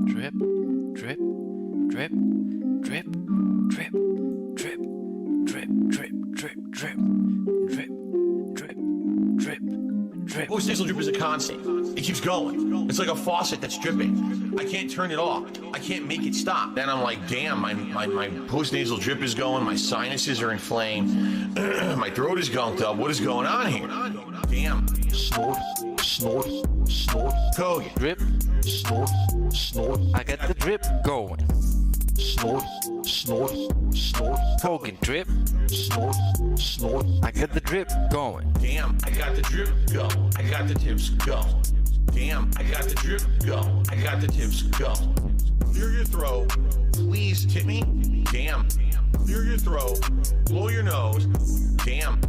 Drip, drip, drip, drip, drip, drip, drip, drip, drip, drip, drip, drip, drip, drip. Post nasal drip is a constant. It keeps going. It's like a faucet that's dripping. I can't turn it off. I can't make it stop. Then I'm like, damn, my post nasal drip is going. My sinuses are inflamed. My throat is gunked up. What is going on here? Damn. Snort, snort, snort. Kogan. Drip, Snort, snort. I got the drip going. Snort, snort, snort. Hogan drip, Snort, snort. I got the drip going. Damn, I got the drip go. I got the tips go. Damn, I got the drip go. I got the tips go. Clear your throat. Please tip me. Damn. Clear your throat. Blow your nose. Damn.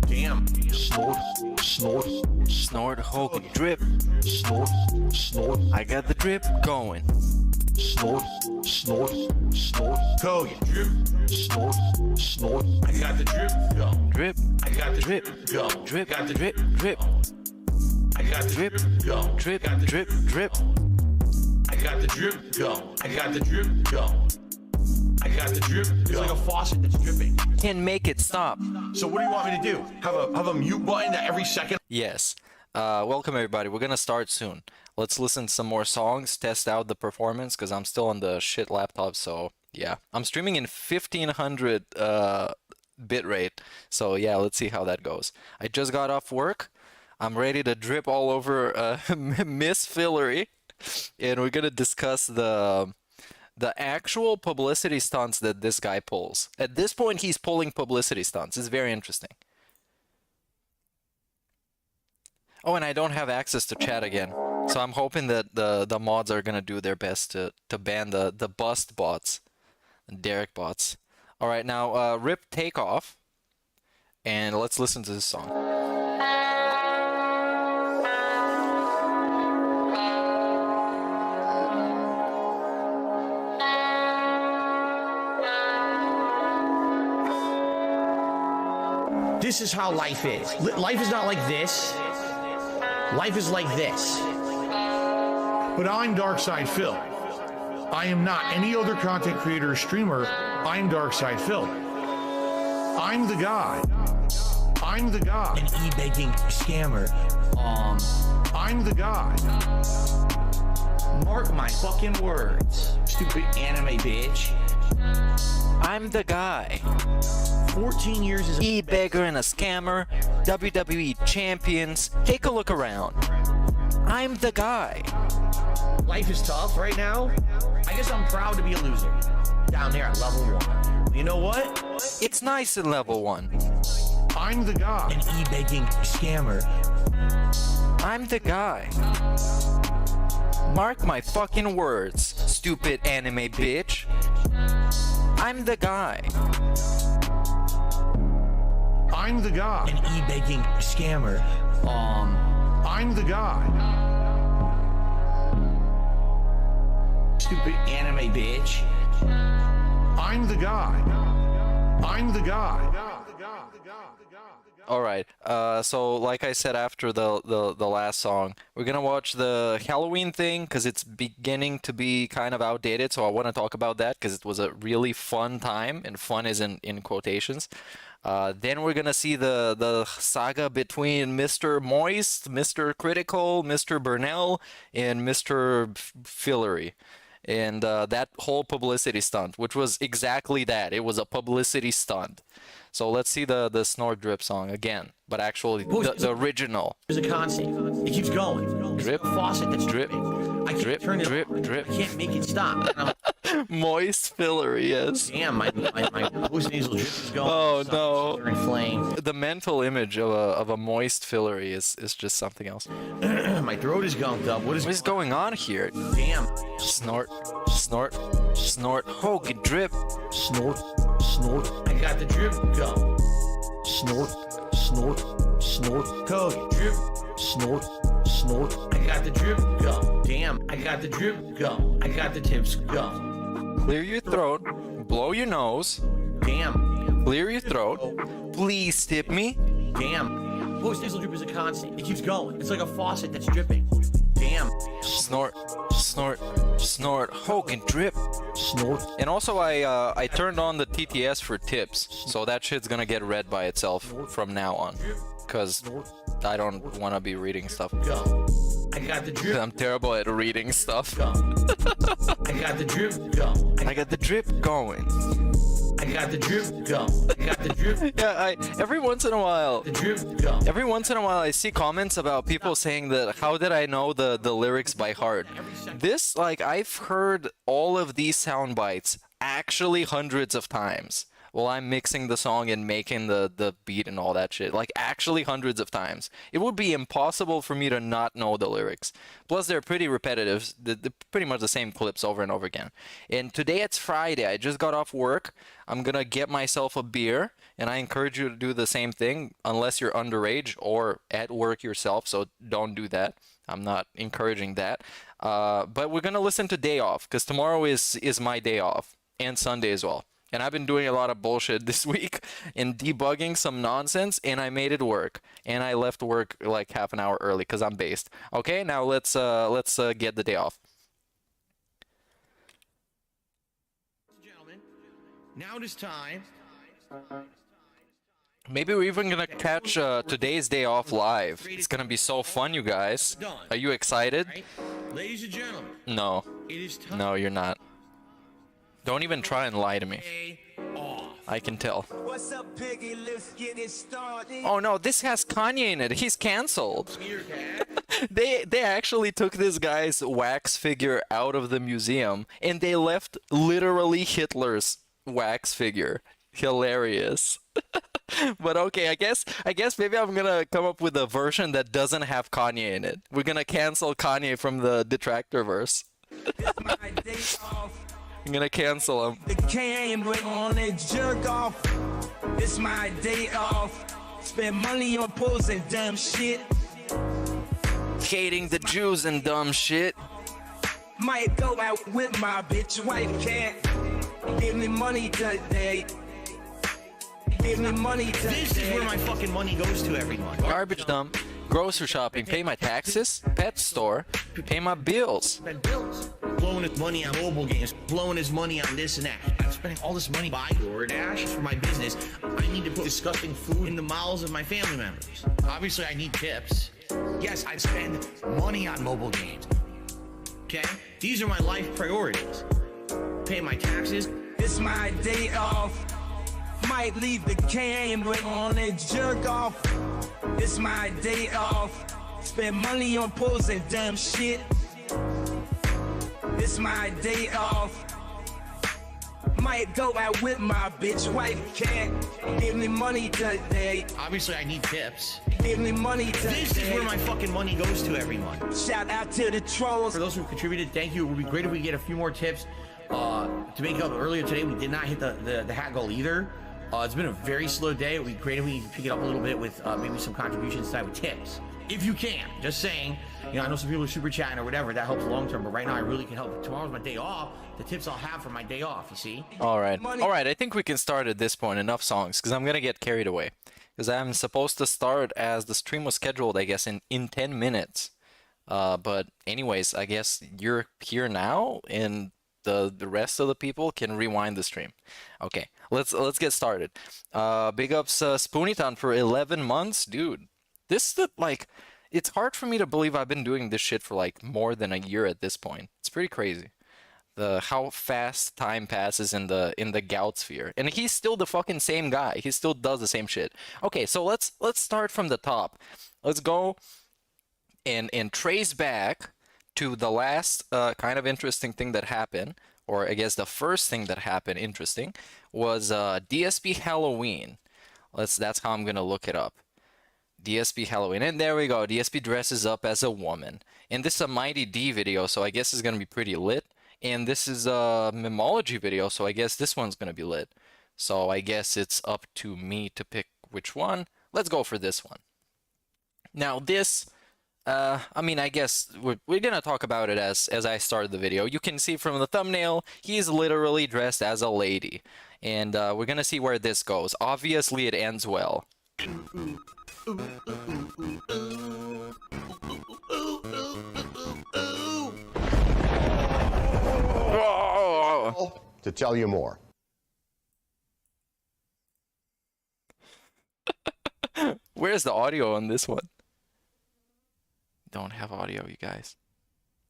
Damn. Snort, snort, Snort, Hogan drip, snort, snort. I got the drip going. Snort, snort, snort. Kogan. Drip, snort, snort. I got the drip go. Drip, I got the drip, go. drip, Got the drip, drip, I got the drip, go. drip, Got the drip, drip. I got the drip go. I got the drip go. I got the drip go. It's like a faucet that's dripping. Can't make it stop. So what do you want me to do? Have a mute button that every second? Yes. Welcome everybody. We're gonna start soon. Let's listen to some more songs, test out the performance, because I'm still on the shit laptop, so yeah. I'm streaming in 1500 bitrate, so yeah, let's see how that goes. I just got off work. I'm ready to drip all over Miss Phillary, and we're gonna discuss the actual publicity stunts that this guy pulls. At this point, he's pulling publicity stunts. It's very interesting. Oh, and I don't have access to chat again. So I'm hoping that the mods are gonna do their best to ban the bust bots, the Derek bots. All right, now rip Takeoff, and let's listen to this song. This is how life is. Life is not like this. Life is like this. But I'm Darkside Phil. I am not any other content creator or streamer. I'm Darkside Phil. I'm the guy. I'm the guy. An e-begging scammer. I'm the guy. Mark my fucking words. Stupid anime bitch. I'm the guy. 14 years as a E-beggar and a scammer, WWE champions. Take a look around. I'm the guy. life is tough right now. I guess I'm proud to be a loser. Down there at level 1. You know what? It's nice at level 1. I'm the guy. An e-begging scammer. I'm the guy. Mark my fucking words, stupid anime bitch. I'm the guy. I'm the guy. An e-begging scammer. I'm the guy. Stupid anime bitch. I'm the guy. I'm the guy. Alright, so like I said after the last song, we're gonna watch the Halloween thing because it's beginning to be kind of outdated, so I want to talk about that because it was a really fun time, and fun is in quotations. Then we're gonna see the saga between Mr. Moist, Mr. Critikal, Mr. Burnell, and Mr. Phillary. And that whole publicity stunt, which was exactly that. It was a publicity stunt. So let's see the Snort Drip song again, but actually the original. There's a constant. It keeps going. Drip, It's a faucet that's drip, dripping. I can't drip, turn it drip, off. drip. I can't make it stop. And I'm Moist Phillary, yes. damn, my post nasal drip is going. Oh, Some no. shit are inflamed. The mental image of a moist Phillary is just something else. My throat is gunked up. What is What is going on here? damn? Snort, snort, snort, Hogan drip. Snort, snort. I got the drip go. Snort, snort, snort. Code drip. Snort, snort. I got the drip go. Damn, I got the drip go. I got the tips go. Clear your throat, blow your nose, Damn, clear your throat. Please tip me. damn. Post nasal drip is a constant. It keeps going. It's like a faucet that's dripping. Damn. Snort, snort, snort, Hogan drip. Snort. And also I turned on the TTS for tips, so that shit's gonna get read by itself from now on, cause I don't want to be reading stuff. Go. I got the drip. I'm terrible at reading stuff. Go. I got the drip. Go. I got the drip going. I got the drip. Go. I got the drip. Yeah, every once in a while, The drip. Go. every once in a while I see comments about people saying that how did I know the lyrics by heart? This, like, I've heard all of these sound bites actually hundreds of times while I'm mixing the song and making the beat and all that shit. Like, actually hundreds of times. It would be impossible for me to not know the lyrics. Plus, they're pretty repetitive. They're pretty much the same clips over and over again. And today it's Friday. I just got off work. I'm gonna get myself a beer, and I encourage you to do the same thing unless you're underage or at work yourself, so don't do that. I'm not encouraging that. But we're gonna listen to Day Off, because tomorrow is my day off, and Sunday as well. And I've been doing a lot of bullshit this week and debugging some nonsense, and I made it work. And I left work like half an hour early because I'm based. Okay, now let's get the day off. Gentlemen, now it is time. Maybe we're even gonna catch today's day off live. It's gonna be so fun, you guys. Are you excited? Right? Ladies and gentlemen, No. it is time. No, you're not. Don't even try and lie to me. Day off. I can tell. What's up, Piggy? Let's get it started. Oh no, this has Kanye in it. He's canceled. Meerkat. They actually took this guy's wax figure out of the museum and they left literally Hitler's wax figure. Hilarious. But okay, I guess maybe I'm gonna come up with a version that doesn't have Kanye in it. We're gonna cancel Kanye from the detractor verse. My day off. I'm gonna cancel him. The came with on it, jerk off. It's my day off. Spend money on posing damn shit. Hating the Jews and dumb shit. Might go out with my bitch wife, can't give me money today. Give me money today. This is where my fucking money goes to every month. Garbage dump. Grocery shopping. Pay my taxes. Pet store. Pay my bills. Spend bills. Blowing his money on mobile games. Blowing his money on this and that. I'm spending all this money buying DoorDash for my business. I need to put disgusting food in the mouths of my family members. Obviously, I need tips. Yes, I spend money on mobile games. Okay? These are my life priorities. Pay my taxes. It's my day off. Might leave the cane with on it, jerk off. It's my day off. Spend money on posing damn shit. It's my day off. Might go out with my bitch wife, can't give me money today. Obviously, I need tips. Give me money today. This is where my fucking money goes to every month. Shout out to the trolls. For those who contributed, thank you. It would be great if we get a few more tips. To make up earlier today, we did not hit the hat goal either. It's been a very slow day. It would be great if we could pick it up a little bit with maybe some contributions tonight with tips. If you can, just saying. You know, I know some people are super chatting or whatever. That helps long term, but right now I really can help. Tomorrow's my day off. The tips I'll have for my day off, you see? All right. I think we can start at this point. Enough songs, because I'm gonna get carried away. Because I'm supposed to start as the stream was scheduled, I guess, in 10 minutes. But anyways, I guess you're here now, and the rest of the people can rewind the stream. Okay, let's get started. Big ups Spoonytown for 11 months, dude. This like, it's hard for me to believe I've been doing this shit for like more than a year at this point. It's pretty crazy. How fast time passes in the gout sphere, and he's still the fucking same guy. He still does the same shit. Okay, so let's start from the top. Let's go and trace back to the last kind of interesting thing that happened, or I guess the first thing that happened interesting was DSP Halloween. That's how I'm gonna look it up. DSP Halloween, and there we go. DSP dresses up as a woman, and this is a Mighty D video, so I guess it's gonna be pretty lit. And this is a Memology video, so I guess this one's gonna be lit. So I guess it's up to me to pick which one. Let's go for this one. Now this, I mean, I guess we're gonna talk about it as I started the video. You can see from the thumbnail, he's literally dressed as a lady. And we're gonna see where this goes. Obviously it ends well. to tell you more. Where's the audio on this one? Don't have audio, you guys.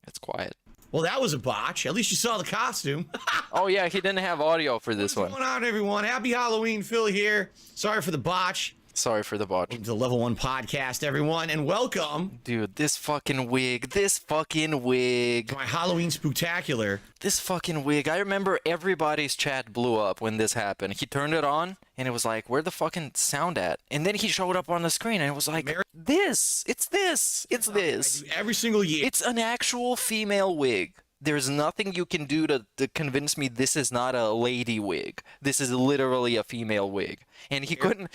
It's quiet. Well, that was a botch. At least you saw the costume. Oh yeah, he didn't have audio for this one. What's going on, everyone? Happy Halloween, Phil here. Sorry for the botch. Sorry for the botch. Welcome to the Level 1 podcast, everyone, and welcome Dude, this fucking wig. This fucking wig. to my Halloween Spooktacular. This fucking wig. I remember everybody's chat blew up when this happened. He turned it on, and it was like, where the fucking sound at? And then he showed up on the screen, and it was like, this. It's this. It's this. I do every single year. It's an actual female wig. There's nothing you can do to convince me this is not a lady wig. This is literally a female wig. And he couldn't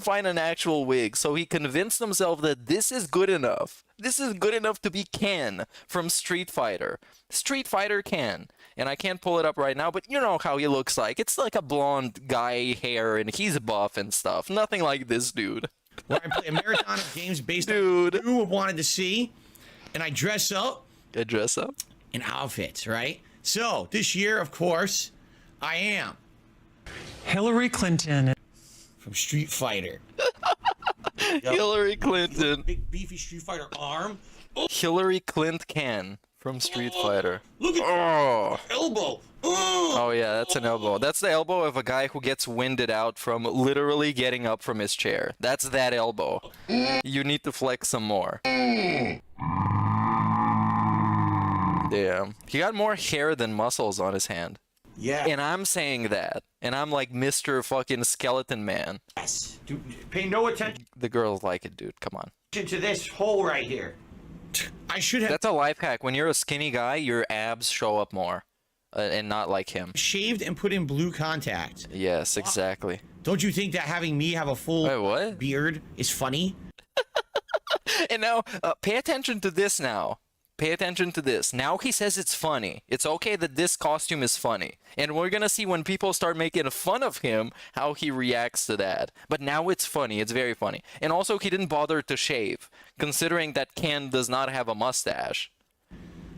find an actual wig, so he convinced himself that this is good enough. This is good enough to be Ken from Street Fighter. Street Fighter Ken. And I can't pull it up right now, but you know how he looks like. It's like a blonde guy hair, and he's buff and stuff. Nothing like this dude. Where I play a marathon of games based Dude. on what you wanted to see, and I dress up I dress up. in outfits, right? So, this year, of course, I am Hillary Clinton. from Street Fighter. Hillary Clinton. Big, beefy Street Fighter arm. Hillary Clinton from Street Fighter. Look at Oh. the elbow. Oh yeah, that's an elbow. That's the elbow of a guy who gets winded out from literally getting up from his chair. That's that elbow. You need to flex some more. Damn. He got more hair than muscles on his hand. Yeah. And I'm saying that. And I'm like Mr. fucking Skeleton Man. Yes. Pay no attention The girls like it, dude. Come on. to this hole right here. I should have That's a life hack. When you're a skinny guy, your abs show up more. And not like him. shaved and put in blue contacts. Yes, exactly. Don't you think that having me have a full Wait, what? beard is funny? And now, pay attention to this now. Pay attention to this. Now he says it's funny. It's okay that this costume is funny. And we're gonna see when people start making fun of him, how he reacts to that. But now it's funny. It's very funny. And also, he didn't bother to shave, considering that Ken does not have a mustache.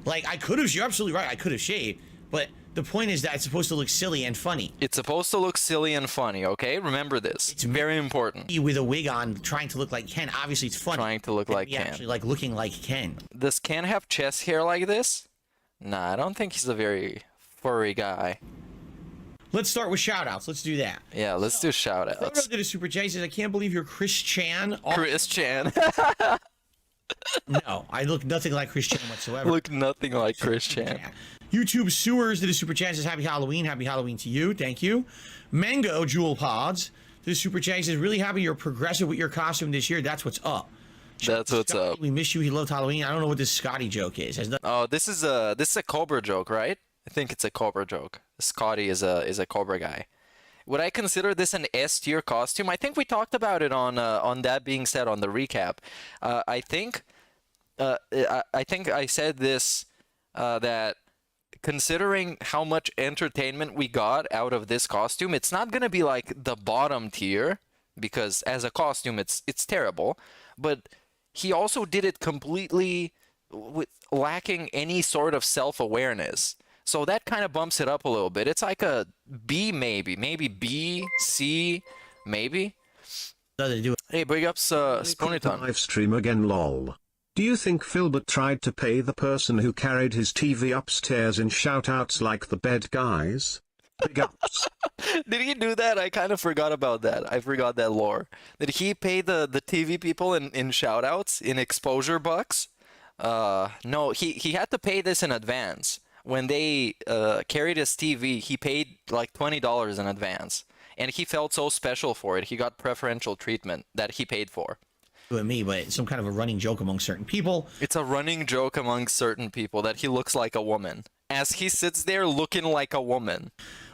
Like, I could have, you're absolutely right, I could have shaved, but the point is that it's supposed to look silly and funny. It's supposed to look silly and funny, okay? Remember this. It's very important. With a wig on, trying to look like Ken, obviously it's funny. Trying to look like Me Ken. actually like looking like Ken. Does Ken have chest hair like this? Nah, I don't think he's a very furry guy. Let's start with shout-outs. Let's do that. Yeah, let's do shout Photo outs. did a super chat. He says, I can't believe you're Chris Chan. Chris Chan. No, I look nothing like Chris Chan whatsoever. Look nothing like Chris Chan. YouTube Sewers did a super chat. Says happy Halloween to you. Thank you. Mango Jewel Pods did a super chat. He says really happy you're progressive with your costume this year. That's what's up. That's what's Scotty, up. we miss you. He loved Halloween. I don't know what this Scotty joke is. Has nothing. Oh, this is a Cobra joke, right? I think it's a Cobra joke. Scotty is a Cobra guy. Would I consider this an S tier costume? I think we talked about it on that being said on the recap. I think I said this that considering how much entertainment we got out of this costume, it's not gonna be like the bottom tier because as a costume it's terrible, but he also did it completely with lacking any sort of self-awareness. So that kind of bumps it up a little bit. It's like a B maybe B, C, maybe. Nothing to do with Hey, big ups, Spoonieton. Live stream again lol. Do you think Philbert tried to pay the person who carried his TV upstairs in shoutouts like the bed guys? Big ups. Did he do that? I kind of forgot about that. I forgot that lore. Did he pay the TV people in shoutouts, in exposure bucks? No, he had to pay this in advance. When they carried his TV, he paid like $20 in advance. And he felt so special for it. He got preferential treatment that he paid for. with me, but it's some kind of a running joke among certain people. It's a running joke among certain people that he looks like a woman. As he sits there looking like a woman.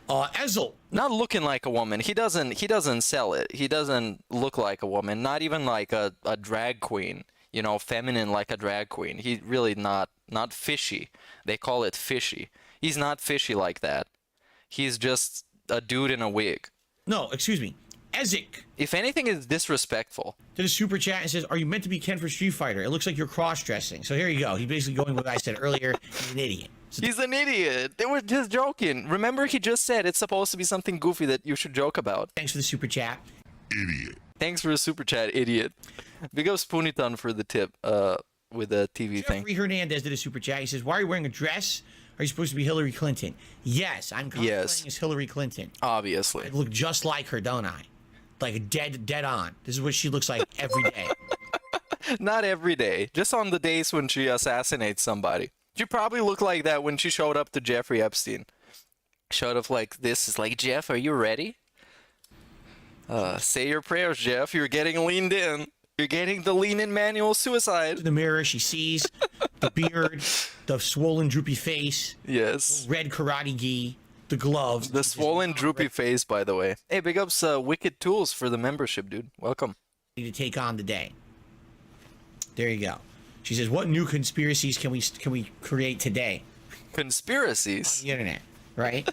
Ezel. Not looking like a woman. He doesn't sell it. He doesn't look like a woman. Not even like a drag queen. You know, feminine like a drag queen. He really not fishy. They call it fishy. He's not fishy like that. He's just a dude in a wig. No, excuse me. Ezik If anything, it's disrespectful. did a super chat and says, "Are you meant to be Ken for Street Fighter? It looks like you're cross-dressing." So here you go. He's basically going with what I said earlier. He's an idiot. He's an idiot. They were just joking. Remember, he just said it's supposed to be something goofy that you should joke about. Thanks for the super chat. Thanks for the super chat, idiot. Big up Spooniton for the tip with the TV thing. Jeffrey Hernandez did a super chat. He says, why are you wearing a dress? Are you supposed to be Hillary Clinton? Yes, I'm cosplaying as Hillary Clinton. Obviously. I look just like her, don't I? Like dead on. This is what she looks like every day. Not every day. Just on the days when she assassinates somebody. She probably looked like that when she showed up to Jeffrey Epstein. Showed up like this. Is like, Jeff, are you ready? Say your prayers, Jeff. You're getting leaned in. You're getting the lean-in manual suicide. In the mirror, she sees the beard, the swollen, droopy face. Yes. Red karate gi, the gloves. The swollen, droopy face, by the way. Hey, big ups Wicked Tools for the membership, dude. Welcome. To take on the day. There you go. She says, what new conspiracies can we create today? Conspiracies? On the internet, right?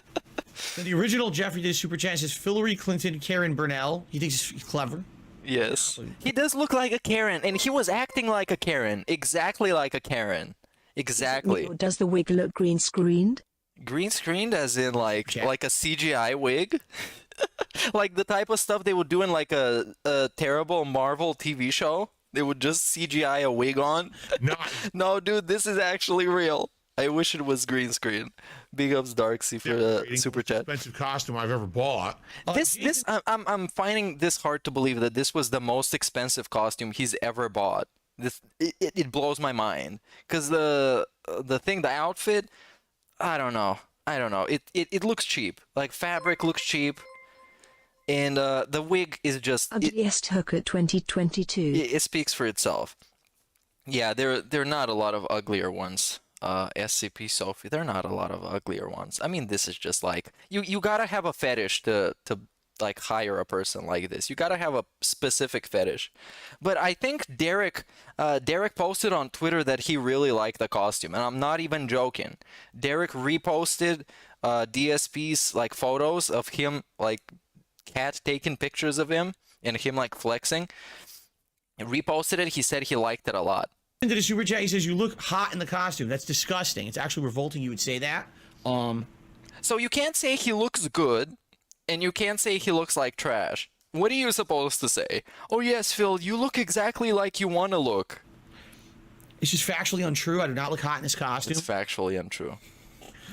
So the original Jeffrey did a super chat. Says Phillary Clinton, Karen Burnell. He thinks he's clever. Yes. He does look like a Karen, and he was acting like a Karen. Exactly like a Karen. Exactly. Does the wig look green screened? Green screened as in like a CGI wig? Like the type of stuff they would do in like a terrible Marvel TV show? They would just CGI a wig on? No, dude, this is actually real. I wish it was green screen. Big ups Darksy for the super chat. Expensive costume I've ever bought. I'm finding this hard to believe that this was the most expensive costume he's ever bought. It blows my mind because the outfit, I don't know. It looks cheap. Like fabric looks cheap, and the wig is just Ugliest haircut 2022. It speaks for itself. Yeah, there are not a lot of uglier ones. SCP Sophie, there are not a lot of uglier ones. I mean, this is just like you gotta have a fetish to like hire a person like this. You gotta have a specific fetish. But I think Derek posted on Twitter that he really liked the costume, and I'm not even joking. Derek reposted DSP's like photos of him, like Cat taking pictures of him and him like flexing. He reposted it. He said he liked it a lot. Into the super chat, he says you look hot in the costume. That's disgusting. It's actually revolting you would say that. So you can't say he looks good, and you can't say he looks like trash. What are you supposed to say? Oh yes, Phil, you look exactly like you want to look. It's just factually untrue. I do not look hot in this costume. It's factually untrue.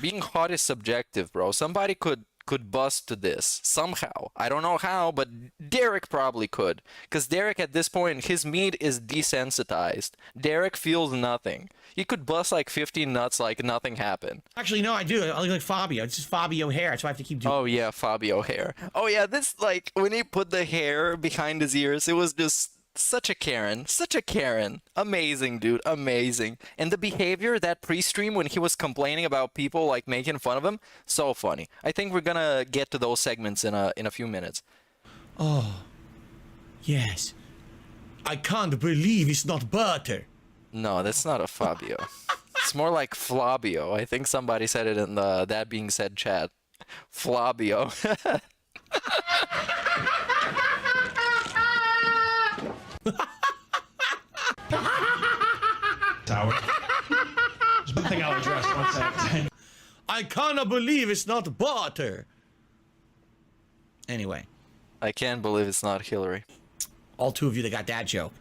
Being hot is subjective, bro. Somebody could bust to this somehow. I don't know how, but Derek probably could. Because Derek, at this point, his meat is desensitized. Derek feels nothing. He could bust like 15 nuts like nothing happened. Actually, no, I do. I look like Fabio. It's just Fabio hair. That's why I have to keep doing. Oh, yeah, Fabio hair. Oh, yeah, this, like, when he put the hair behind his ears, it was just such a Karen. Such a Karen. Amazing, dude. Amazing. And the behavior, that pre-stream when he was complaining about people, like, making fun of him, so funny. I think we're gonna get to those segments in a few minutes. Oh, yes. I can't believe it's not butter. No, that's not a Fabio. It's more like Flabio. I think somebody said it in the That Being Said chat. Flabio. Tower. There's one thing I'll address once I can't believe it's not butter. Anyway. I can't believe it's not Hillary. All two of you that got that joke.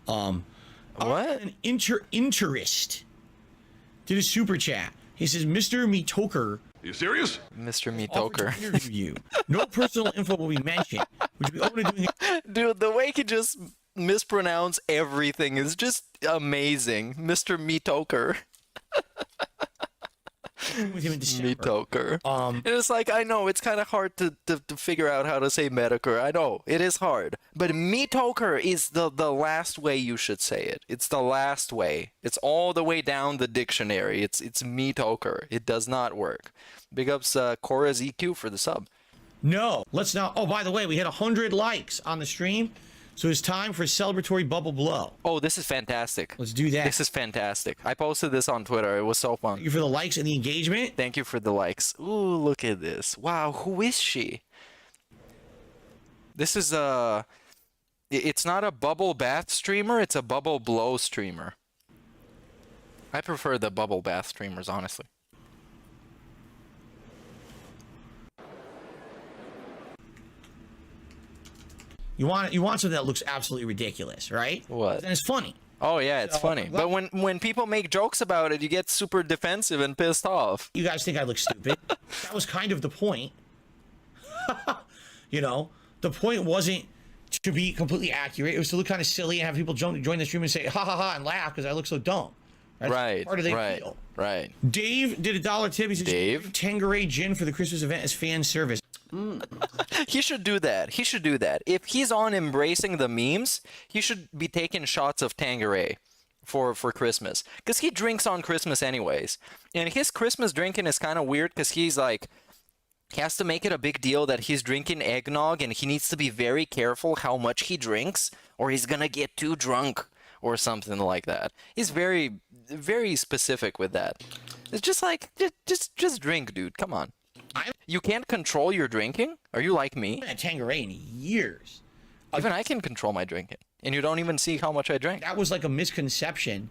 What? An interest did a super chat. He says, Mr. Meetoker. You serious? Mr. Meetoker. Interview you. No personal info will be mentioned. Would you be open to doing Dude, the way he just mispronounced everything is just amazing. Mr. Meetoker. with him in December? Meetoker. And it's like, I know, it's kind of hard to figure out how to say Metoker. I know, it is hard. But Meetoker is the last way you should say it. It's the last way. It's all the way down the dictionary. It's Meetoker. It does not work. Big ups Cora's EQ for the sub. No. Let's not. Oh, by the way, we hit 100 likes on the stream. So it's time for a celebratory bubble blow. Oh, this is fantastic. Let's do that. This is fantastic. I posted this on Twitter. It was so fun. Thank you for the likes and the engagement. Thank you for the likes. Ooh, look at this. Wow, who is she? This is it's not a bubble bath streamer, it's a bubble blow streamer. I prefer the bubble bath streamers, honestly. You want something that looks absolutely ridiculous, right? What? Then it's funny. Oh yeah, it's funny. But when people make jokes about it, you get super defensive and pissed off. You guys think I look stupid? That was kind of the point. You know, the point wasn't to be completely accurate. It was to look kind of silly and have people join the stream and say ha ha ha and laugh because I look so dumb. That's Right, part of the right, deal. right. Dave did $1 tip. He says, Dave? Tanqueray gin for the Christmas event as fan service. He should do that. He should do that. If he's on embracing the memes, he should be taking shots of Tanqueray for Christmas. Because he drinks on Christmas anyways. And his Christmas drinking is kind of weird because he's like, he has to make it a big deal that he's drinking eggnog and he needs to be very careful how much he drinks or he's going to get too drunk or something like that. He's very, very specific with that. It's just like, just drink, dude. Come on. You can't control your drinking? Are you like me? I haven't had Tanqueray in years. Even I can control my drinking. And you don't even see how much I drink. That was like a misconception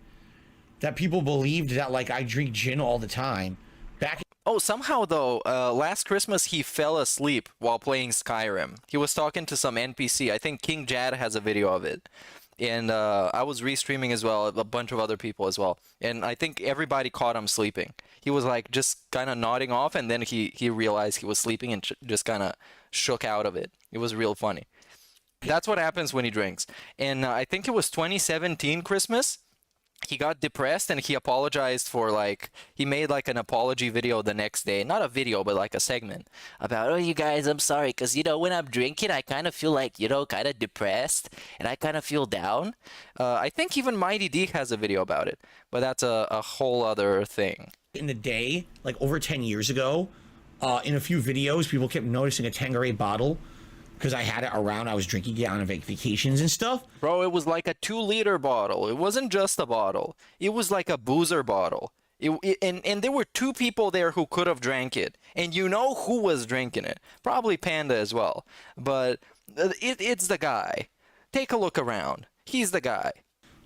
that people believed that like I drink gin all the time. Back Oh, somehow though, last Christmas he fell asleep while playing Skyrim. He was talking to some NPC. I think King Jad has a video of it. And I was restreaming as well, a bunch of other people as well. And I think everybody caught him sleeping. He was like just kind of nodding off, and then he realized he was sleeping and just kind of shook out of it. It was real funny. That's what happens when he drinks. And I think it was 2017 Christmas. He got depressed and he apologized for like, he made like an apology video the next day. Not a video, but like a segment about, oh, you guys, I'm sorry. Because, you know, when I'm drinking, I kind of feel like, you know, kind of depressed and I kind of feel down. I think even Mighty D has a video about it, but that's a whole other thing. in the day, like over 10 years ago, in a few videos, people kept noticing a Tanqueray bottle because I had it around. I was drinking it on vacations and stuff. Bro, it was like a 2-liter bottle. It wasn't just a bottle. It was like a boozer bottle. And there were 2 people there who could have drank it. And you know who was drinking it. Probably Panda as well. But it's the guy. Take a look around. He's the guy.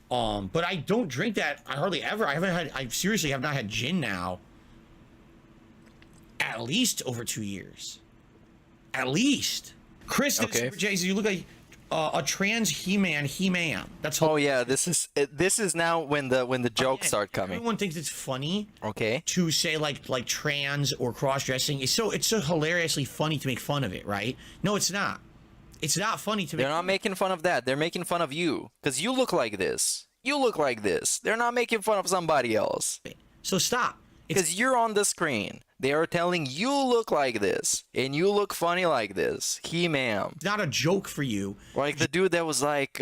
But I don't drink that. I hardly ever. I seriously have not had gin now. At least over 2 years. At least. Chris, okay. Super J says you look like a trans He-Man. That's oh yeah, this is now when the jokes start coming. Everyone thinks it's funny. Okay. To say like trans or cross-dressing. It's so hilariously funny to make fun of it, right? No, it's not. It's not funny to make. They're not making fun of that. They're making fun of you because you look like this. You look like this. They're not making fun of somebody else. So stop. Because you're on the screen. They are telling you look like this and you look funny like this. He-Man. It's not a joke for you. Like the dude that was like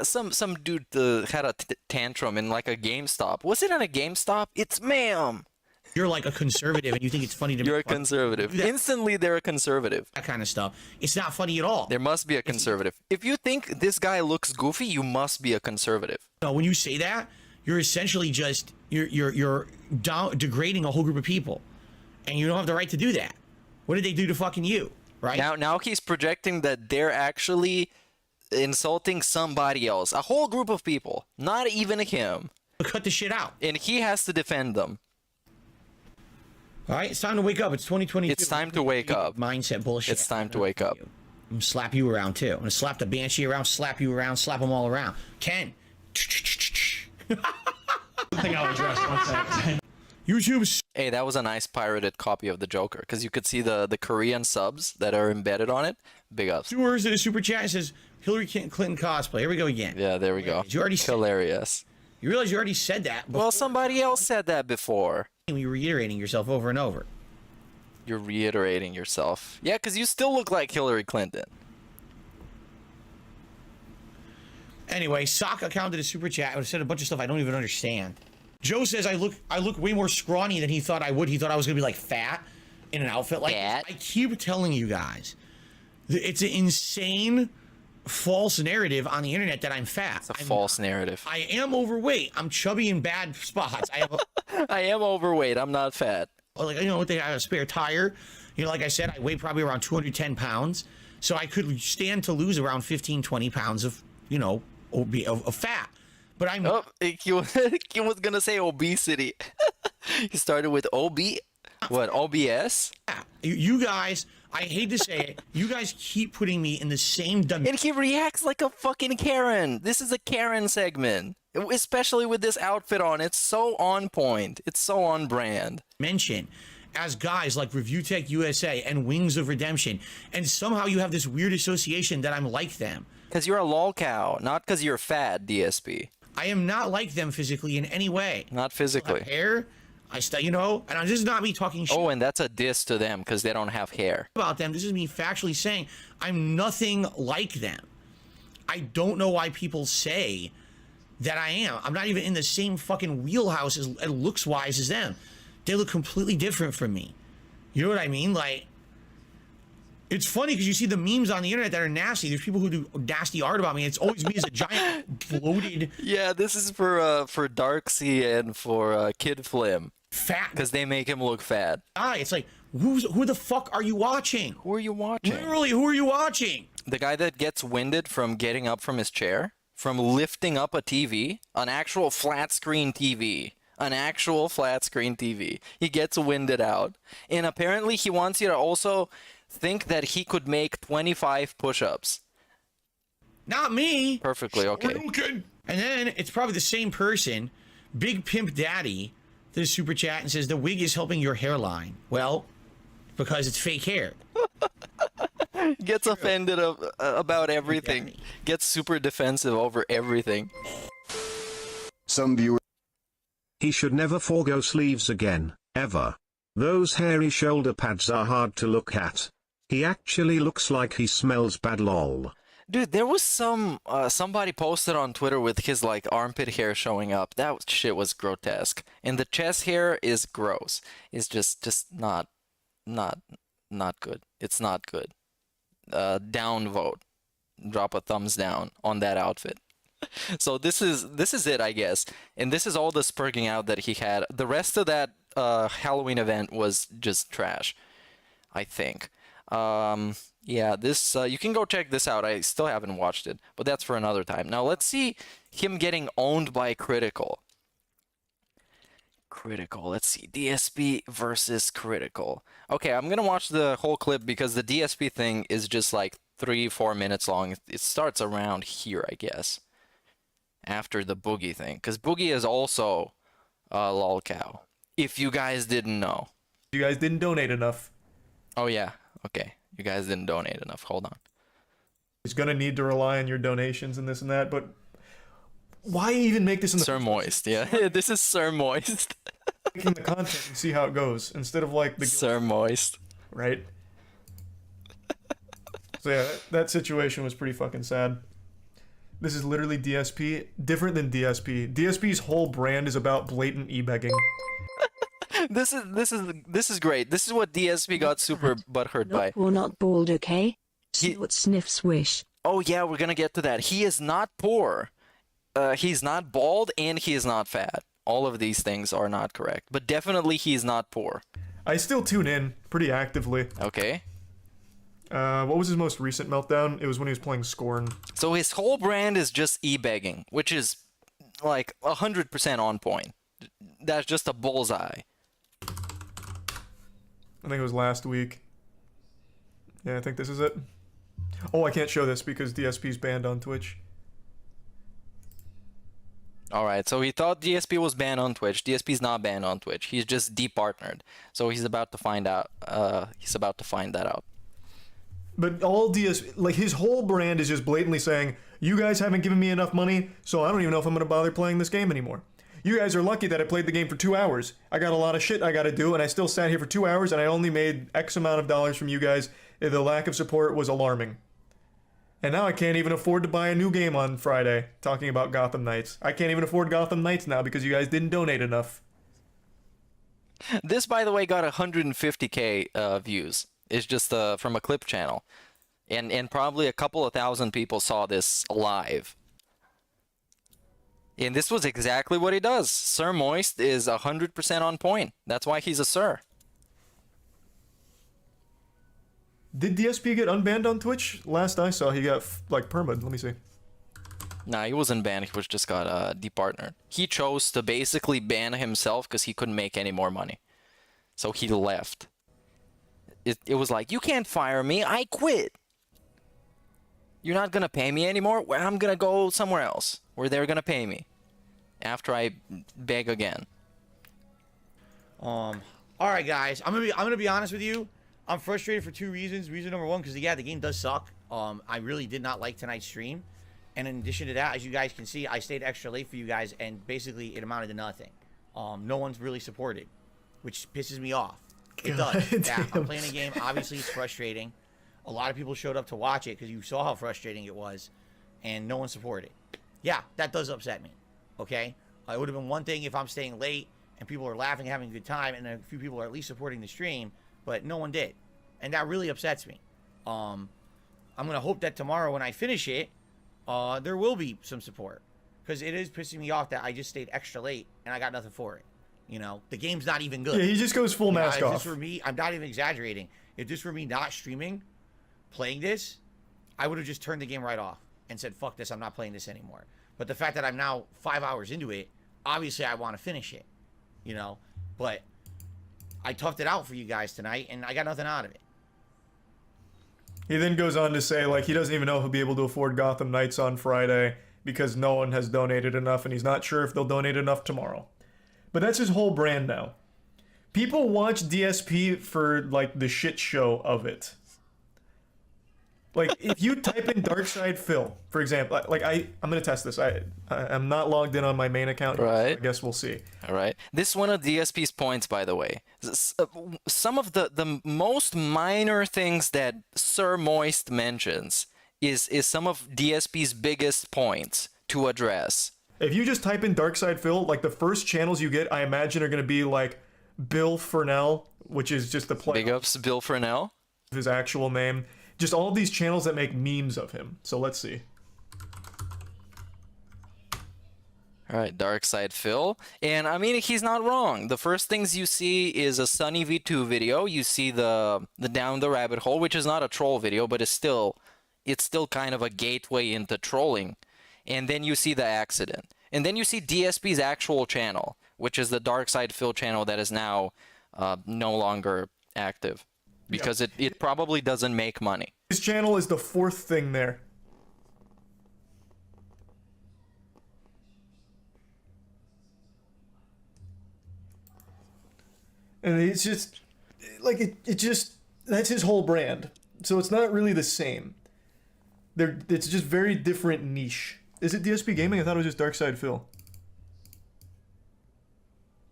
some dude had a tantrum in like a GameStop. Was it at a GameStop? It's ma'am. You're like a conservative and you think it's funny to You're a conservative. Instantly they're a conservative. That kind of stuff. It's not funny at all. There must be a conservative. If you think this guy looks goofy, you must be a conservative. No, when you say that, you're essentially just you're degrading a whole group of people. And you don't have the right to do that. What did they do to fucking you? Right? Now he's projecting that they're actually insulting somebody else. A whole group of people. Not even him. Cut the shit out. And he has to defend them. All right, it's time to wake up. It's 2022. It's time to wake up. Mindset bullshit. It's time to wake up. I'm gonna slap you around too. I'm gonna slap the Banshee around, slap you around, slap them all around. Ken. I think I'll address one second. YouTube. Hey, that was a nice pirated copy of the Joker because you could see the Korean subs that are embedded on it. Big ups. Viewers in a super chat it says Hillary Clinton cosplay. Here we go again. Yeah, there we go. You already hilarious. You realize you already said that before. Well, somebody else said that before. You're reiterating yourself over and over. You're reiterating yourself. Yeah, because you still look like Hillary Clinton. Anyway, Sokka counted a super chat and said a bunch of stuff I don't even understand. Joe says I look way more scrawny than he thought I would. He thought I was gonna be like fat in an outfit like this. I keep telling you guys, it's an insane false narrative on the internet that I'm fat. It's a false narrative. I am overweight. I'm chubby in bad spots. I am overweight. I'm not fat. Like, you know, I have a spare tire. You know, like I said, I weigh probably around 210 pounds. So I could stand to lose around 15, 20 pounds of, you know, of fat. But I'm... Oh, he was going to say obesity. He started with OB... What, OBS? You guys... I hate to say it, you guys keep putting me in the same And he reacts like a fucking Karen. This is a Karen segment. Especially with this outfit on. It's so on point. It's so on brand. dimension as guys like Review Tech USA and Wings of Redemption. And somehow you have this weird association that I'm like them. Because you're a lol cow, not because you're fat, DSP. I am not like them physically in any way. Not physically. Hair, you know, and this is not me talking shit Oh, and that's a diss to them because they don't have hair. about them. This is me factually saying I'm nothing like them. I don't know why people say that I am. I'm not even in the same fucking wheelhouse as looks-wise as them. They look completely different from me. You know what I mean? Like, it's funny because you see the memes on the internet that are nasty. There's people who do nasty art about me. It's always me as a giant bloated Yeah, this is for Darksea and for Kid Flim fat because they make him look fat. guy. It's like, who the fuck are you watching? Who are you watching? Literally, who are you watching? The guy that gets winded from getting up from his chair, from lifting up a TV, an actual flat screen TV. An actual flat screen TV. He gets winded out. And apparently he wants you to also think that he could make 25 push-ups. Not me. Perfectly okay. And then it's probably the same person, Big Pimp Daddy, did a super chat and says the wig is helping your hairline. Well, because it's fake hair. Gets offended about everything. Gets super defensive over everything. Some viewers. He should never forego sleeves again, ever. Those hairy shoulder pads are hard to look at. He actually looks like he smells bad lol. Dude, there was somebody posted on Twitter with his like armpit hair showing up. That shit was grotesque. And the chest hair is gross. It's just not good. It's not good. Down vote. Drop a thumbs down on that outfit. So this is it, I guess. And this is all the spurging out that he had. The rest of that Halloween event was just trash, I think. Yeah, this you can go check this out. I still haven't watched it, but that's for another time. Now let's see him getting owned by Critikal. Let's see. DSP versus Critikal. Okay, I'm gonna watch the whole clip because the DSP thing is just like 3-4 minutes long. It starts around here, I guess. After the Boogie thing, because Boogie is also a lol cow. If you guys didn't know. You guys didn't donate enough. Oh yeah, okay. You guys didn't donate enough. Hold on. He's gonna need to rely on your donations and this and that, but why even make this in the Sir Moist? Yeah, this is Sir Moist. making the content and see how it goes instead of like the Sir Moist, right? So yeah, that situation was pretty fucking sad. This is literally DSP, different than DSP. DSP's whole brand is about blatant e-begging. This is great. This is what DSP got super butthurt by. Not poor, not bald, okay? Snort, sniff, swish. Oh yeah, we're gonna get to that. He is not poor. He's not bald, and he is not fat. All of these things are not correct, but definitely he's not poor. I still tune in pretty actively. Okay. What was his most recent meltdown? It was when he was playing Scorn. So his whole brand is just e-begging, which is like 100% on point. That's just a bullseye. I think it was last week. Yeah, I think this is it. Oh, I can't show this because DSP's banned on Twitch. Alright, so he thought DSP was banned on Twitch. DSP's not banned on Twitch. He's just departnered. So he's about to find out. He's about to find that out. But all DSP, like his whole brand is just blatantly saying, you guys haven't given me enough money, so I don't even know if I'm going to bother playing this game anymore. You guys are lucky that I played the game for 2 hours. I got a lot of shit I got to do, and I still sat here for 2 hours, and I only made X amount of dollars from you guys. The lack of support was alarming. And now I can't even afford to buy a new game on Friday, talking about Gotham Knights. I can't even afford Gotham Knights now because you guys didn't donate enough. This, by the way, got 150k views. It's just from a clip channel. And probably a couple of thousand people saw this live. And this was exactly what he does. Sir Moist is 100% on point. That's why he's a sir. Did DSP get unbanned on Twitch? Last I saw, he got, like, perma'd. Let me see. Nah, he wasn't banned. He was just got departnered. He chose to basically ban himself because he couldn't make any more money. So he left. it was like, you can't fire me. I quit. You're not going to pay me anymore? Well, I'm going to go somewhere else where they're going to pay me after I beg again. All right, guys. I'm gonna be honest with you. I'm frustrated for 2 reasons. Reason number 1, because yeah, the game does suck. I really did not like tonight's stream, and in addition to that, as you guys can see, I stayed extra late for you guys, and basically it amounted to nothing. No one's really supported, which pisses me off. It does. Yeah, I'm playing a game. Obviously, it's frustrating. A lot of people showed up to watch it because you saw how frustrating it was, and no one supported. Yeah, that does upset me. Okay, it would have been one thing if I'm staying late and people are laughing, having a good time, and a few people are at least supporting the stream, but no one did, and that really upsets me. I'm gonna hope that tomorrow when I finish it, there will be some support, because it is pissing me off that I just stayed extra late and I got nothing for it. You know, the game's not even good. Yeah, he just goes full mask off. If this were me, I'm not even exaggerating. If this were me not streaming, playing this, I would have just turned the game right off and said, fuck this, I'm not playing this anymore. But the fact that I'm now 5 hours into it, obviously I want to finish it. You know, but I toughed it out for you guys tonight, and I got nothing out of it. He then goes on to say, like, he doesn't even know he'll be able to afford Gotham Knights on Friday because no one has donated enough, and he's not sure if they'll donate enough tomorrow. But that's his whole brand now. People watch DSP for, like, the shit show of it. Like, if you type in Darkside Phil, for example, like I'm gonna test this. I'm not logged in on my main account. Right. I guess we'll see. All right. This is one of DSP's points, by the way. Some of the most minor things that Sir Moist mentions is some of DSP's biggest points to address. If you just type in Darkside Phil, like the first channels you get, I imagine are gonna be like Bill Furnell, which is just the play. Big ups, Bill Furnell. His actual name. Just all of these channels that make memes of him. So let's see. All right, Darkside Phil. And I mean, he's not wrong. The first things you see is a Sunny V2 video. You see the Down the Rabbit Hole, which is not a troll video, but it's still kind of a gateway into trolling. And then you see the accident. And then you see DSP's actual channel, which is the Darkside Phil channel that is now no longer active. Because it probably doesn't make money. His channel is the 4th thing there. And it's just, like, it just, that's his whole brand. So it's not really the same. It's just very different niche. Is it DSP Gaming? I thought it was just Darkside Phil.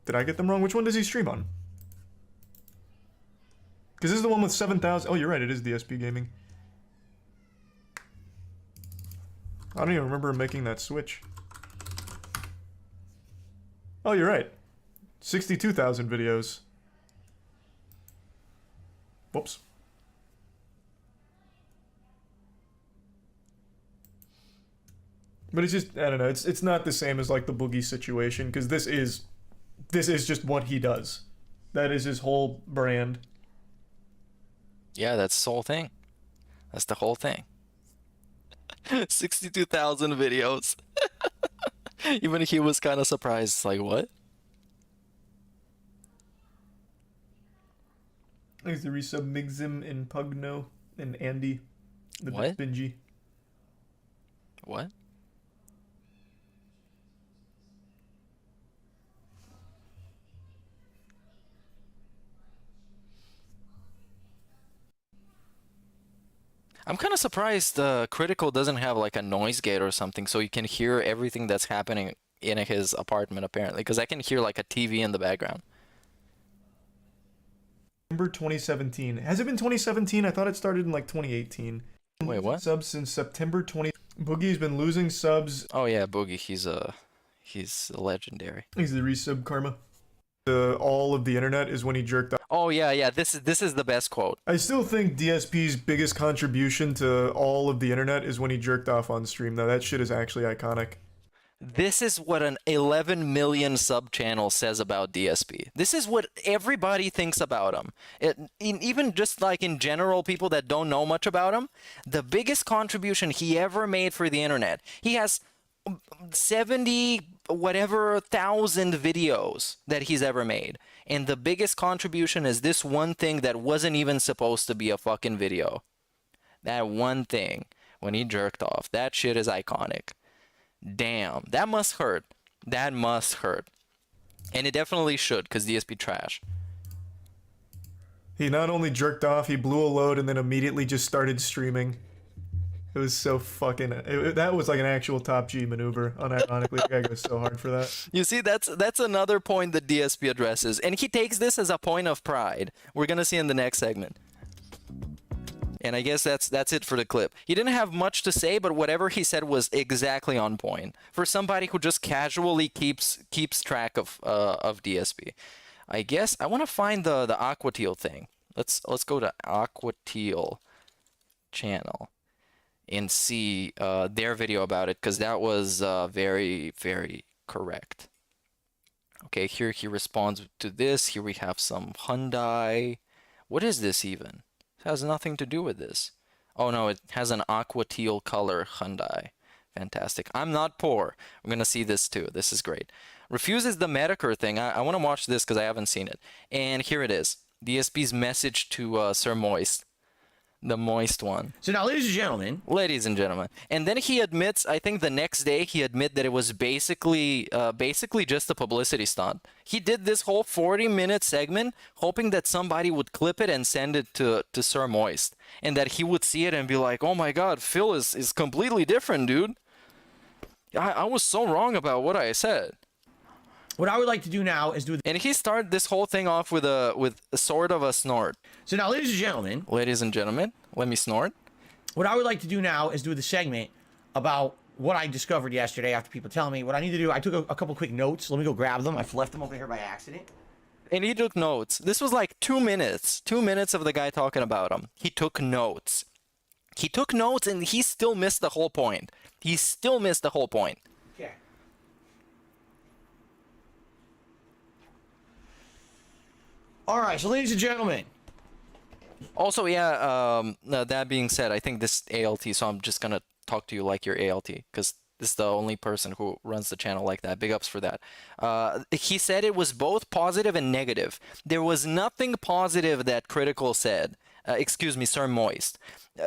Did I get them wrong? Which one does he stream on? Because this is the one with 7,000. Oh, you're right. It is DSP Gaming. I don't even remember making that switch. Oh, you're right. 62,000 videos. Whoops. But it's just, I don't know. It's not the same as like the Boogie situation, because this is just what he does. That is his whole brand. Yeah, that's the whole thing. That's the whole thing. 62,000 videos. Even he was kind of surprised. Like, what? There's the resub Migzim and Pugno and Andy. The What? Bingy. What? I'm kind of surprised Critikal doesn't have like a noise gate or something so you can hear everything that's happening in his apartment apparently, because I can hear like a TV in the background. September 2017. Has it been 2017? I thought it started in like 2018. Wait, what? Subs since September 20. Boogie's been losing subs. Oh yeah, Boogie, he's legendary. He's the resub karma. All of the internet is when he jerked off. Oh yeah, this is the best quote. I still think DSP's biggest contribution to all of the internet is when he jerked off on stream, though. That shit is actually iconic. This is what an 11 million sub channel says about DSP. This is what everybody thinks about him. Even just like in general, people that don't know much about him, the biggest contribution he ever made for the internet. He has 70 whatever thousand videos that he's ever made, and the biggest contribution is this one thing that wasn't even supposed to be a fucking video. That one thing when he jerked off. That shit is iconic. Damn, that must hurt. That must hurt. And it definitely should, because DSP trash. He not only jerked off, he blew a load and then immediately just started streaming. It was so fucking... that was like an actual top G maneuver, unironically. The guy goes so hard for that. You see, that's another point that DSP addresses. And he takes this as a point of pride. We're going to see in the next segment. And I guess that's it for the clip. He didn't have much to say, but whatever he said was exactly on point. For somebody who just casually keeps track of DSP. I guess I want to find the Aquateal thing. Let's go to Aquateal channel and see their video about it, because that was very, very correct. Okay, here he responds to this. Here we have some Hyundai. What is this even? It has nothing to do with this. Oh no, it has an Aquateal color Hyundai. Fantastic. I'm not poor. We're going to see this too. This is great. Refuses the Medicare thing. I want to watch this because I haven't seen it. And here it is. DSP's message to Sir Moist. The moist one. So now, ladies and gentlemen. Ladies and gentlemen. And then he admits, I think the next day, he admit that it was basically just a publicity stunt. He did this whole 40-minute segment hoping that somebody would clip it and send it to Sir Moist. And that he would see it and be like, oh my god, Phil is completely different, dude. I was so wrong about what I said. What I would like to do now is do... And he started this whole thing off with a sort of a snort. So now, ladies and gentlemen... Ladies and gentlemen, let me snort. What I would like to do now is do the segment about what I discovered yesterday after people telling me. What I need to do, I took a couple quick notes. Let me go grab them. I've left them over here by accident. And he took notes. This was like 2 minutes. 2 minutes of the guy talking about him. He took notes. He took notes and he still missed the whole point. He still missed the whole point. Okay. All right, so ladies and gentlemen. Also, yeah, that being said, I think this ALT, so I'm just going to talk to you like you're ALT, because this is the only person who runs the channel like that. Big ups for that. He said it was both positive and negative. There was nothing positive that Critikal said. Excuse me, Sir Moist.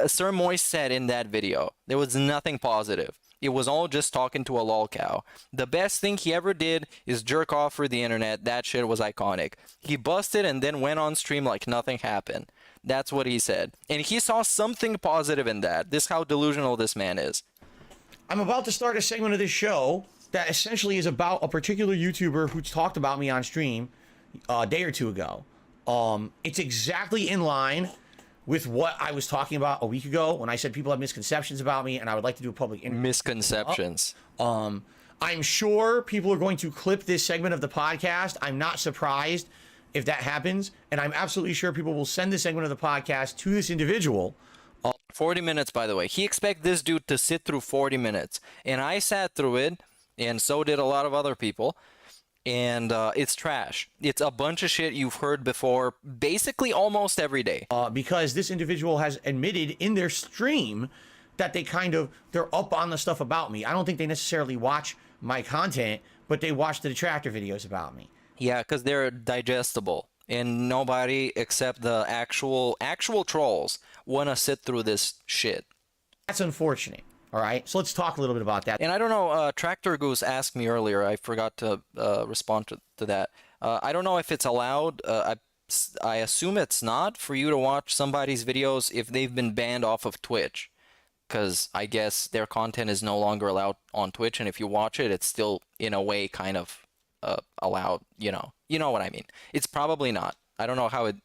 Sir Moist said in that video, there was nothing positive. It was all just talking to a lolcow. The best thing he ever did is jerk off for the internet. That shit was iconic. He busted and then went on stream like nothing happened. That's what he said. And he saw something positive in that. This is how delusional this man is. I'm about to start a segment of this show that essentially is about a particular YouTuber who talked about me on stream a day or two ago. It's exactly in line with what I was talking about a week ago when I said people have misconceptions about me and I would like to do a public interview. Misconceptions. I'm sure people are going to clip this segment of the podcast. I'm not surprised if that happens. And I'm absolutely sure people will send this segment of the podcast to this individual. 40 minutes, by the way. He expects this dude to sit through 40 minutes. And I sat through it, and so did a lot of other people. And it's trash. It's a bunch of shit you've heard before, basically almost every day. Because this individual has admitted in their stream that they're up on the stuff about me. I don't think they necessarily watch my content, but they watch the detractor videos about me. Yeah, because they're digestible. And nobody except the actual trolls want to sit through this shit. That's unfortunate. All right, so let's talk a little bit about that. And I don't know, Tractor Goose asked me earlier, I forgot to respond to that. I don't know if it's allowed, I assume it's not, for you to watch somebody's videos if they've been banned off of Twitch. Because I guess their content is no longer allowed on Twitch, and if you watch it, it's still, in a way, kind of allowed, you know. You know what I mean. It's probably not. I don't know how it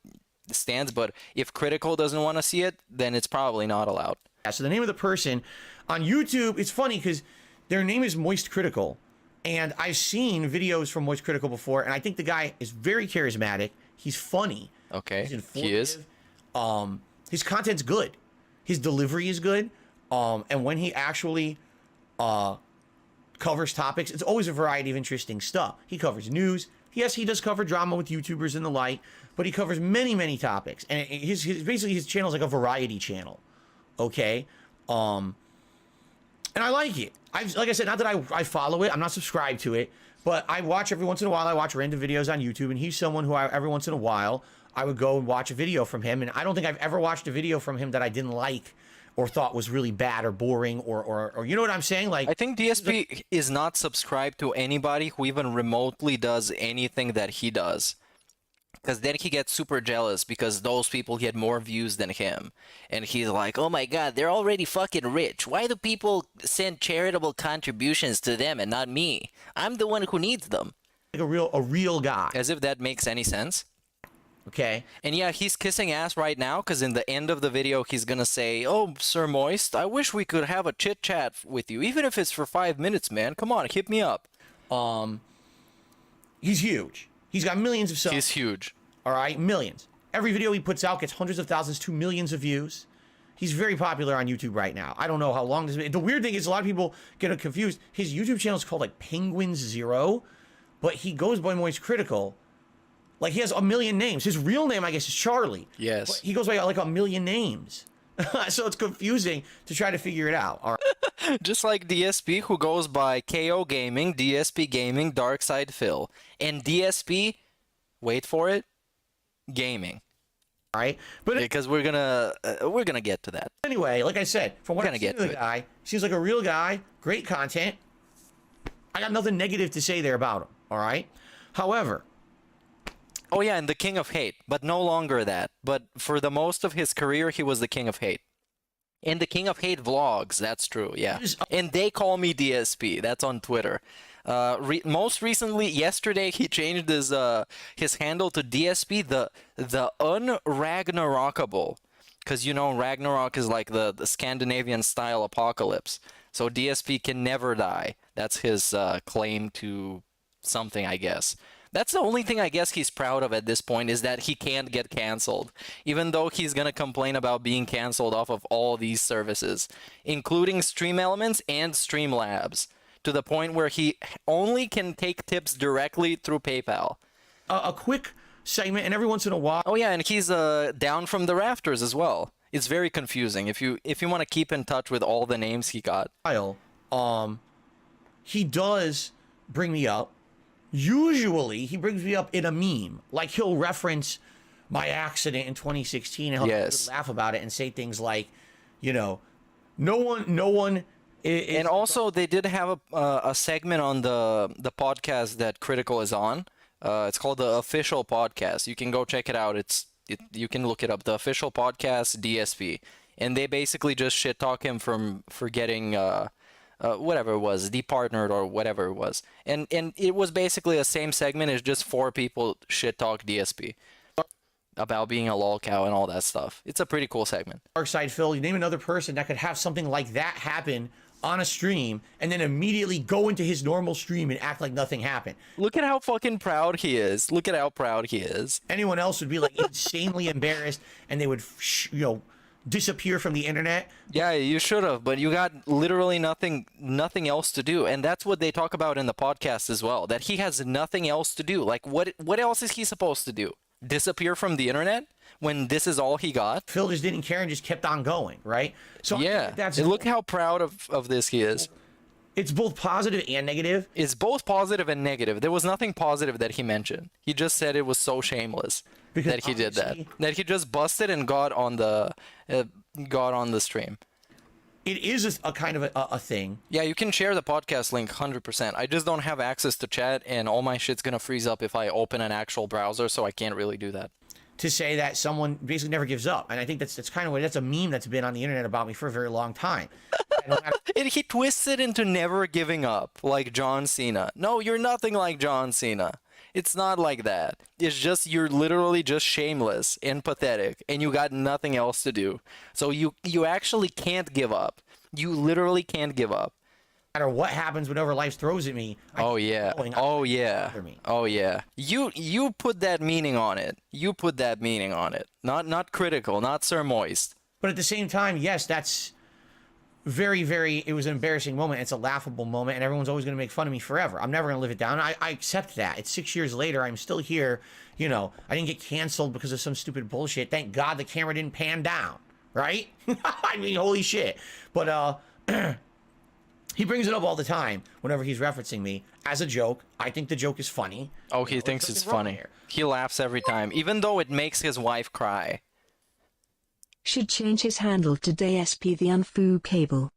stands, but if Critikal doesn't want to see it, then it's probably not allowed. So the name of the person on YouTube, it's funny because their name is Moist Critikal, and I've seen videos from Moist Critikal before, and I think the guy is very charismatic. He's funny. Okay, he's he is. His content's good. His delivery is good. And when he actually covers topics, it's always a variety of interesting stuff. He covers news. Yes, he does cover drama with YouTubers and the like, but he covers many, many topics. And basically his channel is like a variety channel. Okay. And I like it. Like I said, not that I follow it. I'm not subscribed to it. But I watch every once in a while. I watch random videos on YouTube. And he's someone who every once in a while, I would go and watch a video from him. And I don't think I've ever watched a video from him that I didn't like or thought was really bad or boring or you know what I'm saying? Like, I think DSP is not subscribed to anybody who even remotely does anything that he does. Because then he gets super jealous because those people get more views than him. And he's like, oh my god, they're already fucking rich. Why do people send charitable contributions to them and not me? I'm the one who needs them. Like a real guy. As if that makes any sense. Okay. And yeah, he's kissing ass right now because in the end of the video, he's going to say, oh, Sir Moist, I wish we could have a chit-chat with you. Even if it's for 5 minutes, man. Come on, hit me up. He's huge. He's got millions of subs. He's huge. All right, millions. Every video he puts out gets hundreds of thousands to millions of views. He's very popular on YouTube right now. I don't know how long this is. The weird thing is a lot of people get confused. His YouTube channel is called like Penguin Zero, but he goes by Moist Critikal. Like he has a million names. His real name, I guess, is Charlie. Yes. But he goes by like a million names. So it's confusing to try to figure it out. All right. Just like DSP, who goes by KO Gaming, DSP Gaming, Darkside Phil. And DSP, wait for it, Gaming. All right. But because we're gonna get to that. Anyway, like I said, from what We're I've gonna seen get of the guy, seems like a real guy, great content. I got nothing negative to say there about him. All right. However, oh yeah, and the King of Hate, but no longer that. But for the most of his career, he was the King of Hate. And the King of Hate vlogs, that's true, yeah. And they call me DSP, that's on Twitter. Most recently, yesterday, he changed his handle to DSP, the Unragnarockable. Because, you know, Ragnarok is like the Scandinavian-style apocalypse. So DSP can never die. That's his claim to something, I guess. That's the only thing I guess he's proud of at this point is that he can't get canceled, even though he's going to complain about being canceled off of all these services, including Stream Elements and Streamlabs, to the point where he only can take tips directly through PayPal. A quick segment, and every once in a while... Oh yeah, and he's down from the rafters as well. It's very confusing if you want to keep in touch with all the names he got. He does bring me up. Usually, he brings me up in a meme. Like, he'll reference my accident in 2016 and he'll laugh about it and say things like, you know, no one is... And also, they did have a segment on the podcast that Critikal is on. It's called The Official Podcast. You can go check it out. You can look it up. The Official Podcast, DSP. And they basically just shit-talk him for getting... whatever it was, departnered or whatever it was. And it was basically the same segment as just 4 people shit talk DSP about being a lolcow and all that stuff. It's a pretty cool segment. Darkside Phil, you name another person that could have something like that happen on a stream and then immediately go into his normal stream and act like nothing happened. Look at how fucking proud he is. Look at how proud he is. Anyone else would be like insanely embarrassed and they would, disappear from the internet. Yeah, you should have, but you got literally nothing else to do, and that's what they talk about in the podcast as well. That he has nothing else to do. Like, what else is he supposed to do? Disappear from the internet when this is all he got? Phil just didn't care and just kept on going, right? So yeah, and look how proud of this he is. It's both positive and negative. It's both positive and negative. There was nothing positive that he mentioned. He just said it was so shameless that he did that. That he just busted and got on the stream. It is a kind of a thing. Yeah, you can share the podcast link 100%. I just don't have access to chat, and all my shit's gonna freeze up if I open an actual browser, so I can't really do that. To say that someone basically never gives up, and I think that's kind of that's a meme that's been on the internet about me for a very long time. And he twists it into never giving up, like John Cena. No, you're nothing like John Cena. It's not like that. It's just you're literally just shameless and pathetic, and you got nothing else to do. So you actually can't give up. You literally can't give up. No matter what happens, whatever life throws at me. Oh yeah. You put that meaning on it. You put that meaning on it. Not Critikal, not Sir Moist. But at the same time, yes, that's very, very, it was an embarrassing moment. It's a laughable moment, and everyone's always going to make fun of me forever. I'm never going to live it down. I accept that. It's 6 years later. I'm still here. You know, I didn't get canceled because of some stupid bullshit. Thank God the camera didn't pan down, right? I mean, holy shit. But, He brings it up all the time whenever he's referencing me as a joke. I think the joke is funny. Oh, he thinks it's funny. He laughs every time, even though it makes his wife cry. Should change his handle to DSP the Unfu Cable.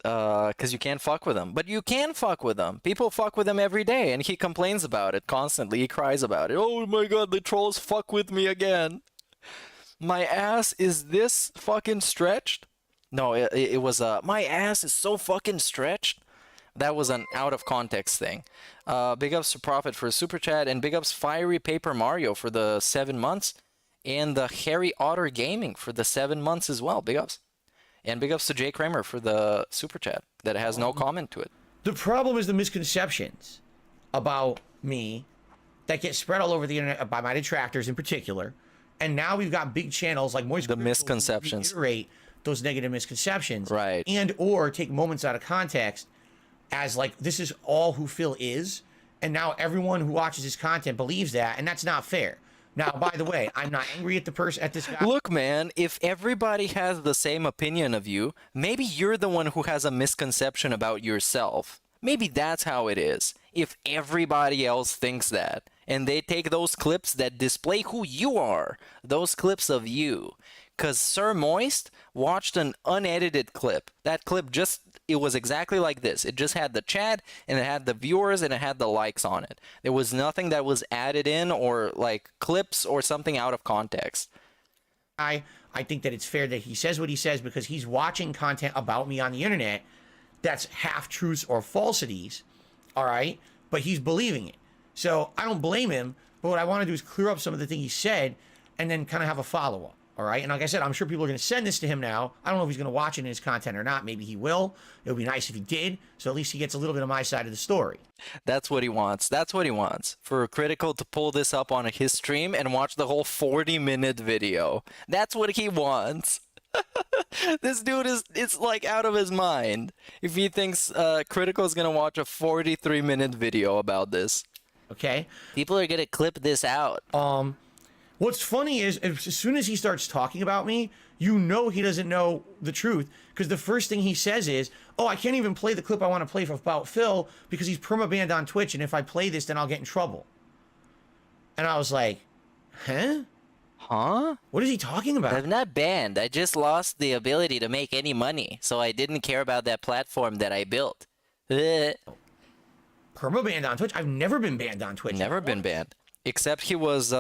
Because you can't fuck with him. But you can fuck with him. People fuck with him every day, and he complains about it constantly. He cries about it. Oh my god, the trolls fuck with me again. My ass is this fucking stretched? No, it was my ass is so fucking stretched. That was an out of context thing. Big ups to Prophet for a super chat, and big ups Fiery Paper Mario for the 7 months, and the Harry Otter Gaming for the 7 months as well. Big ups. And big ups to Jay Kramer for the super chat that has no comment to it. The problem is the misconceptions about me that get spread all over the internet by my detractors in particular. And now we've got big channels like Moist The Critical misconceptions. reiterate those negative misconceptions. Right. And or take moments out of context as like, this is all who Phil is. And now everyone who watches his content believes that, and that's not fair. Now, by the way, I'm not angry at the person, at this guy. Look, man, if everybody has the same opinion of you, maybe you're the one who has a misconception about yourself. Maybe that's how it is. If everybody else thinks that, and they take those clips that display who you are, those clips of you. Because Sir Moist watched an unedited clip. That clip just, it was exactly like this. It just had the chat, and it had the viewers, and it had the likes on it. There was nothing that was added in, or like clips or something out of context. I think that it's fair that he says what he says because he's watching content about me on the internet that's half-truths or falsities, all right? But he's believing it. So I don't blame him, but what I want to do is clear up some of the things he said and then kind of have a follow-up. All right. And like I said, I'm sure people are going to send this to him now. I don't know if he's going to watch it in his content or not. Maybe he will. It would be nice if he did. So at least he gets a little bit of my side of the story. That's what he wants. That's what he wants. For Critikal to pull this up on his stream and watch the whole 40-minute video. That's what he wants. This dude is like out of his mind if he thinks Critikal is going to watch a 43-minute video about this. Okay. People are going to clip this out. What's funny is as soon as he starts talking about me, you know he doesn't know the truth because the first thing he says is, oh, I can't even play the clip I want to play about Phil because he's permabanned on Twitch, and if I play this, then I'll get in trouble. And I was like, huh? Huh? What is he talking about? I'm not banned. I just lost the ability to make any money, so I didn't care about that platform that I built. Permabanned on Twitch? I've never been banned on Twitch. Never been banned. Except he was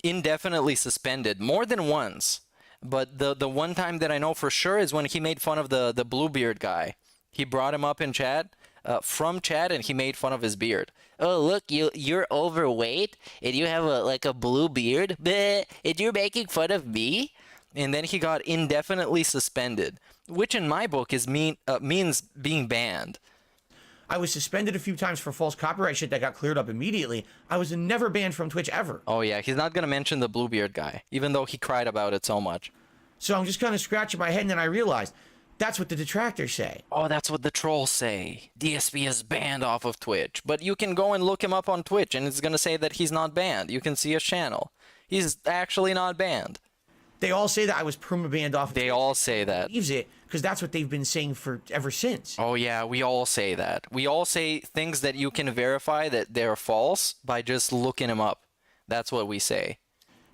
indefinitely suspended more than once. But the one time that I know for sure is when he made fun of the Bluebeard guy. He brought him up in chat, from chat, and he made fun of his beard. Oh, look, you're overweight, and you have a blue beard, and you're making fun of me? And then he got indefinitely suspended, which in my book means being banned. I was suspended a few times for false copyright shit that got cleared up immediately. I was never banned from Twitch ever. Oh yeah, he's not gonna mention the Bluebeard guy, even though he cried about it so much. So I'm just kind of scratching my head, and then I realized that's what the detractors say. Oh, that's what the trolls say. DSP is banned off of Twitch. But you can go and look him up on Twitch, and it's gonna say that he's not banned. You can see his channel. He's actually not banned. They all say that I was perma-banned off of They Twitch. all say that. Believes it, because that's what they've been saying for ever since. Oh yeah, we all say that. We all say things that you can verify that they're false by just looking them up. That's what we say.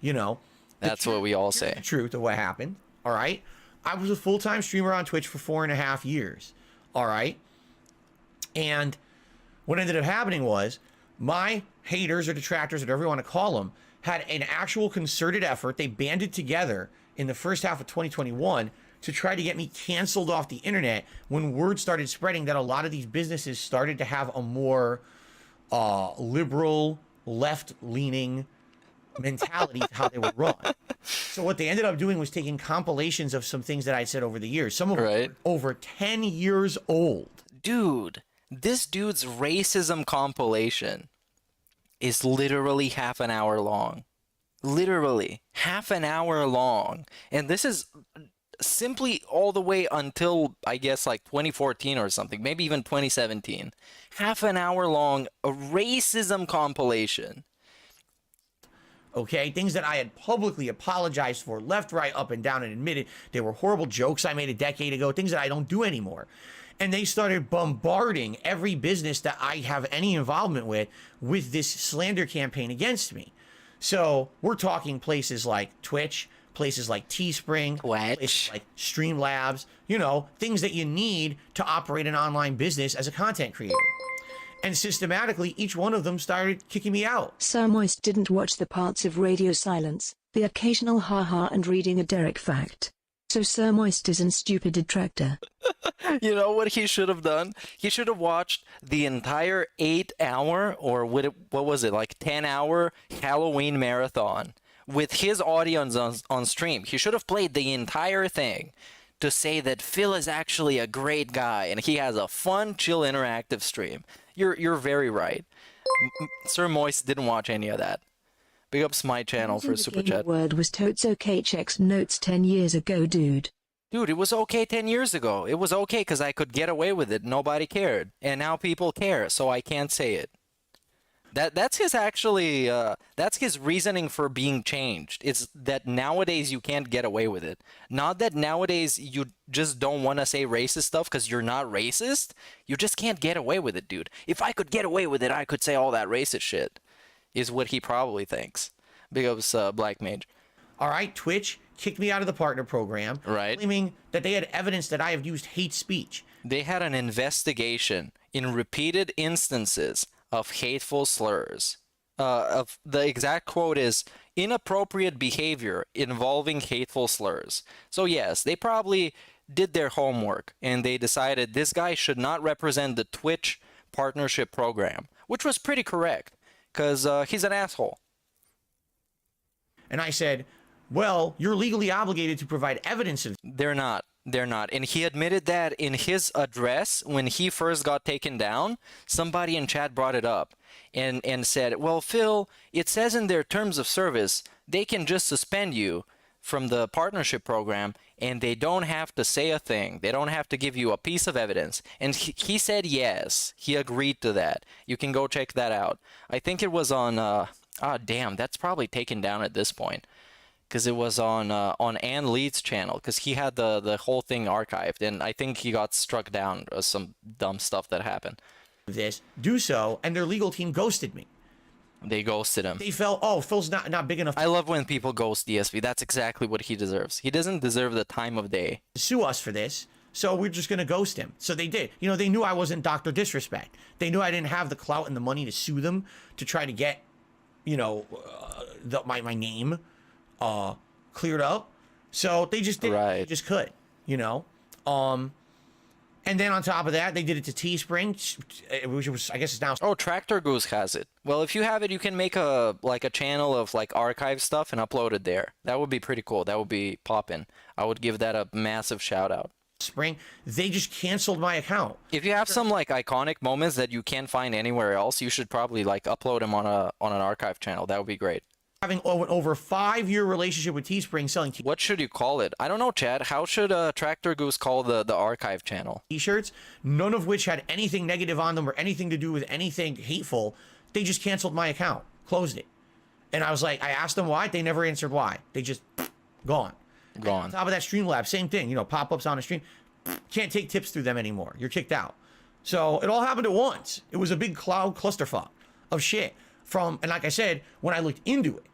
You know. That's what we all say. The truth of what happened. All right. I was a full-time streamer on Twitch for 4.5 years. All right. And what ended up happening was my haters or detractors, whatever you want to call them, had an actual concerted effort. They banded together in the first half of 2021 to try to get me canceled off the internet when word started spreading that a lot of these businesses started to have a more liberal, left-leaning mentality to how they were run. So what they ended up doing was taking compilations of some things that I said over the years. Some of them were over 10 years old. Dude, this dude's racism compilation is literally half an hour long. Literally half an hour long. And this is simply all the way until, I guess, like 2014 or something, maybe even 2017. Half an hour long, a racism compilation. Okay, things that I had publicly apologized for, left, right, up, and down, and admitted they were horrible jokes I made a decade ago, things that I don't do anymore. And they started bombarding every business that I have any involvement with this slander campaign against me. So we're talking places like Twitch, places like Teespring, places like Streamlabs, you know, things that you need to operate an online business as a content creator. And systematically, each one of them started kicking me out. Sir Moist didn't watch the parts of Radio Silence, the occasional haha and reading a Derek fact. So Sir Moist is an stupid detractor. You know what he should have done? He should have watched the entire 8-hour, or what was it, like 10-hour Halloween marathon with his audience on stream. He should have played the entire thing to say that Phil is actually a great guy and he has a fun, chill, interactive stream. You're very right. Sir Moist didn't watch any of that. Big ups my channel for a super chat. The word was totes okay. Checks notes 10 years ago, dude. Dude, it was okay 10 years ago. It was okay because I could get away with it. Nobody cared. And now people care, so I can't say it. That's his actually, that's his reasoning for being changed. It's that nowadays you can't get away with it. Not that nowadays you just don't want to say racist stuff because you're not racist. You just can't get away with it, dude. If I could get away with it, I could say all that racist shit. Is what he probably thinks. Big ups, Black Mage. All right, Twitch kicked me out of the partner program, right? Claiming that they had evidence that I have used hate speech. They had an investigation in repeated instances of hateful slurs. Of the exact quote is inappropriate behavior involving hateful slurs. So yes, they probably did their homework and they decided this guy should not represent the Twitch partnership program, which was pretty correct. Because he's an asshole. And I said, well, you're legally obligated to provide evidence of... They're not. They're not. And he admitted that in his address when he first got taken down. Somebody in chat brought it up and said, well, Phil, it says in their terms of service, they can just suspend you from the partnership program and they don't have to say a thing. They don't have to give you a piece of evidence. And he said yes. He agreed to that. You can go check that out. I think it was on, damn, that's probably taken down at this point. Because it was on Ann Leeds' channel. Because he had the whole thing archived. And I think he got struck down or some dumb stuff that happened. This, do so, and their legal team ghosted me. They ghosted him. They felt, oh, Phil's not big enough. I love when people ghost DSP. That's exactly what he deserves. He doesn't deserve the time of day. To sue us for this, so we're just going to ghost him. So they did. You know, they knew I wasn't Dr. Disrespect. They knew I didn't have the clout and the money to sue them to try to get, you know, my name cleared up. So they just did. Right. They just could, you know. And then on top of that, they did it to Teespring, which was, I guess it's now... Oh, Tractor Goose has it. Well, if you have it, you can make a channel of like archive stuff and upload it there. That would be pretty cool. That would be poppin'. I would give that a massive shout out. Spring, they just canceled my account. If you have some like iconic moments that you can't find anywhere else, you should probably like upload them on an archive channel. That would be great. Having over a 5-year relationship with Teespring selling what should you call it? I don't know, Chad. How should Tractor Goose call the archive channel? T-shirts, none of which had anything negative on them or anything to do with anything hateful. They just canceled my account, closed it. And I was like, I asked them why. They never answered why. They just gone. Gone. On top of that, Streamlabs, same thing. You know, pop-ups on a stream. Can't take tips through them anymore. You're kicked out. So it all happened at once. It was a big cloud clusterfuck of shit. And like I said, when I looked into it,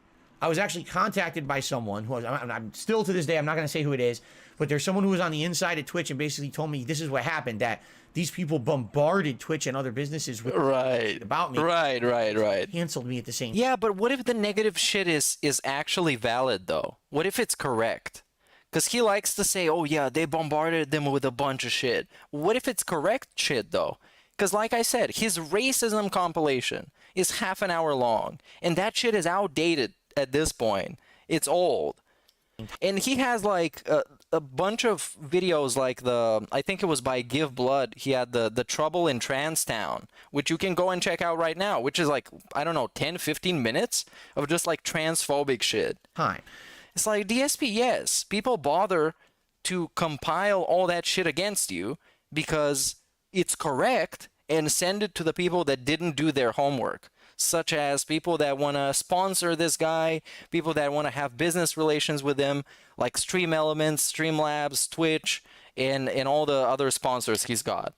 I was actually contacted by someone who I'm still to this day, I'm not going to say who it is, but there's someone who was on the inside at Twitch and basically told me this is what happened, that these people bombarded Twitch and other businesses with about me. Right. Canceled me at the same time. Yeah, but what if the negative shit is actually valid, though? What if it's correct? Because he likes to say, oh, yeah, they bombarded them with a bunch of shit. What if it's correct shit, though? Because like I said, his racism compilation is half an hour long, and that shit is outdated at this point. It's old. And he has like a bunch of videos like I think it was by Give Blood. He had the Trouble in Transtown, which you can go and check out right now, which is like, I don't know, 10, 15 minutes of just like transphobic shit. Hi. It's like, DSP, yes, people bother to compile all that shit against you because it's correct and send it to the people that didn't do their homework, such as people that want to sponsor this guy, people that want to have business relations with him, like Stream Elements, Streamlabs, Twitch, and all the other sponsors he's got.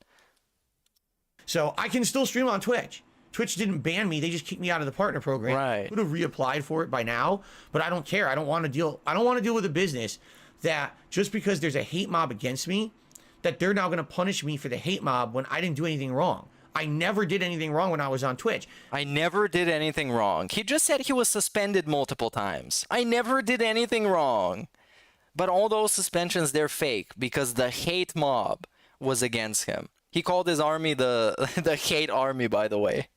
So I can still stream on Twitch. Twitch didn't ban me; they just kicked me out of the partner program. Right. I would have reapplied for it by now, but I don't care. I don't want to deal. I don't want to deal with a business that just because there's a hate mob against me, that they're now going to punish me for the hate mob when I didn't do anything wrong. I never did anything wrong when I was on Twitch. I never did anything wrong. He just said he was suspended multiple times. I never did anything wrong. But all those suspensions, they're fake because the hate mob was against him. He called his army the hate army, by the way,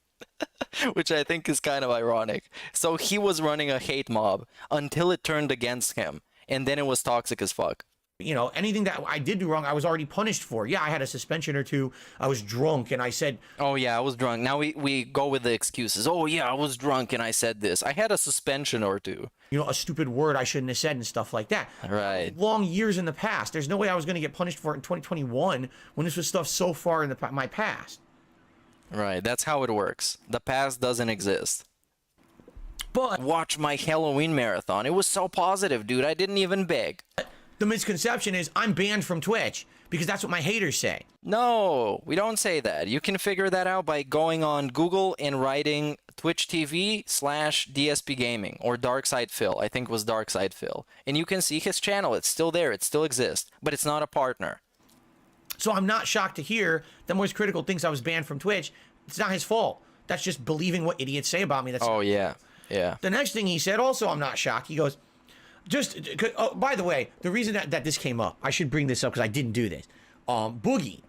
which I think is kind of ironic. So he was running a hate mob until it turned against him, and then it was toxic as fuck. You know, anything that I did do wrong, I was already punished for. Yeah, I had a suspension or two. I was drunk and I said, oh yeah, I was drunk. Now we go with the excuses. Oh yeah, I was drunk and I said this. I had a suspension or two. you know, a stupid word I shouldn't have said and stuff like that. Right. Long years in the past. There's no way I was going to get punished for it in 2021 when this was stuff so far in my past. Right. That's how it works. The past doesn't exist. But watch my Halloween marathon. It was so positive, dude. I didn't even beg. The misconception is I'm banned from Twitch because that's what my haters say. No, we don't say that. You can figure that out by going on Google and writing Twitch TV/DSP Gaming or Darkside Phil. I think it was Darkside Phil. And you can see his channel. It's still there. It still exists. But it's not a partner. So I'm not shocked to hear that Moist Critikal thinks I was banned from Twitch. It's not his fault. That's just believing what idiots say about me. That's oh, yeah. Yeah. The next thing he said, also, I'm not shocked. He goes, oh, by the way, the reason that this came up, I should bring this up because I didn't do this. Boogie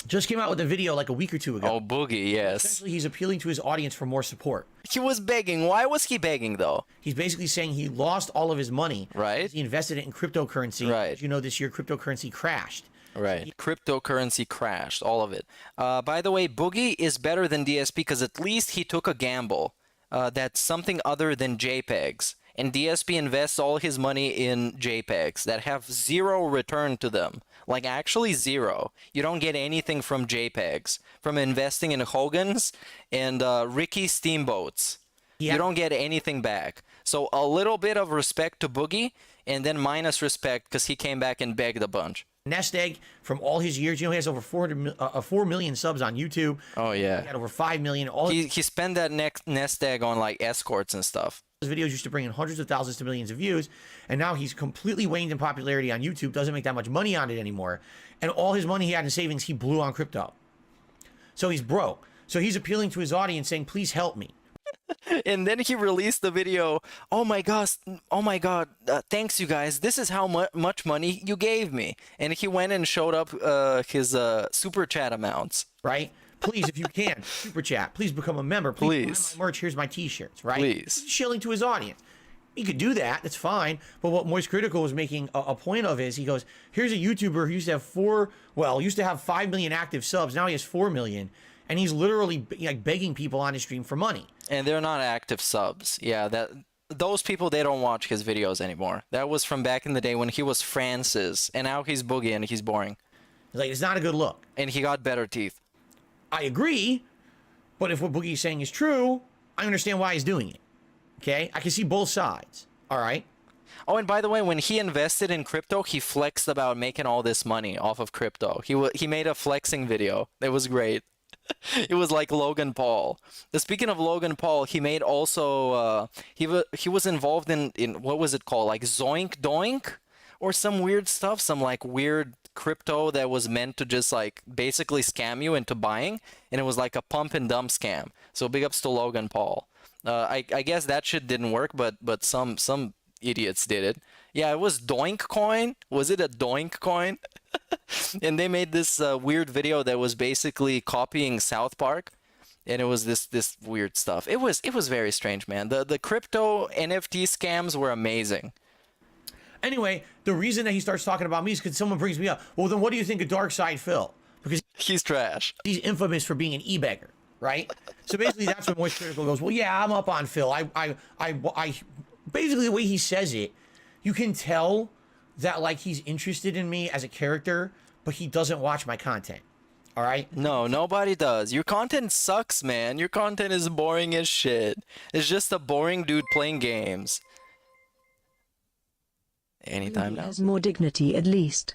just came out with a video like a week or two ago. Oh, Boogie, yes. Essentially, he's appealing to his audience for more support. He was begging. Why was he begging, though? He's basically saying he lost all of his money. Right. He invested it in cryptocurrency. Right. As you know, this year, cryptocurrency crashed. Right. Cryptocurrency crashed, all of it. By the way, Boogie is better than DSP because at least he took a gamble. That's something other than JPEGs. And DSP invests all his money in JPEGs that have zero return to them. Like, actually zero. You don't get anything from JPEGs. From investing in Hogan's and Ricky Steamboats. Yeah. You don't get anything back. So a little bit of respect to Boogie, and then minus respect because he came back and begged a bunch. Nest egg from all his years. You know, he has over 4 million subs on YouTube. Oh, yeah. He had over 5 million. He spent that nest egg on, like, escorts and stuff. His videos used to bring in hundreds of thousands to millions of views, and now he's completely waned in popularity on YouTube, doesn't make that much money on it anymore, and all his money he had in savings, he blew on crypto. So he's broke. So he's appealing to his audience saying, please help me. And then he released the video, oh my god, thanks you guys, this is how much money you gave me. And he went and showed up his super chat amounts. Right? Please, if you can, super chat. Please become a member. Please. Buy my merch. Here's my t-shirts, right? Please. He's shilling to his audience. He could do that. That's fine. But what Moist Critikal was making a point of is he goes, here's a YouTuber who used to have 5 million active subs. Now he has 4 million. And he's literally like begging people on his stream for money. And they're not active subs. Yeah, those people, they don't watch his videos anymore. That was from back in the day when he was Francis. And now he's Boogie and he's boring. Like, it's not a good look. And he got better teeth. I agree, but if what Boogie's saying is true, I understand why he's doing it. Okay? I can see both sides. All right? Oh, and by the way, when he invested in crypto, he flexed about making all this money off of crypto. He made a flexing video. It was great. It was like Logan Paul. Speaking of Logan Paul, he made also he was involved in what was it called, like Zoink Doink or some weird stuff, some like weird crypto that was meant to just like basically scam you into buying, and it was like a pump and dump scam. So big ups to Logan Paul. I guess that shit didn't work, but some idiots did it. Yeah, it was Doink Coin. Was it a Doink Coin? And they made this weird video that was basically copying South Park, and it was this weird stuff. It was very strange, man. The crypto NFT scams were amazing. Anyway, the reason that he starts talking about me is because someone brings me up. Well, then what do you think of Darkside Phil? Because he's trash. He's infamous for being an e-beggar, right? So basically, that's when Moist Critikal goes, well, yeah, I'm up on Phil. I basically the way he says it, you can tell that like he's interested in me as a character, but he doesn't watch my content. All right? No, nobody does. Your content sucks, man. Your content is boring as shit. It's just a boring dude playing games. Anytime now. He has more dignity, at least.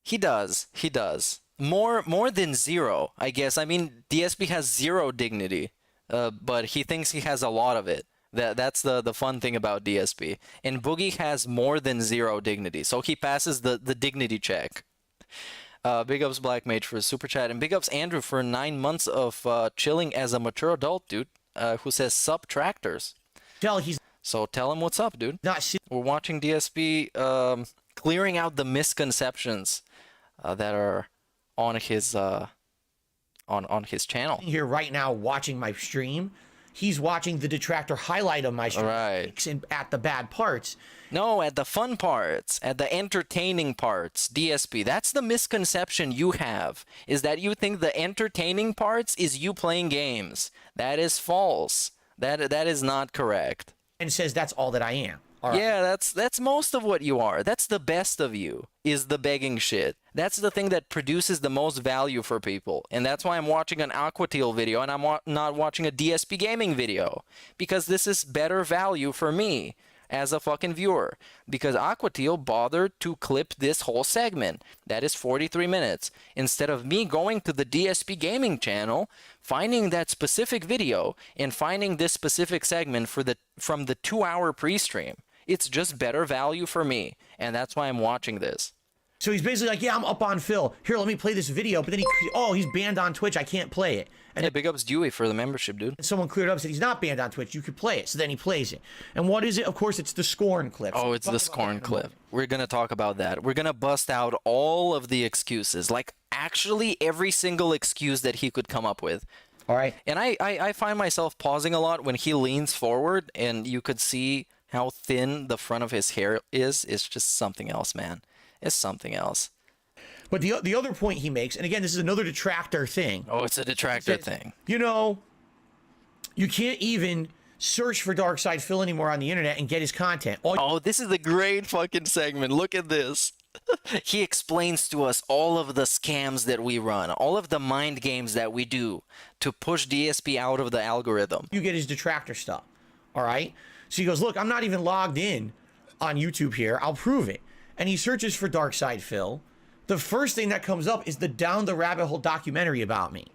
He does. He does. More than zero, I guess. I mean, DSP has zero dignity, but he thinks he has a lot of it. That's the fun thing about DSP. And Boogie has more than zero dignity, so he passes the dignity check. Big ups Black Mage for his super chat, and big ups Andrew for 9 months of chilling as a mature adult, dude. Who says subtractors? So tell him what's up, dude. We're watching DSP clearing out the misconceptions that are on his channel. Here right now watching my stream. He's watching the detractor highlight of my stream. Right. At the bad parts. No, at the fun parts, at the entertaining parts. DSP, that's the misconception you have, is that you think the entertaining parts is you playing games. That is false. That is not correct. And says that's all that I am. All right. Yeah, that's most of what you are. That's the best of you, is the begging shit. That's the thing that produces the most value for people. And that's why I'm watching an Aquateal video and I'm not watching a DSP gaming video. Because this is better value for me as a fucking viewer. Because Aquateal bothered to clip this whole segment. That is 43 minutes. Instead of me going to the DSP gaming channel, finding that specific video, and finding this specific segment from the 2-hour pre-stream. It's just better value for me, and that's why I'm watching this. So he's basically like, yeah, I'm up on Phil. Here, let me play this video. But then he's banned on Twitch. I can't play it. And yeah, big ups Dewey for the membership, dude. Someone cleared up and said he's not banned on Twitch. You could play it. So then he plays it. And what is it? Of course, it's the Scorn clip. Oh, it's the Scorn clip. We're going to talk about that. We're going to bust out all of the excuses. Like, actually every single excuse that he could come up with. All right. And I find myself pausing a lot when he leans forward and you could see how thin the front of his hair is. It's just something else, man. It's something else. But the other point he makes, and again, this is another detractor thing. Oh, it's a detractor thing. You know, you can't even search for Darkside Phil anymore on the internet and get his content. Oh, this is a great fucking segment. Look at this. He explains to us all of the scams that we run, all of the mind games that we do to push DSP out of the algorithm. You get his detractor stuff, all right? So he goes, look, I'm not even logged in on YouTube here. I'll prove it. And he searches for Darkside Phil. The first thing that comes up is the Down the Rabbit Hole documentary about me,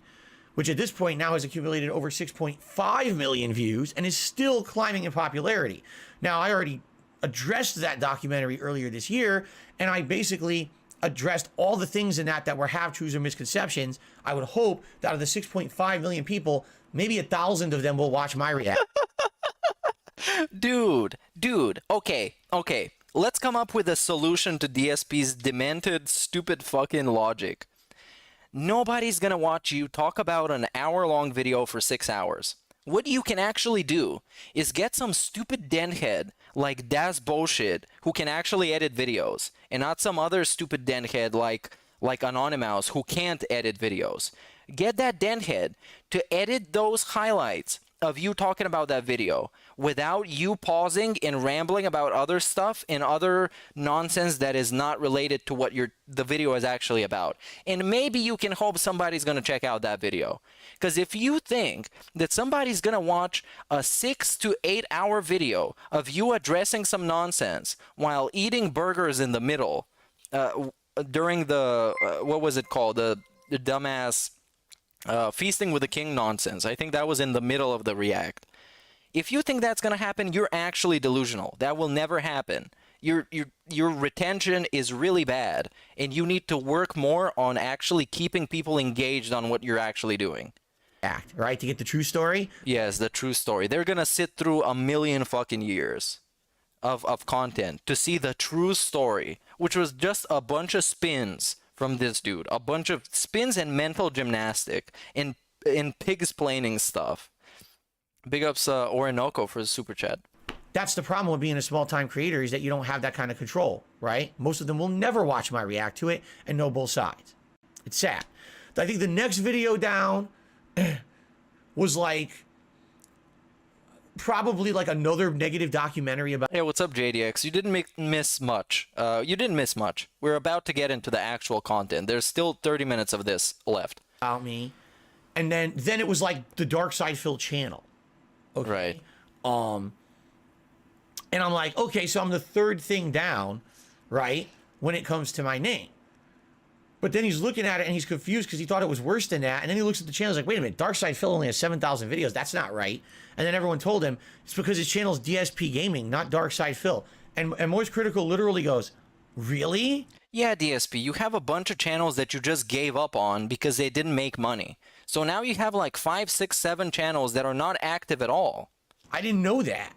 which at this point now has accumulated over 6.5 million views and is still climbing in popularity. Now, I already addressed that documentary earlier this year, and I basically addressed all the things in that were half-truths or misconceptions. I would hope that out of the 6.5 million people, maybe 1,000 of them will watch my reaction. Dude, okay. Let's come up with a solution to DSP's demented, stupid fucking logic. Nobody's gonna watch you talk about an hour-long video for 6 hours. What you can actually do is get some stupid denthead like Das Bullshit who can actually edit videos, and not some other stupid denthead like Anonymous who can't edit videos. Get that denthead to edit those highlights of you talking about that video without you pausing and rambling about other stuff and other nonsense that is not related to what the video is actually about. And maybe you can hope somebody's going to check out that video. Because if you think that somebody's going to watch a 6 to 8 hour video of you addressing some nonsense while eating burgers in the middle during the, what was it called? The dumbass Feasting with the King nonsense. I think that was in the middle of the react. If you think that's going to happen, you're actually delusional. That will never happen. Your retention is really bad, and you need to work more on actually keeping people engaged on what you're actually doing. Right? To get the true story? Yes, the true story. They're going to sit through a million fucking years of content to see the true story, which was just a bunch of spins from this dude. A bunch of spins and mental gymnastic and pig-splaining stuff. Big ups Orinoco for the super chat. That's the problem with being a small-time creator, is that you don't have that kind of control, right? Most of them will never watch my react to it and know both sides. It's sad. I think the next video down was like probably like another negative documentary about... Hey, what's up, JDX? You didn't miss much. You didn't miss much. We're about to get into the actual content. There's still 30 minutes of this left. About me. And then it was like the Darkside Phil channel. Okay. Right. And I'm like, okay, so I'm the third thing down, right, when it comes to my name. But then he's looking at it and he's confused because he thought it was worse than that. And then he looks at the channel, he's like, wait a minute, Dark Side Phil only has 7,000 videos. That's not right. And then everyone told him it's because his channel's DSP Gaming, not Dark Side Phil. And Moist Critikal literally goes, really? Yeah, DSP, you have a bunch of channels that you just gave up on because they didn't make money. So now you have like 5, 6, 7 channels that are not active at all. I didn't know that.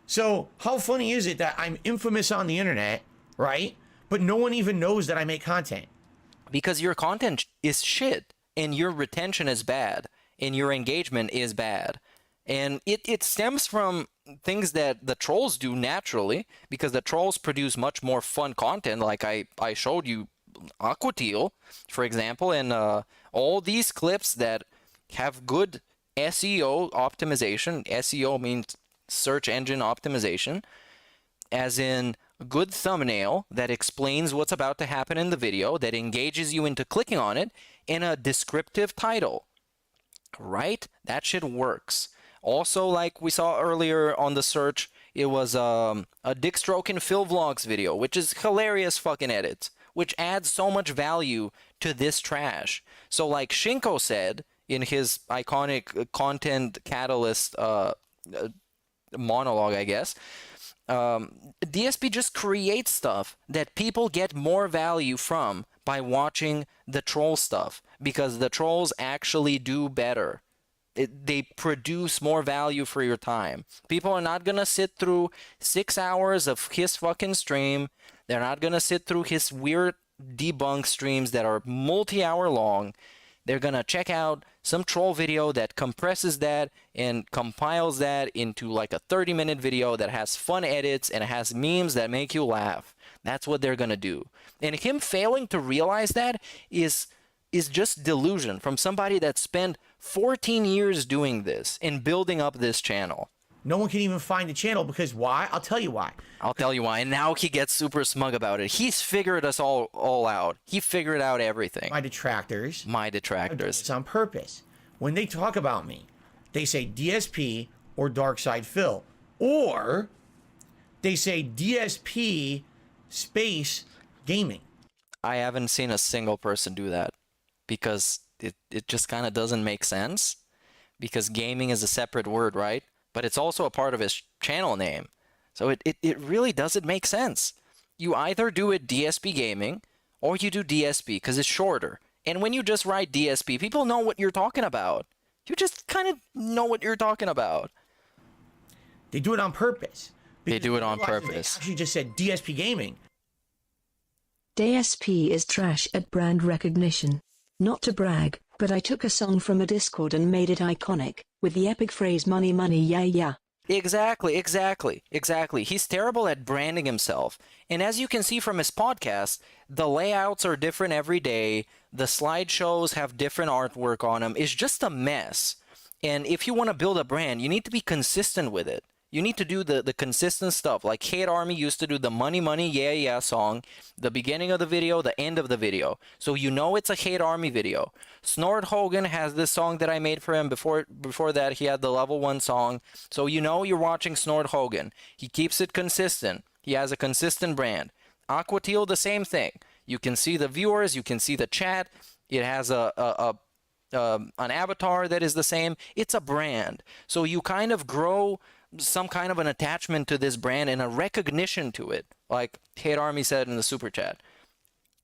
So how funny is it that I'm infamous on the internet, right? But no one even knows that I make content. Because your content is shit, and your retention is bad, and your engagement is bad. And it stems from things that the trolls do naturally, because the trolls produce much more fun content, like I showed you Aquateal, for example, and all these clips that have good SEO optimization. SEO means search engine optimization, as in a good thumbnail that explains what's about to happen in the video, that engages you into clicking on it, and a descriptive title. Right? That shit works. Also, like we saw earlier on the search, it was a Dick Stroke and Phil Vlogs video, which is hilarious fucking edits, which adds so much value to this trash. So like Shinko said in his iconic content catalyst monologue, I guess, DSP just creates stuff that people get more value from by watching the troll stuff, because the trolls actually do better. They produce more value for your time. People are not going to sit through 6 hours of his fucking stream. They're not going to sit through his weird debunk streams that are multi-hour long. They're going to check out some troll video that compresses that and compiles that into like a 30-minute video that has fun edits and has memes that make you laugh. That's what they're going to do. And him failing to realize that is just delusion from somebody that spent 14 years doing this and building up this channel. No one can even find the channel because why? I'll tell you why. I'll tell you why. And now he gets super smug about it. He's figured us all out. He figured out everything. My detractors. It's on purpose. When they talk about me, they say DSP or Dark Side Phil. Or they say DSP space gaming. I haven't seen a single person do that, because it just kind of doesn't make sense, because gaming is a separate word, right? But it's also a part of his channel name. So it really doesn't make sense. You either do it DSP Gaming or you do DSP, because it's shorter. And when you just write DSP, people know what you're talking about. You just kind of know what you're talking about. They do it on purpose. They do it on purpose. They actually just said DSP Gaming. DSP is trash at brand recognition. Not to brag, but I took a song from a Discord and made it iconic, with the epic phrase money money yeah yeah. Exactly. He's terrible at branding himself. And as you can see from his podcast, the layouts are different every day. The slideshows have different artwork on them. It's just a mess. And if you want to build a brand, you need to be consistent with it. You need to do the consistent stuff. Like Hate Army used to do the money money yeah yeah song, the beginning of the video, the end of the video. So you know it's a Hate Army video. Snort Hogan has this song that I made for him. Before that, he had the level 1 song. So you know you're watching Snort Hogan. He keeps it consistent. He has a consistent brand. Aquateal, the same thing. You can see the viewers. You can see the chat. It has an avatar that is the same. It's a brand. So you kind of grow some kind of an attachment to this brand and a recognition to it, like Hate Army said in the super chat,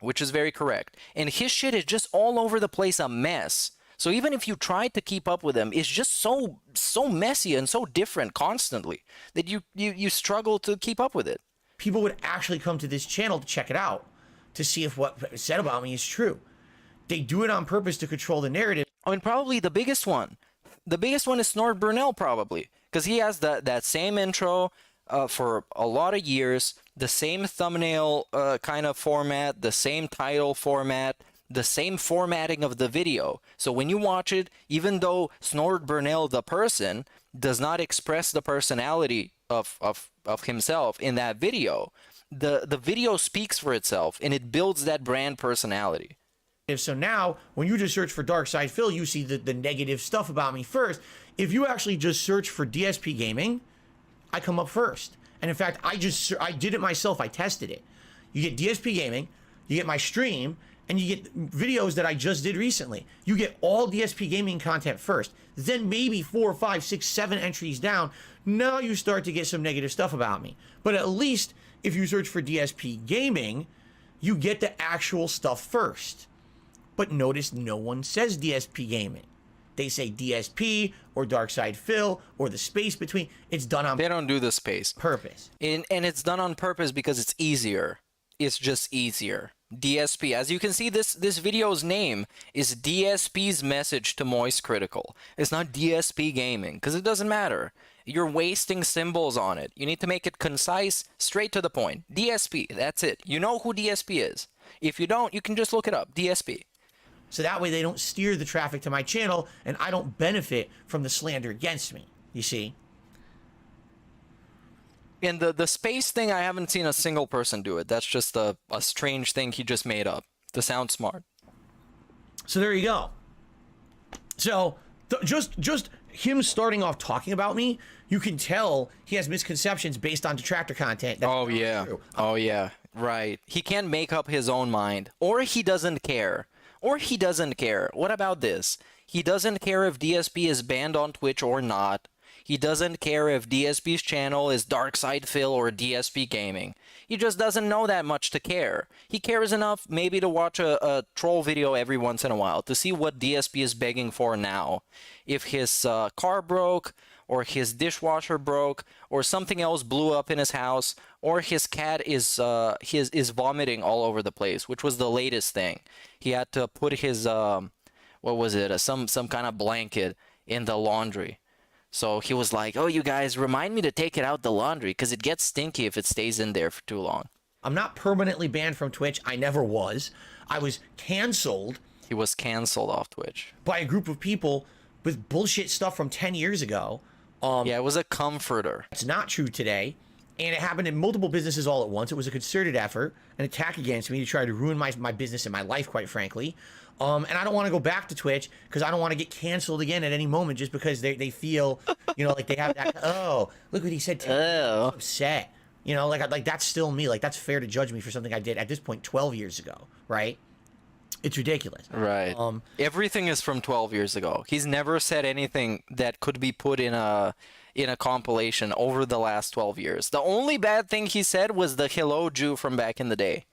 which is very correct. And his shit is just all over the place, a mess. So even if you try to keep up with him, it's just so messy and so different constantly that you struggle to keep up with it. People would actually come to this channel to check it out, to see if what is said about me is true. They do it on purpose to control the narrative. I mean, probably the biggest one. The biggest one is Snort Burnell, probably. Because he has that same intro for a lot of years, the same thumbnail kind of format, the same title format, the same formatting of the video. So when you watch it, even though Snort Burnell, the person, does not express the personality of himself in that video, the video speaks for itself and it builds that brand personality. So now, when you just search for Dark Side Phil, you see the negative stuff about me first. If you actually just search for DSP Gaming, I come up first. And in fact, I did it myself. I tested it. You get DSP Gaming, you get my stream, and you get videos that I just did recently. You get all DSP gaming content first, then maybe 4, 5, 6, 7 entries down. Now you start to get some negative stuff about me. But at least if you search for DSP gaming, you get the actual stuff first. But notice no one says DSP gaming. They say DSP or Darkside Phil or the space between. It's done on They don't do the space. purpose. And it's done on purpose because it's easier. It's just easier. DSP. As you can see, this video's name is DSP's message to Moist Critikal. It's not DSP gaming because it doesn't matter. You're wasting symbols on it. You need to make it concise, straight to the point. DSP. That's it. You know who DSP is. If you don't, you can just look it up. DSP. So that way they don't steer the traffic to my channel and I don't benefit from the slander against me. You see? And the space thing, I haven't seen a single person do it. That's just a strange thing he just made up to sound smart. So there you go. So just him starting off talking about me, you can tell he has misconceptions based on detractor content. Oh yeah. Oh yeah. Right. He can't make up his own mind. Or he doesn't care. Or he doesn't care. What about this? He doesn't care if DSP is banned on Twitch or not. He doesn't care if DSP's channel is Darkside Phil or DSP Gaming. He just doesn't know that much to care. He cares enough maybe to watch a troll video every once in a while to see what DSP is begging for now. If his car broke, or his dishwasher broke, or something else blew up in his house, or his cat is vomiting all over the place, which was the latest thing. He had to put his what was it? Some kind of blanket in the laundry. So he was like, "Oh, you guys, remind me to take it out the laundry because it gets stinky if it stays in there for too long." I'm not permanently banned from Twitch. I never was. I was canceled. He was canceled off Twitch by a group of people with bullshit stuff from 10 years ago. Yeah, it was a comforter. It's not true today. And it happened in multiple businesses all at once. It was a concerted effort, an attack against me to try to ruin my business and my life, quite frankly. And I don't want to go back to Twitch because I don't want to get canceled again at any moment just because they feel, you know, like they have that, oh, look what he said. I'm upset. You know, like that's still me. Like that's fair to judge me for something I did at this point 12 years ago, right? It's ridiculous. Right. Everything is from 12 years ago. He's never said anything that could be put in a compilation over the last 12 years. The only bad thing he said was the hello Jew from back in the day.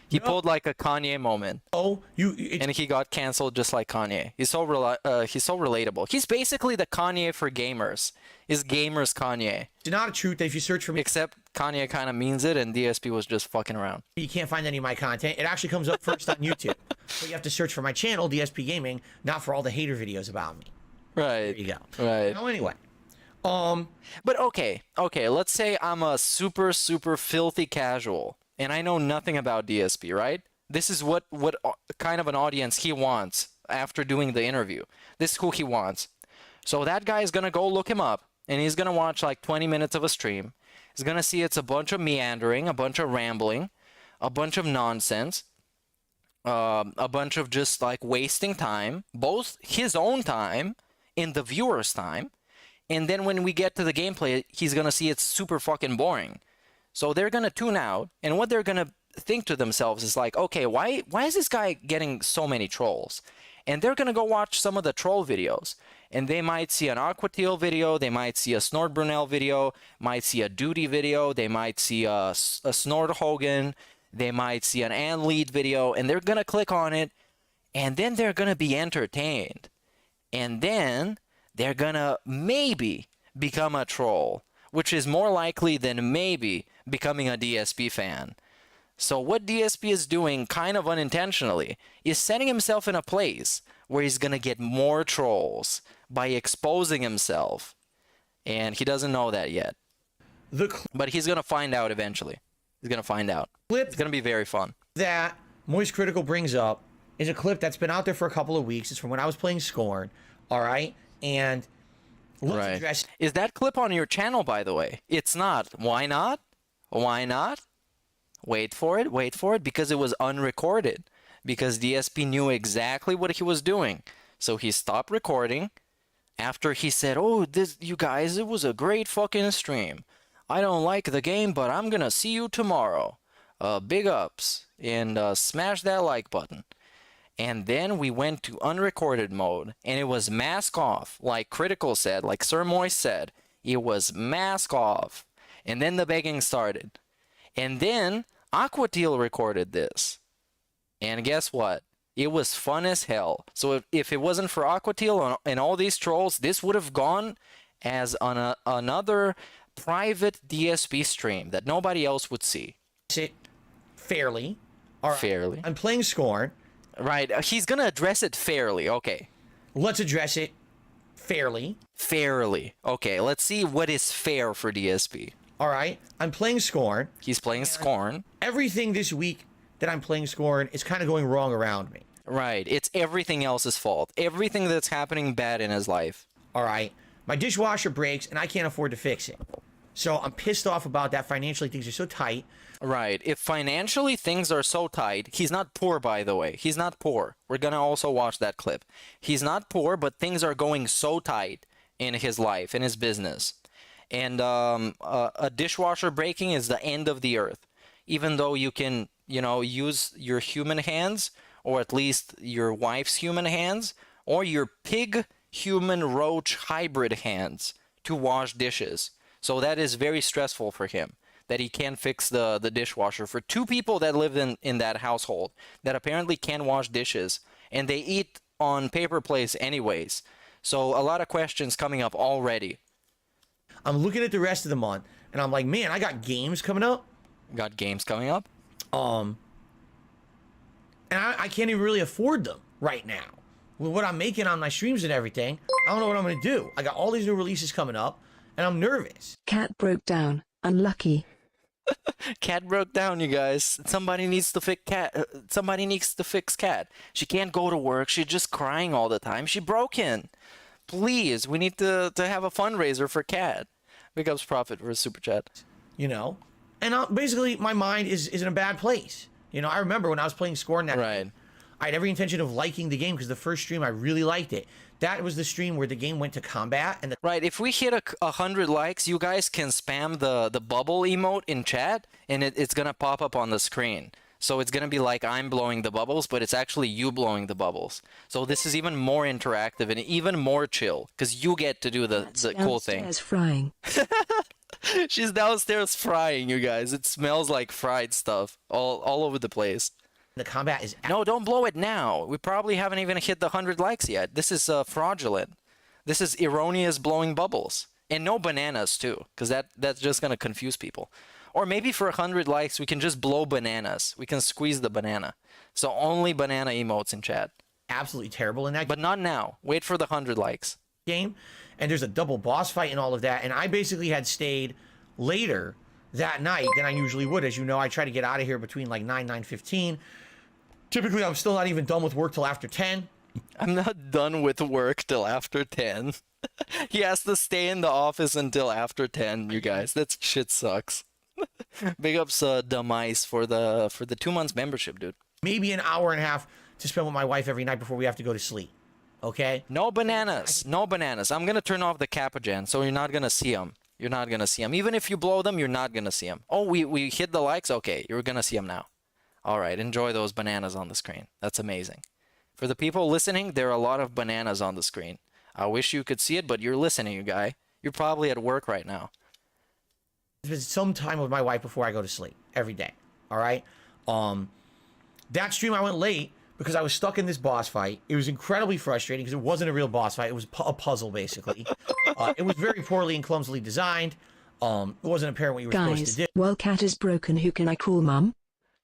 He pulled like a Kanye moment. Oh, and he got canceled just like Kanye. He's so relatable. He's basically the Kanye for gamers. Is gamers Kanye? It's not a truth that if you search for me, except Kanye kind of means it, and DSP was just fucking around. You can't find any of my content. It actually comes up first on YouTube. So you have to search for my channel, DSP Gaming, not for all the hater videos about me. Right. There you go. Right. Now, anyway. But okay. Let's say I'm a super filthy casual, and I know nothing about DSP, right? This is what kind of an audience he wants after doing the interview. This is who he wants. So that guy is gonna go look him up, and he's gonna watch like 20 minutes of a stream. He's gonna see it's a bunch of meandering, a bunch of rambling, a bunch of nonsense, a bunch of just like wasting time, both his own time and the viewer's time. And then when we get to the gameplay, he's gonna see it's super fucking boring. So they're gonna tune out, and what they're gonna think to themselves is like, okay, why is this guy getting so many trolls? And they're gonna go watch some of the troll videos, and they might see an Aquateal video, they might see a Snort Brunel video, might see a Duty video, they might see a Snort Hogan, they might see an Ann Lead video, and they're gonna click on it, and then they're gonna be entertained, and then they're gonna maybe become a troll, which is more likely than maybe becoming a DSP fan. So what DSP is doing, kind of unintentionally, is setting himself in a place where he's going to get more trolls by exposing himself. And he doesn't know that yet. But he's going to find out eventually. He's going to find out. It's going to be very fun. That Moist Critikal brings up is a clip that's been out there for a couple of weeks. It's from when I was playing Scorn. All right? And right. Is that clip on your channel, by the way? It's not. Why not? Why not? Wait for it, because it was unrecorded. Because DSP knew exactly what he was doing. So he stopped recording after he said, oh, you guys, it was a great fucking stream. I don't like the game, but I'm gonna see you tomorrow. big ups, and smash that like button. And then we went to unrecorded mode, and it was mask off, like Critikal said, like Sir Moist said. It was mask off. And then the begging started. And then Aquateal recorded this. And guess what? It was fun as hell. So if it wasn't for Aquateal and all these trolls, this would have gone as another private DSP stream that nobody else would see. It fairly. All right. Fairly. I'm playing Scorn. Right. He's going to address it fairly. Okay. Let's address it fairly. Fairly. Okay. Let's see what is fair for DSP. All right. I'm playing Scorn. He's playing Scorn. Everything this week that I'm playing Scorn is kind of going wrong around me. Right. It's everything else's fault. Everything that's happening bad in his life. All right. My dishwasher breaks and I can't afford to fix it. So I'm pissed off about that. Financially, things are so tight. Right. If financially things are so tight, he's not poor, by the way. He's not poor. We're going to also watch that clip. He's not poor, but things are going so tight in his life, in his business. And a dishwasher breaking is the end of the earth. Even though you can, use your human hands, or at least your wife's human hands, or your pig human roach hybrid hands to wash dishes. So that is very stressful for him, that he can't fix the dishwasher for two people that live in that household that apparently can wash dishes, and they eat on paper plates anyways. So a lot of questions coming up already. I'm looking at the rest of the month, and I'm like, man, I got games coming up. Got games coming up? And I can't even really afford them right now. With what I'm making on my streams and everything, I don't know what I'm going to do. I got all these new releases coming up, and I'm nervous. Cat broke down. Unlucky. Cat broke down, you guys. Somebody needs to fix Cat. Somebody needs to fix Cat. She can't go to work. She's just crying all the time. She broken. Please, we need to have a fundraiser for Cat. Big ups Profit for a super chat. And basically my mind is in a bad place. I remember when I was playing Scorn that right. I had every intention of liking the game because the first stream I really liked it. That was the stream where the game went to combat. And right, if we hit 100 likes, you guys can spam the bubble emote in chat, and it's going to pop up on the screen. So it's going to be like I'm blowing the bubbles, but it's actually you blowing the bubbles. So this is even more interactive and even more chill, because you get to do the cool thing. Downstairs frying. She's downstairs frying, you guys. It smells like fried stuff all over the place. The combat is... No, don't blow it now. We probably haven't even hit the 100 likes yet. This is fraudulent. This is erroneous blowing bubbles. And no bananas, too, because that's just going to confuse people. Or maybe for 100 likes, we can just blow bananas. We can squeeze the banana. So only banana emotes in chat. Absolutely terrible in that game. But not now. Wait for the 100 likes. Game. And there's a double boss fight and all of that. And I basically had stayed later that night than I usually would. As you know, I try to get out of here between like 9:15. Typically, I'm still not even done with work till after 10. I'm not done with work till after 10. He has to stay in the office until after 10, you guys. That shit sucks. Big ups Demise for the 2 months membership, dude. Maybe an hour and a half to spend with my wife every night before we have to go to sleep. Okay? No bananas. No bananas. I'm going to turn off the Capagen, so you're not going to see them. You're not going to see them. Even if you blow them, you're not going to see them. Oh, we hit the likes? Okay, you're going to see them now. All right, enjoy those bananas on the screen. That's amazing. For the people listening, there are a lot of bananas on the screen. I wish you could see it, but you're listening, you guy. You're probably at work right now. There's some time with my wife before I go to sleep every day. All right? That stream I went late because I was stuck in this boss fight. It was incredibly frustrating because it wasn't a real boss fight. It was a puzzle, basically. It was very poorly and clumsily designed. It wasn't apparent what you were supposed to do. While Cat is broken, who can I call Mum?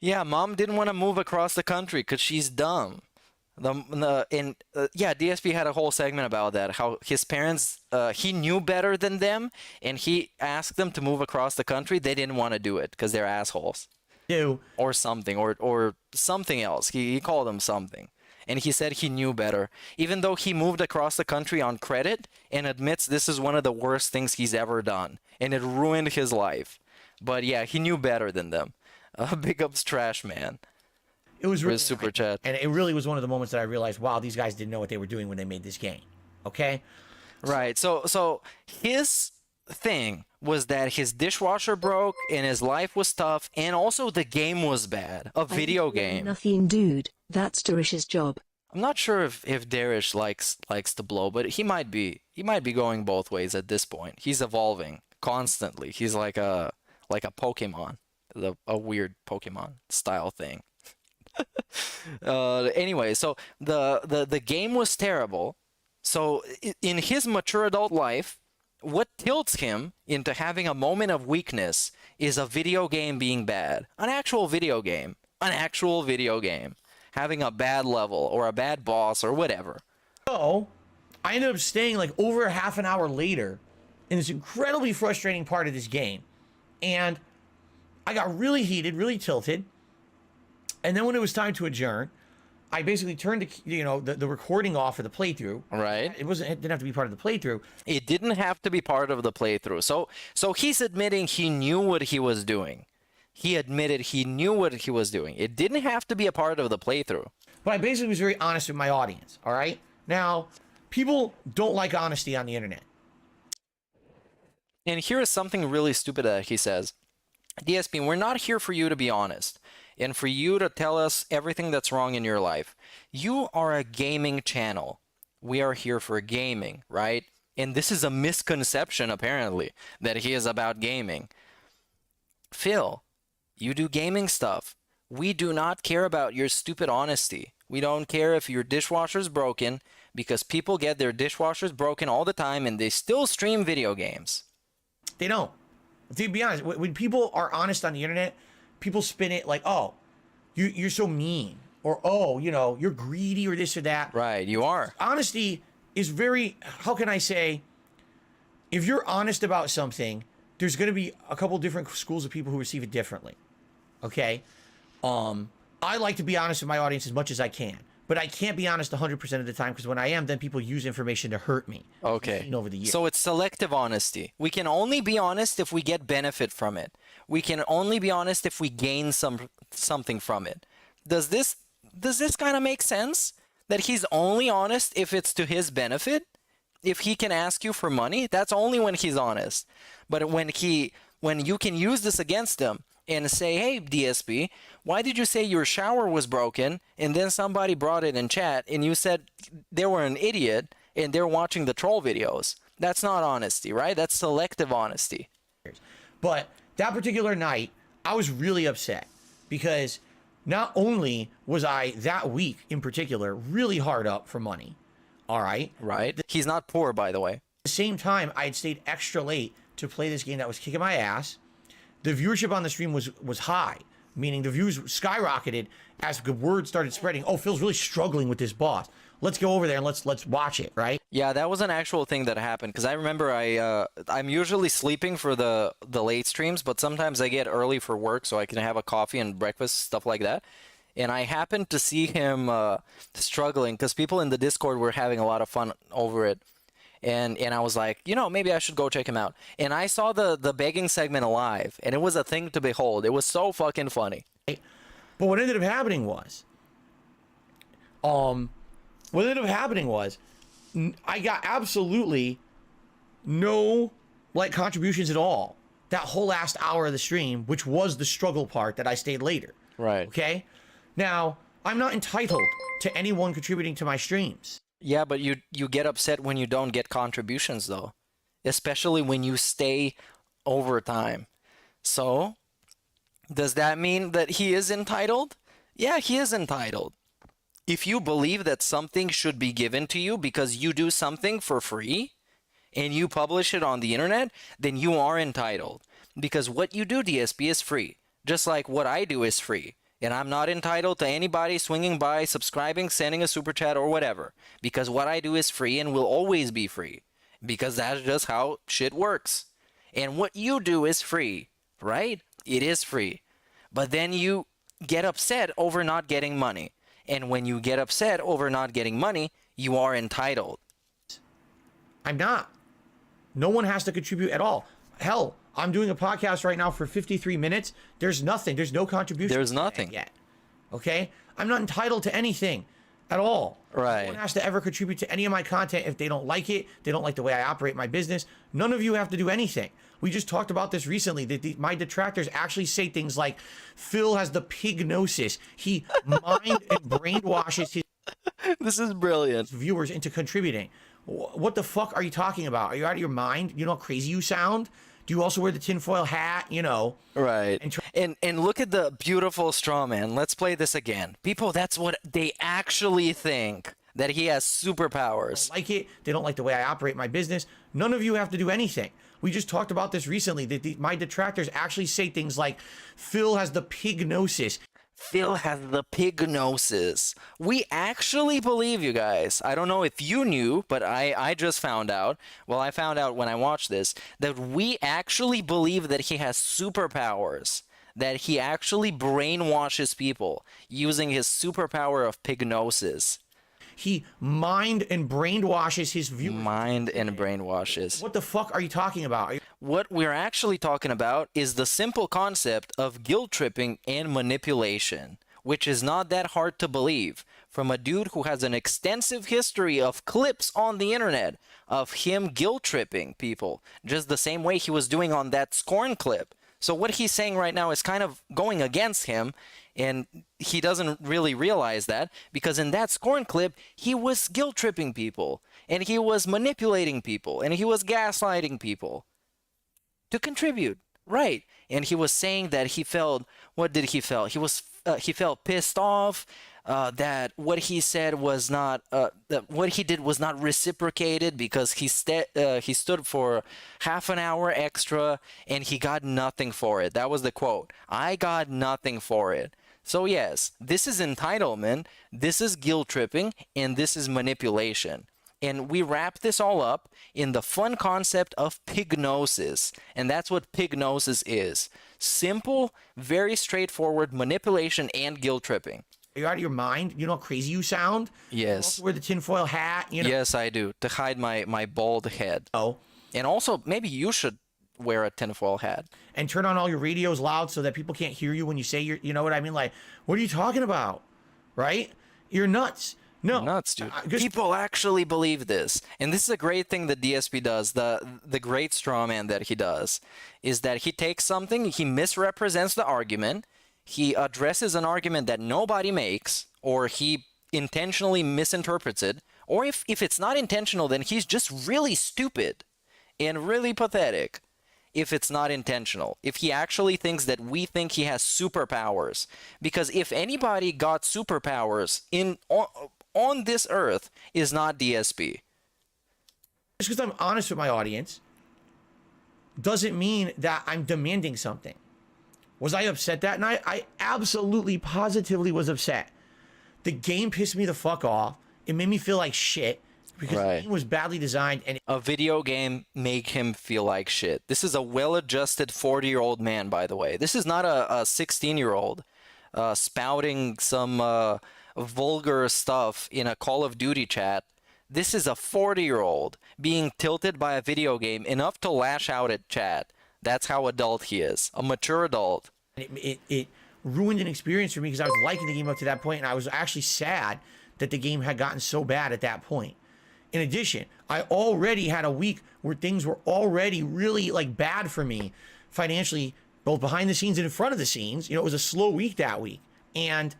Yeah, Mom didn't want to move across the country because she's dumb. Yeah, DSP had a whole segment about that. How his parents, he knew better than them, and he asked them to move across the country. They didn't want to do it because they're assholes. Or something, or something else. He called them something. And he said he knew better. Even though he moved across the country on credit and admits this is one of the worst things he's ever done. And it ruined his life. But yeah, he knew better than them. Big ups Trash Man. It was really super chat. And it really was one of the moments that I realized, wow, these guys didn't know what they were doing when they made this game. Okay? Right. So his thing was that his dishwasher broke and his life was tough, and also the game was bad. A video game. Nothing, dude. That's Darish's job. I'm not sure if Darish likes to blow, but he might be going both ways at this point. He's evolving constantly. He's like a Pokemon, a weird Pokemon style thing. Anyway, so the game was terrible. So in his mature adult life, what tilts him into having a moment of weakness is a video game being bad. An actual video game. Having a bad level or a bad boss or whatever. So, I ended up staying like over half an hour later in this incredibly frustrating part of this game. And I got really heated, really tilted. And then when it was time to adjourn, I basically turned the recording off of the playthrough. Right. It didn't have to be part of the playthrough. It didn't have to be part of the playthrough. So he's admitting he knew what he was doing. He admitted he knew what he was doing. It didn't have to be a part of the playthrough. But I basically was very honest with my audience, all right? Now, people don't like honesty on the internet. And here is something really stupid that he says. DSP, we're not here for you to be honest and for you to tell us everything that's wrong in your life. You are a gaming channel. We are here for gaming, right? And this is a misconception, apparently, that he is about gaming. Phil, you do gaming stuff. We do not care about your stupid honesty. We don't care if your dishwasher's broken, because people get their dishwashers broken all the time and they still stream video games. They don't. To be honest, when people are honest on the internet, people spin it like, oh, you're so mean. Or, oh, you're greedy or this or that. Right, you are. Honesty is very, how can I say, if you're honest about something, there's going to be a couple different schools of people who receive it differently. Okay? I like to be honest with my audience as much as I can. But I can't be honest 100% of the time, because when I am, then people use information to hurt me. Okay. Over the years. So it's selective honesty. We can only be honest if we get benefit from it. We can only be honest if we gain something from it. Does this kind of make sense? That he's only honest if it's to his benefit? If he can ask you for money, that's only when he's honest. But when you can use this against him and say, hey, DSP, why did you say your shower was broken? And then somebody brought it in chat and you said they were an idiot and they're watching the troll videos. That's not honesty, right? That's selective honesty. But that particular night, I was really upset because not only was I that week in particular really hard up for money, all right? Right. He's not poor, by the way. At the same time, I had stayed extra late to play this game that was kicking my ass. The viewership on the stream was high, meaning the views skyrocketed as the word started spreading. Oh, Phil's really struggling with this boss. Let's go over there and let's watch it, right? Yeah, that was an actual thing that happened, because I remember I'm usually sleeping for the late streams, but sometimes I get early for work so I can have a coffee and breakfast, stuff like that. And I happened to see him struggling, because people in the Discord were having a lot of fun over it. And I was like, maybe I should go check him out. And I saw the begging segment live, and it was a thing to behold. It was so fucking funny. But what ended up happening was, I got absolutely no contributions at all that whole last hour of the stream, which was the struggle part that I stayed later. Right. Okay. Now, I'm not entitled to anyone contributing to my streams. Yeah, but you get upset when you don't get contributions, though. Especially when you stay overtime. So, does that mean that he is entitled? Yeah, he is entitled. If you believe that something should be given to you because you do something for free and you publish it on the internet, then you are entitled. Because what you do, DSP, is free. Just like what I do is free. And I'm not entitled to anybody swinging by, subscribing, sending a super chat, or whatever. Because what I do is free and will always be free. Because that's just how shit works. And what you do is free, right? It is free. But then you get upset over not getting money. And when you get upset over not getting money, you are entitled. I'm not. No one has to contribute at all. Hell, I'm doing a podcast right now for 53 minutes. There's nothing. There's no contribution. There's nothing yet. Okay? I'm not entitled to anything at all. Right. No one has to ever contribute to any of my content if they don't like it. They don't like the way I operate my business. None of you have to do anything. We just talked about this recently, that my detractors actually say things like, Phil has the pignosis. He mind and brainwashes his This is brilliant. viewers into contributing. What the fuck are you talking about? Are you out of your mind? You know how crazy you sound? Do you also wear the tinfoil hat? You know. Right. And And look at the beautiful straw man. Let's play this again. People, that's what they actually think, that he has superpowers. like it. They don't like the way I operate my business. None of you have to do anything. We just talked about this recently, that my detractors actually say things like, Phil has the pignosis. Phil has the pignosis. We actually believe, you guys. I don't know if you knew, but I just found out. Well, I found out when I watched this, that we actually believe that he has superpowers. That he actually brainwashes people using his superpower of pignosis. He mind and brainwashes his viewers. Mind and brainwashes. What the fuck are you talking about? What we're actually talking about is the simple concept of guilt tripping and manipulation, which is not that hard to believe from a dude who has an extensive history of clips on the internet of him guilt tripping people, just the same way he was doing on that Scorn clip. So what he's saying right now is kind of going against him, and he doesn't really realize that, because in that Scorn clip, he was guilt tripping people, and he was manipulating people, and he was gaslighting people to contribute, right? And he was saying that he felt, what did he feel? He felt pissed off, that what he said was not, that what he did was not reciprocated, because he stood for half an hour extra and he got nothing for it. That was the quote. I got nothing for it. So yes, this is entitlement, this is guilt tripping, and this is manipulation. And we wrap this all up in the fun concept of pignosis. And that's what pignosis is. Simple, very straightforward manipulation and guilt tripping. Are you out of your mind? You know how crazy you sound? Yes. You also wear the tinfoil hat? You know? Yes, I do. To hide my bald head. Oh. And also, maybe you should wear a tinfoil hat. And turn on all your radios loud so that people can't hear you when you say you know what I mean? Like, what are you talking about? Right? You're nuts. No. You're nuts, dude. People actually believe this. And this is a great thing that DSP does. The great straw man that he does is that he takes something, he misrepresents the argument, he addresses an argument that nobody makes, or he intentionally misinterprets it, or if it's not intentional, then he's just really stupid and really pathetic. If it's not intentional, if he actually thinks that we think he has superpowers, because if anybody got superpowers on this earth, is not DSP. Just because I'm honest with my audience doesn't mean that I'm demanding something. Was I upset that night? I absolutely, positively was upset. The game pissed me the fuck off. It made me feel like shit because the game was badly designed. And a video game make him feel like shit. This is a well-adjusted 40-year-old man, by the way. This is not a 16-year-old spouting some vulgar stuff in a Call of Duty chat. This is a 40-year-old being tilted by a video game enough to lash out at chat. That's how adult he is, a mature adult. It ruined an experience for me because I was liking the game up to that point, and I was actually sad that the game had gotten so bad at that point. In addition, I already had a week where things were already really like bad for me financially, both behind the scenes and in front of the scenes. You know, it was a slow week that week, and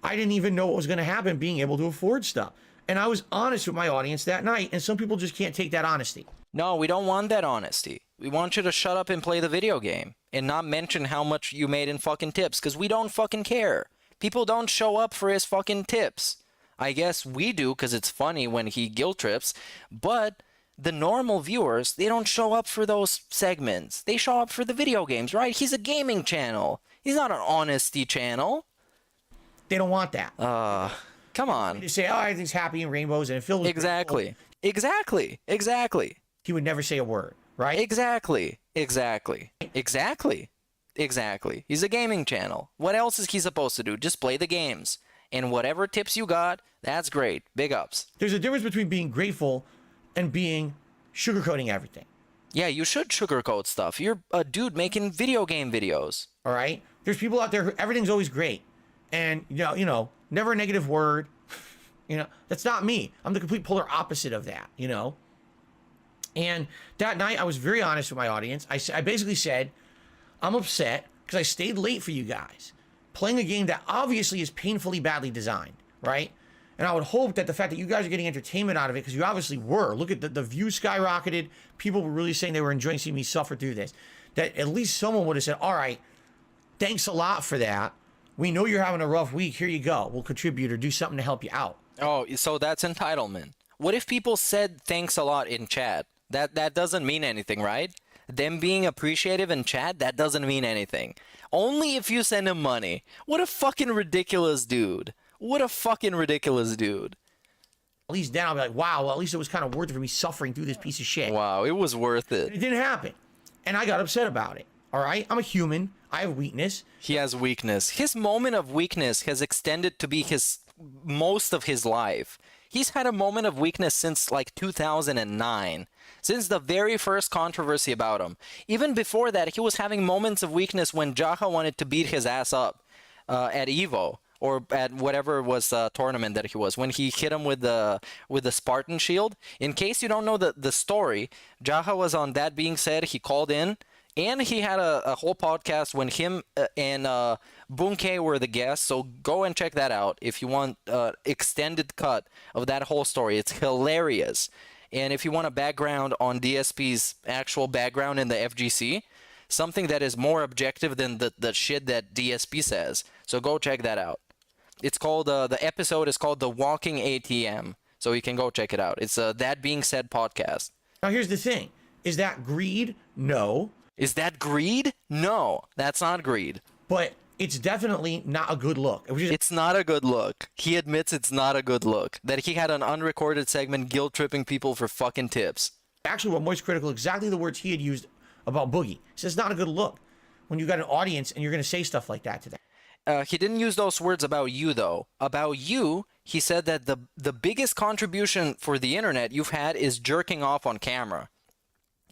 I didn't even know what was going to happen being able to afford stuff. And I was honest with my audience that night, and some people just can't take that honesty. No, we don't want that honesty. We want you to shut up and play the video game and not mention how much you made in fucking tips, because we don't fucking care. People don't show up for his fucking tips. I guess we do because it's funny when he guilt trips, but the normal viewers, they don't show up for those segments. They show up for the video games, right? He's a gaming channel. He's not an honesty channel. They don't want that. Come on. They say, oh, everything's happy and rainbows, and it feels exactly. Exactly. Exactly. He would never say a word, right? Exactly. Exactly. Exactly. Exactly. He's a gaming channel. What else is he supposed to do? Just play the games. And whatever tips you got, that's great. Big ups. There's a difference between being grateful and being sugarcoating everything. Yeah, you should sugarcoat stuff. You're a dude making video game videos. All right? There's people out there who everything's always great. And, you know, never a negative word. You know, that's not me. I'm the complete polar opposite of that, you know? And that night, I was very honest with my audience. I basically said, I'm upset because I stayed late for you guys, playing a game that obviously is painfully badly designed, right? And I would hope that the fact that you guys are getting entertainment out of it, because you obviously were. Look at the views skyrocketed. People were really saying they were enjoying seeing me suffer through this. That at least someone would have said, all right, thanks a lot for that. We know you're having a rough week. Here you go. We'll contribute or do something to help you out. Oh, so that's entitlement. What if people said thanks a lot in chat? That doesn't mean anything, right? Them being appreciative in chat, that doesn't mean anything. Only if you send him money. What a fucking ridiculous dude. What a fucking ridiculous dude. At least then I'll be like, wow, well, at least it was kind of worth it for me suffering through this piece of shit. Wow, it was worth it. It didn't happen. And I got upset about it. All right? I'm a human. I have weakness. He has weakness. His moment of weakness has extended to be most of his life. He's had a moment of weakness since like 2009. Since the very first controversy about him. Even before that, he was having moments of weakness when Jaha wanted to beat his ass up at EVO. Or at whatever was tournament that he was, when he hit him with the Spartan shield. In case you don't know the story, Jaha was on That Being Said. He called in, and he had a whole podcast when him and Bunke were the guests. So go and check that out if you want extended cut of that whole story. It's hilarious. And if you want a background on DSP's actual background in the FGC, something that is more objective than the shit that DSP says. So go check that out. It's called, the episode is called The Walking ATM. So you can go check it out. It's a That Being Said podcast. Now, here's the thing. Is that greed? No. Is that greed? No, that's not greed. But it's definitely not a good look. It's not a good look. He admits it's not a good look. That he had an unrecorded segment guilt-tripping people for fucking tips. Actually, what Moist Critical, exactly the words he had used about Boogie. He says it's not a good look when you got an audience and you're going to say stuff like that to them. He didn't use those words about you, though. About you, he said that the biggest contribution for the internet you've had is jerking off on camera.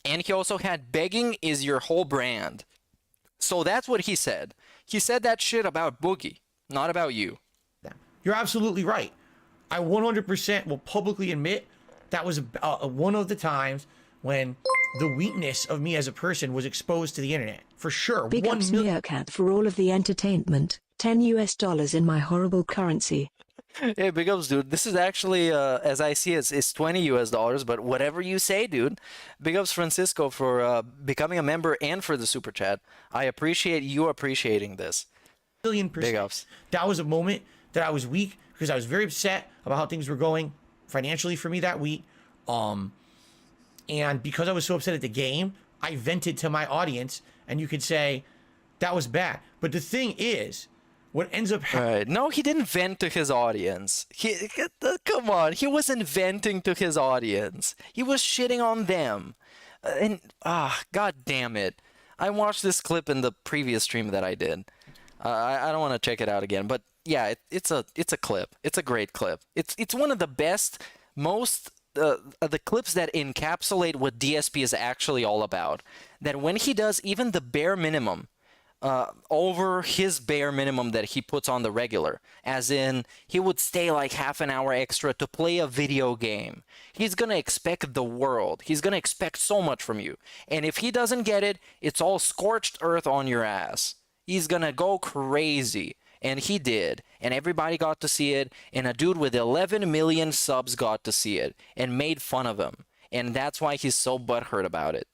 And he also had begging is your whole brand. So that's what he said. He said that shit about Boogie, not about you. You're absolutely right. I 100% will publicly admit that was one of the times when the weakness of me as a person was exposed to the internet. For sure. Big ups Meerkat for all of the entertainment. $10 in my horrible currency. Hey, big ups, dude. This is actually, as I see it, it's $20, but whatever you say, dude. Big ups, Francisco, for becoming a member and for the super chat. I appreciate you appreciating this. $1,000,000%. Big ups. That was a moment that I was weak because I was very upset about how things were going financially for me that week. And because I was so upset at the game, I vented to my audience, and you could say that was bad. But the thing is, what ends up happening... Right. No, he didn't vent to his audience. Come on, he wasn't venting to his audience. He was shitting on them. God damn it. I watched this clip in the previous stream that I did. I don't want to check it out again, but yeah, it's a clip. It's a great clip. It's one of the best, most... the clips that encapsulate what DSP is actually all about. That when he does even the bare minimum, over his bare minimum that he puts on the regular, as in he would stay like half an hour extra to play a video game, he's gonna expect the world. He's gonna expect so much from you. And if he doesn't get it, it's all scorched earth on your ass. He's gonna go crazy. And he did, and everybody got to see it, and a dude with 11 million subs got to see it, and made fun of him. And that's why he's so butthurt about it.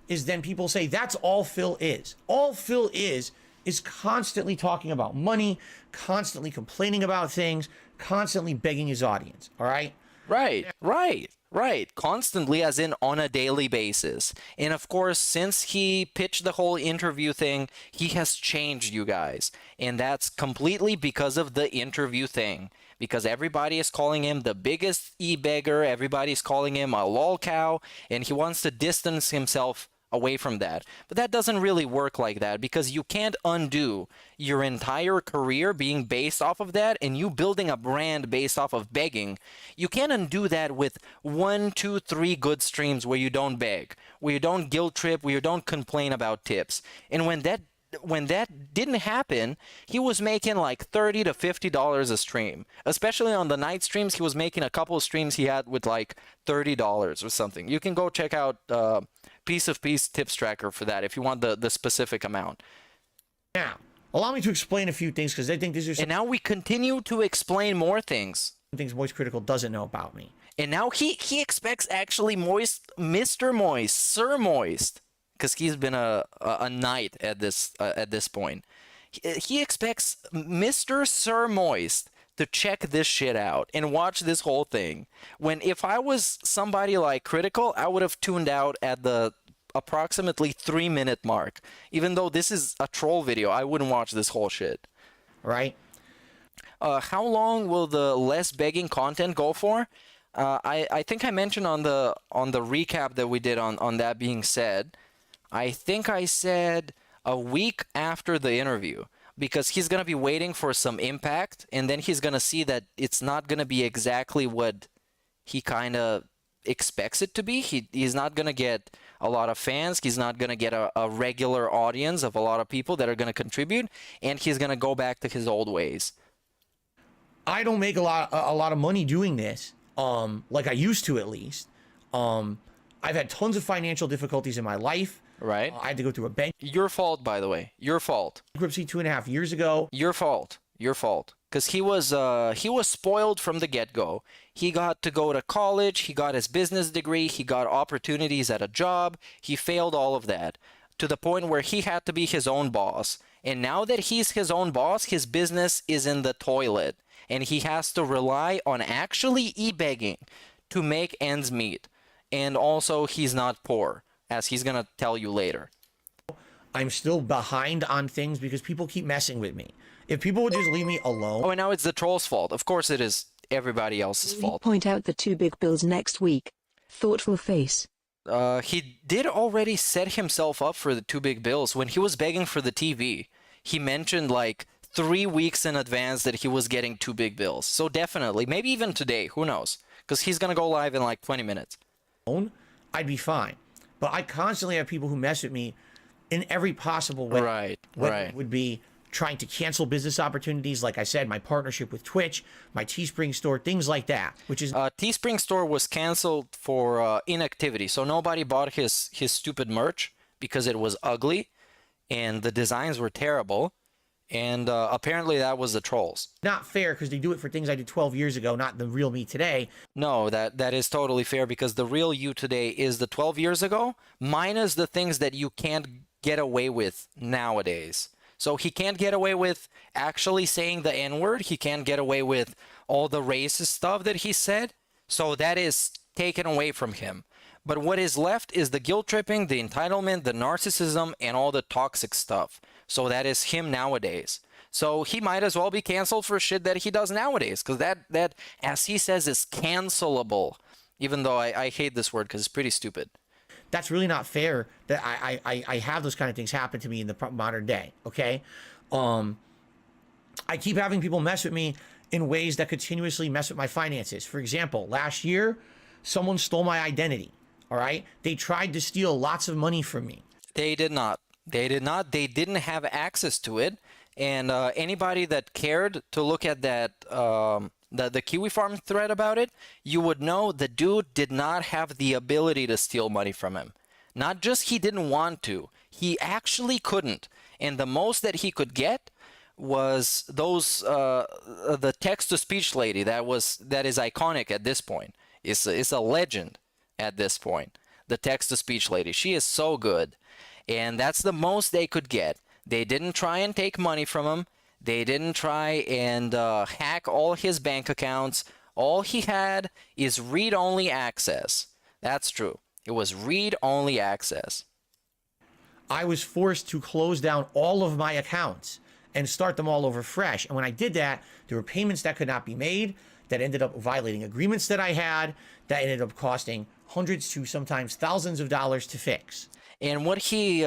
Is then people say, that's all Phil is. All Phil is constantly talking about money, constantly complaining about things, constantly begging his audience, all right? Right. Constantly, as in on a daily basis. And of course, since he pitched the whole interview thing, he has changed, you guys. And that's completely because of the interview thing. Because everybody is calling him the biggest e-beggar, everybody's calling him a lol cow, and he wants to distance himself away from that. But that doesn't really work like that, because you can't undo your entire career being based off of that and you building a brand based off of begging. You can't undo that with 1, 2, 3 good streams where you don't beg, where you don't guilt trip, where you don't complain about tips. And when that that didn't happen, he was making like $30 to $50 a stream. Especially on the night streams, he was making a couple of streams he had with like $30 or something. You can go check out Piece of Peace tips tracker for that if you want the specific amount. Now, allow me to explain a few things because I think these are some And now we continue to explain more things. things Moist Critikal doesn't know about me. And now he expects actually Moist, Mr. Moist, Sir Moist, because he's been a knight at this point. He expects Mr. Sir Moist to check this shit out and watch this whole thing. When if I was somebody like Critikal, I would have tuned out at the approximately 3-minute mark. Even though this is a troll video, I wouldn't watch this whole shit. Right? How long will the less begging content go for? I think I mentioned on the recap that we did on that being said, I think I said a week after the interview, because he's going to be waiting for some impact, and then he's going to see that it's not going to be exactly what he kind of expects it to be. He's not going to get a lot of fans. He's not going to get a regular audience of a lot of people that are going to contribute, and he's going to go back to his old ways. I don't make a lot of money doing this, like I used to at least. I've had tons of financial difficulties in my life. Right. I had to go through a bank. Your fault, by the way. Your fault. Bankruptcy 2.5 years ago. Your fault. Your fault. Because he was spoiled from the get-go. He got to go to college. He got his business degree. He got opportunities at a job. He failed all of that to the point where he had to be his own boss. And now that he's his own boss, his business is in the toilet. And he has to rely on actually e-begging to make ends meet. And also, he's not poor, as he's going to tell you later. I'm still behind on things because people keep messing with me. If people would just leave me alone. Oh, and now it's the troll's fault. Of course it is everybody else's fault. Point out the 2 big bills next week. Thoughtful face. He did already set himself up for the 2 big bills. When he was begging for the TV, he mentioned like 3 weeks in advance that he was getting 2 big bills. So definitely, maybe even today, who knows? Because he's going to go live in like 20 minutes. I'd be fine. But I constantly have people who mess with me in every possible way. Right, Whether right. it would be trying to cancel business opportunities, like I said, my partnership with Twitch, my Teespring store, things like that, which is... Teespring store was canceled for inactivity, so nobody bought his stupid merch because it was ugly and the designs were terrible, and apparently that was the trolls. Not fair, because they do it for things I did 12 years ago, not the real me today. No, that is totally fair, because the real you today is the 12 years ago, minus the things that you can't get away with nowadays. So he can't get away with actually saying the N-word. He can't get away with all the racist stuff that he said. So that is taken away from him. But what is left is the guilt tripping, the entitlement, the narcissism, and all the toxic stuff. So that is him nowadays. So he might as well be canceled for shit that he does nowadays. Because that, as he says, is cancelable. Even though I hate this word because it's pretty stupid. That's really not fair that I have those kind of things happen to me in the modern day, okay? I keep having people mess with me in ways that continuously mess with my finances. For example, last year, someone stole my identity, all right? They tried to steal lots of money from me. They did not. They did not. They didn't have access to it. And anybody that cared to look at that... the Kiwi Farm thread about it, you would know the dude did not have the ability to steal money from him. Not just he didn't want to, he actually couldn't. And the most that he could get was those the text-to-speech lady that is iconic at this point. It's a legend at this point. The text-to-speech lady, she is so good, and that's the most they could get. They didn't try and take money from him. They didn't try and hack all his bank accounts. All he had is read-only access. That's true. It was read-only access. I was forced to close down all of my accounts and start them all over fresh. And when I did that, there were payments that could not be made, that ended up violating agreements that I had, that ended up costing hundreds to sometimes thousands of dollars to fix. And what he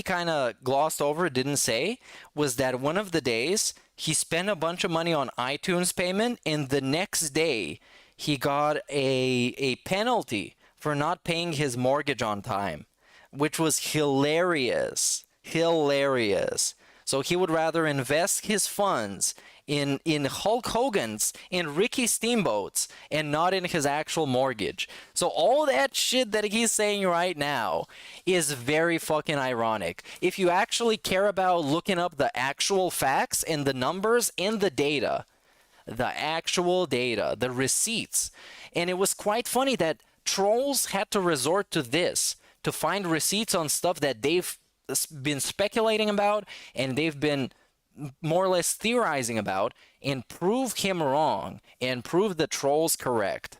kind of glossed over, didn't say, was that one of the days he spent a bunch of money on iTunes payment, and the next day he got a penalty for not paying his mortgage on time, which was hilarious. hilarious. So he would rather invest his funds in Hulk Hogan's and Ricky Steamboat's and not in his actual mortgage. So all that shit that he's saying right now is very fucking ironic. If you actually care about looking up the actual facts and the numbers and the data, the actual data, the receipts. And it was quite funny that trolls had to resort to this to find receipts on stuff that they've been speculating about and they've been more or less theorizing about, and prove him wrong and prove the trolls correct.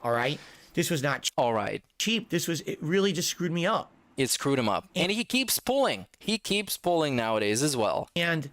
All right? This was not All right. cheap. It really just screwed me up. It screwed him up. And he keeps pulling. He keeps pulling nowadays as well. And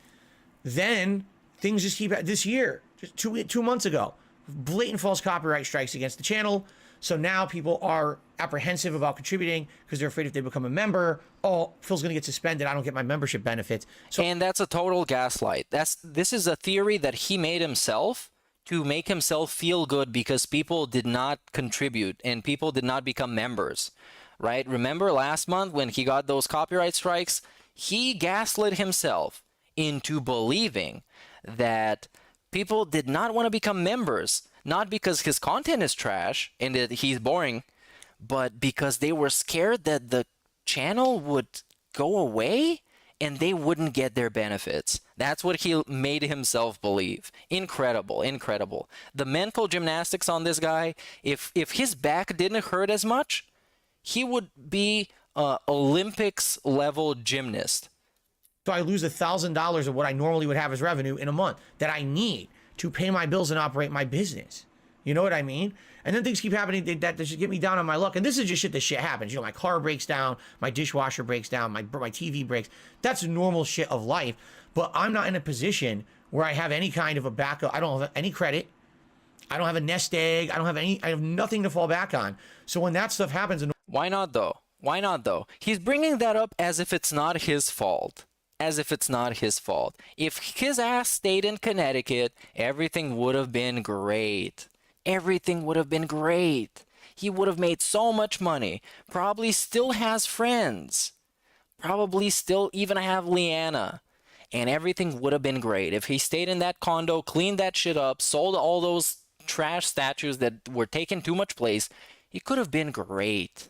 then things just keep this year, just two months ago, blatant false copyright strikes against the channel. So now people are apprehensive about contributing because they're afraid if they become a member, oh, Phil's going to get suspended. I don't get my membership benefits. So, and that's a total gaslight. This is a theory that he made himself to make himself feel good because people did not contribute and people did not become members, right? Remember last month when he got those copyright strikes? He gaslit himself into believing that people did not want to become members, not because his content is trash and that he's boring, but because they were scared that the channel would go away and they wouldn't get their benefits. That's what he made himself believe. Incredible, incredible. The mental gymnastics on this guy, if his back didn't hurt as much, he would be an Olympics level gymnast. So I lose $1,000 of what I normally would have as revenue in a month that I need to pay my bills and operate my business. You know what I mean? And then things keep happening that just get me down on my luck. And this is just shit that shit happens. You know, my car breaks down, my dishwasher breaks down, my TV breaks. That's normal shit of life. But I'm not in a position where I have any kind of a backup. I don't have any credit. I don't have a nest egg. I have nothing to fall back on. So when that stuff happens... Why not though? Why not though? He's bringing that up as if it's not his fault. As if it's not his fault. If his ass stayed in Connecticut, everything would have been great. Everything would have been great. He would have made so much money. Probably still has friends. Probably still even have Leanna. And everything would have been great. If he stayed in that condo, cleaned that shit up, sold all those trash statues that were taking too much place, he could have been great.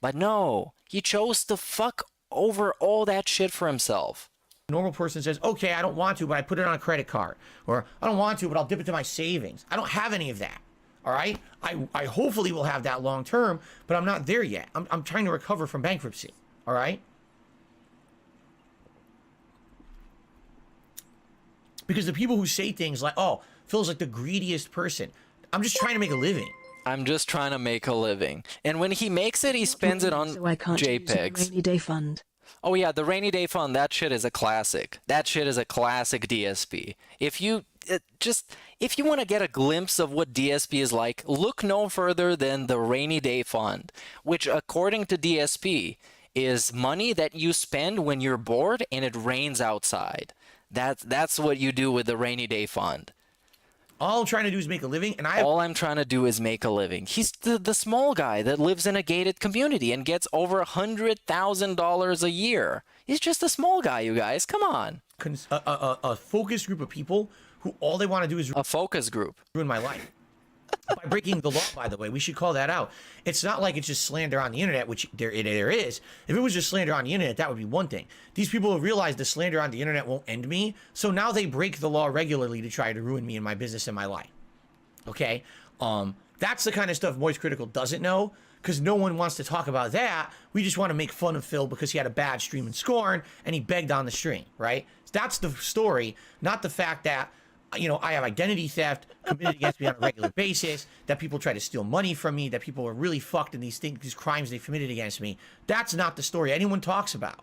But no, he chose to fuck over all that shit for himself. Normal person says, okay, I don't want to, but I put it on a credit card. Or I don't want to, but I'll dip it to my savings. I don't have any of that. All right? I hopefully will have that long term, but I'm not there yet. I'm trying to recover from bankruptcy. All right? Because the people who say things like, oh, Phil's like the greediest person. I'm just trying to make a living. I'm just trying to make a living. And when he makes it, he spends it on so I can't use the JPEGs. rainy day fund. Oh yeah, the rainy day fund, that shit is a classic. That shit is a classic DSP. If you want to get a glimpse of what DSP is like, look no further than the rainy day fund, which according to DSP is money that you spend when you're bored and it rains outside. That's what you do with the rainy day fund. All I'm trying to do is make a living, and all I'm trying to do is make a living. He's the small guy that lives in a gated community and gets over $100,000 a year. He's just a small guy, you guys. Come on. A focus group of people who all they want to do is a focus group. Ruin my life. By breaking the law, by the way, we should call that out. It's not like it's just slander on the internet, which there is. If it was just slander on the internet, that would be one thing. These people have realized the slander on the internet won't end me, so now they break the law regularly to try to ruin me and my business and my life. Okay? That's the kind of stuff Moist Critical doesn't know, because no one wants to talk about that. We just want to make fun of Phil because he had a bad stream in Scorn and he begged on the stream, right? That's the story, not the fact that, you know, I have identity theft committed against me on a regular basis, that people try to steal money from me, that people are really fucked in these crimes they committed against me. That's not the story anyone talks about.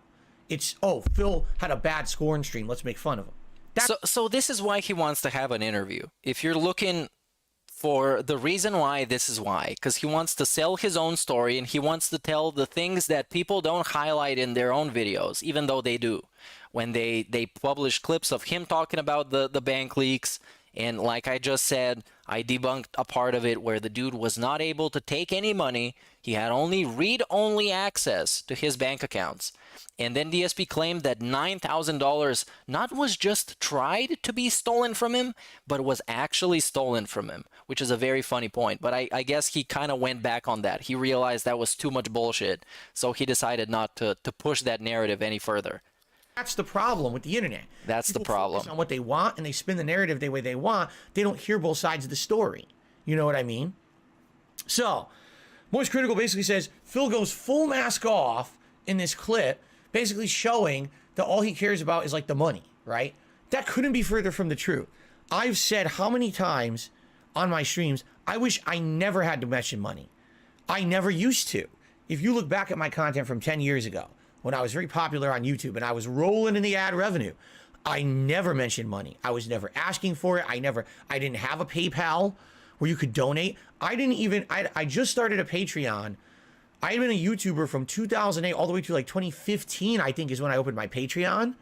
It's, oh, Phil had a bad Scorn stream, let's make fun of him. So this is why he wants to have an interview. If you're looking for the reason why, this is why. Because he wants to sell his own story and he wants to tell the things that people don't highlight in their own videos, even though they do. When they publish clips of him talking about the bank leaks And like I just said, I debunked a part of it where the dude was not able to take any money. He had only read-only access to his bank accounts. And then DSP claimed that $9,000 not was just tried to be stolen from him, but was actually stolen from him, which is a very funny point. But I guess he kind of went back on that. He realized that was too much bullshit, so he decided not to push that narrative any further. That's the problem with the internet. That's the People problem. focus on what they want, and they spin the narrative the way they want. They don't hear both sides of the story. You know what I mean? So, Moist Critikal basically says Phil goes full mask off in this clip, basically showing that all he cares about is like the money, right? That couldn't be further from the truth. I've said how many times on my streams, I wish I never had to mention money. I never used to. If you look back at my content from 10 years ago, when I was very popular on YouTube and I was rolling in the ad revenue, I never mentioned money. I was never asking for it. I didn't have a PayPal where you could donate. I just started a Patreon. I had been a YouTuber from 2008 all the way to like 2015, I think is when I opened my Patreon.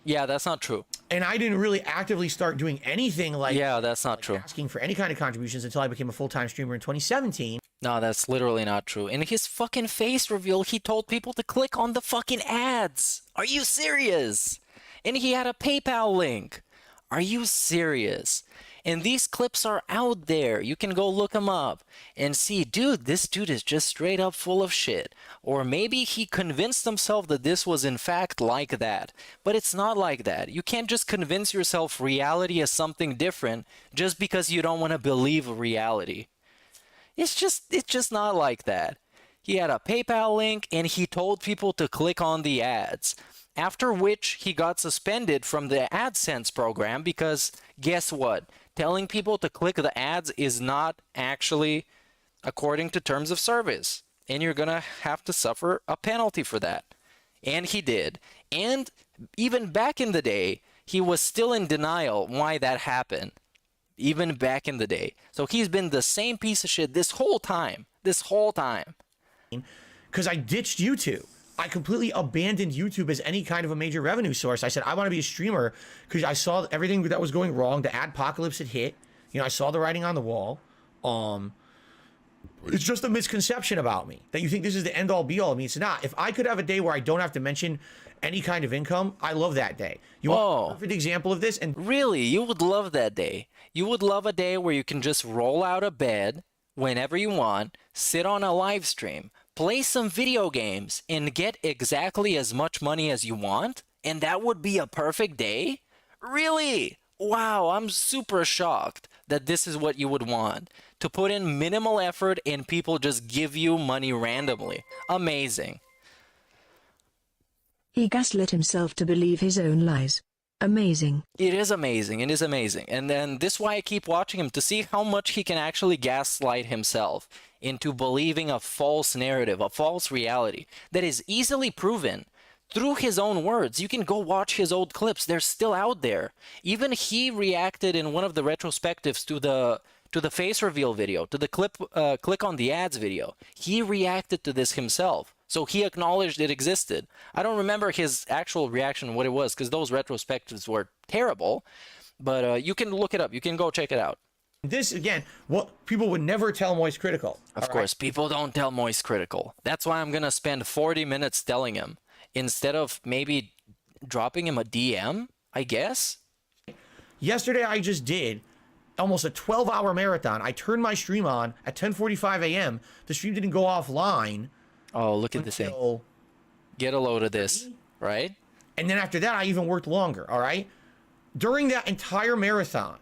Yeah, that's not true. And I didn't really actively start doing anything like that's not true. Asking for any kind of contributions until I became a full-time streamer in 2017. No, that's literally not true. In his fucking face reveal, he told people to click on the fucking ads. Are you serious? And he had a PayPal link. Are you serious? And these clips are out there. You can go look them up and see, dude, this dude is just straight up full of shit. Or maybe he convinced himself that this was in fact like that. But it's not like that. You can't just convince yourself reality is something different just because you don't want to believe reality. It's just not like that. He had a PayPal link and he told people to click on the ads. After which he got suspended from the AdSense program because guess what? Telling people to click the ads is not actually according to terms of service. And you're going to have to suffer a penalty for that. And he did. And even back in the day, he was still in denial why that happened. Even back in the day. So he's been the same piece of shit this whole time. This whole time. Because I ditched YouTube. I completely abandoned YouTube as any kind of a major revenue source. I said, I want to be a streamer because I saw everything that was going wrong. The adpocalypse had hit. You know, I saw the writing on the wall. It's just a misconception about me that you think this is the end all be all of me. It's not. If I could have a day where I don't have to mention any kind of income, I love that day. You want a perfect example of this? And really, you would love that day. You would love a day where you can just roll out of bed whenever you want, sit on a live stream, play some video games, and get exactly as much money as you want? And that would be a perfect day? Really? Wow, I'm super shocked that this is what you would want. To put in minimal effort and people just give you money randomly. Amazing. He gaslit himself to believe his own lies. Amazing. It is amazing. It is amazing. And then this is why I keep watching him, to see how much he can actually gaslight himself into believing a false narrative, a false reality that is easily proven through his own words. You can go watch his old clips. They're still out there. Even he reacted in one of the retrospectives to the face reveal video, to the click on the ads video. He reacted to this himself. So he acknowledged it existed. I don't remember his actual reaction, what it was, because those retrospectives were terrible. But you can look it up. You can go check it out. this, again, what people would never tell Moist Critikal. Of course, people don't tell Moist Critikal. That's why I'm going to spend 40 minutes telling him instead of maybe dropping him a DM, I guess. Yesterday, I just did almost a 12-hour marathon. I turned my stream on at 10:45 a.m. The stream didn't go offline. Oh, look at this thing. Get a load of this, right? And then after that, I even worked longer, all right? During that entire marathon,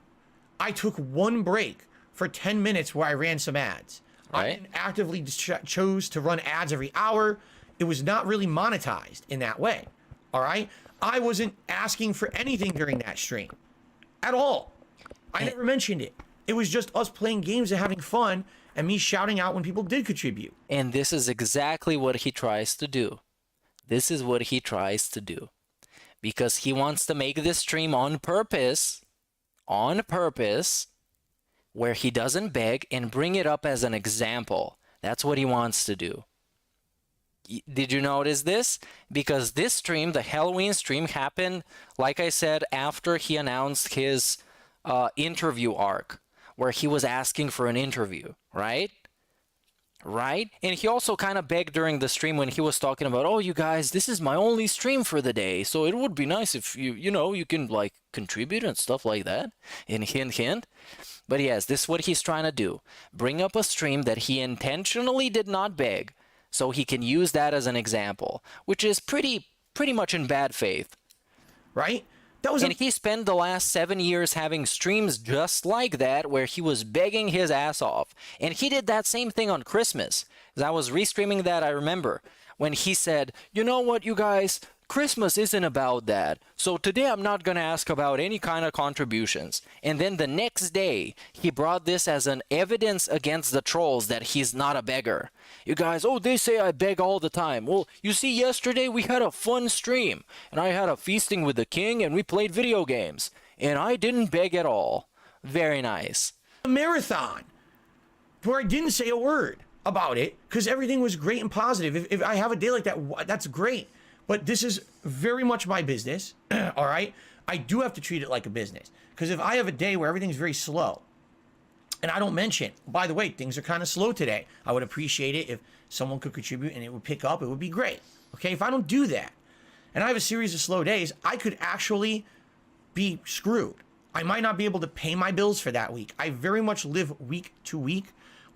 I took one break for 10 minutes where I ran some ads. Right. I didn't actively chose to run ads every hour. It was not really monetized in that way, all right? I wasn't asking for anything during that stream at all. I never mentioned it. It was just us playing games and having fun and me shouting out when people did contribute. And this is exactly what he tries to do. This is what he tries to do. Because he wants to make this stream on purpose, where he doesn't beg and bring it up as an example. That's what he wants to do. Did you notice this? Because this stream, the Halloween stream, happened, like I said, after he announced his interview arc where he was asking for an interview, right? Right? And he also kind of begged during the stream when he was talking about, oh, you guys, this is my only stream for the day, so it would be nice if you can like contribute and stuff like that. And hint. But yes, this is what he's trying to do. Bring up a stream that he intentionally did not beg, so he can use that as an example, which is pretty much in bad faith. Right? And he spent the last 7 years having streams just like that where he was begging his ass off. And he did that same thing on Christmas. As I was restreaming that, I remember when he said, you know what, you guys, Christmas isn't about that. So today I'm not going to ask about any kind of contributions. And then the next day, he brought this as an evidence against the trolls that he's not a beggar. You guys, oh, they say I beg all the time. Well, you see, yesterday we had a fun stream. And I had a feasting with the king and we played video games. And I didn't beg at all. Very nice. A marathon where I didn't say a word about it because everything was great and positive. If I have a day like that, that's great. But this is very much my business, all right? I do have to treat it like a business. Because if I have a day where everything's very slow, and I don't mention, by the way, things are kind of slow today. I would appreciate it if someone could contribute and it would pick up. It would be great, okay? If I don't do that, and I have a series of slow days, I could actually be screwed. I might not be able to pay my bills for that week. I very much live week to week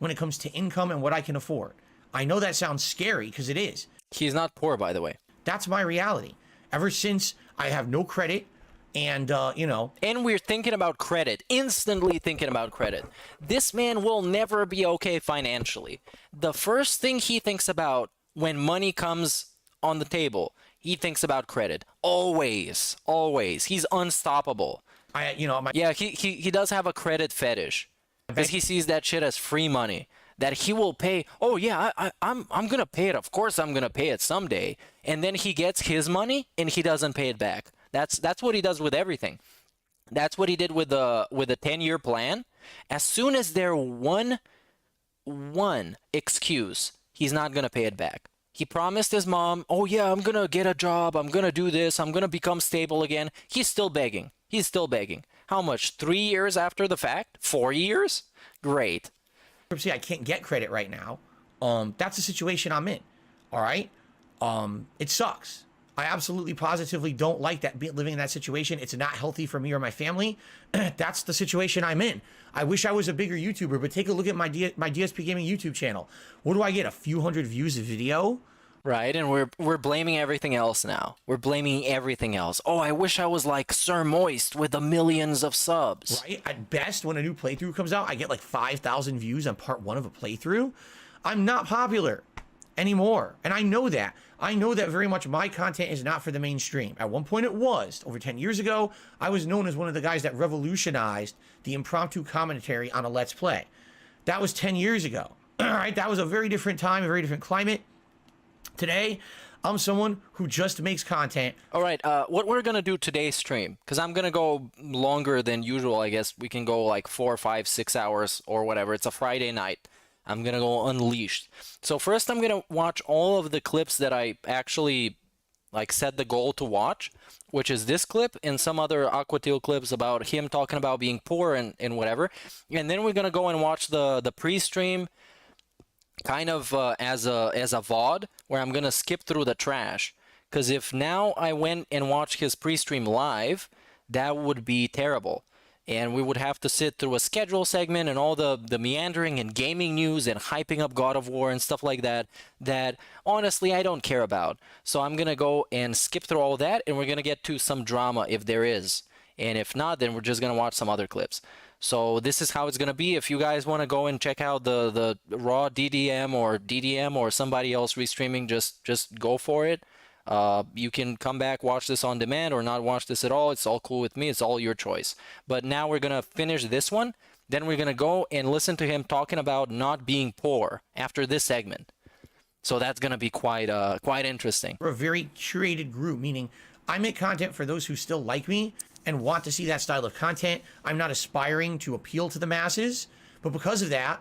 when it comes to income and what I can afford. I know that sounds scary, because it is. He's not poor, by the way. That's my reality. Ever since I have no credit and, And we're thinking about credit, instantly thinking about credit. This man will never be okay financially. The first thing he thinks about when money comes on the table, he thinks about credit. Always. Always. He's unstoppable. Yeah, he does have a credit fetish. Because he sees that shit as free money. That he will pay. Oh yeah, I'm gonna pay it. Of course I'm gonna pay it someday. And then he gets his money and he doesn't pay it back. That's what he does with everything. That's what he did with the 10-year plan. As soon as there one excuse, he's not gonna pay it back. He promised his mom, oh yeah, I'm gonna get a job. I'm gonna do this. I'm gonna become stable again. He's still begging. He's still begging. How much? 3 years after the fact? 4 years? Great. I can't get credit right now. That's the situation I'm in. All right. It sucks. I absolutely positively don't like that living in that situation. It's not healthy for me or my family. That's the situation I'm in. I wish I was a bigger YouTuber, but take a look at my DSP Gaming YouTube channel. What do I get? A few hundred views a video? Right, and we're blaming everything else now. We're blaming everything else. Oh, I wish I was like Sir Moist with the millions of subs. Right? At best, when a new playthrough comes out, I get like 5,000 views on part 1 of a playthrough. I'm not popular anymore, and I know that. I know that very much my content is not for the mainstream. At one point it was. Over 10 years ago, I was known as one of the guys that revolutionized the impromptu commentary on a Let's Play. That was 10 years ago. All right? That was a very different time, a very different climate. Today, I'm someone who just makes content. All right, what we're going to do today's stream, because I'm going to go longer than usual, I guess. We can go like 4, 5, 6 hours or whatever. It's a Friday night. I'm going to go unleashed. So first, I'm going to watch all of the clips that I actually like set the goal to watch, which is this clip and some other Aquatil clips about him talking about being poor and whatever. And then we're going to go and watch the pre-stream kind of as a VOD, where I'm going to skip through the trash. Because if now I went and watched his pre-stream live, that would be terrible. And we would have to sit through a schedule segment and all the meandering and gaming news and hyping up God of War and stuff like that, that honestly I don't care about. So I'm going to go and skip through all that, and we're going to get to some drama if there is. And if not, then we're just going to watch some other clips. So this is how it's going to be. If you guys want to go and check out the raw DDM or somebody else restreaming, just go for it. You can come back, watch this on demand, or not watch this at all. It's all cool with me. It's all your choice. But now we're going to finish this one. Then we're going to go and listen to him talking about not being poor after this segment. So that's going to be quite interesting. We're a very curated group, meaning I make content for those who still like me and want to see that style of content. I'm not aspiring to appeal to the masses, but because of that,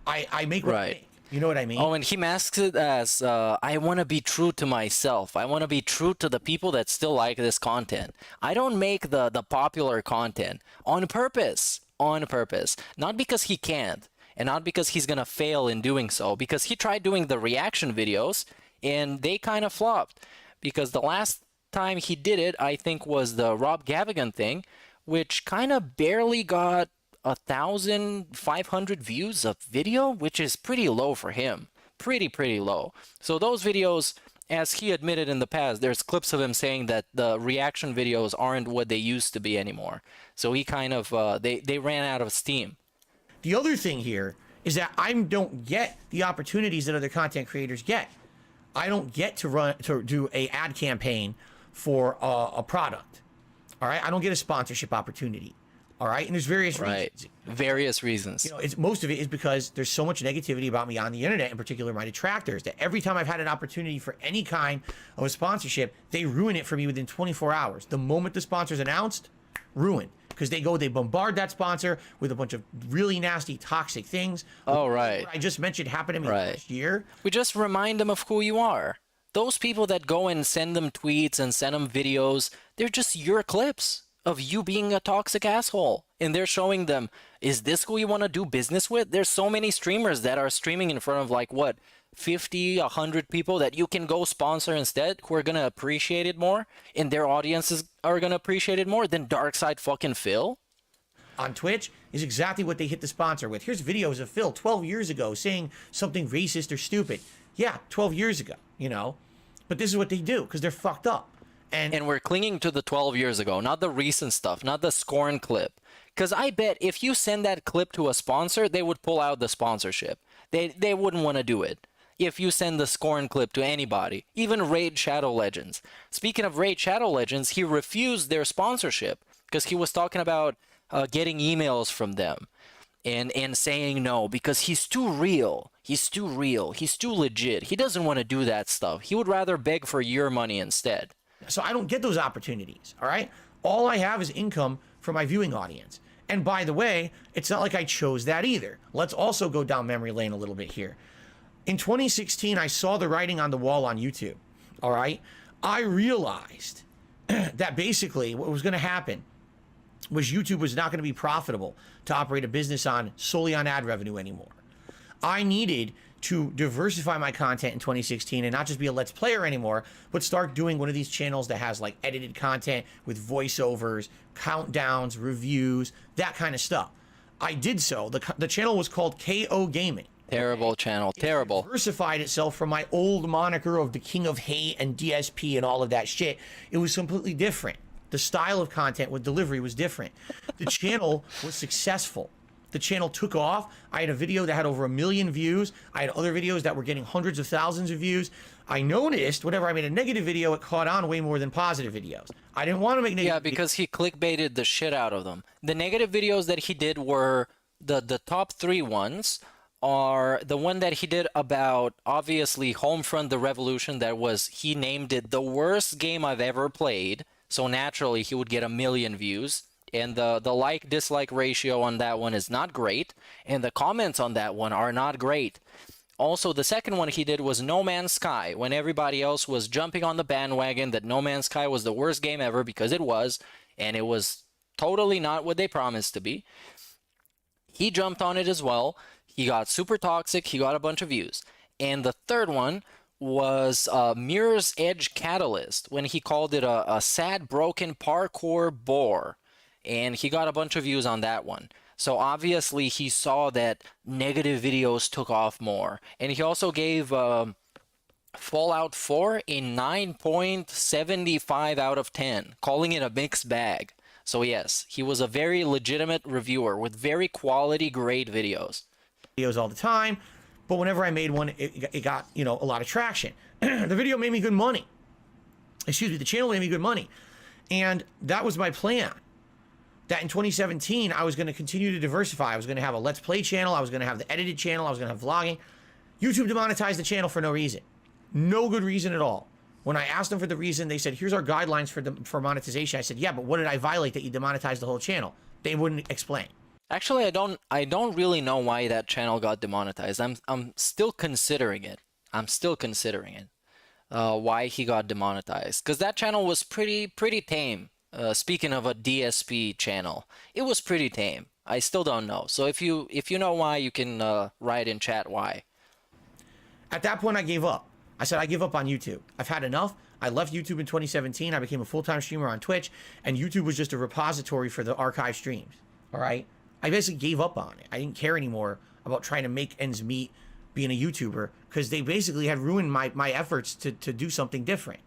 I make what I make. You know what I mean? Oh, and he masks it as, I want to be true to myself. I want to be true to the people that still like this content. I don't make the popular content on purpose. On purpose. Not because he can't, and not because he's going to fail in doing so, because he tried doing the reaction videos, and they kind of flopped. Because the last time he did it, I think, was the Rob Gavigan thing, which kind of barely got 1,500 views of video, which is pretty low for him. Pretty low. So those videos, as he admitted in the past, there's clips of him saying that the reaction videos aren't what they used to be anymore. So he kind of, they ran out of steam. The other thing here is that I don't get the opportunities that other content creators get. I don't get to do a ad campaign for a product. All right, I don't get a sponsorship opportunity. All right, and there's various reasons. Various reasons. You know, most of it is because there's so much negativity about me on the internet, in particular my detractors, that every time I've had an opportunity for any kind of a sponsorship, they ruin it for me within 24 hours. The moment the sponsor's announced, ruined. Because they bombard that sponsor with a bunch of really nasty, toxic things. Oh, right. I just mentioned happened to me last year. We just remind them of who you are. Those people that go and send them tweets and send them videos, they're just your clips of you being a toxic asshole. And they're showing them, is this who you want to do business with? There's so many streamers that are streaming in front of, like, what, 50, 100 people that you can go sponsor instead, who are going to appreciate it more, and their audiences are going to appreciate it more than Darkside fucking Phil. On Twitch is exactly what they hit the sponsor with. Here's videos of Phil 12 years ago saying something racist or stupid. Yeah, 12 years ago, you know. But this is what they do because they're fucked up. And we're clinging to the 12 years ago, not the recent stuff, not the Scorn clip. Because I bet if you send that clip to a sponsor, they would pull out the sponsorship. They wouldn't want to do it. If you send the Scorn clip to anybody, even Raid Shadow Legends. Speaking of Raid Shadow Legends, he refused their sponsorship because he was talking about getting emails from them and saying no because he's too real. He's too real. He's too legit. He doesn't want to do that stuff. He would rather beg for your money instead. So I don't get those opportunities, all right? All I have is income from my viewing audience. And by the way, it's not like I chose that either. Let's also go down memory lane a little bit here. In 2016, I saw the writing on the wall on YouTube, all right? I realized that basically what was going to happen was YouTube was not going to be profitable to operate a business solely on ad revenue anymore. I needed to diversify my content in 2016 and not just be a Let's Player anymore, but start doing one of these channels that has like edited content with voiceovers, countdowns, reviews, that kind of stuff. I did so. The channel was called KO Gaming. Terrible channel, terrible. It diversified itself from my old moniker of the King of Hate and DSP and all of that shit. It was completely different. The style of content with delivery was different. The channel was successful. The channel took off. I had a video that had over 1 million views. I had other videos that were getting hundreds of thousands of views. I noticed whenever I made a negative video, it caught on way more than positive videos. I didn't want to make negative videos. Yeah, because he clickbaited the shit out of them. The negative videos that he did were the top 3 ones are the one that he did about, obviously, Homefront The Revolution. That was, he named it the worst game I've ever played. So naturally, he would get 1 million views. And the like-dislike ratio on that one is not great. And the comments on that one are not great. Also, the second one he did was No Man's Sky, when everybody else was jumping on the bandwagon that No Man's Sky was the worst game ever, because it was. And it was totally not what they promised to be. He jumped on it as well. He got super toxic. He got a bunch of views. And the third one was Mirror's Edge Catalyst, when he called it a sad, broken parkour bore. And he got a bunch of views on that one. So obviously he saw that negative videos took off more. And he also gave Fallout 4 a 9.75 out of 10, calling it a mixed bag. So yes, he was a very legitimate reviewer with very quality, great videos. Videos all the time, but whenever I made one, it got, you know, a lot of traction. The video made me good money. Excuse me, the channel made me good money. And that was my plan. That in 2017, I was going to continue to diversify. I was going to have a Let's Play channel. I was going to have the edited channel. I was going to have vlogging. YouTube demonetized the channel for no reason. No good reason at all. When I asked them for the reason, they said, here's our guidelines for monetization. I said, yeah, but what did I violate that you demonetized the whole channel? They wouldn't explain. Actually, I don't really know why that channel got demonetized. I'm still considering it. I'm still considering it. Why he got demonetized? Because that channel was pretty tame. Speaking of a DSP channel, it was pretty tame. I still don't know. So if you know why, you can write in chat why. At that point, I gave up. I said I give up on YouTube. I've had enough. I left YouTube in 2017. I became a full-time streamer on Twitch, and YouTube was just a repository for the archive streams. All right? I basically gave up on it. I didn't care anymore about trying to make ends meet being a YouTuber because they basically had ruined my efforts to do something different.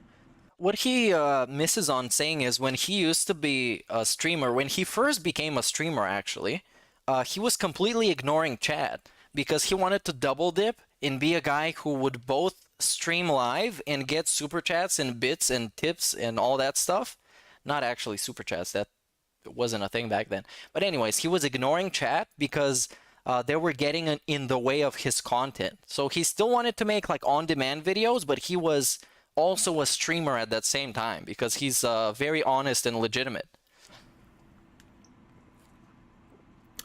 What he misses on saying is when he used to be a streamer, when he first became a streamer, actually, he was completely ignoring chat because he wanted to double dip and be a guy who would both stream live and get super chats and bits and tips and all that stuff. Not actually super chats, that wasn't a thing back then. But anyways, he was ignoring chat because they were getting in the way of his content. So he still wanted to make like on-demand videos, but he was also a streamer at that same time because he's very honest and legitimate.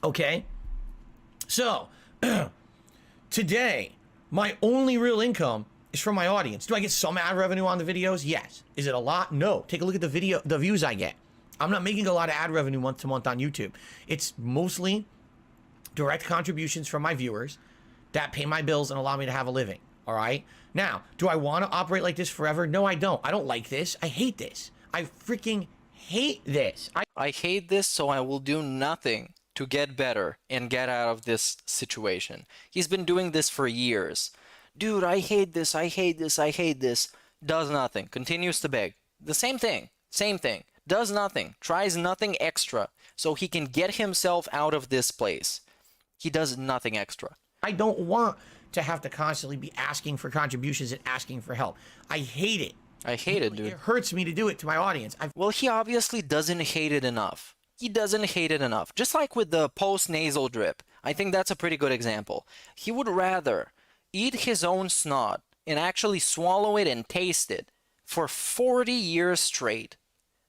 Okay. So, today, my only real income is from my audience. Do I get some ad revenue on the videos? Yes. Is it a lot? No. Take a look at the views I get. I'm not making a lot of ad revenue month to month on YouTube. It's mostly direct contributions from my viewers that pay my bills and allow me to have a living. All right. Now, do I want to operate like this forever? No, I don't. I don't like this. I hate this. I freaking hate this. I hate this, so I will do nothing to get better and get out of this situation. He's been doing this for years. Dude, I hate this. I hate this. I hate this. Does nothing. Continues to beg. The same thing. Same thing. Does nothing. Tries nothing extra so he can get himself out of this place. He does nothing extra. I don't want to have to constantly be asking for contributions and asking for help. I hate it. I hate it, dude. It hurts me to do it to my audience. Well, he obviously doesn't hate it enough. He doesn't hate it enough. Just like with the post-nasal drip. I think that's a pretty good example. He would rather eat his own snot and actually swallow it and taste it for 40 years straight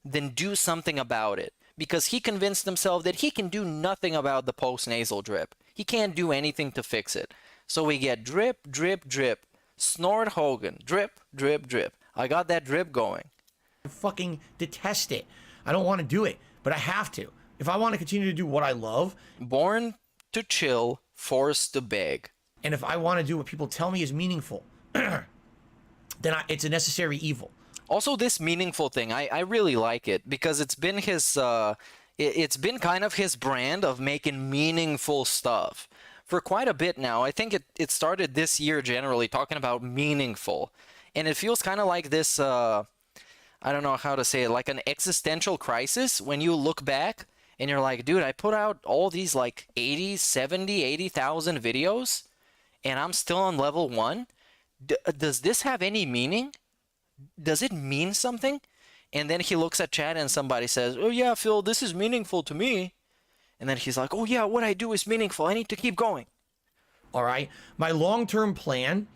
than do something about it. Because he convinced himself that he can do nothing about the post-nasal drip. He can't do anything to fix it. So we get drip, drip, drip. Snort Hogan. Drip, drip, drip. I got that drip going. I fucking detest it. I don't want to do it, but I have to. If I want to continue to do what I love. Born to chill, forced to beg. And if I want to do what people tell me is meaningful, then it's a necessary evil. Also, this meaningful thing, I really like it because it's been his, it's been kind of his brand of making meaningful stuff for quite a bit now. I think it started this year generally talking about meaningful, and it feels kind of like this, I don't know how to say it, like an existential crisis when you look back and you're like, dude, I put out all these like 80,000 videos and I'm still on level 1. Does this have any meaning? Does it mean something? And then he looks at chat and somebody says, oh yeah, Phil, this is meaningful to me. And then he's like, oh yeah, what I do is meaningful. I need to keep going. All right. My long-term plan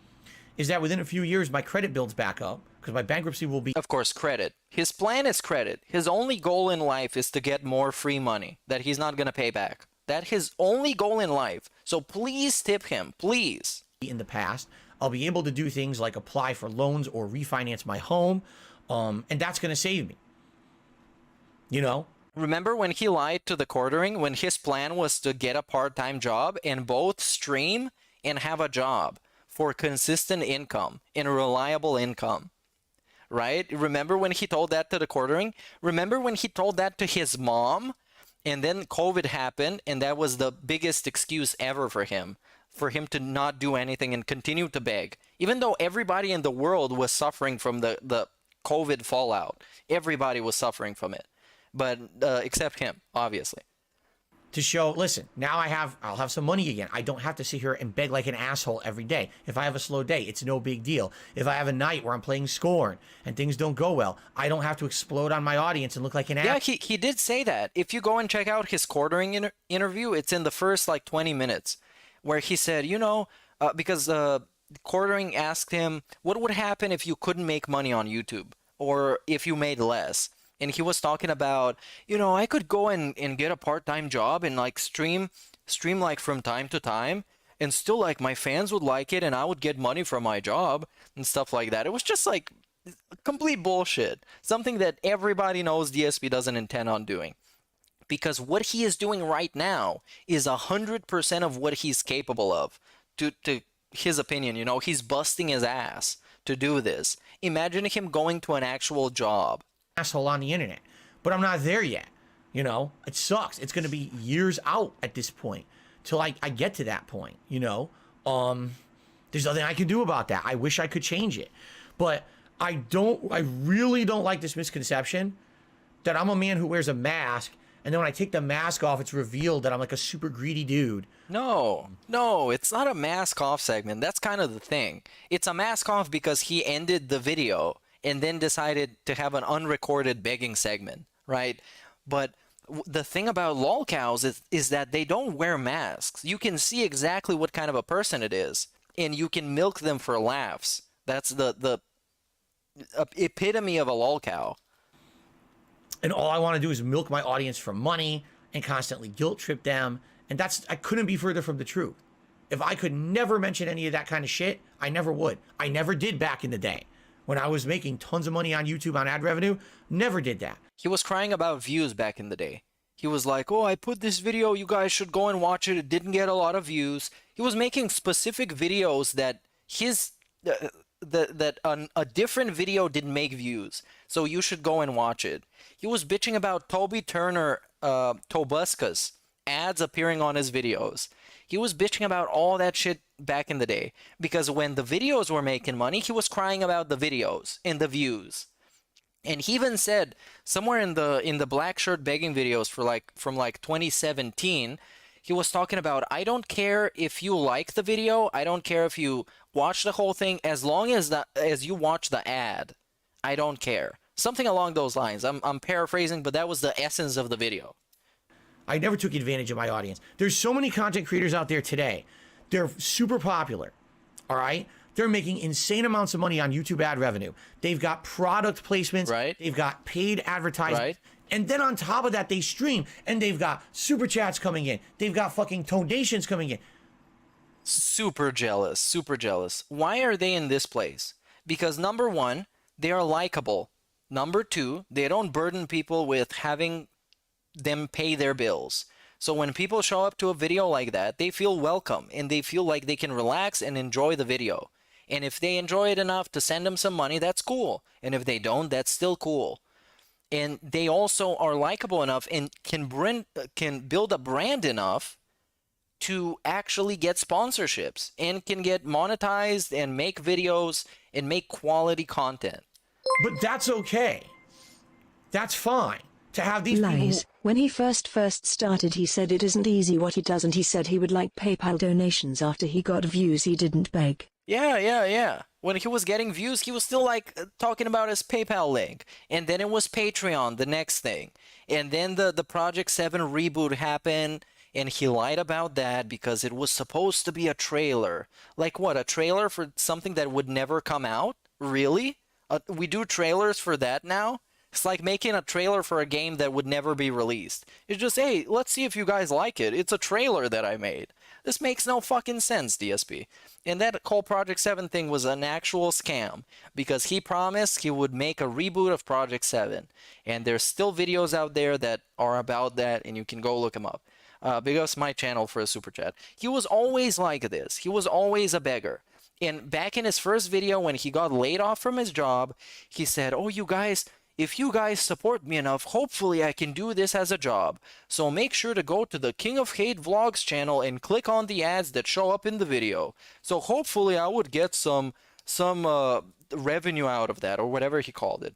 is that within a few years, my credit builds back up because my bankruptcy will be... Of course, credit. His plan is credit. His only goal in life is to get more free money that he's not going to pay back. That's his only goal in life. So please tip him, please. In the past, I'll be able to do things like apply for loans or refinance my home, and that's going to save me. You know? Remember when he lied to the quartering, when his plan was to get a part-time job and both stream and have a job for consistent income and reliable income, right? Remember when he told that to the quartering? Remember when he told that to his mom? And then COVID happened, and that was the biggest excuse ever for him to not do anything and continue to beg. Even though everybody in the world was suffering from the COVID fallout. Everybody was suffering from it. But except him, obviously. To show, listen, now I'll have some money again. I don't have to sit here and beg like an asshole every day. If I have a slow day, it's no big deal. If I have a night where I'm playing Scorn and things don't go well, I don't have to explode on my audience and look like an asshole. Yeah, he did say that. If you go and check out his quartering interview, it's in the first like 20 minutes where he said, you know, because quartering asked him, what would happen if you couldn't make money on YouTube or if you made less? and he was talking about, you know, I could go and get a part-time job and like stream like from time to time, and still like my fans would like it and I would get money from my job and stuff like that. It was just like complete bullshit. Something that everybody knows DSP doesn't intend on doing. Because what he is doing right now is 100% of what he's capable of. To his opinion, you know, he's busting his ass to do this. Imagine him going to an actual job. Asshole on the internet. But I'm not there yet. You know, it sucks. It's going to be years out at this point till I get to that point, you know. There's nothing I can do about that. I wish I could change it. But I really don't like this misconception that I'm a man who wears a mask, and then when I take the mask off, it's revealed that I'm like a super greedy dude. No, it's not a mask off segment. That's kind of the thing. It's a mask off because he ended the video and then decided to have an unrecorded begging segment, right? But the thing about lolcows is that they don't wear masks. You can see exactly what kind of a person it is, and you can milk them for laughs. That's the epitome of a lolcow. And all I want to do is milk my audience for money and constantly guilt trip them. And I couldn't be further from the truth. If I could never mention any of that kind of shit, I never would. I never did back in the day. When I was making tons of money on YouTube on ad revenue, never did that. He was crying about views back in the day. He was like, oh, I put this video, you guys should go and watch it. It didn't get a lot of views. He was making specific videos that a different video didn't make views. So you should go and watch it. He was bitching about Toby Turner, Tobuscus ads appearing on his videos. He was bitching about all that shit back in the day. Because when the videos were making money, he was crying about the videos and the views. And he even said somewhere in the black shirt begging videos from 2017, he was talking about, I don't care if you like the video, I don't care if you watch the whole thing, as long as you watch the ad, I don't care. Something along those lines. I'm paraphrasing, but that was the essence of the video. I never took advantage of my audience. There's so many content creators out there today. They're super popular, all right? They're making insane amounts of money on YouTube ad revenue. They've got product placements. Right. They've got paid advertising. Right. And then on top of that, they stream, and they've got super chats coming in. They've got fucking donations coming in. Super jealous, super jealous. Why are they in this place? Because number one, they are likable. Number two, they don't burden people with having them pay their bills. So when people show up to a video like that, they feel welcome and they feel like they can relax and enjoy the video. And if they enjoy it enough to send them some money, that's cool. And if they don't, that's still cool. And they also are likable enough and can build a brand enough to actually get sponsorships and can get monetized and make videos and make quality content. But that's okay. That's fine. To have these Lies. When he first started, he said it isn't easy what he does, and he said he would like PayPal donations after he got views. He didn't beg. Yeah. When he was getting views, he was still like talking about his PayPal link. And then it was Patreon, the next thing. And then the Project 7 reboot happened, and he lied about that because it was supposed to be a trailer. Like what, a trailer for something that would never come out? Really? We do trailers for that now? It's like making a trailer for a game that would never be released. It's just, hey, let's see if you guys like it. It's a trailer that I made. This makes no fucking sense, DSP. And that whole Project 7 thing was an actual scam because he promised he would make a reboot of Project 7. And there's still videos out there that are about that, and you can go look them up. Big ups my channel for a super chat. He was always like this. He was always a beggar. And back in his first video when he got laid off from his job, he said, oh, you guys, if you guys support me enough, hopefully I can do this as a job. So make sure to go to the King of Hate Vlogs channel and click on the ads that show up in the video. So hopefully I would get some revenue out of that, or whatever he called it.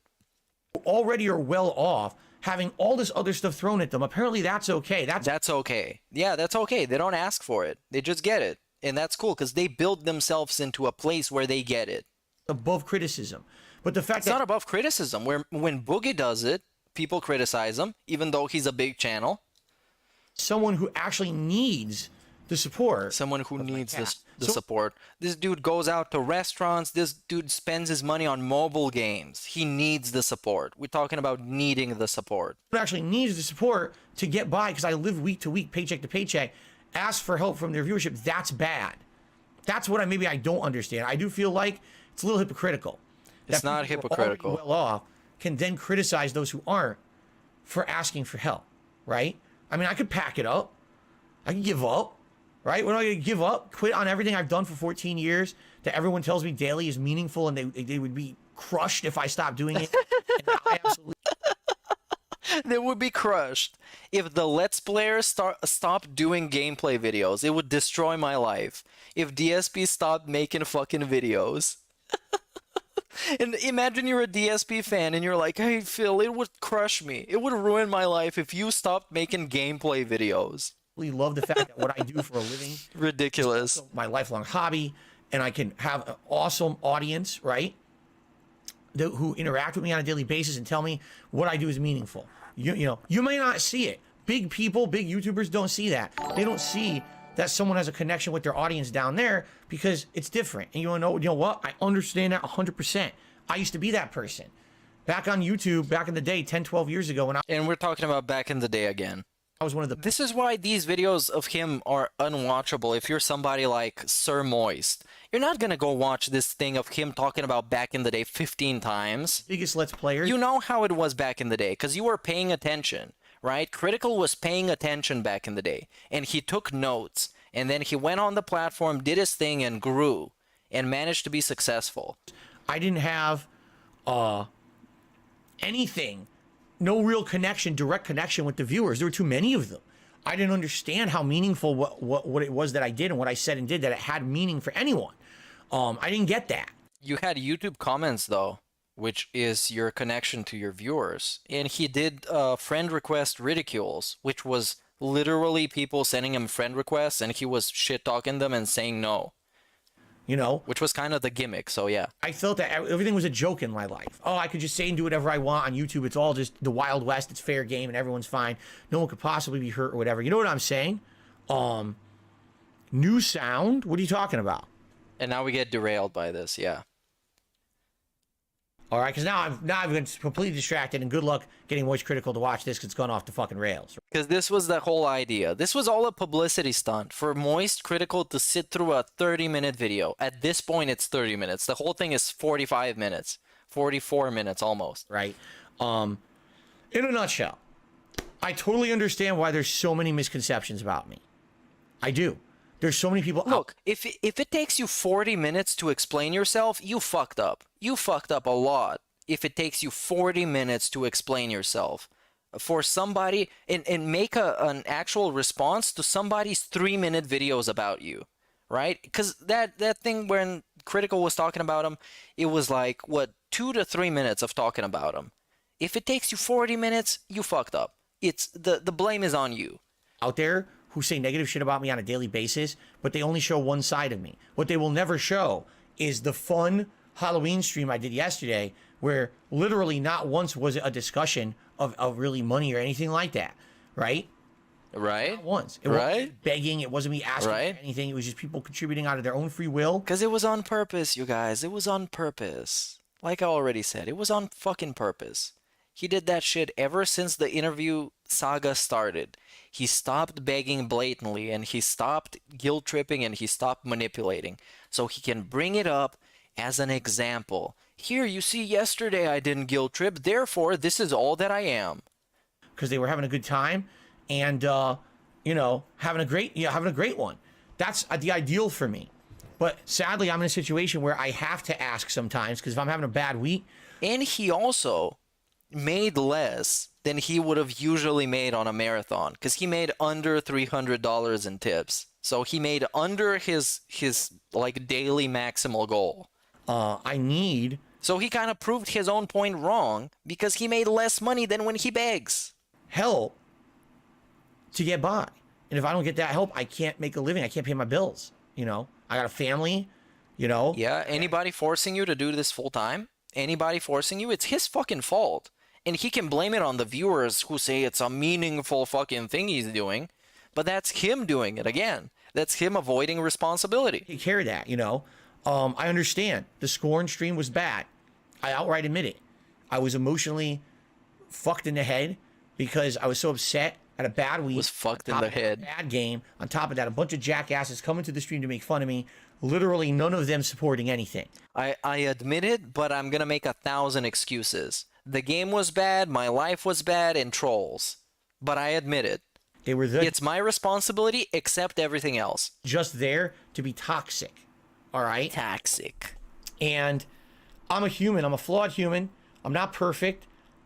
Already are well off, having all this other stuff thrown at them. Apparently that's okay. That's okay. Yeah, that's okay. They don't ask for it. They just get it. And that's cool because they build themselves into a place where they get it. Above criticism. But the fact it's not above criticism. When Boogie does it, people criticize him, even though he's a big channel. Someone who actually needs the support. Someone who of my needs cast. the So- support. This dude goes out to restaurants. This dude spends his money on mobile games. He needs the support. We're talking about needing the support. Who actually needs the support to get by, because I live week to week, paycheck to paycheck, ask for help from their viewership. That's bad. That's what I don't understand. I do feel like it's a little hypocritical. It's that not people who are already hypocritical. well off can then criticize those who aren't for asking for help, right? I mean, I could pack it up. I could give up, right? When am I going to give up? Quit on everything I've done for 14 years that everyone tells me daily is meaningful, and they would be crushed if I stopped doing it. And I absolutely They would be crushed. If the Let's Players stopped doing gameplay videos, it would destroy my life. If DSP stopped making fucking videos. And imagine you're a DSP fan and you're like, hey Phil, it would crush me. It would ruin my life if you stopped making gameplay videos. love the fact that what I do for a living Ridiculous. is my lifelong hobby, and I can have an awesome audience, right? Who interact with me on a daily basis and tell me what I do is meaningful. You know, you may not see it. Big people, big YouTubers don't see that. They don't see that someone has a connection with their audience down there because it's different. And you know what? I understand that 100%. I used to be that person. Back on YouTube, back in the day, 10, 12 years ago, when And we're talking about back in the day again. I was one of the... This is why these videos of him are unwatchable if you're somebody like Sir Moist. You're not gonna go watch this thing of him talking about back in the day 15 times. biggest Let's Players. You know how it was back in the day, because you were paying attention, right? Critikal was paying attention back in the day, and he took notes, and then he went on the platform, did his thing, and grew, and managed to be successful. I didn't have anything, no real connection, direct connection with the viewers. There were too many of them. I didn't understand how meaningful what it was that I did and what I said and did, that it had meaning for anyone. I didn't get that. You had YouTube comments, though, which is your connection to your viewers. And he did friend request ridicules, which was literally people sending him friend requests, and he was shit-talking them and saying no. You know? Which was kind of the gimmick, so yeah. I felt that everything was a joke in my life. Oh, I could just say and do whatever I want on YouTube. It's all just the Wild West. It's fair game and everyone's fine. No one could possibly be hurt or whatever. You know what I'm saying? New sound? What are you talking about? And now we get derailed by this, yeah. All right, because now I've been completely distracted, and good luck getting Moist Critikal to watch this because it's gone off the fucking rails. Because this was the whole idea. This was all a publicity stunt for Moist Critikal to sit through a 30-minute video. At this point, it's 30 minutes. The whole thing is 45 minutes. 44 minutes almost. Right? In a nutshell, I totally understand why there's so many misconceptions about me. I do. There's so many people. Look, if it takes you 40 minutes to explain yourself, you fucked up. You fucked up a lot if it takes you 40 minutes to explain yourself. For somebody, and make an actual response to somebody's 3-minute videos about you, right? Because that thing when Critikal was talking about him, it was like, what, 2 to 3 minutes of talking about him. If it takes you 40 minutes, you fucked up. It's the blame is on you. Out there who say negative shit about me on a daily basis, but they only show one side of me. What they will never show is the fun Halloween stream I did yesterday, where literally not once was it a discussion of really money or anything like that, right? Right? Not once. It Right? wasn't begging. It wasn't me asking Right? for anything. It was just people contributing out of their own free will. Because it was on purpose, you guys. It was on purpose. Like I already said, it was on fucking purpose. He did that shit ever since the interview saga started. He stopped begging blatantly, and he stopped guilt tripping, and he stopped manipulating. So he can bring it up as an example. Here, you see, yesterday I didn't guilt trip, therefore this is all that I am. Because they were having a good time and, you know, having a great one. That's the ideal for me. But sadly, I'm in a situation where I have to ask sometimes, because if I'm having a bad week. And he also made less than he would have usually made on a marathon, because he made under $300 in tips. So he made under his like daily maximal goal. So he kind of proved his own point wrong, because he made less money than when he begs. Help to get by. And if I don't get that help, I can't make a living. I can't pay my bills. You know, I got a family, you know. Yeah, anybody forcing you to do this full time? Anybody forcing you? It's his fucking fault. And he can blame it on the viewers who say it's a meaningful fucking thing he's doing. But that's him doing it again. That's him avoiding responsibility. Take care of that, you know. I understand the Scorn stream was bad. I outright admit it. I was emotionally fucked in the head because I was so upset at a bad week. Was fucked in the head. Bad game. On top of that, a bunch of jackasses coming to the stream to make fun of me. Literally none of them supporting anything. I admit it, but I'm gonna make 1,000 excuses. The game was bad, my life was bad, and trolls. But I admit it. They were there. It's my responsibility, except everything else. Just there to be toxic. All right? Toxic. And I'm a human. I'm a flawed human. I'm not perfect.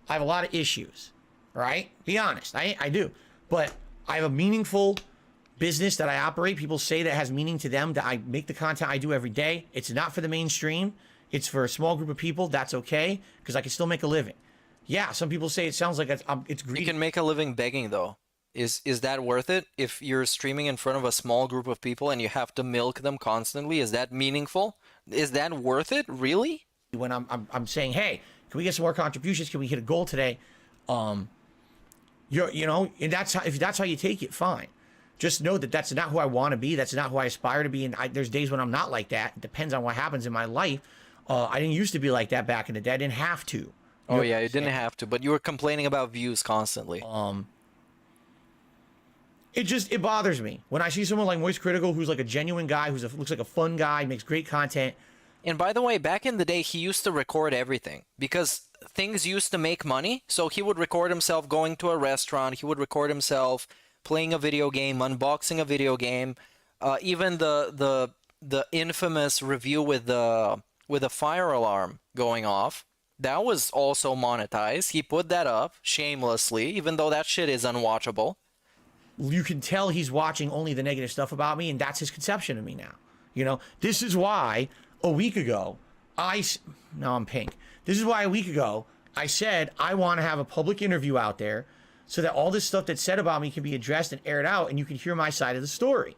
I have a lot of issues. All right? Be honest. I do. But I have a meaningful business that I operate. People say that has meaning to them, that I make the content I do every day. It's not for the mainstream. It's for a small group of people. That's okay, because I can still make a living. Yeah, some people say it sounds like it's greedy. You can make a living begging, though. Is that worth it? If you're streaming in front of a small group of people and you have to milk them constantly, is that meaningful? Is that worth it? Really? When I'm saying, hey, can we get some more contributions? Can we hit a goal today? You know, and that's how, if that's how you take it, fine. Just know that that's not who I want to be. That's not who I aspire to be. And there's days when I'm not like that. It depends on what happens in my life. I didn't used to be like that back in the day. I didn't have to. Oh yeah, you didn't have to, but you were complaining about views constantly. It bothers me when I see someone like Moist Critikal, who's like a genuine guy, looks like a fun guy, makes great content. And by the way, back in the day, he used to record everything because things used to make money. So he would record himself going to a restaurant. He would record himself playing a video game, unboxing a video game. Even the infamous review with the fire alarm going off, that was also monetized. He put that up shamelessly, even though that shit is unwatchable. You can tell he's watching only the negative stuff about me, and that's his conception of me now. You know, this is why a week ago, now I'm pink. This is why a week ago, I said I want to have a public interview out there so that all this stuff that's said about me can be addressed and aired out, and you can hear my side of the story.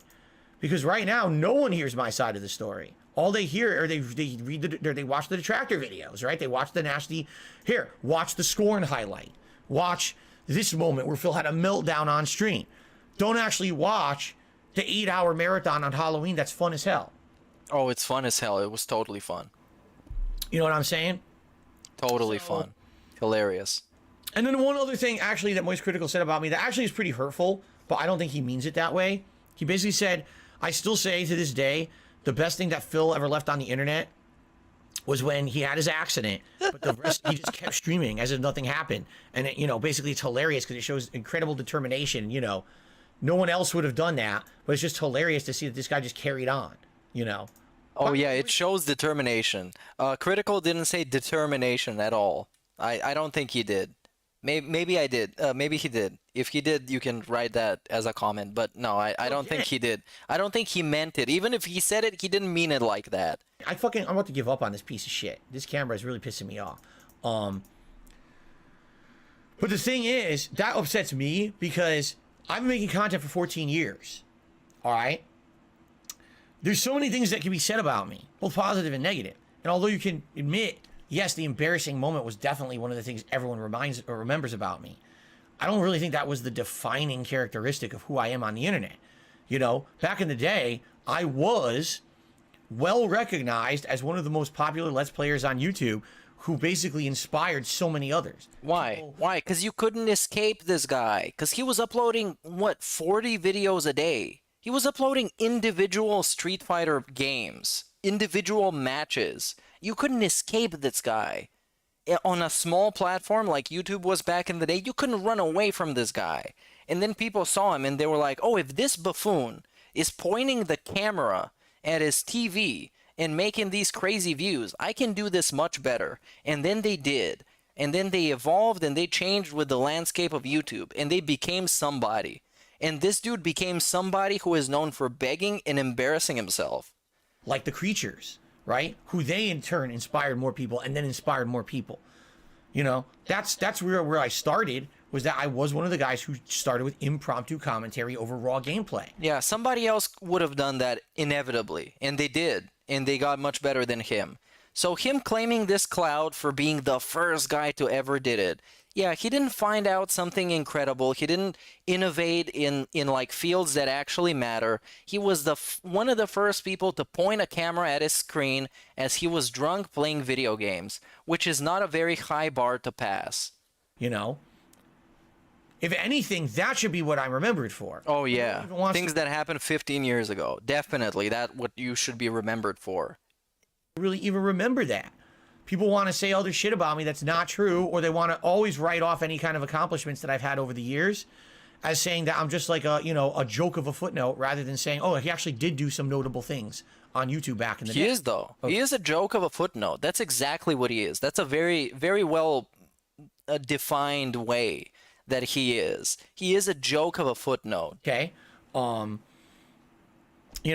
Because right now, no one hears my side of the story. All they hear, or they read they watch the detractor videos, right? They watch the nasty, watch the Scorn highlight. Watch this moment where Phil had a meltdown on stream. Don't actually watch the 8-hour marathon on Halloween. That's fun as hell. Oh, it's fun as hell. It was totally fun. You know what I'm saying? Totally fun. Hilarious. And then one other thing, actually, that Moist Critikal said about me that actually is pretty hurtful, but I don't think he means it that way. He basically said, I still say to this day, the best thing that Phil ever left on the internet was when he had his accident, but the rest, he just kept streaming as if nothing happened. And, it, you know, basically it's hilarious because it shows incredible determination, you know. No one else would have done that, but it's just hilarious to see that this guy just carried on, you know. Oh yeah, it shows determination. Critikal didn't say determination at all. I don't think he did. Maybe I did. Maybe he did. If he did, you can write that as a comment. But no, I don't think he did. I don't think he meant it. Even if he said it, he didn't mean it like that. I'm about to give up on this piece of shit. This camera is really pissing me off. But the thing is, that upsets me because I've been making content for 14 years. All right? There's so many things that can be said about me, both positive and negative. And although you can admit, yes, the embarrassing moment was definitely one of the things everyone remembers about me, I don't really think that was the defining characteristic of who I am on the internet. You know, back in the day, I was well recognized as one of the most popular Let's Players on YouTube who basically inspired so many others. Why? Why? Because you couldn't escape this guy. Because he was uploading, what, 40 videos a day? He was uploading individual Street Fighter games, individual matches. You couldn't escape this guy. On a small platform like YouTube was back in the day, you couldn't run away from this guy. And then people saw him and they were like, oh, if this buffoon is pointing the camera at his TV and making these crazy views, I can do this much better. And then they did. And then they evolved and they changed with the landscape of YouTube. And they became somebody. And this dude became somebody who is known for begging and embarrassing himself. Like the Creatures, right? Who they in turn inspired more people and then inspired more people. You know, that's where I started, was that I was one of the guys who started with impromptu commentary over raw gameplay. Yeah, somebody else would have done that inevitably. And they did. And they got much better than him. So him claiming this clout for being the first guy to ever did it, Yeah, he didn't find out something incredible. He didn't innovate in like fields that actually matter. He was one of the first people to point a camera at his screen as he was drunk playing video games, which is not a very high bar to pass. You know? If anything, that should be what I'm remembered for. Oh yeah, things that happened 15 years ago. Definitely, that's what you should be remembered for. Really even remember that. People want to say other shit about me that's not true, or they want to always write off any kind of accomplishments that I've had over the years as saying that I'm just like a, you know, a joke of a footnote, rather than saying, oh, he actually did do some notable things on YouTube back in the day. He is, though. Okay. He is a joke of a footnote. That's exactly what he is. That's a very, very well defined way that he is. He is a joke of a footnote. Okay. You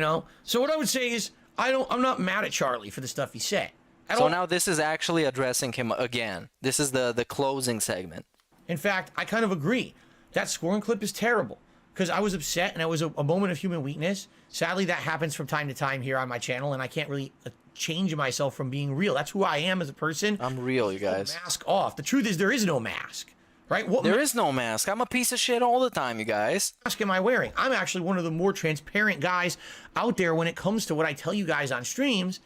know, so what I would say is I'm not mad at Charlie for the stuff he said. So now this is actually addressing him again. This is the closing segment. In fact, I kind of agree. That scoring clip is terrible because I was upset and it was a moment of human weakness. Sadly, that happens from time to time here on my channel, and I can't really change myself from being real. That's who I am as a person. I'm real, you guys. Mask off. The truth is there is no mask, right? There is no mask. I'm a piece of shit all the time, you guys. What mask am I wearing? I'm actually one of the more transparent guys out there when it comes to what I tell you guys on streams.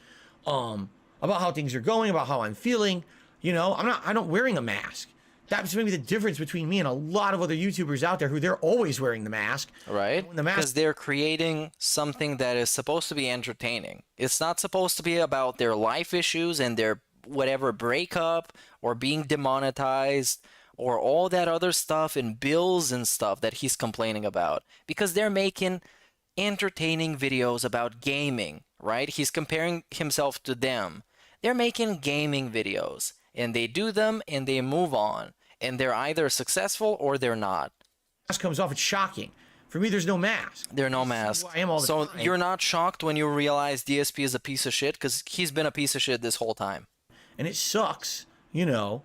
About how things are going, about how I'm feeling. You know, I'm not wearing a mask. That's maybe the difference between me and a lot of other YouTubers out there who they're always wearing the mask. Right. Because they're creating something that is supposed to be entertaining. It's not supposed to be about their life issues and their whatever breakup or being demonetized or all that other stuff and bills and stuff that he's complaining about. Because they're making entertaining videos about gaming, right? He's comparing himself to them. They're making gaming videos, and they do them, and they move on, and they're either successful or they're not. Mask comes off, it's shocking. For me, there's no mask. There's no mask. I am all the so time. You're not shocked when you realize DSP is a piece of shit, because he's been a piece of shit this whole time. And it sucks, you know,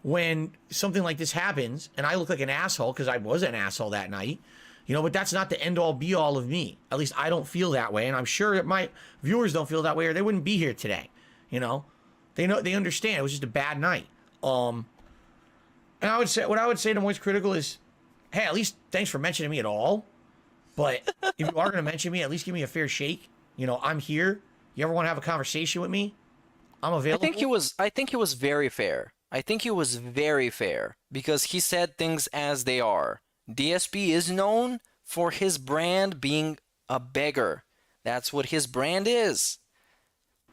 when something like this happens, and I look like an asshole, because I was an asshole that night. You know, but that's not the end-all, be-all of me. At least I don't feel that way, and I'm sure that my viewers don't feel that way, or they wouldn't be here today. You know, they understand it was just a bad night. And I would say what I would say to Moist Critikal is, hey, at least thanks for mentioning me at all. But if you are going to mention me, at least give me a fair shake. You know, I'm here. You ever want to have a conversation with me? I'm available. I think he was very fair. I think he was very fair because he said things as they are. DSP is known for his brand being a beggar. That's what his brand is.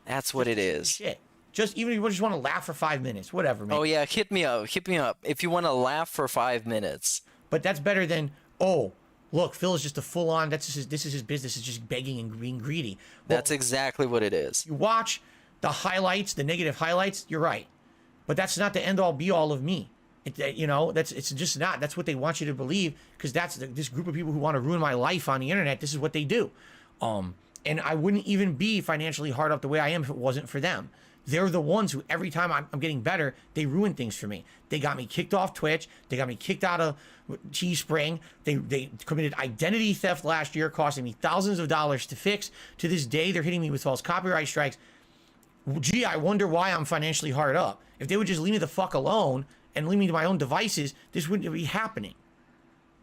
That's what it is. Shit. Just even if you just want to laugh for 5 minutes, whatever, man. Oh yeah, hit me up. Hit me up if you want to laugh for 5 minutes. But that's better than, oh, look, Phil is just a full-on. This is his business. It's just begging and being greedy. Well, that's exactly what it is. You watch the highlights, the negative highlights. You're right, but that's not the end-all, be-all of me. You know, it's just not. That's what they want you to believe, because that's this group of people who want to ruin my life on the internet. This is what they do. And I wouldn't even be financially hard up the way I am if it wasn't for them. They're the ones who every time I'm getting better, they ruin things for me. They got me kicked off Twitch. They got me kicked out of Teespring. They committed identity theft last year, costing me thousands of dollars to fix. To this day, they're hitting me with false copyright strikes. Gee, I wonder why I'm financially hard up. If they would just leave me the fuck alone and leave me to my own devices, this wouldn't be happening.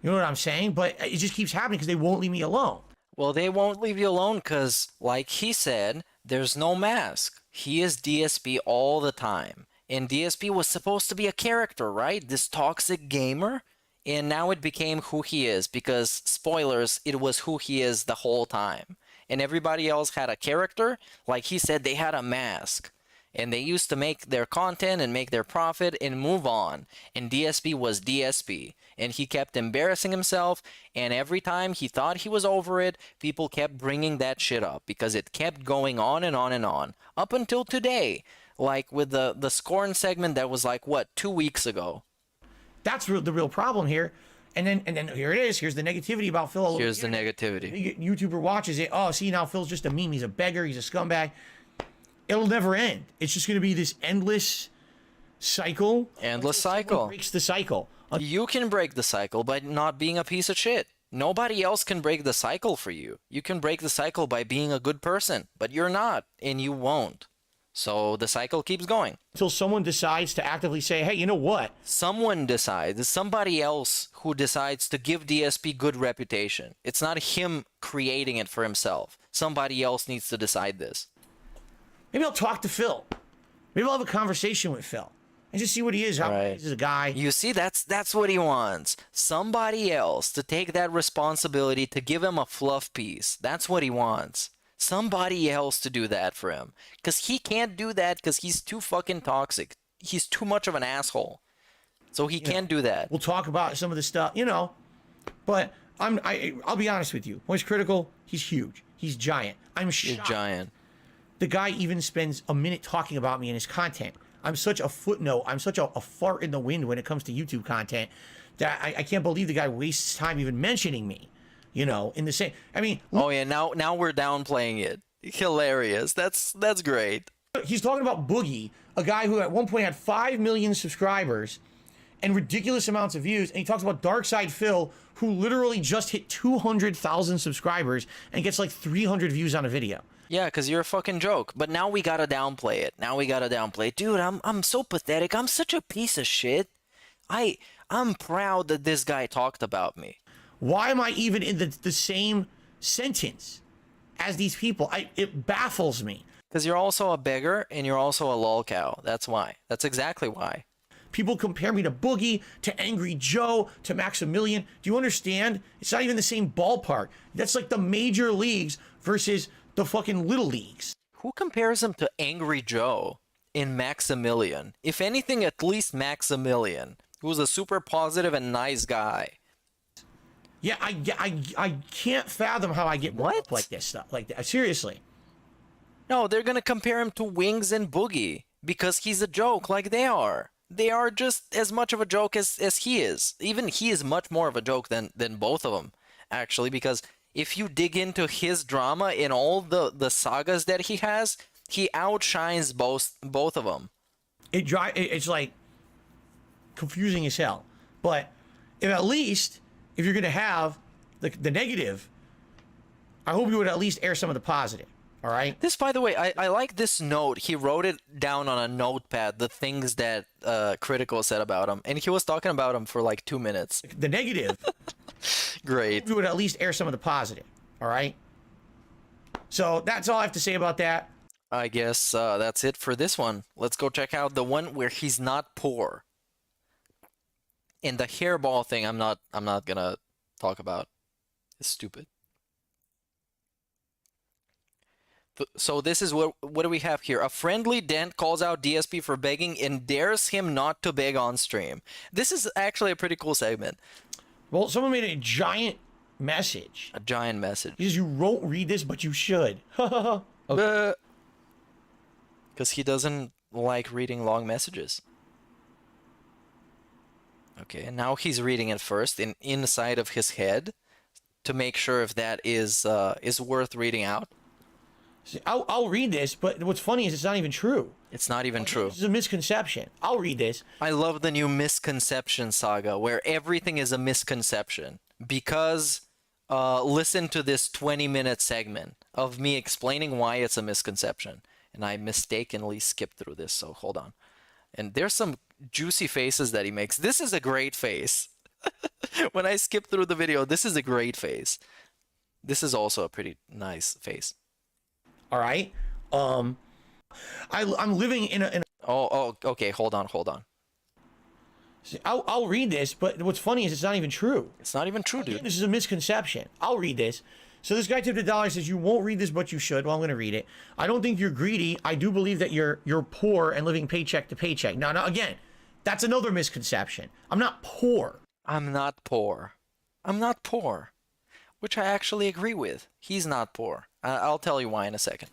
You know what I'm saying? But it just keeps happening because they won't leave me alone. Well, they won't leave you alone because, like he said, there's no mask. He is DSP all the time. And DSP was supposed to be a character, right? This toxic gamer. And now it became who he is because, spoilers, it was who he is the whole time. And everybody else had a character. Like he said, they had a mask. And they used to make their content and make their profit and move on. And DSP was DSP. And he kept embarrassing himself. And every time he thought he was over it, people kept bringing that shit up. Because it kept going on and on and on. Up until today. Like with the Scorn segment that was like, what, 2 weeks ago. That's the real problem here. And then here it is. Here's the negativity about Phil. Here's the negativity. YouTuber watches it. Oh, see, now Phil's just a meme. He's a beggar. He's a scumbag. It'll never end. It's just going to be this endless cycle. Endless cycle. Breaks the cycle. You can break the cycle by not being a piece of shit. Nobody else can break the cycle for you. You can break the cycle by being a good person, but you're not, and you won't. So the cycle keeps going. Until someone decides to actively say, hey, you know what? Someone decides, somebody else who decides to give DSP good reputation. It's not him creating it for himself. Somebody else needs to decide this. Maybe I'll talk to Phil. Maybe I'll have a conversation with Phil and just see what he is. How he's a guy. You see, that's what he wants. Somebody else to take that responsibility to give him a fluff piece. That's what he wants. Somebody else to do that for him. Because he can't do that because he's too fucking toxic. He's too much of an asshole. So he can't do that. We'll talk about some of the stuff, you know. But I'll be honest with you. When it's Critikal, he's huge. He's giant. I'm shocked. He's giant. The guy even spends a minute talking about me in his content. I'm such a footnote. I'm such a fart in the wind when it comes to YouTube content that I can't believe the guy wastes time even mentioning me. You know, in the same. I mean. Oh yeah, now we're downplaying it. Hilarious. That's great. He's talking about Boogie, a guy who at one point had 5 million subscribers and ridiculous amounts of views, and he talks about Darkside Phil, who literally just hit 200,000 subscribers and gets like 300 views on a video. Yeah, because you're a fucking joke. But now we gotta downplay it. Dude, I'm so pathetic. I'm such a piece of shit. I'm proud that this guy talked about me. Why am I even in the same sentence as these people? It baffles me. Because you're also a beggar and you're also a lolcow. That's why. That's exactly why. People compare me to Boogie, to Angry Joe, to Maximilian. Do you understand? It's not even the same ballpark. That's like the major leagues versus the fucking little leagues. Who compares him to Angry Joe in Maximilian? If anything, at least Maximilian, who's a super positive and nice guy. Yeah, I can't fathom how I get up like this stuff. Like that. Seriously. No, they're gonna compare him to Wings and Boogie because he's a joke like they are. They are just as much of a joke as he is. Even he is much more of a joke than both of them, actually, because if you dig into his drama in all the sagas that he has, he outshines both of them. It's like confusing as hell. But at least if you're going to have the negative, I hope you would at least air some of the positive. All right. This, by the way, I like this note. He wrote it down on a notepad, the things that Critikal said about him. And he was talking about him for like 2 minutes. The negative. Great. We would at least air some of the positive. All right. So that's all I have to say about that. I guess that's it for this one. Let's go check out the one where he's not poor. And the hairball thing, I'm not gonna talk about. It's stupid. So this is what do we have here? A friendly dent calls out DSP for begging and dares him not to beg on stream. This is actually a pretty cool segment. Well, someone made a giant message. A giant message. He says, you won't read this, but you should. Because he doesn't like reading long messages. Okay, and now he's reading it first inside of his head to make sure if that is worth reading out. I'll read this, but what's funny is it's not even true. It's not even true. This is a misconception. I'll read this. I love the new misconception saga where everything is a misconception. Because listen to this 20-minute segment of me explaining why it's a misconception. And I mistakenly skipped through this, so hold on. And there's some juicy faces that he makes. This is a great face. When I skip through the video, this is a great face. This is also a pretty nice face. All right. I'm living in a Oh, okay. Hold on. I'll read this, but what's funny is it's not even true. It's not even true, dude. This is a misconception. I'll read this. So this guy tipped $1, says you won't read this, but you should. Well, I'm going to read it. I don't think you're greedy. I do believe that you're poor and living paycheck to paycheck. Now, again, that's another misconception. I'm not poor. I'm not poor. Which I actually agree with. He's not poor. I'll tell you why in a second.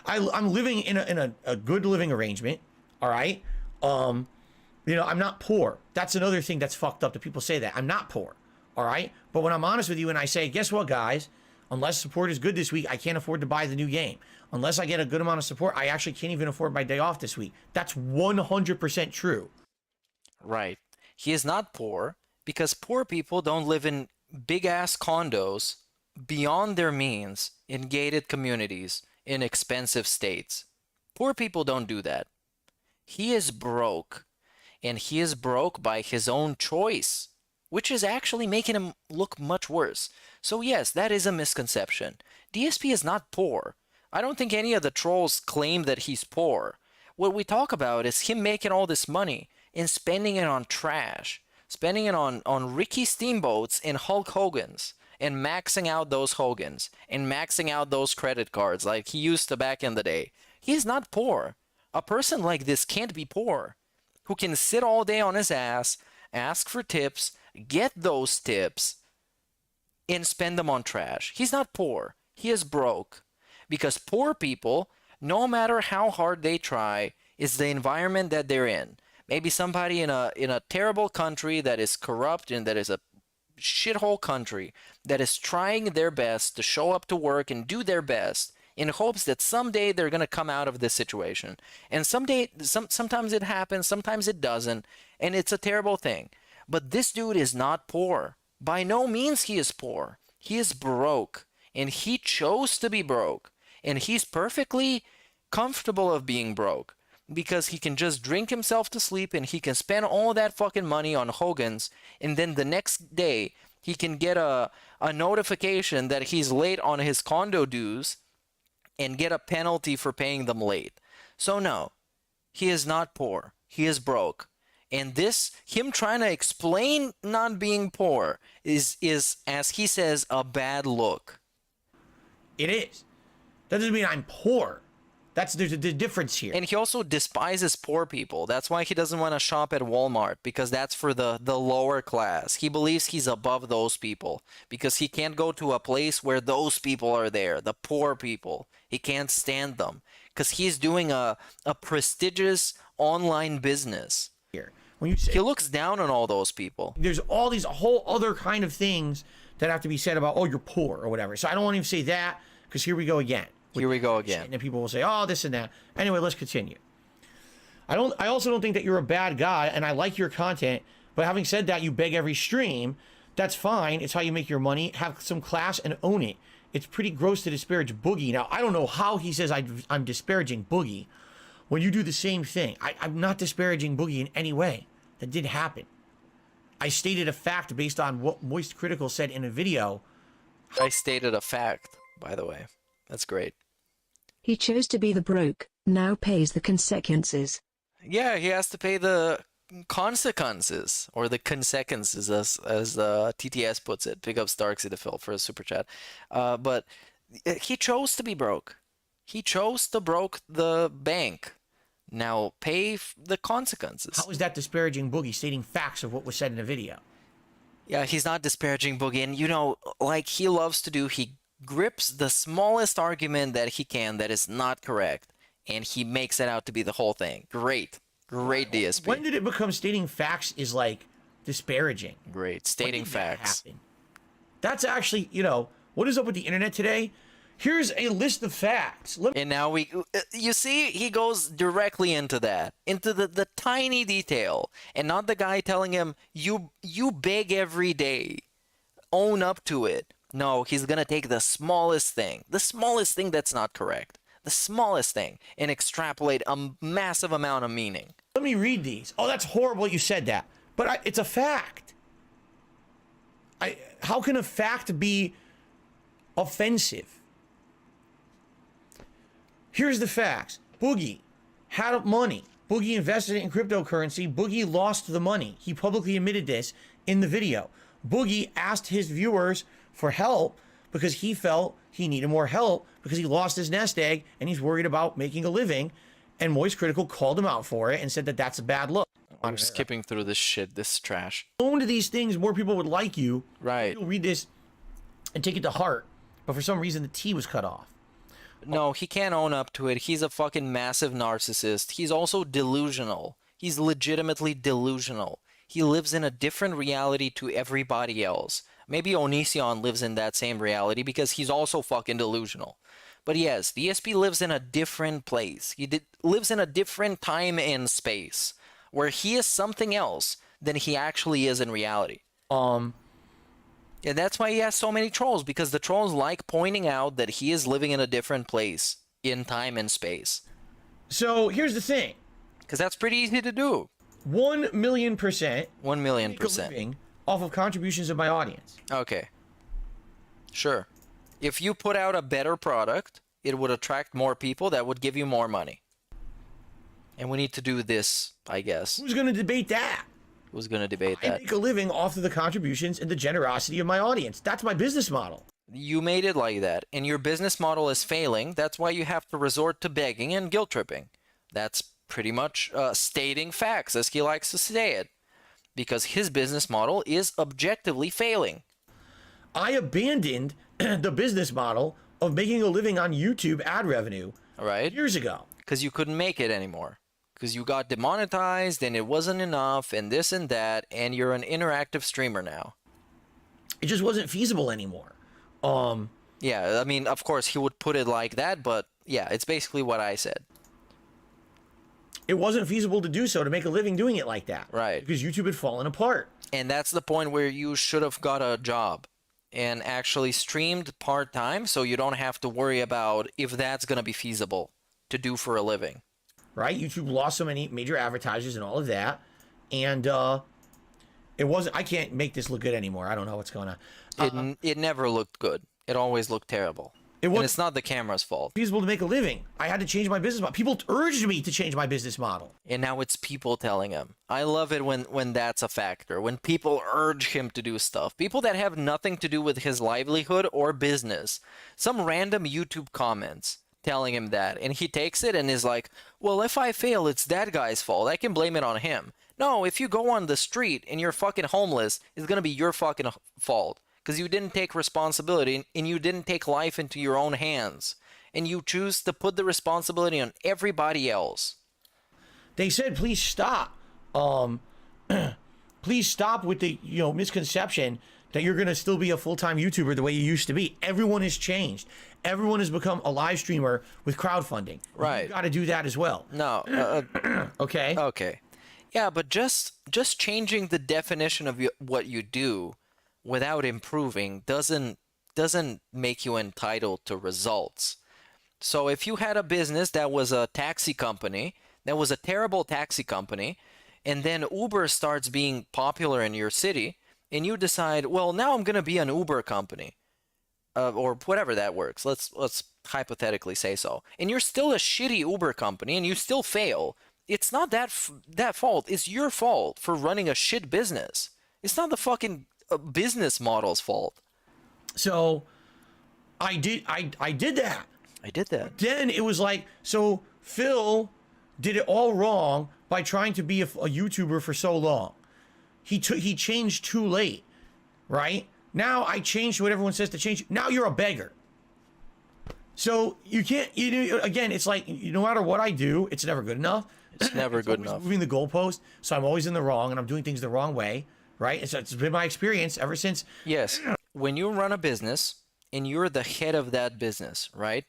I'm living in a good living arrangement. All right. I'm not poor. That's another thing that's fucked up that people say that. I'm not poor. All right. But when I'm honest with you and I say, guess what, guys? Unless support is good this week, I can't afford to buy the new game. Unless I get a good amount of support, I actually can't even afford my day off this week. That's 100% true. Right. He is not poor because poor people don't live in big-ass condos beyond their means in gated communities in expensive states. Poor people don't do that. He is broke, and he is broke by his own choice, which is actually making him look much worse. So yes, that is a misconception. DSP is not poor. I don't think any of the trolls claim that he's poor. What we talk about is him making all this money and spending it on trash, spending it on Ricky Steamboats and Hulk Hogan's, and maxing out those Hogans, and maxing out those credit cards like he used to back in the day. He's not poor. A person like this can't be poor, who can sit all day on his ass, ask for tips, get those tips, and spend them on trash. He's not poor. He is broke. Because poor people, no matter how hard they try, is the environment that they're in. Maybe somebody in a terrible country that is corrupt and that is a shithole country that is trying their best to show up to work and do their best in hopes that someday they're going to come out of this situation. And sometimes it happens, sometimes it doesn't, and it's a terrible thing. But this dude is not poor. By no means he is poor. He is broke, and he chose to be broke, and he's perfectly comfortable of being broke because he can just drink himself to sleep and he can spend all that fucking money on Hogan's, and then the next day he can get a notification that he's late on his condo dues and get a penalty for paying them late. So no, he is not poor. He is broke. And this, him trying to explain not being poor is, as he says, a bad look. It is. That doesn't mean I'm poor. There's a difference here. And he also despises poor people. That's why he doesn't want to shop at Walmart, because that's for the lower class. He believes he's above those people because he can't go to a place where those people are there, the poor people. He can't stand them because he's doing a prestigious online business. Here, when you say, he looks down on all those people. There's all these whole other kind of things that have to be said about, oh, you're poor or whatever. So I don't want to even say that, because here we go again. Here we go again. And then people will say, oh, this and that. Anyway, let's continue. I also don't think that you're a bad guy, and I like your content. But having said that, you beg every stream. That's fine. It's how you make your money. Have some class and own it. It's pretty gross to disparage Boogie. Now, I don't know how he says I'm disparaging Boogie when you do the same thing. I'm not disparaging Boogie in any way. That did happen. I stated a fact based on what Moist Critikal said in a video. I stated a fact, by the way. That's great. He chose to be the broke, now pays the consequences. Yeah, he has to pay the consequences, or the consequences, as TTS puts it. Big up Starksy the Phil for a super chat. But he chose to be broke. He chose to broke the bank. Now pay the consequences. How is that disparaging Boogie, stating facts of what was said in the video? Yeah, he's not disparaging Boogie. And, you know, like he loves to do, he grips the smallest argument that he can that is not correct, and he makes it out to be the whole thing. Great DSP. When did it become stating facts is like disparaging? Great, stating facts. That's actually, you know, what is up with the internet today? Here's a list of facts. And now you see, he goes directly into that, into the tiny detail, and not the guy telling him, you beg every day, own up to it. No, he's going to take the smallest thing that's not correct, the smallest thing, and extrapolate a massive amount of meaning. Let me read these. Oh, that's horrible you said that. But it's a fact. How can a fact be offensive? Here's the facts. Boogie had money. Boogie invested it in cryptocurrency. Boogie lost the money. He publicly admitted this in the video. Boogie asked his viewers for help because he felt he needed more help because he lost his nest egg and he's worried about making a living. And Moist Critikal called him out for it and said that that's a bad look. I'm skipping through this shit, this trash. Own to these things, more people would like you. Right. You'll read this and take it to heart. But for some reason, the T was cut off. No, he can't own up to it. He's a fucking massive narcissist. He's also delusional. He's legitimately delusional. He lives in a different reality to everybody else. Maybe Onision lives in that same reality because he's also fucking delusional. But yes, DSP lives in a different place. He lives in a different time and space where he is something else than he actually is in reality. And that's why he has so many trolls, because the trolls like pointing out that he is living in a different place in time and space. So here's the thing. Because that's pretty easy to do. 1 million %. 1 million Make a %. living off of contributions of my audience. Okay. Sure. If you put out a better product, it would attract more people that would give you more money. And we need to do this, I guess. Who's going to debate that? Who's going to debate I that? make a living off of the contributions and the generosity of my audience. That's my business model. You made it like that, and your business model is failing. That's why you have to resort to begging and guilt tripping. That's pretty much stating facts, as he likes to say it, because his business model is objectively failing. I abandoned the business model of making a living on YouTube ad revenue years ago. Because you couldn't make it anymore. Because you got demonetized, and it wasn't enough, and this and that, and you're an interactive streamer now. It just wasn't feasible anymore. Yeah, I mean, of course, he would put it like that, but yeah, it's basically what I said. It wasn't feasible to do so, to make a living doing it like that. Right. Because YouTube had fallen apart. And that's the point where you should have got a job and actually streamed part-time, so you don't have to worry about if that's going to be feasible to do for a living. Right? YouTube lost so many major advertisers and all of that. And it wasn't, I can't make this look good anymore. I don't know what's going on. It never looked good. It always looked terrible. And it's not the camera's fault. Feasible to make a living. I had to change my business model. People urged me to change my business model. And now it's people telling him. I love it when that's a factor. When people urge him to do stuff. People that have nothing to do with his livelihood or business. Some random YouTube comments telling him that. And he takes it and is like, well, if I fail, it's that guy's fault. I can blame it on him. No, if you go on the street and you're fucking homeless, it's going to be your fucking fault. Because you didn't take responsibility and you didn't take life into your own hands. And you choose to put the responsibility on everybody else. They said, please stop. Please stop with the misconception that you're going to still be a full-time YouTuber the way you used to be. Everyone has changed. Everyone has become a live streamer with crowdfunding. Right. You got to do that as well. No. Okay. Okay. Yeah, but just changing the definition of what you do without improving doesn't make you entitled to results. So if you had a business that was a taxi company, that was a terrible taxi company, and then Uber starts being popular in your city, and you decide, well, now I'm going to be an Uber company, or whatever that works. Let's hypothetically say so. And you're still a shitty Uber company, and you still fail. It's not that fault. It's your fault for running a shit business. It's not the fucking business model's fault. So I did that. I did that. Then it was like, so Phil did it all wrong by trying to be a YouTuber for so long. He changed too late, right? Now I changed what everyone says to change. Now you're a beggar. So you can't, again, it's like, no matter what I do, it's never good enough. It's never good enough. Moving the goalpost, so I'm always in the wrong and I'm doing things the wrong way, right? It's been my experience ever since. Yes. When you run a business and you're the head of that business, right?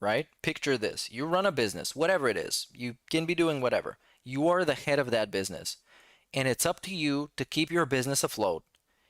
Right? Picture this. You run a business, whatever it is. You can be doing whatever. You are the head of that business. And it's up to you to keep your business afloat.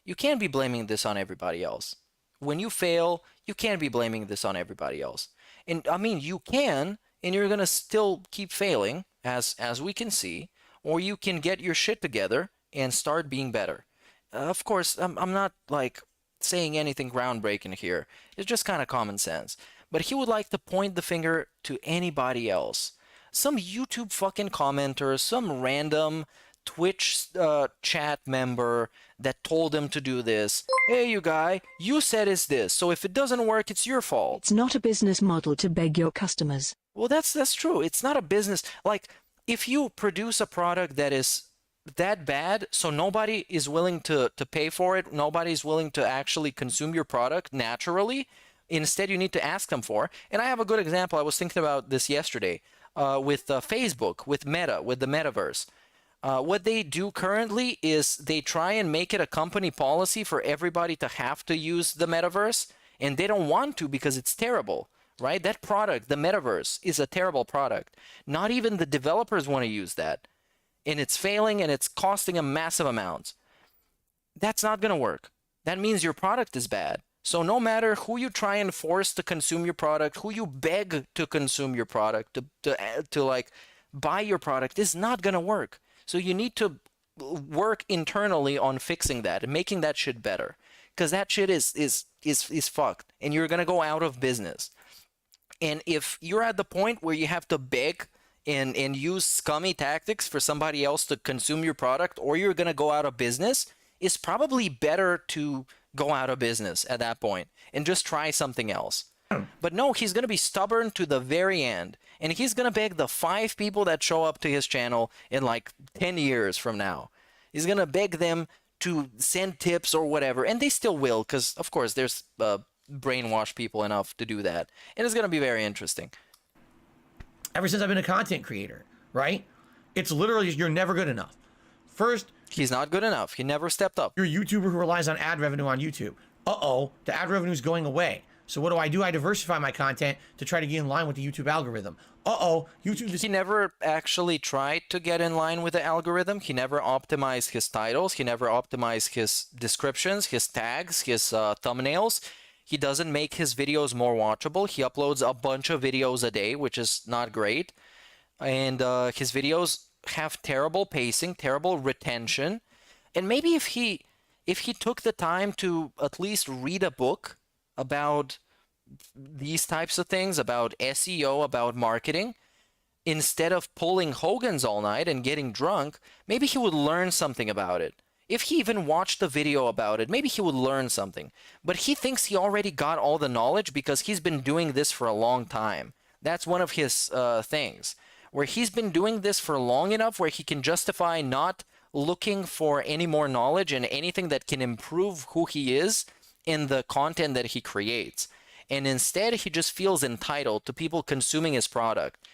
You can't be blaming this on everybody else. When you fail, you can't be blaming this on everybody else. And I mean, you can, and you're going to still keep failing, as we can see, or you can get your shit together and start being better. Of course, I'm not like saying anything groundbreaking here. It's just kind of common sense. But he would like to point the finger to anybody else. Some YouTube fucking commenter, some random Twitch chat member that told him to do this. Hey, you guy, you said it's this, so if it doesn't work, it's your fault. It's not a business model to beg your customers. Well, that's true. It's not a business. Like, if you produce a product that is that bad, so nobody is willing to pay for it, nobody's willing to actually consume your product naturally, instead you need to ask them for. And I have a good example. I was thinking about this yesterday with Facebook, with Meta, with the metaverse. What they do currently is they try and make it a company policy for everybody to have to use the metaverse, and they don't want to because it's terrible, right? That product, the metaverse, is a terrible product. Not even the developers want to use that, and it's failing and it's costing them massive amounts. That's not going to work. That means your product is bad. So no matter who you try and force to consume your product, who you beg to consume your product, to like buy your product, is not gonna work. So you need to work internally on fixing that and making that shit better, because that shit is fucked, and you're gonna go out of business. And if you're at the point where you have to beg and use scummy tactics for somebody else to consume your product, or you're gonna go out of business, it's probably better to go out of business at that point and just try something else. But no, he's going to be stubborn to the very end, and he's going to beg the 5 people that show up to his channel in like 10 years from now. He's going to beg them to send tips or whatever, and they still will, because of course there's brainwashed people enough to do that, and it's going to be very interesting. Ever since I've been a content creator, right? It's literally, you're never good enough. First, he's not good enough. He never stepped up. You're a YouTuber who relies on ad revenue on YouTube. Uh-oh, the ad revenue is going away. So what do? I diversify my content to try to get in line with the YouTube algorithm. Uh-oh, YouTube He never actually tried to get in line with the algorithm. He never optimized his titles. He never optimized his descriptions, his tags, his thumbnails. He doesn't make his videos more watchable. He uploads a bunch of videos a day, which is not great. And his videos have terrible pacing, terrible retention. And maybe if he took the time to at least read a book about these types of things, about SEO, about marketing, instead of pulling Hogan's all night and getting drunk, maybe he would learn something about it. If he even watched a video about it, maybe he would learn something. But he thinks he already got all the knowledge because he's been doing this for a long time. That's one of his things, where he's been doing this for long enough where he can justify not looking for any more knowledge and anything that can improve who he is in the content that he creates. And instead, he just feels entitled to people consuming his product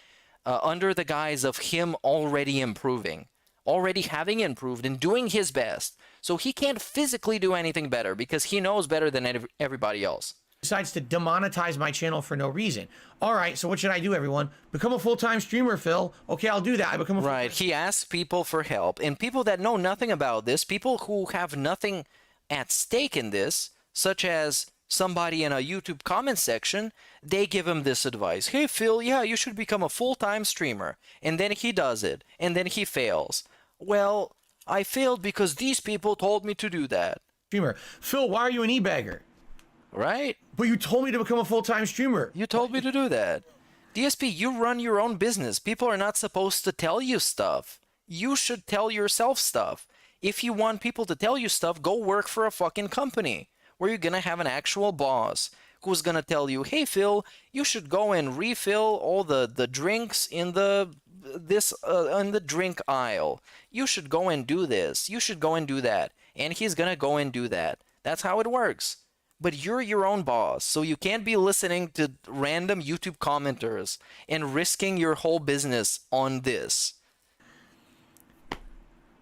under the guise of him already improving, already having improved and doing his best. So he can't physically do anything better because he knows better than everybody else. Decides to demonetize my channel for no reason. All right, so what should I do, everyone? Become a full-time streamer, Phil. Okay, I'll do that. I become a right. He asks people for help, and people that know nothing about this, people who have nothing at stake in this, such as somebody in a YouTube comment section, they give him this advice. Hey, Phil, yeah, you should become a full-time streamer. And then he does it, and then he fails. Well, I failed because these people told me to do that. Streamer. Phil, why are you an e-bagger? Right? But you told me to become a full-time streamer. You told me to do that. DSP, you run your own business. People are not supposed to tell you stuff. You should tell yourself stuff. If you want people to tell you stuff, go work for a fucking company where you're gonna have an actual boss who's gonna tell you, hey Phil, you should go and refill all the drinks in the drink aisle. You should go and do this. You should go and do that. And he's gonna go and do that. That's how it works. But you're your own boss, so you can't be listening to random YouTube commenters and risking your whole business on this.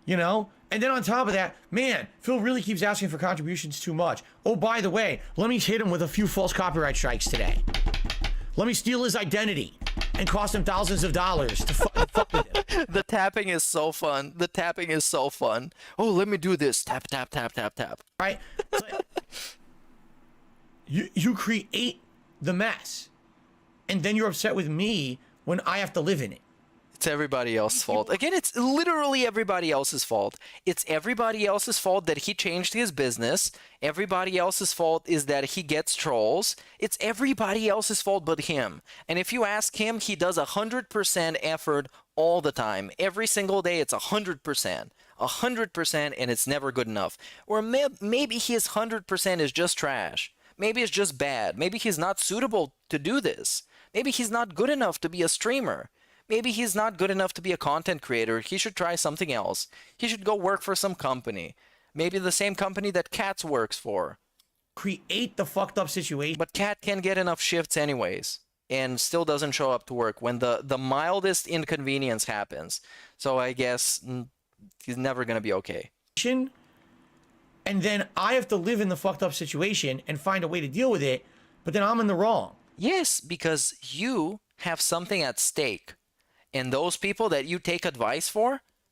You know? And then on top of that, man, Phil really keeps asking for contributions too much. Oh, by the way, let me hit him with a few false copyright strikes today. Let me steal his identity and cost him thousands of dollars to fuck with him. The tapping is so fun. The tapping is so fun. Oh, let me do this. Tap, tap, tap, tap, tap. Right? You create the mess, and then you're upset with me when I have to live in it. It's everybody else's fault. Again, it's literally everybody else's fault. It's everybody else's fault that he changed his business. Everybody else's fault is that he gets trolls. It's everybody else's fault but him. And if you ask him, he does 100% effort all the time. Every single day, it's 100%. 100%, and it's never good enough. Or maybe his 100% is just trash. Maybe it's just bad. Maybe he's not suitable to do this. Maybe he's not good enough to be a streamer. Maybe he's not good enough to be a content creator. He should try something else. He should go work for some company. Maybe the same company that Katz works for. Create the fucked up situation. But Kat can't get enough shifts anyways, and still doesn't show up to work when the mildest inconvenience happens. So I guess he's never going to be okay. And then I have to live in the fucked up situation and find a way to deal with it, but then I'm in the wrong. Yes, because you have something at stake. And those people that you take advice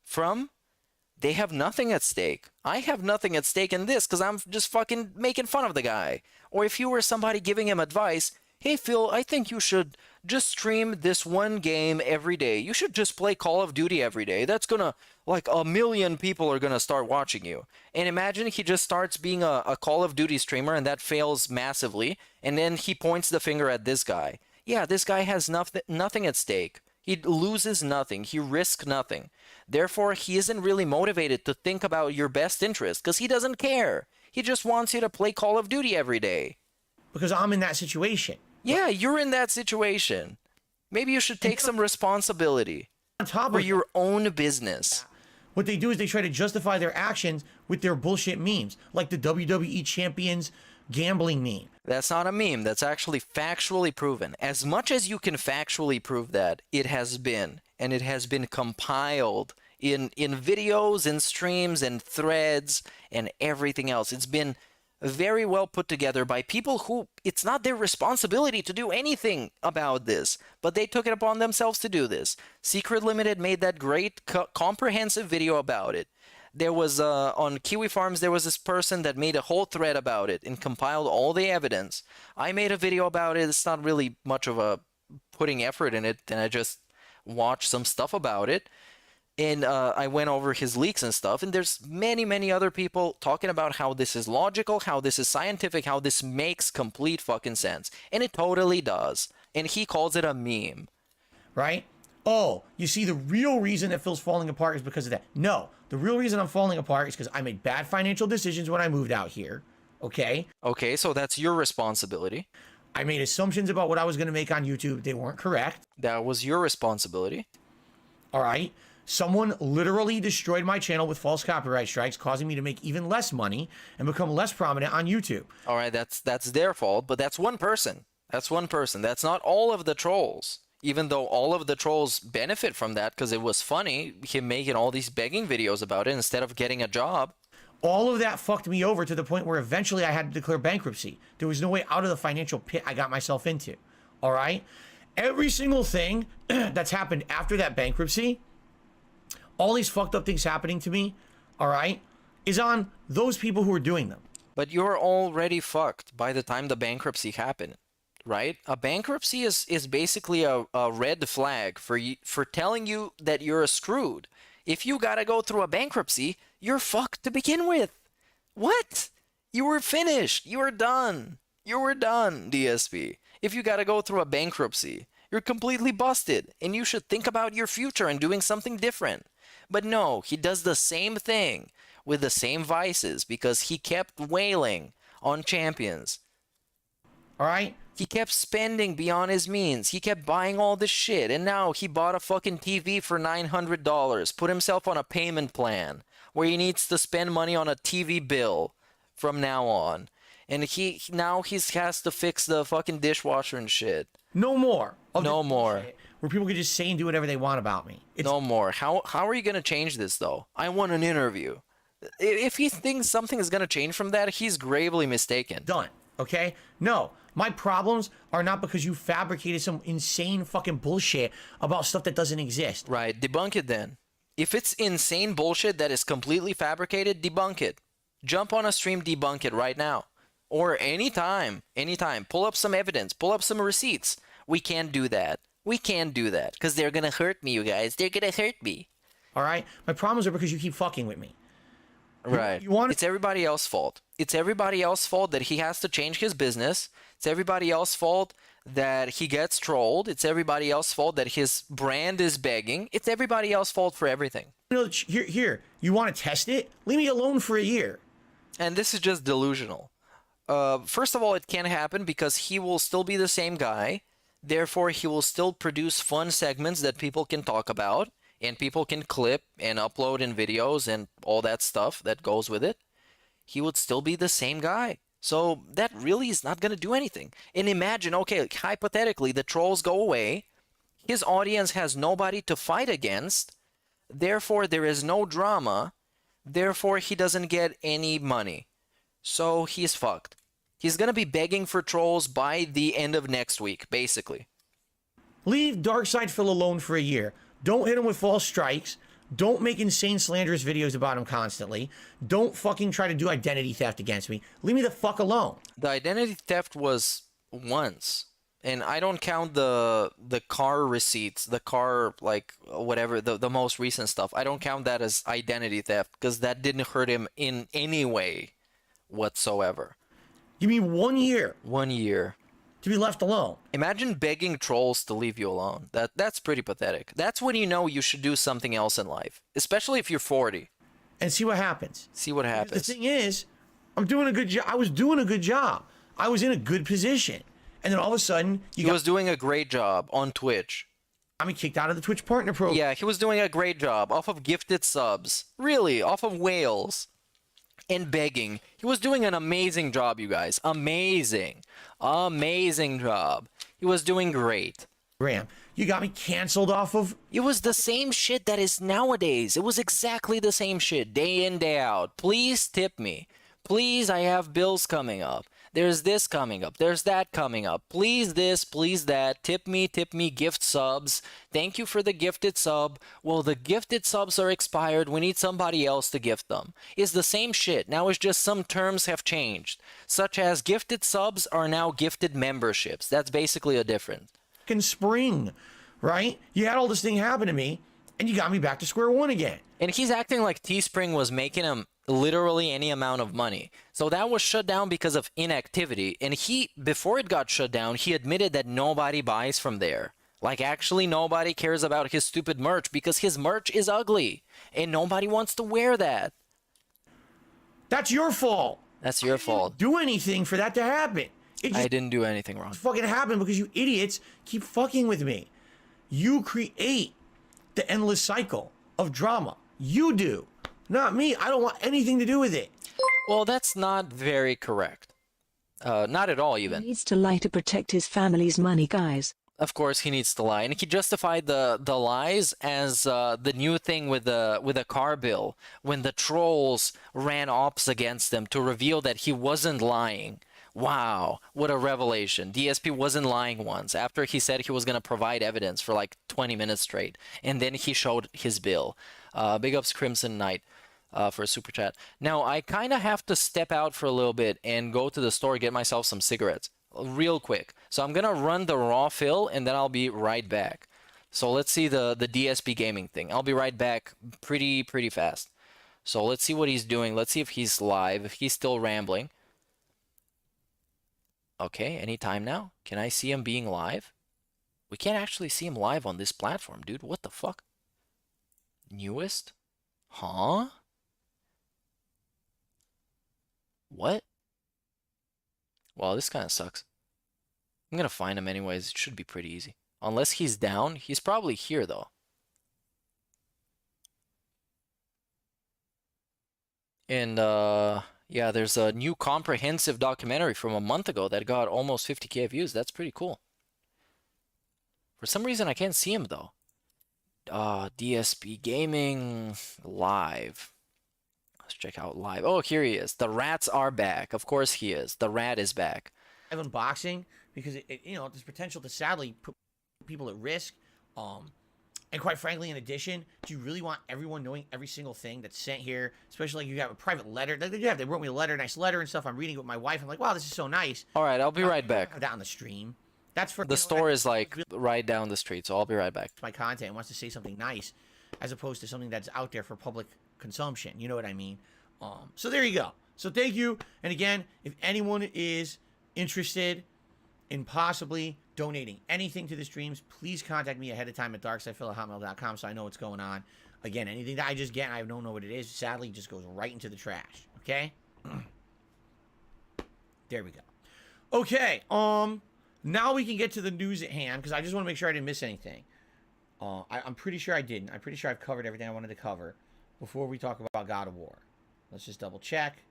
from, They have nothing at stake. I have nothing at stake in this because I'm just fucking making fun of the guy. Or if you were somebody giving him advice, hey Phil, I think you should just stream this one game every day. You should just play Call of Duty every day. That's gonna, like, 1 million people are gonna start watching you. And imagine he just starts being a Call of Duty streamer and that fails massively. And then he points the finger at this guy. Yeah, this guy has nothing at stake. He loses nothing. He risks nothing. Therefore, he isn't really motivated to think about your best interest because he doesn't care. He just wants you to play Call of Duty every day. Because I'm in that situation. Yeah, you're in that situation. Maybe you should take some responsibility On top for of your own business. what they do is they try to justify their actions with their bullshit memes, like the WWE Champions gambling meme. That's not a meme. That's actually factually proven. As much as you can factually prove that, it has been. And it has been compiled in videos and streams and threads and everything else. It's been very well put together by people who it's not their responsibility to do anything about this, but they took it upon themselves to do this. Secret Limited made that great comprehensive video about it. There was on Kiwi Farms, there was this person that made a whole thread about it and compiled all the evidence. I made a video about it. It's not really much of a putting effort in it, and I just watched some stuff about it. And I went over his leaks and stuff, and there's many other people talking about how this is logical, how this is scientific, how this makes complete fucking sense. And it totally does. And he calls it a meme. Right? Oh, you see, the real reason that Phil's falling apart is because of that. No, the real reason I'm falling apart is because I made bad financial decisions when I moved out here. Okay? Okay, so that's your responsibility. I made assumptions about what I was going to make on YouTube. They weren't correct. That was your responsibility. All right? Someone literally destroyed my channel with false copyright strikes, causing me to make even less money and become less prominent on YouTube. All right, that's their fault, but that's one person. That's one person. That's not all of the trolls. Even though all of the trolls benefit from that because it was funny, him making all these begging videos about it instead of getting a job. All of that fucked me over to the point where eventually I had to declare bankruptcy. There was no way out of the financial pit I got myself into. All right? Every single thing that's happened after that bankruptcy, all these fucked up things happening to me, all right, is on those people who are doing them. But you're already fucked by the time the bankruptcy happened, right? A bankruptcy is basically a red flag for telling you that you're screwed. If you gotta go through a bankruptcy, you're fucked to begin with. What? You were finished. You were done. You were done, DSP. If you gotta go through a bankruptcy, you're completely busted, and you should think about your future and doing something different. But no, he does the same thing with the same vices because he kept wailing on champions. All right? He kept spending beyond his means. He kept buying all this shit. And now he bought a fucking TV for $900. Put himself on a payment plan where he needs to spend money on a TV bill from now on. And he has to fix the fucking dishwasher and shit. No more. No more. Where people can just say and do whatever they want about me. No more. How are you going to change this, though? I want an interview. If he thinks something is going to change from that, he's gravely mistaken. Done. Okay? No. My problems are not because you fabricated some insane fucking bullshit about stuff that doesn't exist. Right. Debunk it then. If it's insane bullshit that is completely fabricated, debunk it. Jump on a stream, debunk it right now. Or anytime. Pull up some evidence. Pull up some receipts. We can't do that. We can't do that because they're going to hurt me, you guys. They're going to hurt me. All right? My problems are because you keep fucking with me. Right. It's everybody else's fault. It's everybody else's fault that he has to change his business. It's everybody else's fault that he gets trolled. It's everybody else's fault that his brand is begging. It's everybody else's fault for everything. Here. You want to test it? Leave me alone for a year. And this is just delusional. First of all, it can't happen because he will still be the same guy. Therefore, he will still produce fun segments that people can talk about and people can clip and upload in videos and all that stuff that goes with it. He would still be the same guy. So that really is not going to do anything. And imagine, okay, hypothetically, the trolls go away. His audience has nobody to fight against. Therefore, there is no drama. Therefore, he doesn't get any money. So he's fucked. He's going to be begging for trolls by the end of next week, basically. Leave Darkside Phil alone for a year. Don't hit him with false strikes. Don't make insane slanderous videos about him constantly. Don't fucking try to do identity theft against me. Leave me the fuck alone. The identity theft was once. And I don't count the car receipts, the car, like, whatever, the most recent stuff. I don't count that as identity theft because that didn't hurt him in any way whatsoever. Give me 1 year. 1 year. To be left alone. Imagine begging trolls to leave you alone. That's pretty pathetic. That's when you know you should do something else in life, especially if you're 40. And see what happens. See what happens. The thing is, I'm doing a good job. I was doing a good job. I was in a good position. And then all of a sudden, he was doing a great job on Twitch. I mean, kicked out of the Twitch partner program. Yeah, he was doing a great job off of gifted subs. Really, off of whales. And begging. He was doing an amazing job, you guys. Amazing. Amazing job. He was doing great. Graham, you got me canceled off of... It was the same shit that is nowadays. It was exactly the same shit. Day in, day out. Please tip me. Please, I have bills coming up. There's this coming up. There's that coming up. Please this, please that. Tip me, gift subs. Thank you for the gifted sub. Well, the gifted subs are expired. We need somebody else to gift them. It's the same shit. Now it's just some terms have changed. Such as gifted subs are now gifted memberships. That's basically a difference. In spring, right? You had all this thing happen to me, and you got me back to square one again. And he's acting like Teespring was making him literally any amount of money. So that was shut down because of inactivity. And he, before it got shut down, he admitted that nobody buys from there. Like, actually nobody cares about his stupid merch because his merch is ugly. And nobody wants to wear that. That's your fault. That's your fault. Do anything for that to happen. I didn't do anything wrong. It fucking happened because you idiots keep fucking with me. You create the endless cycle of drama. You do. Not me. I don't want anything to do with it. Well, that's not very correct. Not at all, even. He needs to lie to protect his family's money, guys. Of course, he needs to lie, and he justified the lies as the new thing with the car bill when the trolls ran ops against him to reveal that he wasn't lying. Wow, what a revelation. DSP wasn't lying once after he said he was going to provide evidence for like 20 minutes straight, and then he showed his bill. Big ups Crimson Knight for a super chat. Now, I kind of have to step out for a little bit and go to the store, get myself some cigarettes real quick. So I'm going to run the raw fill, and then I'll be right back. So let's see the DSP gaming thing. I'll be right back pretty fast. So let's see what he's doing. Let's see if he's live, if he's still rambling. Okay, anytime now. Can I see him being live? We can't actually see him live on this platform, dude. What the fuck? Newest? Huh? What? Well, this kind of sucks. I'm gonna find him anyways. It should be pretty easy. Unless he's down. He's probably here, though. And, yeah, there's a new comprehensive documentary from a month ago that got almost 50,000 views. That's pretty cool. For some reason, I can't see him, though. DSP Gaming Live. Let's check out live. Oh, here he is. The rats are back. Of course he is. The rat is back. I have unboxing because there's potential to sadly put people at risk. And quite frankly, in addition, do you really want everyone knowing every single thing that's sent here? Especially like you have a private letter. They wrote me a letter, nice letter and stuff. I'm reading it with my wife. I'm like, wow, this is so nice. All right, I'll be right back. Have that on the stream. That's for the store is like right down the street, so I'll be right back. My content wants to say something nice, as opposed to something that's out there for public consumption. You know what I mean? So there you go. So thank you. And again, if anyone is interested in possibly donating anything to the streams, please contact me ahead of time at darksidephil@hotmail.com so I know what's going on. Again, anything that I just get, I don't know what it is. Sadly, it just goes right into the trash. Okay? There we go. Okay. Now we can get to the news at hand because I just want to make sure I didn't miss anything. I'm pretty sure I didn't. I'm pretty sure I've covered everything I wanted to cover before we talk about God of War. Let's just double check.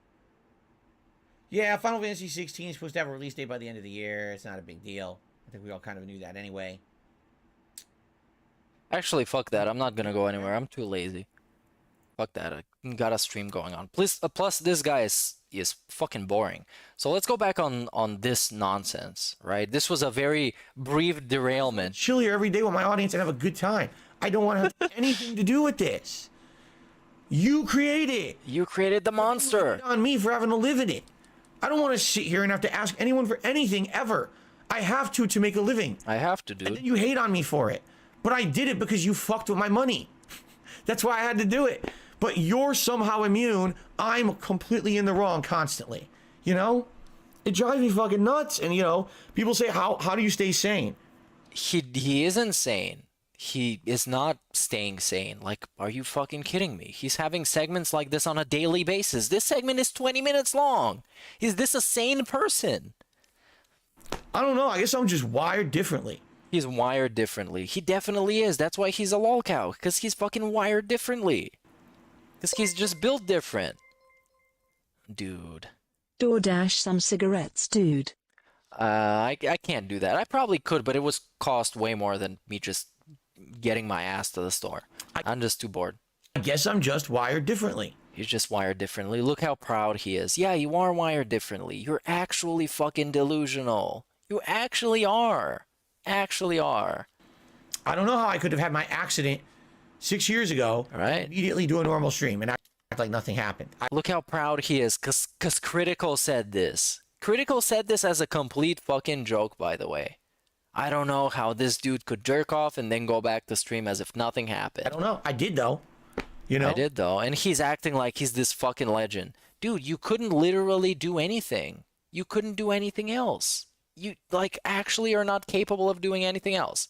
Yeah, Final Fantasy 16 is supposed to have a release date by the end of the year. It's not a big deal. I think we all kind of knew that anyway. Actually, fuck that. I'm not gonna go anywhere. I'm too lazy. Fuck that. I got a stream going on. Plus, this guy is fucking boring. So let's go back on this nonsense, right? This was a very brief derailment. Chill here every day with my audience and have a good time. I don't want to have anything to do with this. You created it. You created the monster. On me for having to live in it. I don't want to sit here and have to ask anyone for anything ever. I have to make a living. I have to, dude. And then you hate on me for it. But I did it because you fucked with my money. That's why I had to do it. But you're somehow immune. I'm completely in the wrong constantly. You know? It drives me fucking nuts. And, you know, people say, how do you stay sane? He isn't sane. He is not staying sane. Like, are you fucking kidding me? He's having segments like this on a daily basis. This segment is 20 minutes long. Is this a sane person? I don't know. I guess I'm just wired differently. He's wired differently. He definitely is. That's why he's a lolcow. Because he's fucking wired differently. Because he's just built different. Dude. DoorDash some cigarettes, dude. I can't do that. I probably could, but it would cost way more than me just getting my ass to the store. I'm just too bored. I guess I'm just wired differently. You're just wired differently. Look how proud he is. Yeah, you are wired differently. You're actually fucking delusional. You actually are. Actually are. I don't know how I could have had my accident 6 years ago. Right. Immediately do a normal stream and act like nothing happened. Look how proud he is, cause Critikal said this. Critikal said this as a complete fucking joke, by the way. I don't know how this dude could jerk off and then go back to stream as if nothing happened. I don't know. I did though. You know? I did though. And he's acting like he's this fucking legend. Dude, you couldn't literally do anything. You couldn't do anything else. You, like, actually are not capable of doing anything else.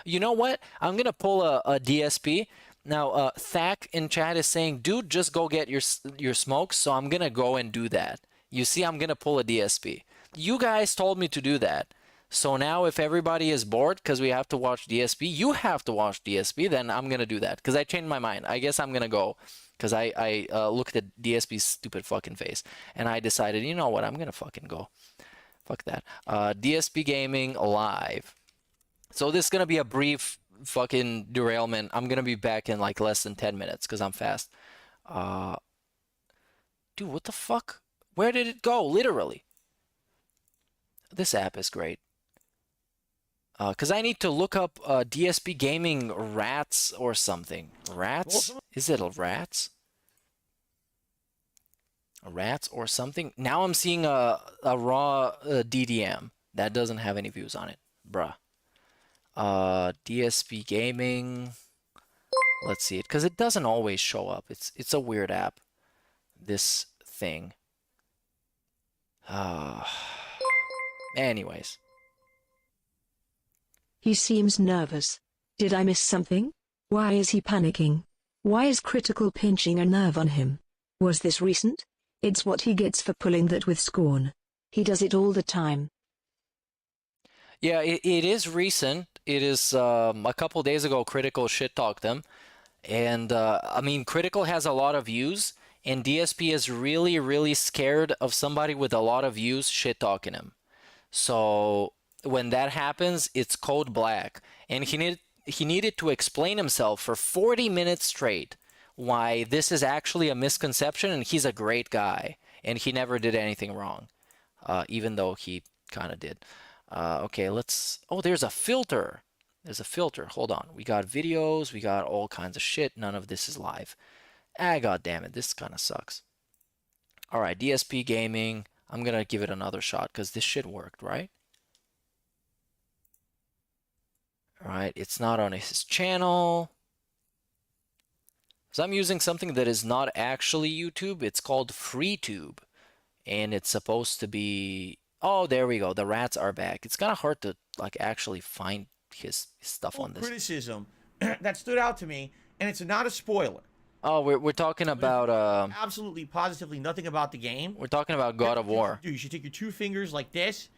You know what? I'm going to pull a DSP. Now, Thack in chat is saying, dude, just go get your smokes. So I'm going to go and do that. You see, I'm going to pull a DSP. You guys told me to do that. So now if everybody is bored because we have to watch DSP, you have to watch DSP, then I'm going to do that. Because I changed my mind. I guess I'm going to go. Because I looked at DSP's stupid fucking face. And I decided, you know what? I'm going to fucking go. Fuck that. DSP Gaming live. So this is going to be a brief fucking derailment. I'm going to be back in like less than 10 minutes because I'm fast. Dude, what the fuck? Where did it go? Literally. This app is great. Because I need to look up DSP Gaming rats or something. Rats? Is it rats? Rats or something? Now I'm seeing a raw DDM. That doesn't have any views on it. Bruh. DSP Gaming. Let's see it. Because it doesn't always show up. It's a weird app. This thing. Anyways. He seems nervous. Did I miss something? Why is he panicking? Why is Critikal pinching a nerve on him? Was this recent? It's what he gets for pulling that with scorn. He does it all the time. Yeah, it is recent. It is a couple days ago Critikal shit-talked him. And, I mean, Critikal has a lot of views. And DSP is really, really scared of somebody with a lot of views shit-talking him. So when that happens, it's code black. And he needed to explain himself for 40 minutes straight why this is actually a misconception and he's a great guy. And he never did anything wrong. Even though he kind of did. Okay, let's... Oh, there's a filter. There's a filter. Hold on. We got videos. We got all kinds of shit. None of this is live. God damn it. This kind of sucks. All right, DSP Gaming. I'm going to give it another shot because this shit worked, right? All right, it's not on his channel. So I'm using something that is not actually YouTube. It's called FreeTube. And it's supposed to be... Oh, there we go. The rats are back. It's kind of hard to like actually find his stuff on this. Criticism that stood out to me, and it's not a spoiler. Oh, we're talking about absolutely positively nothing about the game. We're talking about God of War. You should take your two fingers like this,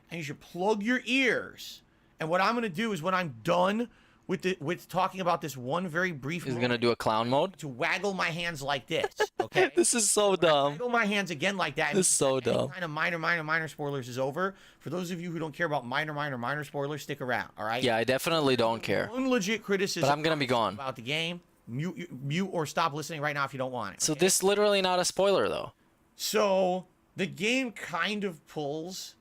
and you should plug your ears. And what I'm gonna do is when I'm done with talking about this one very brief, he's gonna do a clown mode to waggle my hands like this. Okay. This is so dumb. Waggle my hands again like that. This is so dumb. Kind of minor spoilers is over. For those of you who don't care about minor spoilers, stick around. All right. Yeah, I definitely don't care. One legit criticism. But I'm gonna be gone about the game. Mute or stop listening right now if you don't want it. So this literally not a spoiler though. So the game kind of pulls.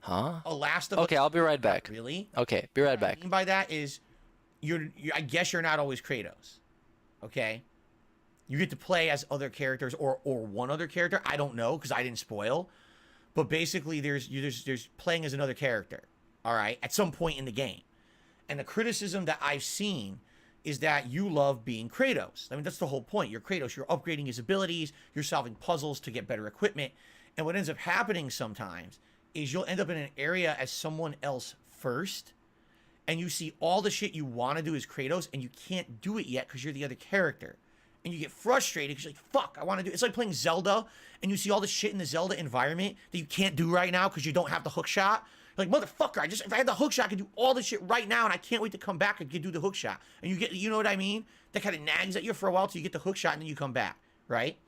Huh? A Last of Us. Okay, I'll be right back. Really? Okay, be right back. What I mean by that is, I guess you're not always Kratos. Okay. You get to play as other characters or one other character. I don't know because I didn't spoil. But basically, there's playing as another character, all right, at some point in the game. And the criticism that I've seen is that you love being Kratos. I mean, that's the whole point. You're Kratos. You're upgrading his abilities. You're solving puzzles to get better equipment. And what ends up happening sometimes is you'll end up in an area as someone else first, and you see all the shit you want to do as Kratos, and you can't do it yet because you're the other character. And you get frustrated because you're like, fuck, I want to do it. It's like playing Zelda, and you see all the shit in the Zelda environment that you can't do right now because you don't have the hook shot. You're like, motherfucker, if I had the hook shot, I could do all this shit right now, and I can't wait to come back and do the hook shot. And you know what I mean? That kind of nags at you for a while till you get the hook shot, and then you come back, right?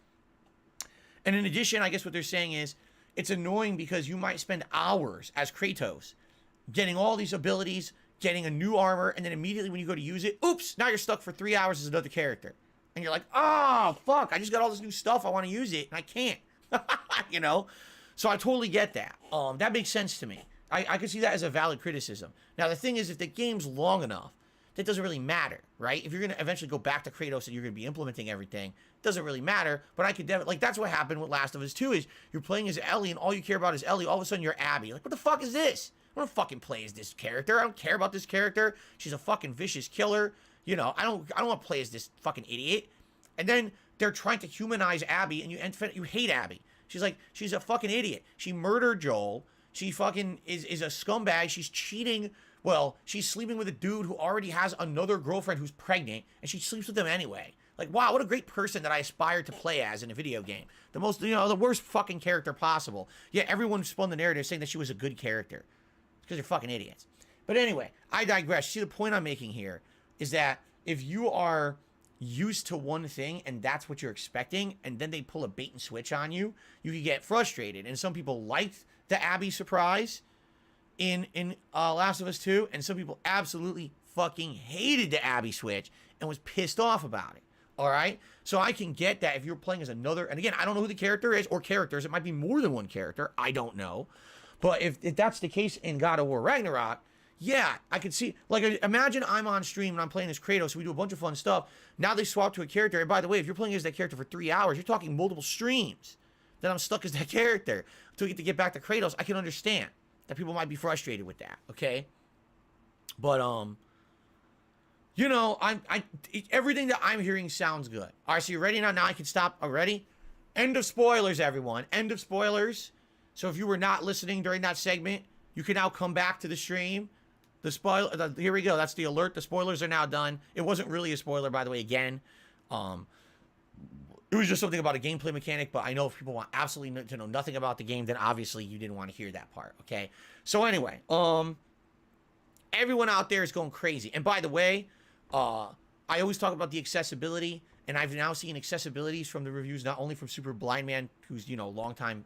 And in addition, I guess what they're saying is, it's annoying because you might spend hours as Kratos getting all these abilities, getting a new armor, and then immediately when you go to use it, oops, now you're stuck for 3 hours as another character. And you're like, oh, fuck, I just got all this new stuff. I want to use it, and I can't. You know? So I totally get that. That makes sense to me. I can see that as a valid criticism. Now, the thing is, if the game's long enough, that doesn't really matter, right? If you're going to eventually go back to Kratos and you're going to be implementing everything, it doesn't really matter. But I could definitely, like, that's what happened with Last of Us 2 is you're playing as Ellie, and all you care about is Ellie. All of a sudden, you're Abby. Like, what the fuck is this? I don't fucking play as this character. I don't care about this character. She's a fucking vicious killer. You know, I don't want to play as this fucking idiot. And then they're trying to humanize Abby, and you hate Abby. She's like, she's a fucking idiot. She murdered Joel. She fucking is a scumbag. She's cheating. Well, she's sleeping with a dude who already has another girlfriend who's pregnant, and she sleeps with him anyway. Like, wow, what a great person that I aspire to play as in a video game. The most, the worst fucking character possible. Yeah, everyone spun the narrative saying that she was a good character. Because they're fucking idiots. But anyway, I digress. See, the point I'm making here is that if you are used to one thing and that's what you're expecting, and then they pull a bait and switch on you, you can get frustrated. And some people liked the Abby surprise in Last of Us 2, and some people absolutely fucking hated the Abby switch and was pissed off about it. All right? So I can get that if you're playing as another, and again, I don't know who the character is or characters. It might be more than one character. I don't know. But if that's the case in God of War Ragnarok, yeah, I could see, like, imagine I'm on stream and I'm playing as Kratos, so we do a bunch of fun stuff. Now they swap to a character, and by the way, if you're playing as that character for 3 hours, you're talking multiple streams. Then I'm stuck as that character until we get back to Kratos. I can understand that people might be frustrated with that, okay? But, everything that I'm hearing sounds good. All right, so you ready now? Now I can stop already? End of spoilers, everyone. End of spoilers. So if you were not listening during that segment, you can now come back to the stream. Here we go. That's the alert. The spoilers are now done. It wasn't really a spoiler, by the way, again. It was just something about a gameplay mechanic, but I know if people want absolutely to know nothing about the game, then obviously you didn't want to hear that part, okay? So anyway, everyone out there is going crazy. And by the way, I always talk about the accessibility, and I've now seen accessibilities from the reviews, not only from Super Blind Man, who's, longtime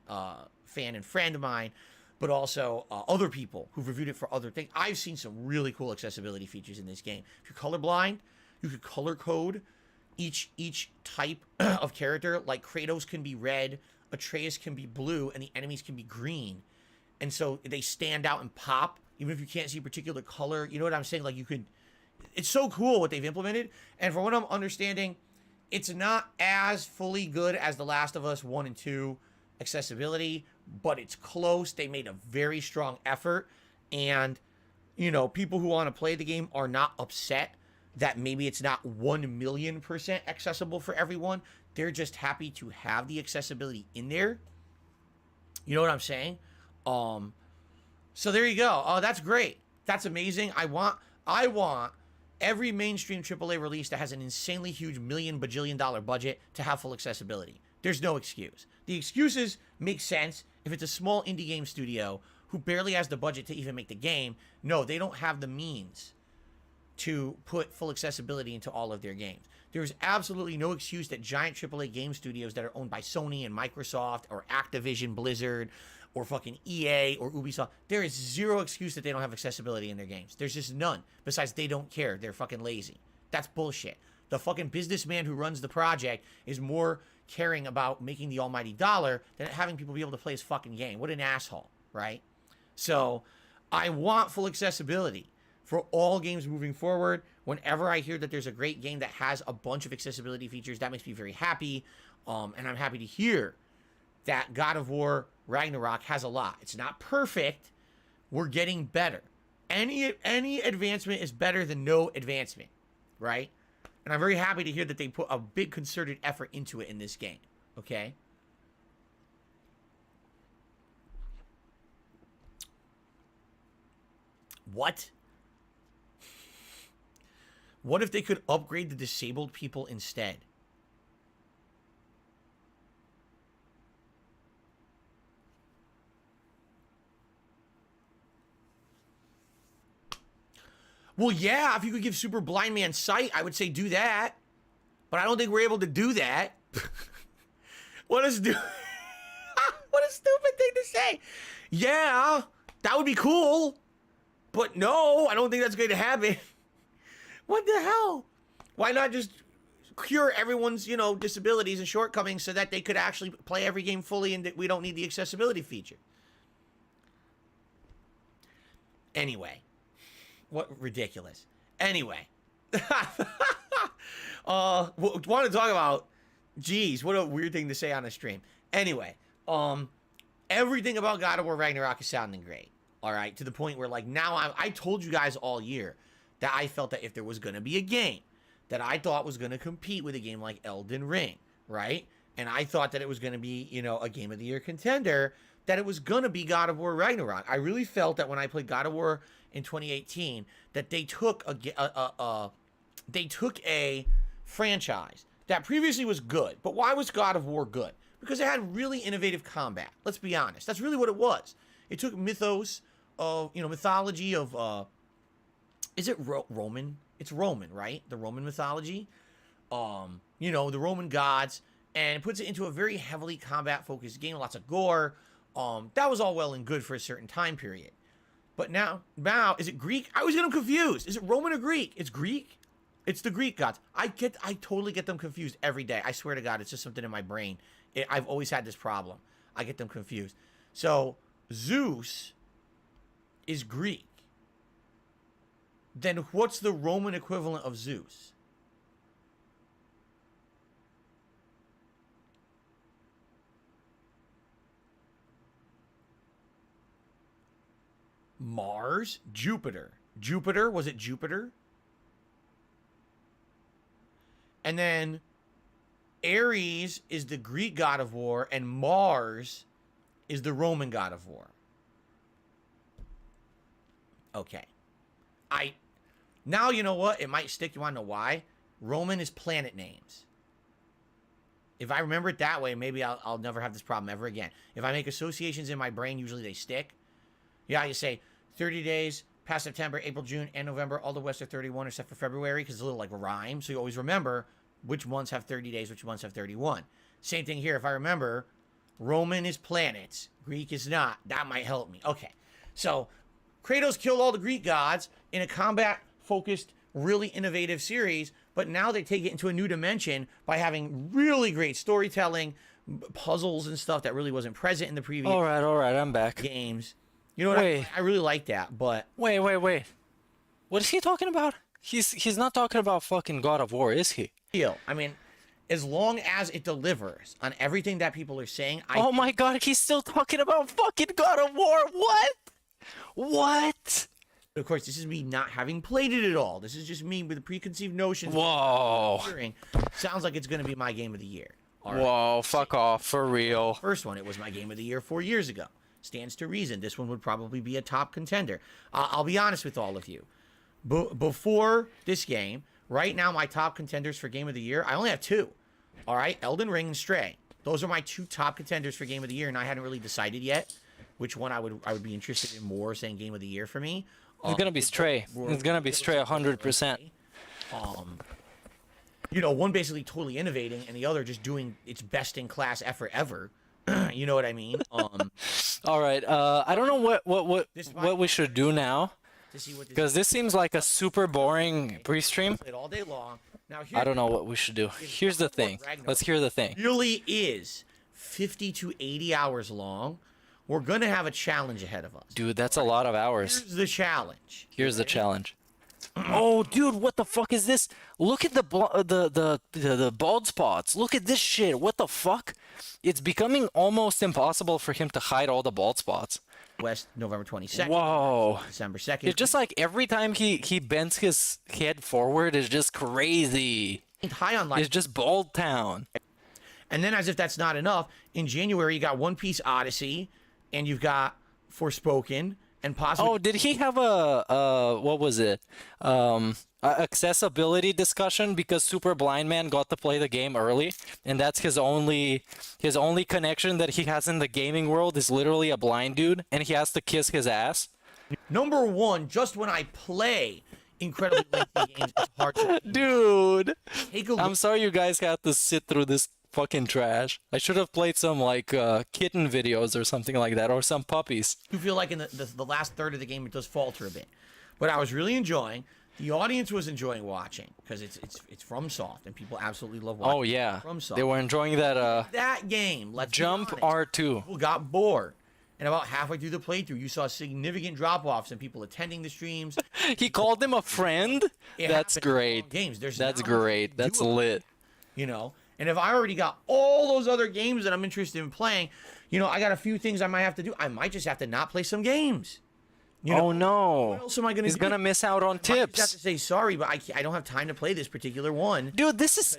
fan and friend of mine, but also other people who've reviewed it for other things. I've seen some really cool accessibility features in this game. If you're colorblind, you could color code each type of character. Like Kratos can be red, Atreus can be blue, and the enemies can be green. And so they stand out and pop, even if you can't see a particular color. You know what I'm saying? Like, you could... It's so cool what they've implemented. And from what I'm understanding, it's not as fully good as The Last of Us 1 and 2 accessibility, but it's close. They made a very strong effort, and people who want to play the game are not upset that maybe it's not 1,000,000% accessible for everyone. They're just happy to have the accessibility in there. You know what I'm saying? So there you go. Oh, that's great. That's amazing. I want every mainstream AAA release that has an insanely huge $1,000,000,000 budget to have full accessibility. There's no excuse. The excuses make sense if it's a small indie game studio who barely has the budget to even make the game. No, they don't have the means to put full accessibility into all of their games. There's absolutely no excuse that giant AAA game studios that are owned by Sony and Microsoft or Activision, Blizzard, or fucking EA or Ubisoft, there is zero excuse that they don't have accessibility in their games. There's just none. Besides, they don't care. They're fucking lazy. That's bullshit. The fucking businessman who runs the project is more caring about making the almighty dollar than having people be able to play his fucking game. What an asshole, right? So I want full accessibility for all games moving forward. Whenever I hear that there's a great game that has a bunch of accessibility features, that makes me very happy. And I'm happy to hear that God of War Ragnarok has a lot. It's not perfect. We're getting better. Any advancement is better than no advancement, right? And I'm very happy to hear that they put a big concerted effort into it in this game, okay? What? What if they could upgrade the disabled people instead? Well, yeah, if you could give Super Blind Man sight, I would say do that. But I don't think we're able to do that. What a stupid thing to say. Yeah, that would be cool. But no, I don't think that's going to happen. What the hell? Why not just cure everyone's, disabilities and shortcomings so that they could actually play every game fully and that we don't need the accessibility feature? Anyway. What ridiculous. Anyway. Want to talk about, geez, what a weird thing to say on a stream. Anyway, everything about God of War Ragnarok is sounding great. All right, to the point where, like, now I told you guys all year that I felt that if there was going to be a game that I thought was going to compete with a game like Elden Ring, right? And I thought that it was going to be, a Game of the Year contender, that it was going to be God of War Ragnarok. I really felt that when I played God of War in 2018, that they took a franchise that previously was good. But why was God of War good? Because it had really innovative combat. Let's be honest. That's really what it was. It took mythos of, mythology of, is it Roman? It's Roman, right? The Roman mythology. The Roman gods. And it puts it into a very heavily combat-focused game. Lots of gore. That was all well and good for a certain time period. But now, is it Greek? I always get them confused. Is it Roman or Greek? It's Greek. It's the Greek gods. I totally get them confused every day. I swear to God, it's just something in my brain. I've always had this problem. I get them confused. So, Zeus is Greek. Then what's the Roman equivalent of Zeus? Mars, Jupiter. Jupiter, was it Jupiter? And then Ares is the Greek god of war, and Mars is the Roman god of war. Okay. Now you know what? It might stick. You want to know why? Roman is planet names. If I remember it that way, maybe I'll never have this problem ever again. If I make associations in my brain, usually they stick. Yeah, you say 30 days past September, April, June, and November. All the West are 31 except for February because it's a little like a rhyme. So you always remember which months have 30 days, which months have 31. Same thing here. If I remember, Roman is planets, Greek is not. That might help me. Okay. So Kratos killed all the Greek gods in a combat-focused, really innovative series, but now they take it into a new dimension by having really great storytelling, puzzles and stuff that really wasn't present in the previous All right, I'm back. games. You know what? I really like that, but Wait. What is he talking about? He's not talking about fucking God of War, is he? I mean, as long as it delivers on everything that people are saying, Oh my god, he's still talking about fucking God of War. What? Of course, this is me not having played it at all. This is just me with a preconceived notion. Whoa. Sounds like it's going to be my game of the year. All right. Whoa, fuck off, for real. First one, it was my game of the year 4 years ago. Stands to reason. This one would probably be a top contender. I'll be honest with all of you. Before this game, right now, my top contenders for game of the year, I only have two. All right, Elden Ring and Stray. Those are my two top contenders for game of the year, and I hadn't really decided yet which one I would be interested in more saying game of the year for me. It's gonna be Stray. It's gonna be Stray 100%. One basically totally innovating, and the other just doing its best in class effort ever. You know what I mean? All right. I don't know what we should do now, because this seems like a super boring pre-stream. All day long. Now, I don't know what we should do. Here's the thing. Let's hear the thing. Really is 50 to 80 hours long. We're gonna have a challenge ahead of us. Dude, that's a lot of hours. Here's the challenge. Here's the challenge. Oh, dude, what the fuck is this? Look at the bald spots. Look at this shit. What the fuck? It's becoming almost impossible for him to hide all the bald spots. West, November 22nd. Whoa. December 2nd. It's just like every time he bends his head forward, it's just crazy. High on life. It's just Bald Town. And then, as if that's not enough, in January you got One Piece Odyssey, and you've got Forspoken, and possibly. Oh, did he have a what was it? Accessibility discussion because Super Blind Man got to play the game early, and that's his only connection that he has in the gaming world is literally a blind dude, and he has to kiss his ass. Number one, just when I play incredibly lengthy games, it's hard to. Dude, Take a look. I'm sorry you guys had to sit through this fucking trash. I should have played some like kitten videos or something like that, or some puppies. You feel like in the last third of the game it does falter a bit, but I was really enjoying. The audience was enjoying watching because it's FromSoft and people absolutely love watching. Oh yeah, FromSoft. they were enjoying that That game. Let's Jump be honest, R2. People got bored, and about halfway through the playthrough, you saw significant drop-offs in people attending the streams. He called him a friend. That's great. Games. That's great. That's lit. You know, and if I already got all those other games that I'm interested in playing, you know, I got a few things I might have to do. I might just have to not play some games. You know, oh no! What else am I gonna He's do? gonna miss out on I just have tips. to say sorry, but I don't have time to play this particular one. Dude, this is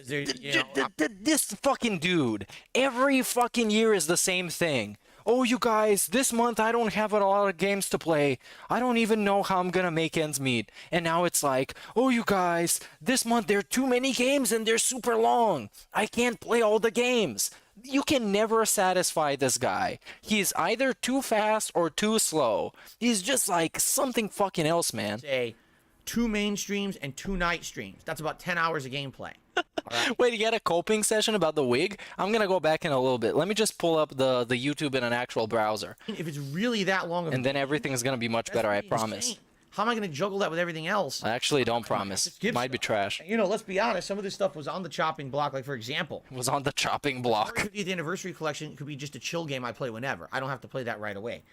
this fucking dude. Every fucking year is the same thing. Oh, you guys, this month I don't have a lot of games to play. I don't even know how I'm gonna make ends meet. And now it's like, oh, you guys, this month there are too many games and they're super long. I can't play all the games. You can never satisfy this guy. He's either too fast or too slow. He's just like something fucking else, man. Say 2 main streams and 2 night streams. That's about 10 hours of gameplay. All right? Wait, you got a coping session about the wig? I'm gonna go back in a little bit. Let me just pull up the YouTube in an actual browser. If it's really that long of And then everything's gonna be much better, I promise. insane. How am I going to juggle that with everything else? I actually don't promise. Skip Might be stuff. trash. You know, let's be honest. Some of this stuff was on the chopping block. Like, for example, It was on the chopping block. 50th Anniversary Collection could be just a chill game I play whenever. I don't have to play that right away.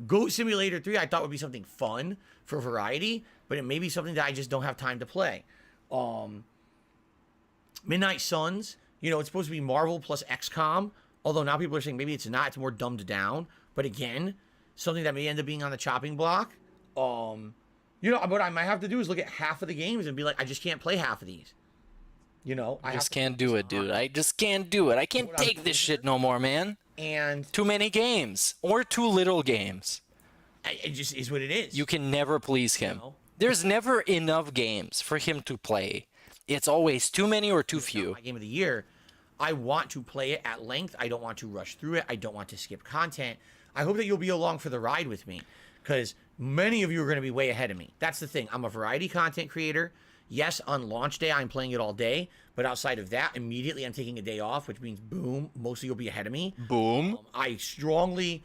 Goat Simulator 3 I thought would be something fun for variety, but it may be something that I just don't have time to play. Midnight Suns, you know, it's supposed to be Marvel plus XCOM, although now people are saying maybe it's not, it's more dumbed down. But again, something that may end up being on the chopping block. You know, what I might have to do is look at half of the games and be like, I just can't play half of these. You know, I just can't do it, dude. I just can't do it. I can't take this shit no more, man. And too many games or too little games. It just is what it is. You can never please him. There's never enough games for him to play. It's always too many or too few. My game of the year, I want to play it at length. I don't want to rush through it. I don't want to skip content. I hope that you'll be along for the ride with me, because many of you are going to be way ahead of me. That's the thing. I'm a variety content creator. Yes, on launch day, I'm playing it all day. But outside of that, immediately I'm taking a day off, which means, boom, most of you will be ahead of me. Boom. I strongly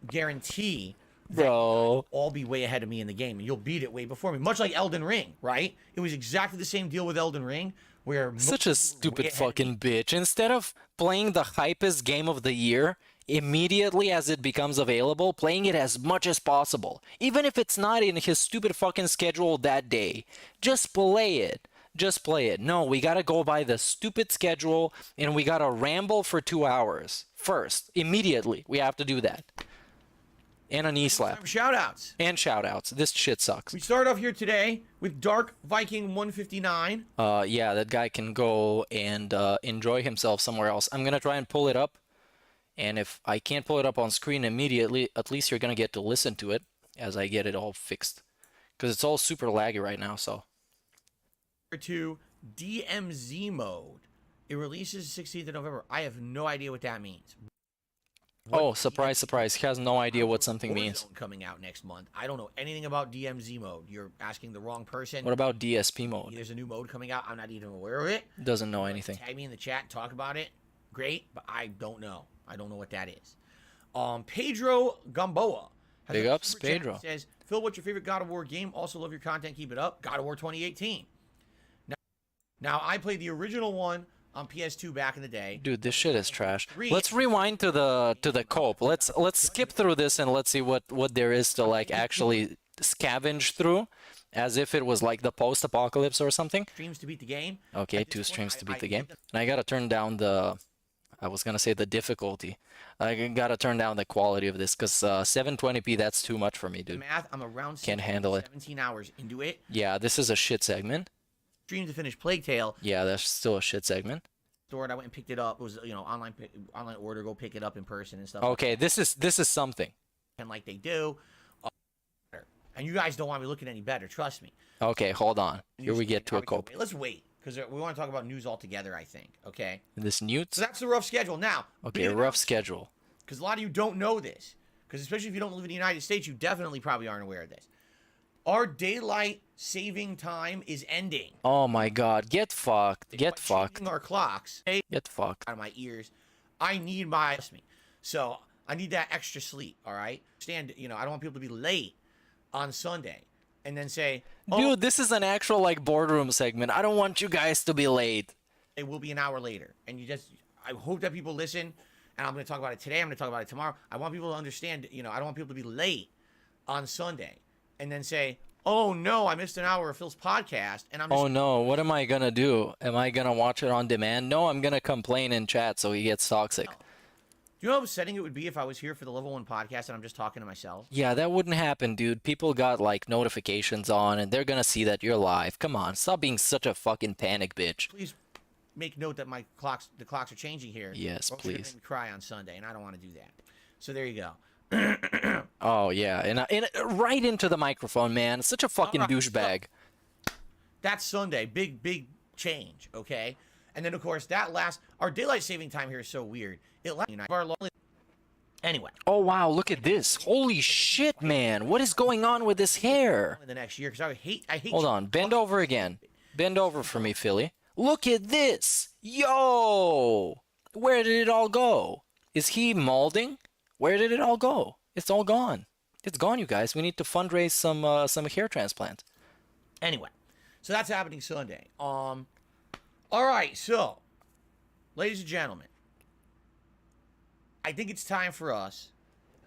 guarantee that Bro. you'll all be way ahead of me in the game, and you'll beat it way before me. Much like Elden Ring, right? It was exactly the same deal with Elden Ring, where Such a stupid fucking bitch. Instead of playing the hypest game of the year, immediately as it becomes available, playing it as much as possible. Even if it's not in his stupid fucking schedule that day. Just play it. Just play it. No, we gotta go by the stupid schedule, and we gotta ramble for 2 hours. First, immediately, we have to do that. And a knee slap. Shoutouts. And shoutouts. This shit sucks. We start off here today with Dark Viking 159. Yeah, that guy can go and enjoy himself somewhere else. I'm gonna try and pull it up. And if I can't pull it up on screen immediately, at least you're going to get to listen to it as I get it all fixed. Because it's all super laggy right now, so. To DMZ mode. It releases 16th of November. I have no idea what that means. Oh, surprise, surprise. He has no idea what something means. Coming out next month. I don't know anything about DMZ mode. You're asking the wrong person. What about DSP mode? There's a new mode coming out. I'm not even aware of it. Doesn't know anything. Tag me in the chat and talk about it. Great, but I don't know. I don't know what that is. Pedro Gamboa. Big ups, Pedro. Says, Phil, what's your favorite God of War game? Also love your content. Keep it up. God of War 2018. Now I played the original one on PS2 back in the day. Dude, this shit is trash. Let's rewind to the cope. Let's skip through this and let's see what there is to like actually scavenge through. as if it was like the post-apocalypse or something. Streams to beat the game. Okay, At this 2 point, streams to beat I the give game. them And I gotta turn down the, I was gonna say the difficulty. I gotta turn down the quality of this, because 720p, that's too much for me, dude. math. I'm around Can't handle it. 17 hours into it. Yeah, this is a shit segment. Stream to finish Plague Tale. Yeah, that's still a shit segment. Stored. I went and picked it up. It was, you know, online order. Go pick it up in person and stuff. Okay, this is something. And like they do. And you guys don't want me looking any better. Trust me. Okay, hold on. Here we get to a cope. Let's wait, because we want to talk about news altogether, I think. Okay. This newts. So that's the rough schedule. Now. Okay, rough schedule. Because a lot of you don't know this. Because especially if you don't live in the United States, you definitely probably aren't aware of this. Our daylight saving time is ending. Oh my god, get fucked. Get fucked. Changing our clocks. Get fucked. Out of my ears. I need my. So I need that extra sleep. All right. You know, I don't want people to be late on Sunday and then say, oh, dude, this is an actual like boardroom segment. I don't want you guys to be late. It will be an hour later. And I hope that people listen. And I'm going to talk about it today. I'm going to talk about it tomorrow. I want people to understand, you know, I don't want people to be late on Sunday and then say, oh no, I missed an hour of Phil's podcast. And I'm just, oh no, what am I gonna do? Am I gonna watch it on demand? No, I'm gonna complain in chat so he gets toxic. Do you know how upsetting it would be if I was here for the Level 1 podcast and I'm just talking to myself? Yeah, that wouldn't happen, dude. People got like notifications on and they're gonna see that you're live. Come on, stop being such a fucking panic bitch. Please make note that the clocks are changing here. Yes, or else you're gonna please. make me cry on Sunday, and I don't want to do that. So there you go. Oh yeah, and right into the microphone, man. Such a fucking douchebag. That's Sunday. Big change, okay? And then, of course, our daylight saving time here is so weird. It lasts anyway. Oh, wow, look at this. Holy shit, man. What is going on with this hair? In the next year, because I hate. Hold on, bend over again. Bend over for me, Philly. Look at this. Yo! Where did it all go? Is he molding? Where did it all go? It's all gone. It's gone, you guys. We need to fundraise some hair transplant. Anyway, so that's happening Sunday. All right, so, ladies and gentlemen, I think it's time for us.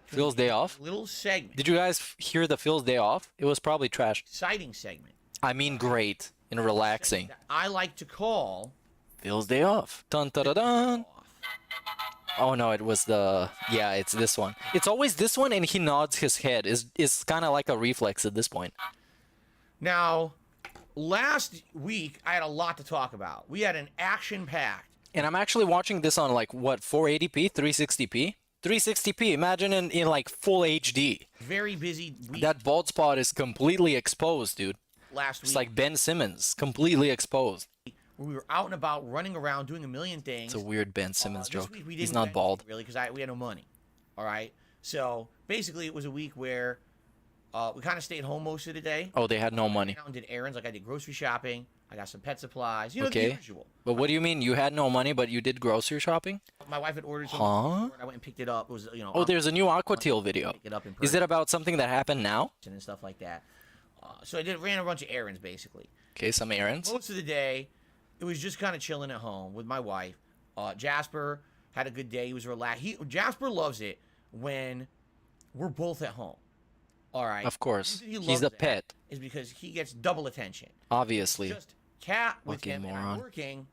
Phil's day off? Little segment. Did you guys hear the Phil's day off? It was probably trash. Exciting segment. I mean, great and relaxing. I like to call Phil's day off. Dun dun dun dun. Oh no, it was it's this one. It's always this one, and he nods his head. Is kind of like a reflex at this point. Now, last week I had a lot to talk about. We had an action-packed. And I'm actually watching this on like what, 480p, 360p, 360p. Imagine in like full HD. Very busy week. That bald spot is completely exposed, dude. Last week. It's like Ben Simmons, completely exposed. We were out and about, running around, doing a million things. It's a weird Ben Simmons joke. Week we He's didn't not do bald. anything, really, because we had no money. All right. So basically, it was a week where we kind of stayed home most of the day. Oh, they had no money. I went out and did errands, like I did grocery shopping. I got some pet supplies. You know, Okay. the usual. But what do you mean? You had no money, but you did grocery shopping? My wife had ordered some. Huh? I went and picked it up. It was, you know. Oh, there's a new Aqua Teal video. Pick it up in Is it about something that happened now? and stuff like that. So I ran a bunch of errands, basically. Okay, some errands. Most of the day, it was just kind of chilling at home with my wife. Jasper had a good day. He was relaxed. Jasper loves it when we're both at home. All right. Of course. He's He's a that pet. Is because he gets double attention. Obviously. Just cat with Fucking him and I'm moron. working.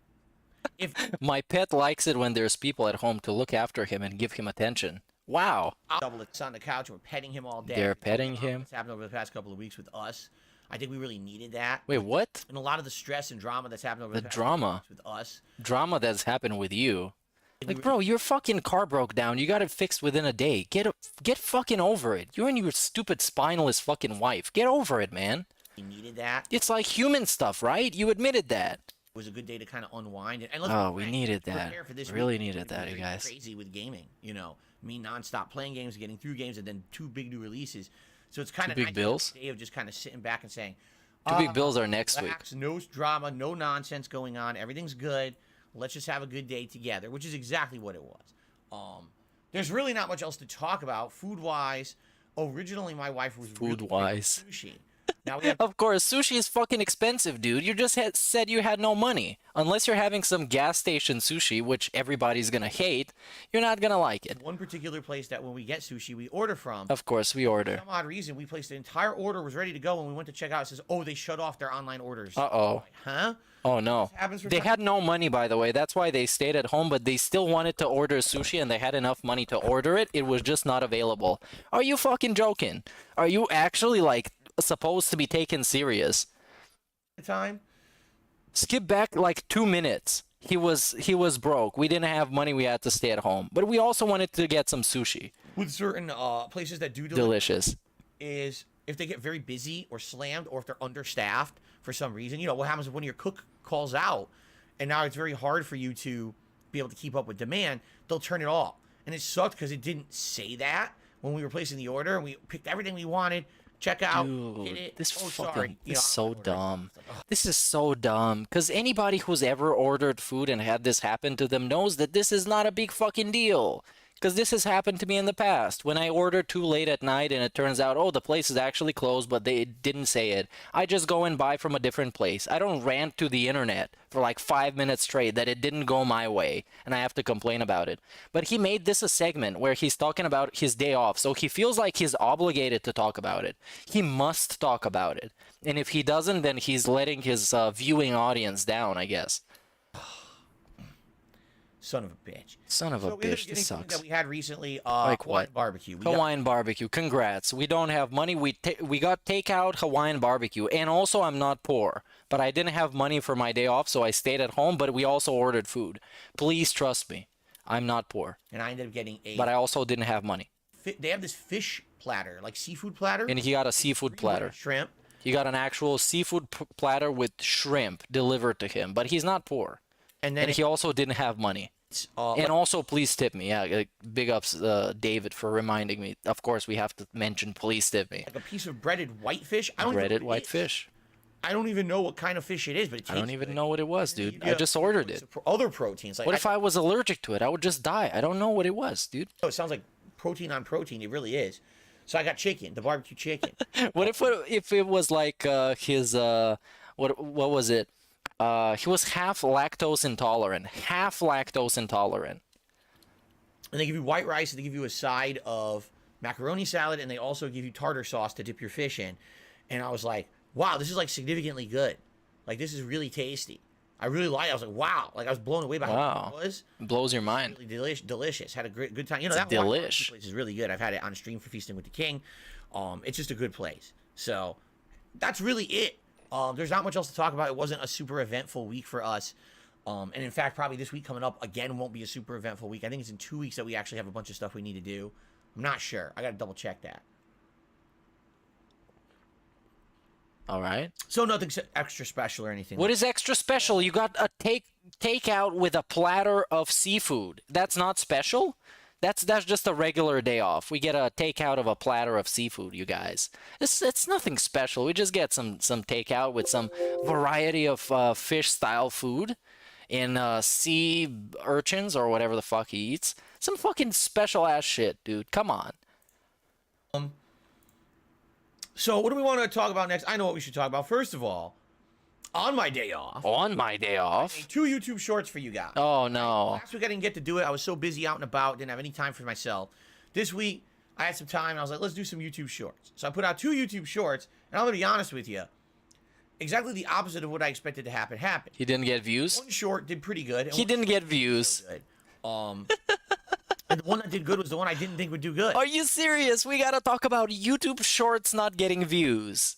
If My pet likes it when there's people at home to look after him and give him attention. Wow. I'll double it's on the couch, we're petting him all day. They're petting him. It's happened over the past couple of weeks with us. I think we really needed that. Wait, what? And a lot of the stress and drama that's happened over The the past drama? couple of weeks with us. Drama that's happened with you. Like, bro, your fucking car broke down. You got it fixed within a day. Get fucking over it. You and your stupid spineless fucking wife. Get over it, man. We needed that. It's like human stuff, right? You admitted that. It was a good day to kind of unwind. And Oh, we needed that. Really needed that, you guys. Crazy with gaming, you know. Me nonstop playing games, getting through games, and then 2 big new releases. So it's kind of big nice bills? day of just kind of sitting back and saying, 2 big bills are next week. relax, no drama, no nonsense going on. Everything's good. Let's just have a good day together, which is exactly what it was. There's really not much else to talk about food-wise. Originally, my wife was Food-wise. really sushi. Now we have Of course, sushi is fucking expensive, dude. You just said you had no money. Unless you're having some gas station sushi, which everybody's gonna hate, you're not gonna like it. one particular place that when we get sushi, we order from. Of course, we For order. some odd reason, we placed the entire order, was ready to go. When we went to check out, it says, oh, they shut off their online orders. Uh-oh. Huh? Oh, no. happens for They some- had no money, by the way. That's why they stayed at home, but they still wanted to order sushi, and they had enough money to order it. It was just not available. Are you fucking joking? Are you actually, like, supposed to be taken serious? Time. Skip back like 2 minutes. He was broke. We didn't have money. We had to stay at home. But we also wanted to get some sushi. With certain places that do Delicious. is if they get very busy or slammed or if they're understaffed for some reason. You know, what happens when your cook calls out and now it's very hard for you to be able to keep up with demand, they'll turn it off. And it sucked because it didn't say that when we were placing the order and we picked everything we wanted. Check out, Dude, hit it. this Oh, fucking sorry. You this is know, so I'm ordering. dumb. This is so dumb. Because anybody who's ever ordered food and had this happen to them knows that this is not a big fucking deal. Because this has happened to me in the past. When I ordered too late at night and it turns out, oh, the place is actually closed, but they didn't say it. I just go and buy from a different place. I don't rant to the internet for like 5 minutes straight that it didn't go my way and I have to complain about it. But he made this a segment where he's talking about his day off. So he feels like he's obligated to talk about it. He must talk about it. And if he doesn't, then he's letting his viewing audience down, I guess. Son of a bitch. Son of a So we ended up bitch, getting this something sucks. that we had recently, Like Hawaiian what? barbecue. We got- Hawaiian barbecue. Congrats. We don't have money. We got takeout Hawaiian barbecue. And also, I'm not poor. But I didn't have money for my day off, so I stayed at home. But we also ordered food. Please trust me. I'm not poor. and I ended up getting a. But I also didn't have money. They have this fish platter, like seafood platter. And he got a seafood platter. Shrimp. He got an actual seafood platter with shrimp delivered to him. But he's not poor. And then And he also didn't have money. And also, please tip me. Yeah, big ups, David, for reminding me. Of course, we have to mention please tip me. like a piece of breaded whitefish. I don't even Breaded know what it white is. fish. I don't even know what kind of fish it is, but it I don't tastes even good. know what it was, dude. I Yeah, just ordered it's it. Other proteins. Like What if I was allergic to it? I would just die. I don't know what it was, dude. It sounds like protein on protein. It really is. So I got chicken, the barbecue chicken. What if it was like his what was it? He was half lactose intolerant. Half lactose intolerant. And they give you white rice, and they give you a side of macaroni salad, and they also give you tartar sauce to dip your fish in. And I was like, wow, this is like significantly good. Like, this is really tasty. I really liked it. I was like, wow. Like, I was blown away by how Wow. good it was. It blows your mind. Really delicious. Had a great good time. You know, It's that Hawaiian delish. barbecue place is really good. I've had it on stream for Feasting with the King. It's just a good place. So that's really it. There's not much else to talk about. It wasn't a super eventful week for us. And in fact, probably this week coming up again won't be a super eventful week. I think it's in 2 weeks that we actually have a bunch of stuff we need to do. I'm not sure. I got to double check that. All right. So nothing extra special or anything. What is extra special? You got a takeout with a platter of seafood. That's not special? That's just a regular day off. We get a takeout of a platter of seafood, you guys. It's nothing special. We just get some takeout with some variety of fish style food and sea urchins or whatever the fuck he eats. Some fucking special ass shit, dude. Come on. So what do we want to talk about next? I know what we should talk about. First of all, on my day off, On my day off. 2 YouTube shorts for you guys. Oh no. Last week I didn't get to do it. I was so busy out and about, didn't have any time for myself. This week I had some time and I was like, let's do some YouTube shorts. So I put out 2 YouTube shorts, and I'm gonna be honest with you, exactly the opposite of what I expected to happen happened. He didn't get views? One short did pretty good. And He one didn't short get views. did good. And the one that did good was the one I didn't think would do good. Are you serious? We gotta talk about YouTube shorts not getting views.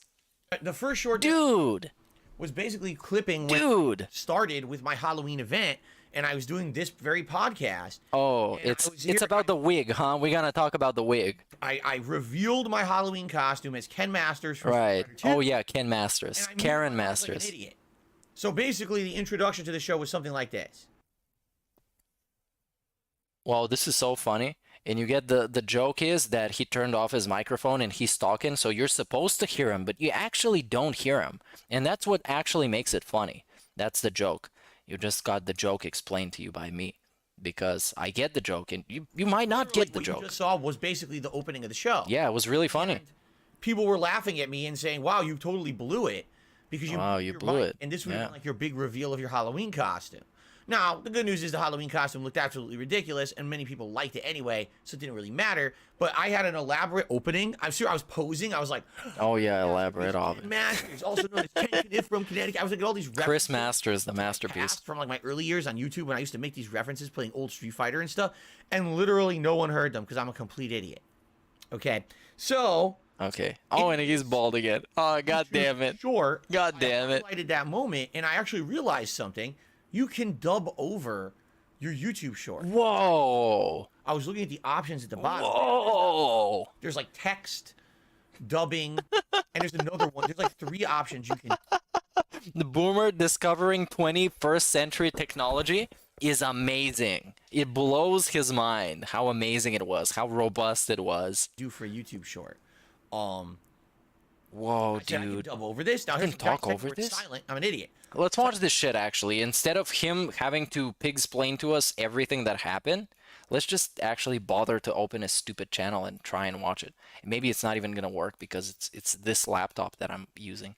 The first short Dude. was basically clipping when Dude. I started with my Halloween event, and I was doing this very podcast. Oh, And I was it's here- about the wig, huh? We're gonna talk about the wig. I revealed my Halloween costume as Ken Masters from Right. Street Fighter Oh 2, yeah, Ken Masters. and I Karen moved around like an Masters. idiot. So basically, the introduction to the show was something like this. Wow, this is so funny. And you get the joke is that he turned off his microphone and he's talking, so you're supposed to hear him, but you actually don't hear him. And that's what actually makes it funny. That's the joke. You just got the joke explained to you by me. Because I get the joke, and you might not get the What you joke. just saw was basically the opening of the show. Yeah, it was really funny. people were laughing at me and saying, "Wow, you totally blew it," because you blew it. And this was Yeah. like your big reveal of your Halloween costume. Now, the good news is the Halloween costume looked absolutely ridiculous, and many people liked it anyway, so it didn't really matter. But I had an elaborate opening. I'm sure I was posing. I was like, Oh yeah, elaborate of it. Masters, also known as Ken Kniff from Connecticut. I was like, all these references. Chris Masters, the masterpiece. Past from like my early years on YouTube when I used to make these references playing old Street Fighter and stuff, and literally no one heard them because I'm a complete idiot. Okay, so Okay. Oh, and he's bald again. Oh, god damn it. Sure. God damn it. I highlighted that moment, and I actually realized something. You can dub over your YouTube short. Whoa. I was looking at the options at the bottom. Whoa. There's like text, dubbing, and there's another one. There's like 3 options you can. The boomer discovering 21st century technology is amazing. It blows his mind how amazing it was, how robust it was. Do for a YouTube short. Whoa, I can dude. dub over this. Now You here's can talk the over where it's this? silent. I'm an idiot. Let's watch this shit, actually. Instead of him having to pig-splain to us everything that happened, let's just actually bother to open his stupid channel and try and watch it. Maybe it's not even going to work because it's this laptop that I'm using.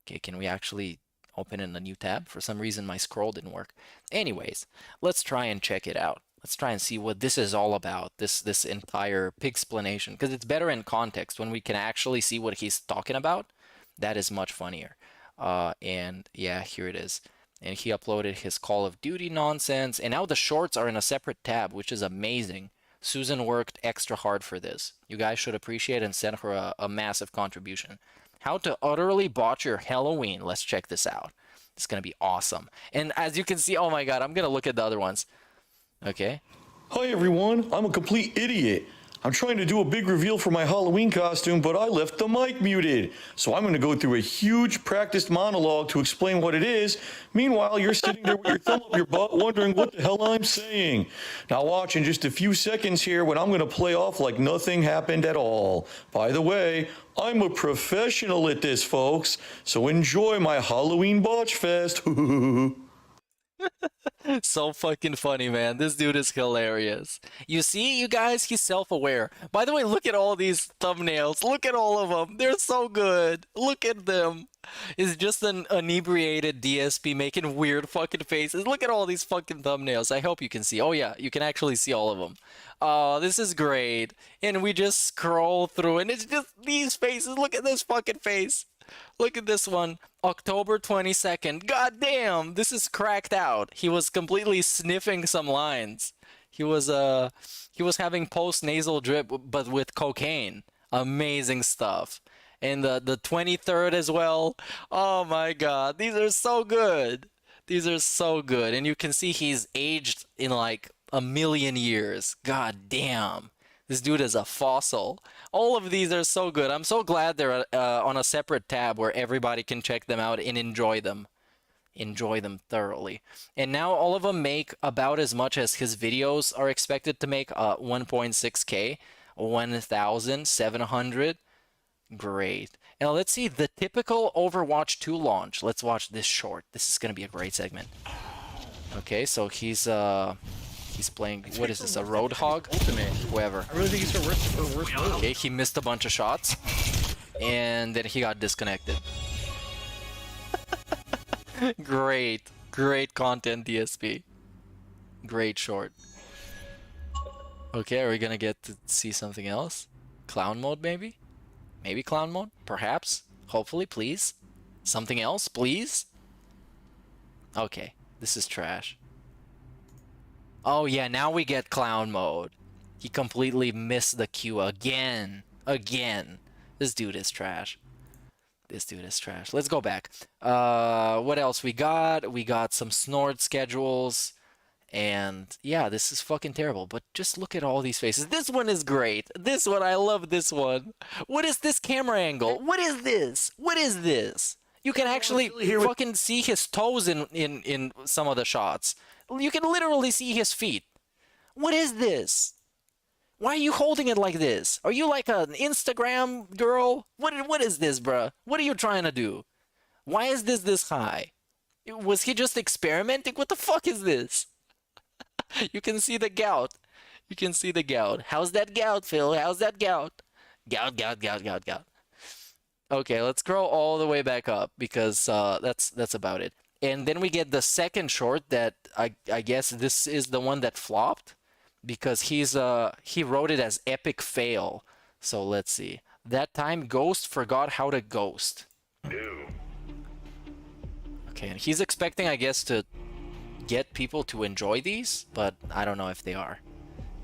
Okay, can we actually open in a new tab? For some reason, my scroll didn't work. Anyways, let's try and check it out. Let's try and see what this is all about, this entire pig-splanation, because it's better in context when we can actually see what he's talking about. That is much funnier. And yeah, here it is. And he uploaded his Call of Duty nonsense, and now the shorts are in a separate tab, which is amazing. Susan worked extra hard for this. You guys should appreciate and send her a massive contribution. How to utterly botch your Halloween. Let's check this out. It's gonna be awesome. And as you can see, oh my god, I'm gonna look at the other ones. Okay. Hi everyone, I'm a complete idiot. I'm trying to do a big reveal for my Halloween costume, but I left the mic muted. So I'm going to go through a huge practiced monologue to explain what it is. Meanwhile, you're sitting there with your thumb up your butt wondering what the hell I'm saying. Now watch in just a few seconds here when I'm going to play off like nothing happened at all. By the way, I'm a professional at this, folks. So enjoy my Halloween botch fest. So fucking funny, man. This dude is hilarious. You see, you guys, he's self-aware. By the way, look at all these thumbnails. Look at all of them. They're so good. Look at them. It's just an inebriated DSP making weird fucking faces. Look at all these fucking thumbnails. I hope you can see. Oh yeah, you can actually see all of them. Oh, this is great. And we just scroll through and it's just these faces. Look at this fucking face. Look at this one. October 22nd. God damn, this is cracked out. He was completely sniffing some lines. He was having post-nasal drip, but with cocaine. Amazing stuff. And the 23rd as well. Oh my god, these are so good. These are so good. And you can see he's aged in like a million years. God damn. This dude is a fossil. All of these are so good. I'm so glad they're on a separate tab where everybody can check them out and enjoy them. Enjoy them thoroughly. And now all of them make about as much as his videos are expected to make. 1.6K, 1,700. Great. Now let's see the typical Overwatch 2 launch. Let's watch this short. This is going to be a great segment. Okay, so he's playing, what is this, a Roadhog? Whoever. I really think he's for worst. Okay, he missed a bunch of shots, and then he got disconnected. Great content, DSP. Great short. Okay, are we gonna get to see something else? Clown mode, maybe? Maybe clown mode? Perhaps? Hopefully, please? Something else, please? Okay, this is trash. Oh yeah, now we get clown mode. He completely missed the cue again. Again. This dude is trash. This dude is trash. Let's go back. What else we got? We got some snort schedules. And yeah, this is fucking terrible. But just look at all these faces. This one is great. This one, I love this one. What is this camera angle? What is this? What is this? You can actually fucking see his toes in some of the shots. You can literally see his feet. What is this? Why are you holding it like this? Are you like an Instagram girl? What is this, bruh? What are you trying to do? Why is this high? Was he just experimenting? What the fuck is this? You can see the gout. You can see the gout. How's that gout, Phil? How's that gout? Gout. Okay, let's scroll all the way back up because that's about it. And then we get the second short that I guess this is the one that flopped because he wrote it as epic fail. So let's see. That time Ghost forgot how to ghost. Okay, and he's expecting, I guess, to get people to enjoy these, but I don't know if they are,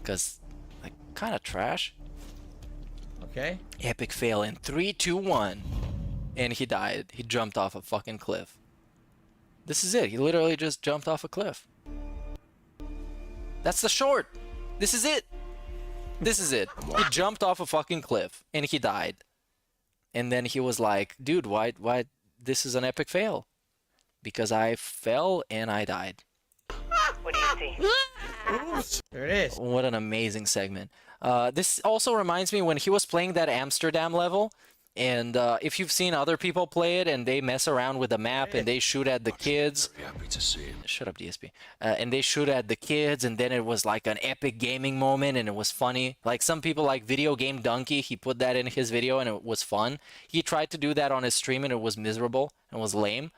because like kind of trash. Okay. Epic fail in 3, 2, 1, and he died. He jumped off a fucking cliff. This is it. He literally just jumped off a cliff. That's the short. This is it. This is it. He jumped off a fucking cliff and he died. And then he was like, dude, why this is an epic fail? Because I fell and I died. What do you see? There it is. What an amazing segment. This also reminds me when he was playing that Amsterdam level. And if you've seen other people play it and they mess around with the map and they shoot at the kids. Happy to see him. Shut up, DSP. And they shoot at the kids and then it was like an epic gaming moment and it was funny. Like some people like Video Game Donkey, he put that in his video and it was fun. He tried to do that on his stream and it was miserable and was lame.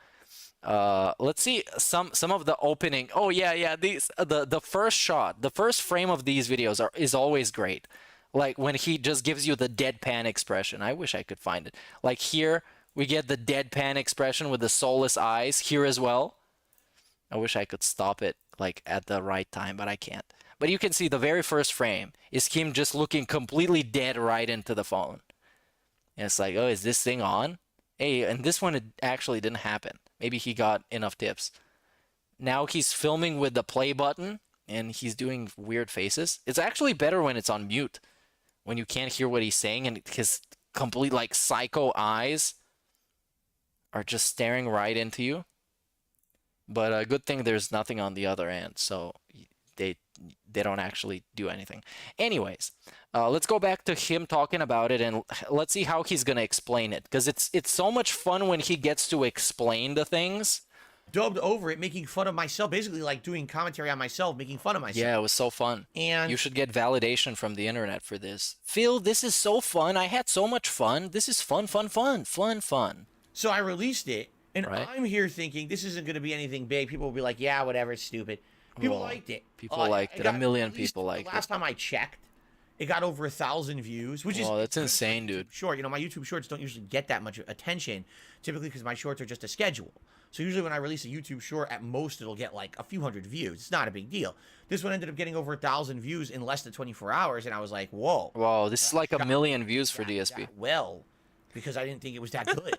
Let's see some of the opening. Oh yeah, these the first shot, the first frame of these videos is always great. Like when he just gives you the deadpan expression. I wish I could find it. Like here we get the deadpan expression with the soulless eyes here as well. I wish I could stop it like at the right time, but I can't. But you can see the very first frame is him just looking completely dead right into the phone. And it's like, oh, is this thing on? Hey, and this one it actually didn't happen. Maybe he got enough tips. Now he's filming with the play button and he's doing weird faces. It's actually better when it's on mute, when you can't hear what he's saying and his complete like psycho eyes are just staring right into you. But a good thing there's nothing on the other end, so they don't actually do anything. Anyways, let's go back to him talking about it and let's see how he's gonna explain it, because it's so much fun when he gets to explain the things. Dubbed over it, making fun of myself, basically like doing commentary on myself, making fun of myself. Yeah, it was so fun. And you should get validation from the internet for this. Phil, this is so fun. I had so much fun. This is fun. So I released it, and right. I'm here thinking this isn't going to be anything big. People will be like, yeah, whatever, it's stupid. People liked it. People liked it. A million people liked it. Last time I checked, it got over 1,000 views, which is that's insane, dude. Short, my YouTube shorts don't usually get that much attention, typically because my shorts are just a schedule. So usually when I release a YouTube short, at most it'll get like a few hundred views. It's not a big deal. This one ended up getting over 1,000 views in less than 24 hours, and I was like, whoa. Whoa, this is like a million views for DSP. Well, because I didn't think it was that good.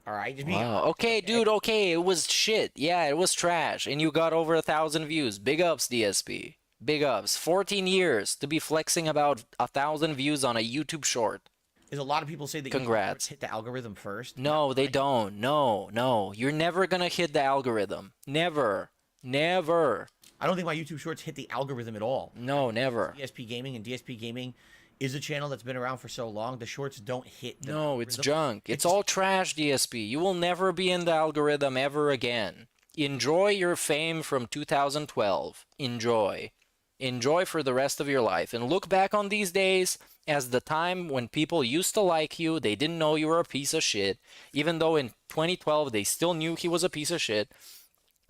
All right, just wow. Okay, dude. Okay, it was shit. Yeah, it was trash, and you got over 1,000 views. Big ups, DSP. Big ups. 14 years to be flexing about 1,000 views on a YouTube short. Is a lot of people say that congrats. You hit the algorithm first. No, they don't. No. You're never gonna hit the algorithm. Never. I don't think my YouTube shorts hit the algorithm at all. No, never. DSP Gaming and DSP Gaming is a channel that's been around for so long. The shorts don't hit the algorithm. It's junk. It's all trash, DSP. You will never be in the algorithm ever again. Enjoy your fame from 2012. Enjoy for the rest of your life. And look back on these days as the time when people used to like you. They didn't know you were a piece of shit. Even though in 2012 they still knew he was a piece of shit.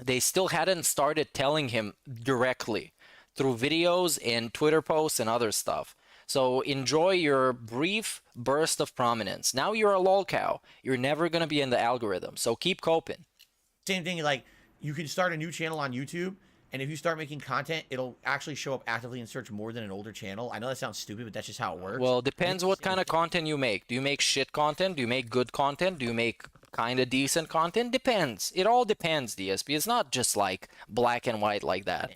They still hadn't started telling him directly through videos and Twitter posts and other stuff. So enjoy your brief burst of prominence. Now you're a lolcow. You're never going to be in the algorithm. So keep coping. Same thing, like you can start a new channel on YouTube, and if you start making content, it'll actually show up actively in search more than an older channel. I know that sounds stupid, but that's just how it works. Well, depends what kind of content you make. Do you make shit content? Do you make good content? Do you make kind of decent content? Depends. It all depends, DSP. It's not just like black and white like that.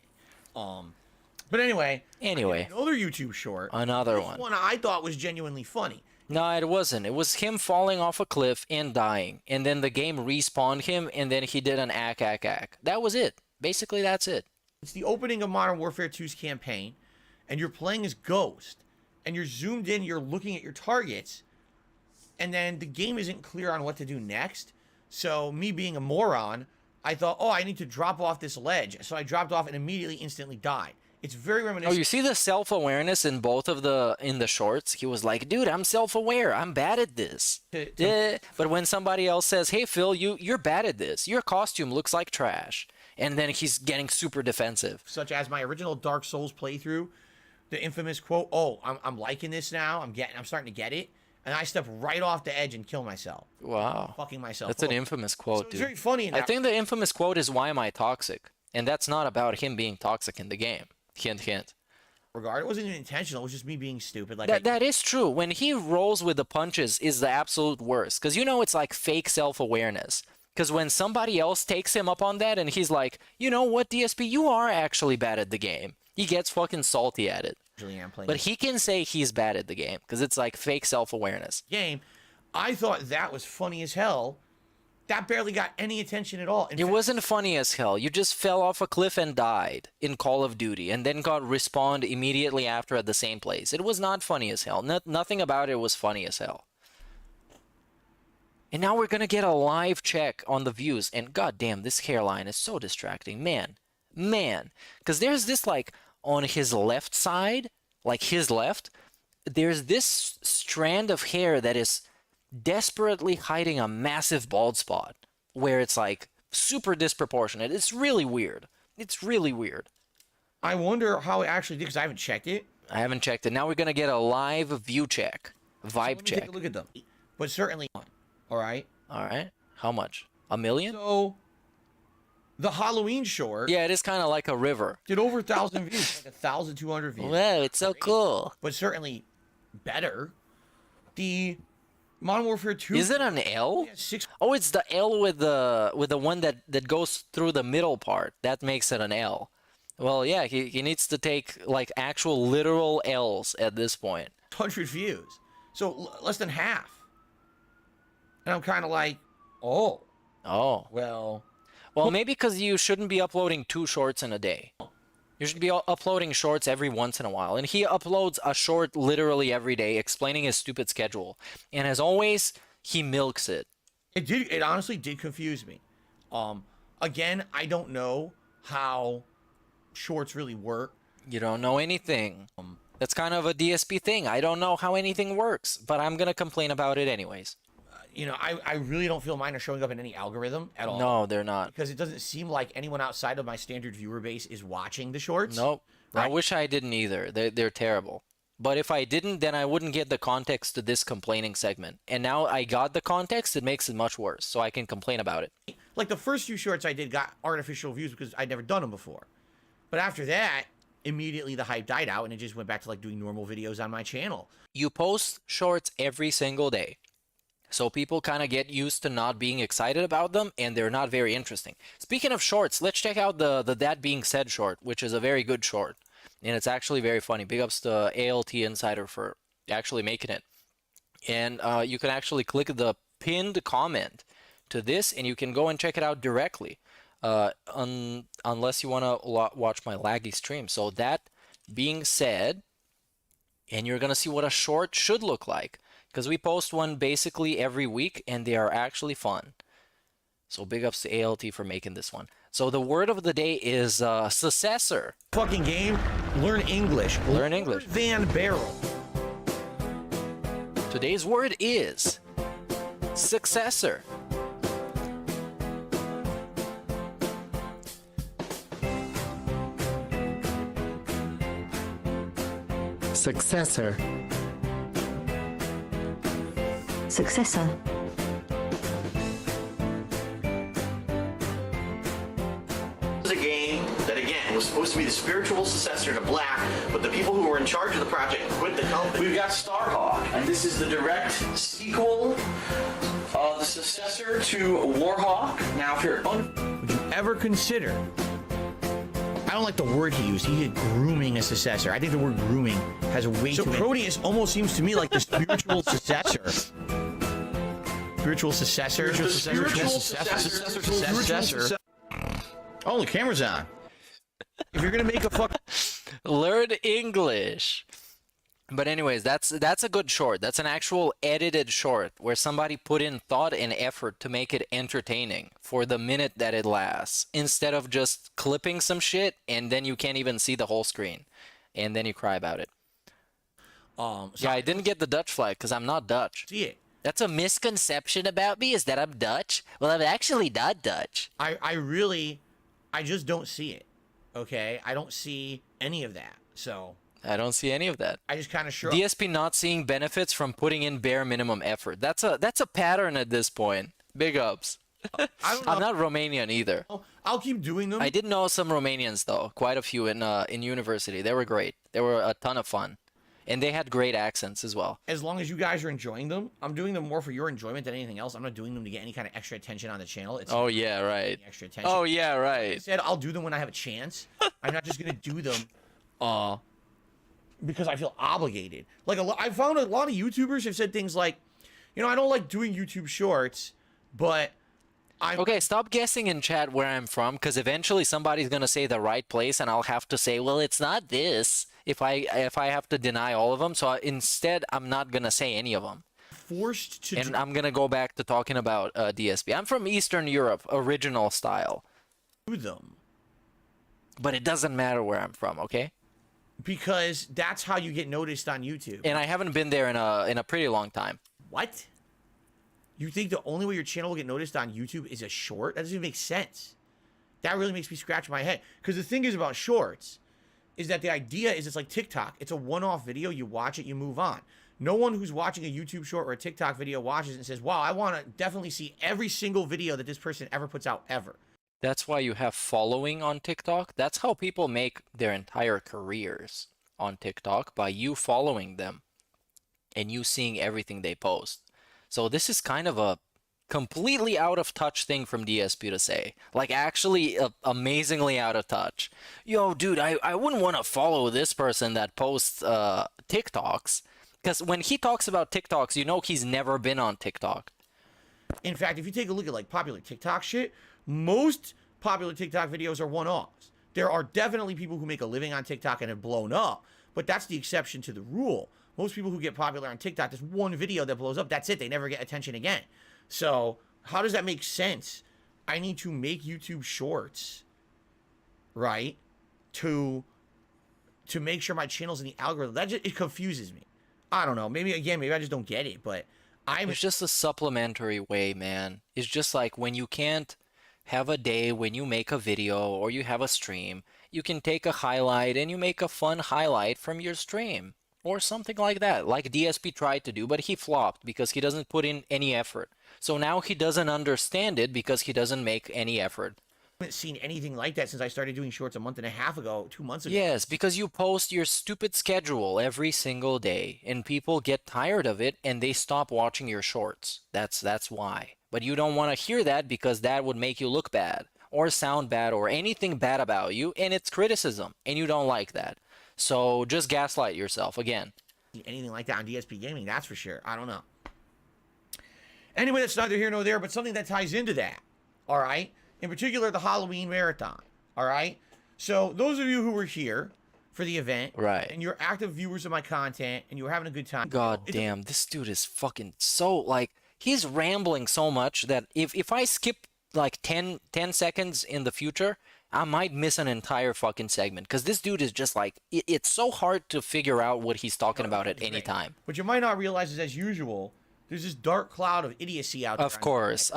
But anyway, another YouTube short. Another one. One I thought was genuinely funny. No, it wasn't. It was him falling off a cliff and dying. And then the game respawned him, and then he did an ack. That was it. Basically, that's it. It's the opening of Modern Warfare 2's campaign, and you're playing as Ghost, and you're zoomed in, you're looking at your targets, and then the game isn't clear on what to do next. So me being a moron, I thought, oh, I need to drop off this ledge. So I dropped off and immediately instantly died. It's very Oh, reminiscent. you see the self-awareness in both of in the shorts? He was like, dude, I'm self-aware. I'm bad at this. Yeah. But when somebody else says, hey, Phil, you're bad at this. Your costume looks like trash. And then he's getting super defensive. Such as my original Dark Souls playthrough, the infamous quote, oh, I'm liking this now. I'm starting to get it. And I step right off the edge and kill myself. Wow. Fucking myself. That's an infamous quote, So it's dude. very funny. I think the infamous quote is, why am I toxic? And that's not about him being toxic in the game. Hint, hint. Regard, it wasn't even intentional. It was just me being stupid. Like That is true. When he rolls with the punches is the absolute worst. Because it's like fake self-awareness. Because when somebody else takes him up on that and he's like, you know what, DSP, you are actually bad at the game. He gets fucking salty at it. But he can say he's bad at the game. Because it's like fake self-awareness. Game, I thought that was funny as hell. That barely got any attention at all. It wasn't funny as hell. You just fell off a cliff and died in Call of Duty and then got respawned immediately after at the same place. It was not funny as hell. Nothing about it was funny as hell. And now we're going to get a live check on the views. And goddamn, this hairline is so distracting. Man. Because there's this, like, on his left side, like his left, there's this strand of hair that is desperately hiding a massive bald spot where it's like super disproportionate. It's really weird. I wonder how it actually did, because I haven't checked it. I haven't checked it. Now we're gonna get a live view check, vibe check. Take a look at them. But certainly, all right. How much? 1 million? So the Halloween short. Yeah, it is kind of like a river. Did over 1,000 views, like 1,200 views. Wow, it's so cool. But certainly better. The Modern Warfare 2. Is it an L? Oh, it's the L with the one that goes through the middle part. That makes it an L. Well, yeah, he needs to take like actual literal L's at this point. 100 views. So less than half. And I'm kind of like, oh. Well, maybe because you shouldn't be uploading 2 shorts in a day. You should be uploading shorts every once in a while. And he uploads a short literally every day explaining his stupid schedule. And as always, he milks it. It honestly did confuse me. Again, I don't know how shorts really work. You don't know anything. That's kind of a DSP thing. I don't know how anything works, but I'm going to complain about it anyways. I really don't feel mine are showing up in any algorithm at all. No, they're not. Because it doesn't seem like anyone outside of my standard viewer base is watching the shorts. Nope. Right? I wish I didn't either. They're terrible. But if I didn't, then I wouldn't get the context to this complaining segment. And now I got the context, it makes it much worse, so I can complain about it. Like the first few shorts I did got artificial views because I'd never done them before. But after that, immediately the hype died out and it just went back to like doing normal videos on my channel. You post shorts every single day. So people kind of get used to not being excited about them, and they're not very interesting. Speaking of shorts, let's check out the That Being Said short, which is a very good short. And it's actually very funny. Big ups to ALT Insider for actually making it. And you can actually click the pinned comment to this, and you can go and check it out directly. Unless you want to watch my laggy stream. So that being said, and you're going to see what a short should look like. Because we post one basically every week, and they are actually fun. So big ups to ALT for making this one. So the word of the day is successor. Fucking game, learn English. Learn English. Van barrel. Today's word is successor. Successor. Successor. This is a game that, again, was supposed to be the spiritual successor to Black, but the people who were in charge of the project quit the company. We've got Starhawk, and this is the direct sequel, the successor to Warhawk. Now, if you're would you ever consider? I don't like the word he used. He did grooming a successor. I think the word grooming has a way too many. So Proteus almost seems to me like the spiritual successor. Spiritual successor. Spiritual successor. Oh, the camera's on. If you're gonna make a fuck, learn English. But anyways, that's a good short. That's an actual edited short where somebody put in thought and effort to make it entertaining for the minute that it lasts, instead of just clipping some shit and then you can't even see the whole screen and then you cry about it. So yeah, I didn't get the Dutch flag because I'm not Dutch. See it. That's a misconception about me, is that I'm Dutch. Well, I'm actually not Dutch. I just don't see it. Okay, I don't see any of that. So I don't see any of that. I just kind of sure. DSP not seeing benefits from putting in bare minimum effort. That's a pattern at this point. Big ups. I'm not Romanian either. I'll keep doing them. I did know some Romanians though, quite a few in university. They were great. They were a ton of fun, and they had great accents as well. As long as you guys are enjoying them, I'm doing them more for your enjoyment than anything else. I'm not doing them to get any kind of extra attention on the channel. It's oh yeah, right. Extra attention. Oh yeah, right. Like I said, I'll do them when I have a chance. I'm not just gonna do them, because I feel obligated. Like I found a lot of YouTubers have said things like, you know, I don't like doing YouTube shorts, but okay, stop guessing in chat where I'm from, because eventually somebody's gonna say the right place, and I'll have to say, well, it's not this. If I have to deny all of them, so instead I'm not gonna say any of them. Forced to. And I'm gonna go back to talking about DSP. I'm from Eastern Europe, original style. Do them. But it doesn't matter where I'm from, okay? Because that's how you get noticed on YouTube. And I haven't been there in a pretty long time. What? You think the only way your channel will get noticed on YouTube is a short? That doesn't even make sense. That really makes me scratch my head. Because the thing is about shorts is that the idea is it's like TikTok. It's a one-off video. You watch it, you move on. No one who's watching a YouTube short or a TikTok video watches it and says, wow, I want to definitely see every single video that this person ever puts out ever. That's why you have following on TikTok. That's how people make their entire careers on TikTok, by you following them and you seeing everything they post. So this is kind of a completely out of touch thing from DSP to say. Like, actually amazingly out of touch. Yo, dude, I wouldn't want to follow this person that posts TikToks. Because when he talks about TikToks, you know he's never been on TikTok. In fact, if you take a look at like popular TikTok shit, most popular TikTok videos are one-offs. There are definitely people who make a living on TikTok and have blown up, but that's the exception to the rule. Most people who get popular on TikTok, there's one video that blows up. That's it. They never get attention again. So how does that make sense? I need to make YouTube shorts, right, to make sure my channel's in the algorithm. It confuses me. I don't know. Maybe I just don't get it, but It's just a supplementary way, man. It's just like when you can't have a day when you make a video or you have a stream, you can take a highlight and you make a fun highlight from your stream or something like that, like DSP tried to do, but he flopped because he doesn't put in any effort. So now he doesn't understand it because he doesn't make any effort. I haven't seen anything like that since I started doing shorts a month and a half ago, 2 months ago. Yes, because you post your stupid schedule every single day and people get tired of it and they stop watching your shorts. That's why. But you don't want to hear that because that would make you look bad or sound bad or anything bad about you, and it's criticism and you don't like that. So just gaslight yourself again. Anything like that on DSP Gaming, that's for sure. I don't know. Anyway, that's neither here nor there, but something that ties into that. All right. In particular, the Halloween marathon. All right. So those of you who were here for the event, right, and you're active viewers of my content, and you were having a good time. God damn, this dude is fucking so like he's rambling so much that if I skip like 10 seconds in the future, I might miss an entire fucking segment because this dude is just like it's so hard to figure out what he's talking about at any time. What you might not realize is, as usual, there's this dark cloud of idiocy out there. Of course,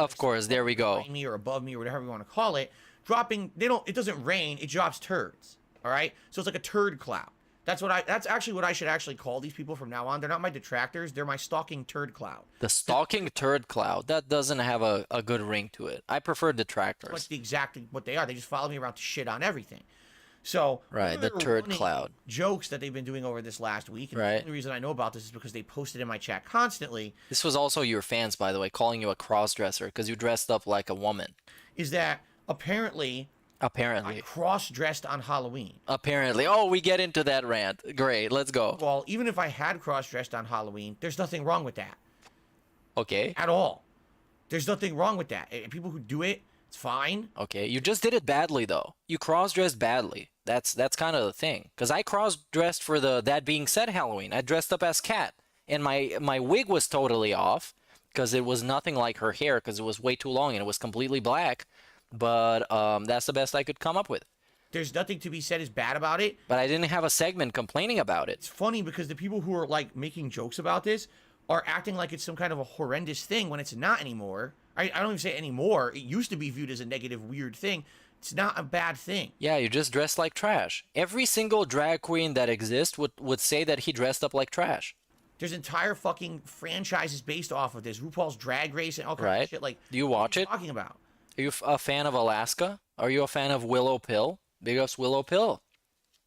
there we go. Behind me or above me or whatever you want to call it, dropping. It doesn't rain. It drops turds. All right. So it's like a turd cloud. That's actually what I should actually call these people from now on. They're not my detractors. They're my stalking turd cloud. The stalking turd cloud. That doesn't have a good ring to it. I prefer detractors. That's exactly what they are. They just follow me around to shit on everything. So right, the turd cloud. Jokes that they've been doing over this last week. And right. The only reason I know about this is because they posted in my chat constantly. This was also your fans, by the way, calling you a cross-dresser because you dressed up like a woman. Is that apparently I cross-dressed on Halloween. Apparently. Oh, we get into that rant. Great, let's go. Well, even if I had cross-dressed on Halloween, there's nothing wrong with that. Okay. At all. There's nothing wrong with that. People who do it, it's fine. Okay, you just did it badly, though. You cross-dressed badly. That's kind of the thing. Because I cross-dressed for the That Being Said Halloween. I dressed up as Cat, and my wig was totally off because it was nothing like her hair because it was way too long and it was completely black. But that's the best I could come up with. There's nothing to be said is bad about it. But I didn't have a segment complaining about it. It's funny because the people who are like making jokes about this are acting like it's some kind of a horrendous thing when it's not anymore. I don't even say anymore. It used to be viewed as a negative, weird thing. It's not a bad thing. Yeah, you just dress like trash. Every single drag queen that exists would say that he dressed up like trash. There's entire fucking franchises based off of this. RuPaul's Drag Race and all kinds of shit. Like, do you watch it? What are you talking about? Are you a fan of Alaska? Are you a fan of Willow Pill? Big ups Willow Pill.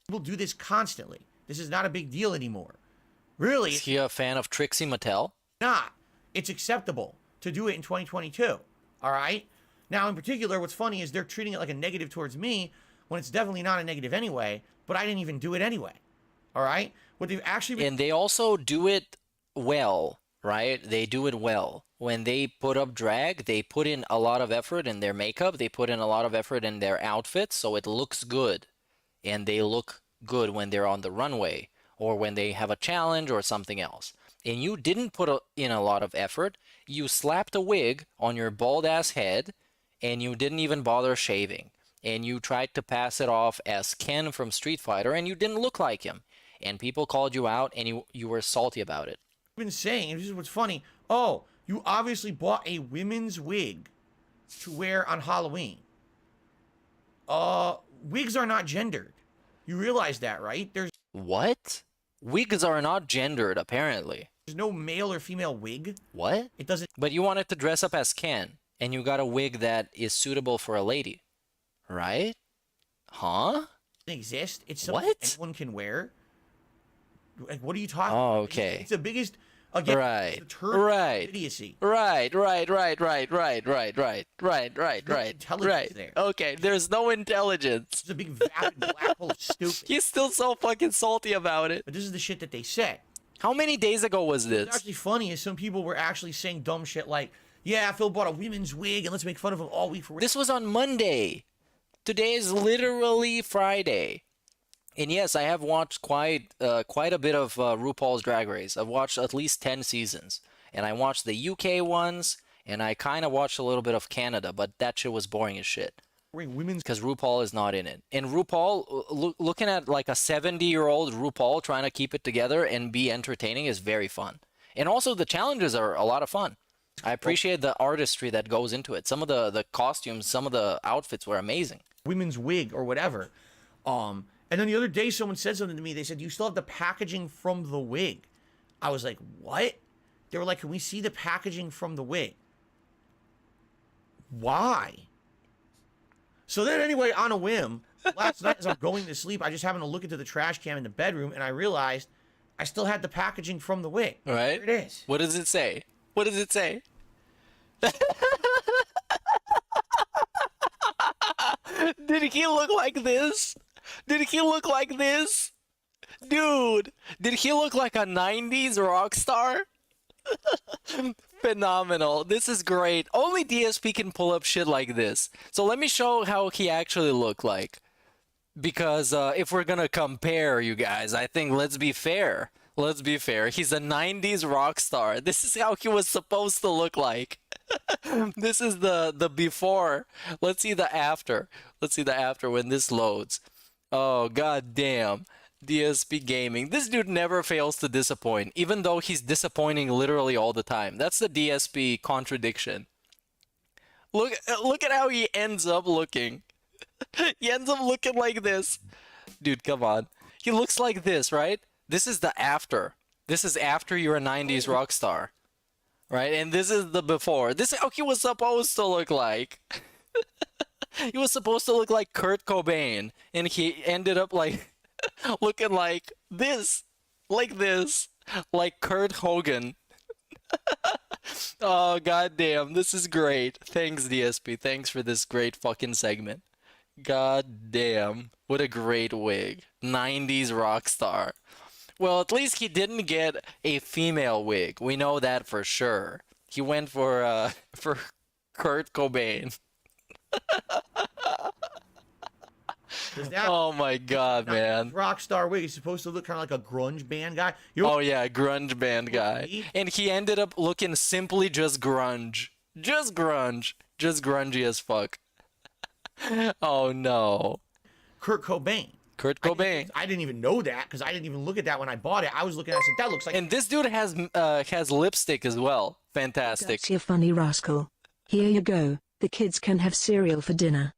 People do this constantly. This is not a big deal anymore. Really? Is he a fan of Trixie Mattel? Not. It's acceptable to do it in 2022. All right? Now, in particular, what's funny is they're treating it like a negative towards me when it's definitely not a negative anyway, but I didn't even do it anyway. All right? What they've actually been... And they also do it well, right? They do it well. When they put up drag, they put in a lot of effort in their makeup. They put in a lot of effort in their outfits, so it looks good. And they look good when they're on the runway or when they have a challenge or something else. And you didn't put in a lot of effort. You slapped a wig on your bald-ass head, and you didn't even bother shaving. And you tried to pass it off as Ken from Street Fighter, and you didn't look like him. And people called you out, and you were salty about it. I've been saying, and this is what's funny, oh, you obviously bought a women's wig to wear on Halloween. Wigs are not gendered. You realize that, right? There's What? Wigs are not gendered, apparently. There's no male or female wig. What? It doesn't... But you wanted to dress up as Ken, and you got a wig that is suitable for a lady. Right? Huh? Exist. It's something anyone can wear. Like, what are you talking about? Oh, okay. It's the biggest... Again, right. It's the turd of idiocy. Right. There. Okay, there's no intelligence. It's a big vapid black hole of stupid. He's still so fucking salty about it. But this is the shit that they say. How many days ago was this? What's actually funny is some people were actually saying dumb shit like, yeah, Phil bought a women's wig and let's make fun of him all week for... This was on Monday. Today is literally Friday. And yes, I have watched quite a bit of RuPaul's Drag Race. I've watched at least 10 seasons. And I watched the UK ones, and I kind of watched a little bit of Canada, but that shit was boring as shit. Because RuPaul is not in it. And RuPaul, looking at like a 70-year-old RuPaul trying to keep it together and be entertaining is very fun. And also the challenges are a lot of fun. I appreciate the artistry that goes into it. Some of the costumes, some of the outfits were amazing. Women's wig or whatever. And then the other day, someone said something to me. They said, you still have the packaging from the wig. I was like, what? They were like, can we see the packaging from the wig? Why? So then anyway, on a whim, last night as I'm going to sleep, I just happened to look into the trash can in the bedroom, and I realized I still had the packaging from the wig. Right? There it is. What does it say? What does it say? Did he look like this? Did he look like this? Dude, did he look like a 90s rock star? Phenomenal. This is great. Only DSP can pull up shit like this. So let me show how he actually looked like. Because if we're gonna compare, you guys, I think let's be fair. Let's be fair. He's a 90s rock star. This is how he was supposed to look like. This is the before. Let's see the after. Let's see the after when this loads. Oh, god damn. DSP Gaming. This dude never fails to disappoint, even though he's disappointing literally all the time. That's the DSP contradiction. Look at how he ends up looking. He ends up looking like this. Dude, come on. He looks like this, right? This is the after. This is after you're a 90s rock star. Right? And this is the before. This is how he was supposed to look like. He was supposed to look like Kurt Cobain, and he ended up like looking like this, like Kurt Hogan. Oh goddamn, this is great. Thanks DSP, thanks for this great fucking segment. God damn, what a great wig. 90s rock star. Well, at least he didn't get a female wig. We know that for sure. He went for Kurt Cobain. Does that Oh my god, man. rock star wig is supposed to look kind of like a grunge band guy? Oh yeah, grunge band guy. And he ended up looking simply just grunge. Just grunge. Just grungy as fuck. Oh no. Kurt Cobain. Kurt Cobain. I didn't even know that because I didn't even look at that when I bought it. I was looking at it, I said, that looks like... And this dude has lipstick as well. Fantastic. That's you funny rascal. Here you go. The kids can have cereal for dinner.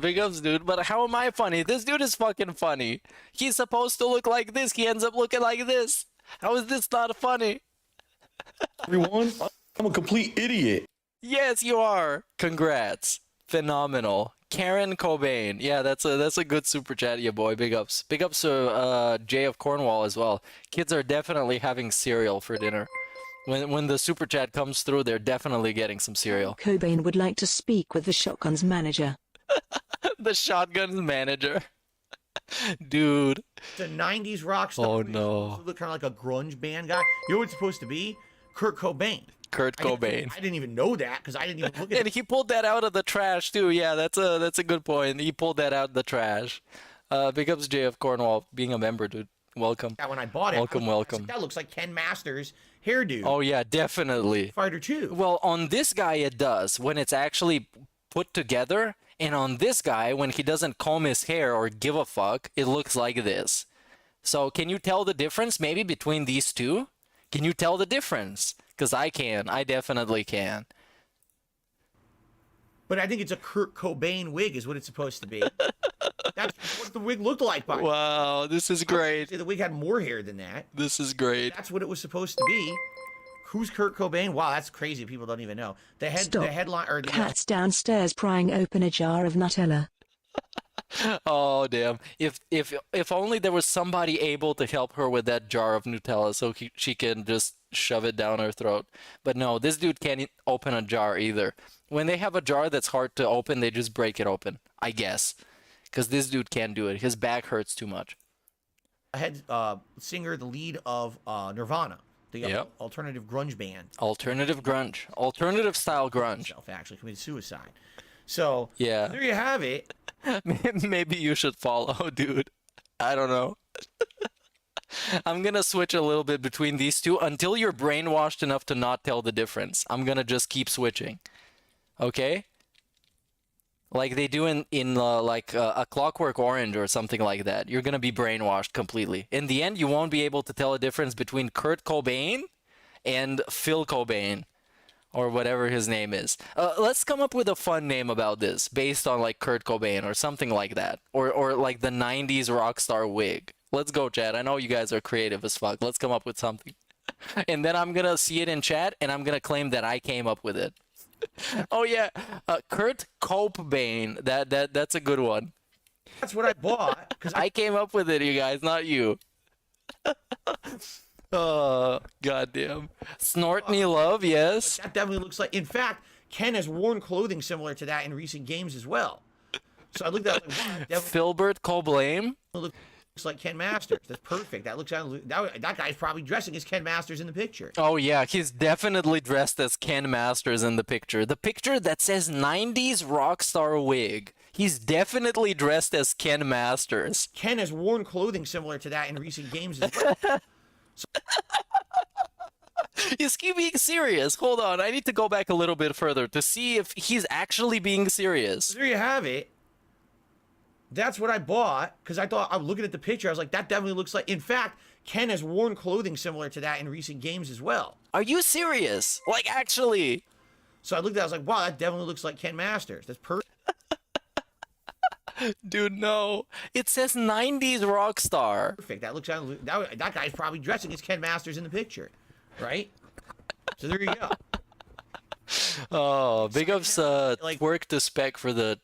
Big ups, dude. But how am I funny? This dude is fucking funny. He's supposed to look like this. He ends up looking like this. How is this not funny? Everyone, I'm a complete idiot. Yes, you are. Congrats. Phenomenal. Karen Cobain. Yeah, that's a good super chat, yeah, boy. Big ups. Big ups to Jay of Cornwall as well. Kids are definitely having cereal for dinner. When the super chat comes through, they're definitely getting some cereal. Cobain would like to speak with the Shotguns manager. The Shotguns manager. Dude. The 90s rock star. Oh no. Look kind of like a grunge band guy. You know what it's supposed to be? Kurt Cobain. Kurt Cobain. I didn't even know that because I didn't even look at it. And he pulled that out of the trash too. Yeah, that's a good point. He pulled that out of the trash. Big ups Jay of Cornwall being a member, dude. Welcome. When I bought it, welcome. That looks like Ken Masters' hairdo. Oh yeah, definitely. Fighter 2. Well, on this guy it does when it's actually put together, and on this guy when he doesn't comb his hair or give a fuck, it looks like this. So can you tell the difference maybe between these two? Can you tell the difference? Because I can. I definitely can. But I think it's a Kurt Cobain wig is what it's supposed to be. That's what the wig looked like. Wow, this is great. The wig had more hair than that. This is great. That's what it was supposed to be. Who's Kurt Cobain? Wow, that's crazy. People don't even know. The headline or the Cat's downstairs prying open a jar of Nutella. Oh damn! If only there was somebody able to help her with that jar of Nutella, so she can just shove it down her throat. But no, this dude can't open a jar either. When they have a jar that's hard to open, they just break it open, I guess, because this dude can't do it. His back hurts too much. Head singer, the lead of Nirvana, the alternative grunge band. Alternative grunge, alternative style grunge. Himself actually committed suicide. So yeah, there you have it. Maybe you should follow, dude. I don't know. I'm gonna switch a little bit between these two until you're brainwashed enough to not tell the difference. I'm gonna just keep switching. Okay? Like they do in like a Clockwork Orange or something like that. You're gonna be brainwashed completely. In the end, you won't be able to tell a difference between Kurt Cobain and Phil Cobain. Or whatever his name is. Let's come up with a fun name about this, based on like Kurt Cobain or something like that, or like the '90s rock star wig. Let's go, chat. I know you guys are creative as fuck. Let's come up with something, and then I'm gonna see it in chat, and I'm gonna claim that I came up with it. Oh yeah, Kurt Cobain. That's a good one. That's what I bought because I came up with it, you guys, not you. Oh, goddamn. Snort Me Love, yes. That definitely looks like... In fact, Ken has worn clothing similar to that in recent games as well. So I looked at it like, wow, Philbert Coblame? Looks like Ken Masters. That's perfect. That guy's probably dressing as Ken Masters in the picture. Oh, yeah. He's definitely dressed as Ken Masters in the picture. The picture that says 90s rockstar wig. He's definitely dressed as Ken Masters. Ken has worn clothing similar to that in recent games as well. Is he being serious? Hold on, I need to go back a little bit further to see if he's actually being serious. There you have it. That's what I bought because I thought, I'm looking at the picture, I was like, that definitely looks like... In fact, Ken has worn clothing similar to that in recent games as well. Are you serious? Like, actually? So I looked at it, I was like, wow, that definitely looks like Ken Masters. That's perfect. Dude, no. It says 90s rockstar. Perfect. That guy's probably dressing as Ken Masters in the picture, right? So there you go. Oh, big ups, work to spec for the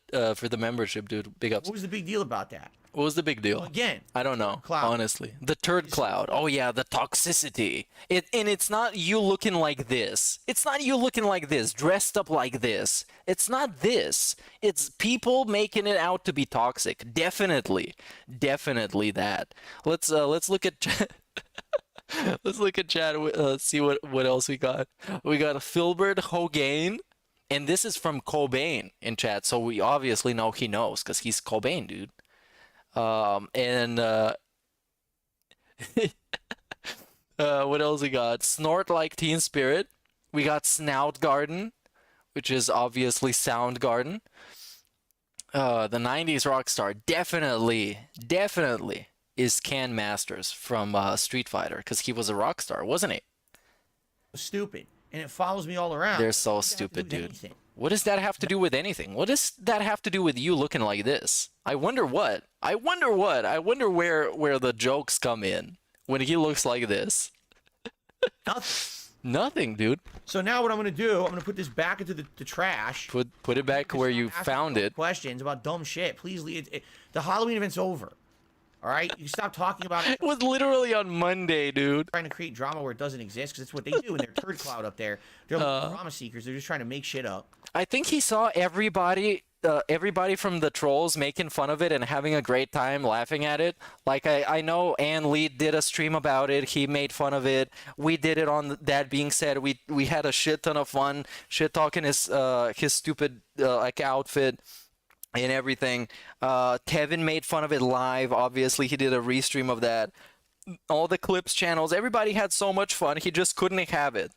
membership, dude. Big ups. What was the big deal about that? What was the big deal? Again, I don't know. Honestly, the turd cloud. Oh yeah, the toxicity. And it's not you looking like this. It's not you looking like this, dressed up like this. It's not this. It's people making it out to be toxic. Definitely that. Let's look at. Let's look at chat. See what else we got. We got Philbert Hogain, and this is from Cobain in chat. So we obviously know he knows because he's Cobain, dude. And what else we got? Snort like Teen Spirit. We got Snout Garden, which is obviously Soundgarden. The 90s rock star definitely is Ken Masters from Street Fighter, because he was a rock star, wasn't he? Stupid. And it follows me all around. They're so stupid, dude. What does that have to do with anything? What does that have to do with you looking like this? I wonder what. I wonder where the jokes come in when he looks like this. Nothing, dude. So now what I'm gonna do, I'm gonna put this back into the trash. Put it back where you found it. Questions about dumb shit. Please leave the Halloween event's over. All right, you stop talking about it. It was literally on Monday, dude. Trying to create drama where it doesn't exist, because it's what they do in their turd cloud up there. They're like drama seekers. They're just trying to make shit up. I think he saw everybody from the trolls making fun of it and having a great time laughing at it. Like I know Ann Lee did a stream about it. He made fun of it. We did it on That Being Said. We had a shit ton of fun shit talking his stupid like outfit and everything. Kevin made fun of it live. Obviously, he did a restream of that. All the clips channels, everybody had so much fun. He just couldn't have it.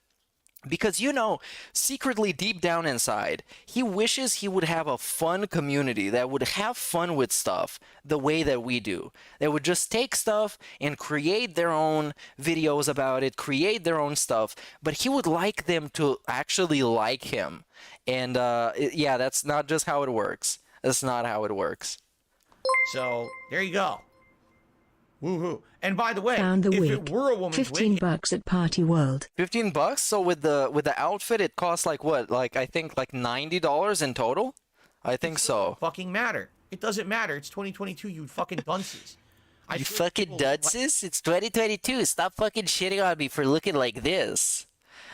Because, you know, secretly deep down inside, he wishes he would have a fun community that would have fun with stuff the way that we do. They would just take stuff and create their own videos about it, create their own stuff. But he would like them to actually like him. And, yeah, that's not just how it works. That's not how it works. So, there you go. Woohoo. And by the way, Found the if wig. it were a woman's wig, $15 at Party World. $15? So with the outfit, it costs like what? Like I think like $90 in total. I think so. Fucking matter. It doesn't matter. It's 2022. You fucking dunces. You fucking dunces. It's 2022. Stop fucking shitting on me for looking like this.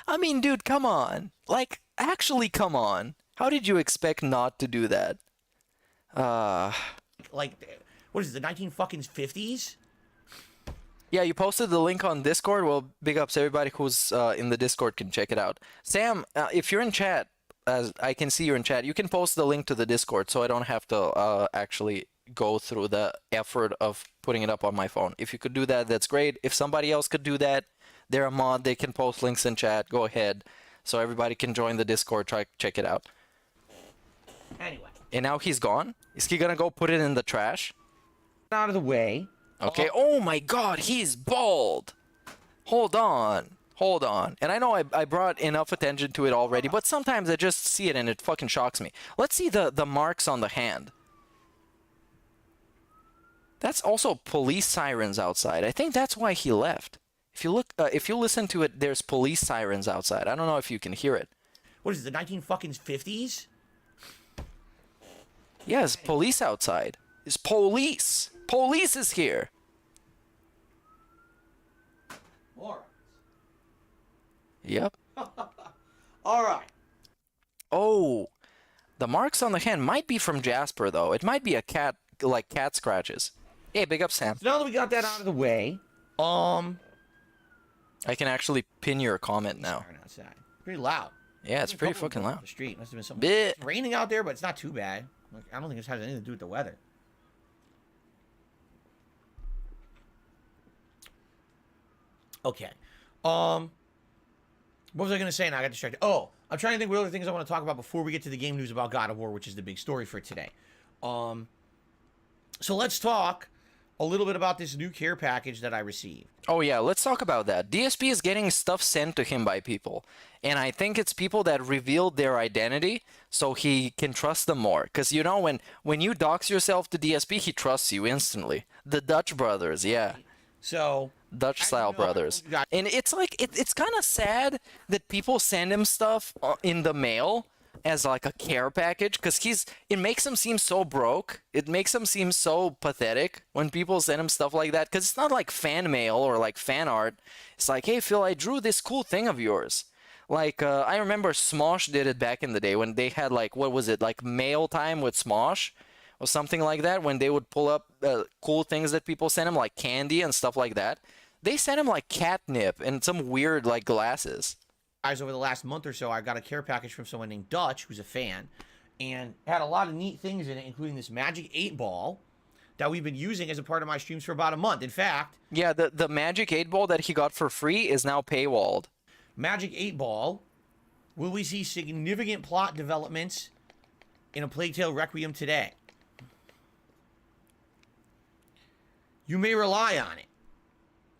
I mean, dude, come on. Like, actually, come on. How did you expect not to do that? Like, what is it? The 1950s? Yeah, you posted the link on Discord. Well, big ups everybody who's in the Discord can check it out. Sam, if you're in chat, as I can see you're in chat, you can post the link to the Discord so I don't have to actually go through the effort of putting it up on my phone. If you could do that, that's great. If somebody else could do that, they're a mod, they can post links in chat. Go ahead. So everybody can join the Discord, check it out. Anyway. And now he's gone? Is he gonna go put it in the trash? Out of the way. Okay. Oh my god, he's bald. Hold on. And I know I brought enough attention to it already, but sometimes I just see it and it fucking shocks me. Let's see the marks on the hand. That's also police sirens outside. I think that's why he left. If you look, if you listen to it, there's police sirens outside. I don't know if you can hear it. What is it, the 1950s? Yes, police outside. It's police. Police is here. Morons. Yep. All right. Oh, the marks on the hand might be from Jasper, though. It might be a cat, like cat scratches. Hey, big up, Sam. So now that we got that out of the way, I can actually pin your comment now. Outside. Pretty loud. Yeah, it's pretty fucking loud. The street must have been something. It's raining out there, but it's not too bad. Like, I don't think this has anything to do with the weather. Okay. What was I going to say? And I got distracted. Oh, I'm trying to think what other things I want to talk about before we get to the game news about God of War, which is the big story for today. So let's talk a little bit about this new care package that I received. Oh yeah, let's talk about that. DSP is getting stuff sent to him by people. And I think it's people that revealed their identity so he can trust them more. Because, you know, when you dox yourself to DSP, he trusts you instantly. The Dutch brothers, yeah. So... Dutch-style brothers. And it's like, it's kind of sad that people send him stuff in the mail as like a care package, because it makes him seem so broke. It makes him seem so pathetic when people send him stuff like that, because it's not like fan mail or like fan art. It's like, hey Phil, I drew this cool thing of yours. Like I remember Smosh did it back in the day when they had like, what was it, like mail time with Smosh or something like that, when they would pull up cool things that people sent him, like candy and stuff like that. They sent him like catnip and some weird like glasses. Guys, over the last month or so, I got a care package from someone named Dutch, who's a fan, and had a lot of neat things in it, including this Magic 8 Ball that we've been using as a part of my streams for about a month. In fact, Yeah, the Magic 8 Ball that he got for free is now paywalled. Magic 8 Ball, will we see significant plot developments in A Plague Tale Requiem today? You may rely on it.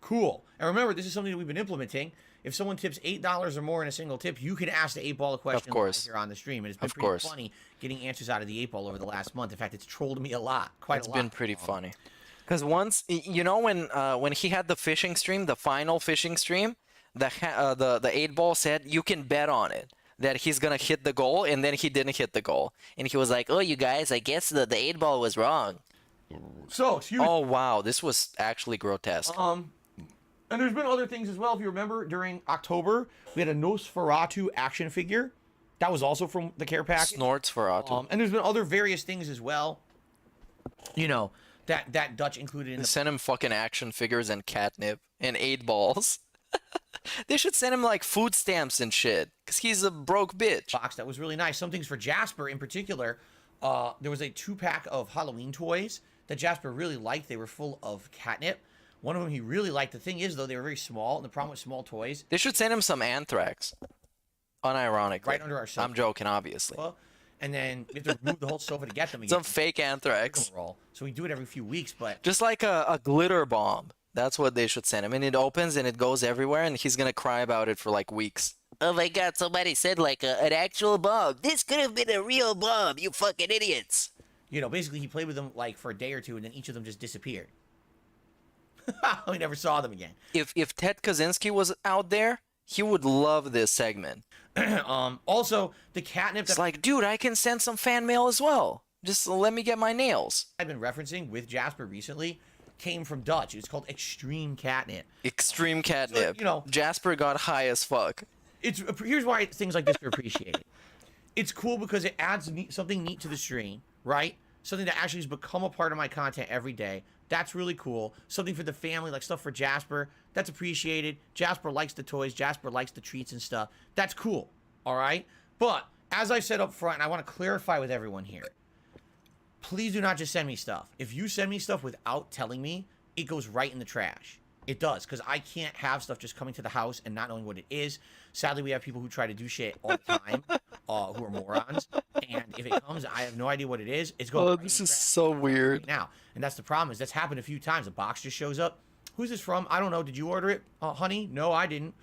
Cool. And remember, this is something that we've been implementing. If someone tips $8 or more in a single tip, you can ask the 8 Ball a question Of course. here on the stream. And it's been pretty funny getting answers out of the 8 Ball over the last month. In fact, it's trolled me a lot. It's been pretty funny. Because once, you know, when he had the fishing stream, the final fishing stream, the 8 Ball said you can bet on it that he's gonna hit the goal, and then he didn't hit the goal, and he was like, "Oh, you guys, I guess the 8 Ball was wrong." So, excuse me. Oh wow, this was actually grotesque. And there's been other things as well. If you remember, during October, we had a Nosferatu action figure. That was also from the care package. Snortsferatu. And there's been other various things as well. You know, that Dutch included in the Send him fucking action figures and catnip and 8 balls. They should send him like food stamps and shit, because he's a broke bitch. box. That was really nice. Some things for Jasper in particular. There was a 2-pack of Halloween toys that Jasper really liked. They were full of catnip. One of them he really liked. The thing is, though, they were very small. And the problem with small toys... They should send him some anthrax. Unironically. Right under our sofa. I'm joking, obviously. And then we have to remove the whole sofa to get them again. Some fake anthrax. So we do it every few weeks, but... Just like a glitter bomb. That's what they should send him. And it opens and it goes everywhere, and he's gonna cry about it for like weeks. Oh my god, somebody said like an actual bomb. This could have been a real bomb, you fucking idiots. You know, basically he played with them like for a day or two, and then each of them just disappeared. We never saw them again. If Ted Kaczynski was out there, he would love this segment. Also, the catnip... It's like, dude, I can send some fan mail as well. Just let me get my nails. I've been referencing with Jasper recently came from Dutch. It's called Extreme Catnip. Extreme Catnip. So, you know, Jasper got high as fuck. Here's why things like this are appreciated. It's cool because it adds something neat to the stream, right? Something that actually has become a part of my content every day. That's really cool. Something for the family, like stuff for Jasper. That's appreciated. Jasper likes the toys. Jasper likes the treats and stuff. That's cool, all right? But as I said up front, and I want to clarify with everyone here, please do not just send me stuff. If you send me stuff without telling me, it goes right in the trash. It does, because I can't have stuff just coming to the house and not knowing what it is. Sadly, we have people who try to do shit all the time, who are morons. And if it comes, I have no idea what it is. It's going. Oh, this is so weird. Right now, and that's the problem. Is that's happened a few times. A box just shows up. Who's this from? I don't know. Did you order it, honey? No, I didn't.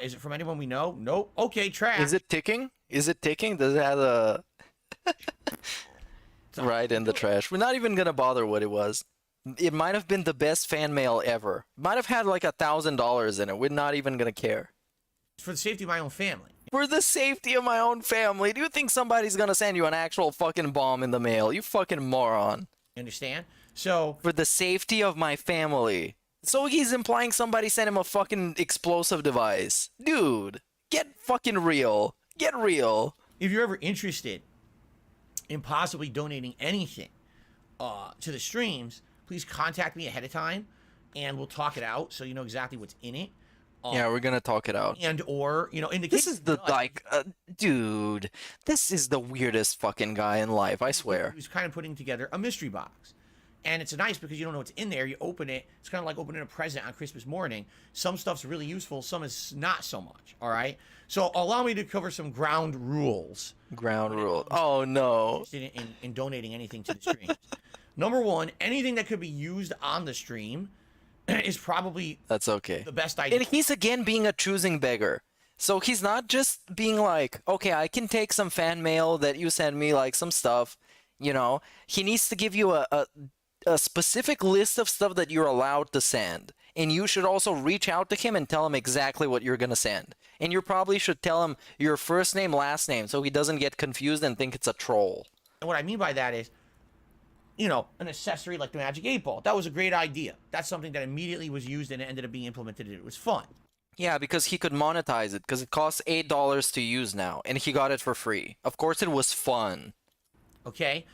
Is it from anyone we know? Nope. Okay, trash. Is it ticking? Is it ticking? Does it have a... right in the trash. We're not even gonna bother what it was. It might have been the best fan mail ever. Might have had like $1,000 in it. We're not even gonna care. For the safety of my own family. For the safety of my own family. Do you think somebody's gonna send you an actual fucking bomb in the mail? You fucking moron. You understand? So... For the safety of my family. So he's implying somebody sent him a fucking explosive device. Dude, get fucking real. Get real. If you're ever interested in possibly donating anything to the streams, please contact me ahead of time, and we'll talk it out so you know exactly what's in it. Yeah, we're gonna talk it out. And or, you know, in the this case is the dude, this is the weirdest fucking guy in life, I swear. He's kind of putting together a mystery box. And it's nice because you don't know what's in there. You open it. It's kind of like opening a present on Christmas morning. Some stuff's really useful. Some is not so much. All right. So allow me to cover some ground rules. Ground rule. Oh, no. In donating anything to the streams. Number one, anything that could be used on the stream is probably that's okay. The best idea. And he's again being a choosing beggar. So he's not just being like, okay, I can take some fan mail that you send me, like some stuff. You know, he needs to give you a specific list of stuff that you're allowed to send. And you should also reach out to him and tell him exactly what you're going to send. And you probably should tell him your first name, last name, so he doesn't get confused and think it's a troll. And what I mean by that is, you know, an accessory like the Magic 8 Ball. That was a great idea. That's something that immediately was used and it ended up being implemented. It was fun. Yeah, because he could monetize it, because it costs $8 to use now, and he got it for free. Of course it was fun. Okay?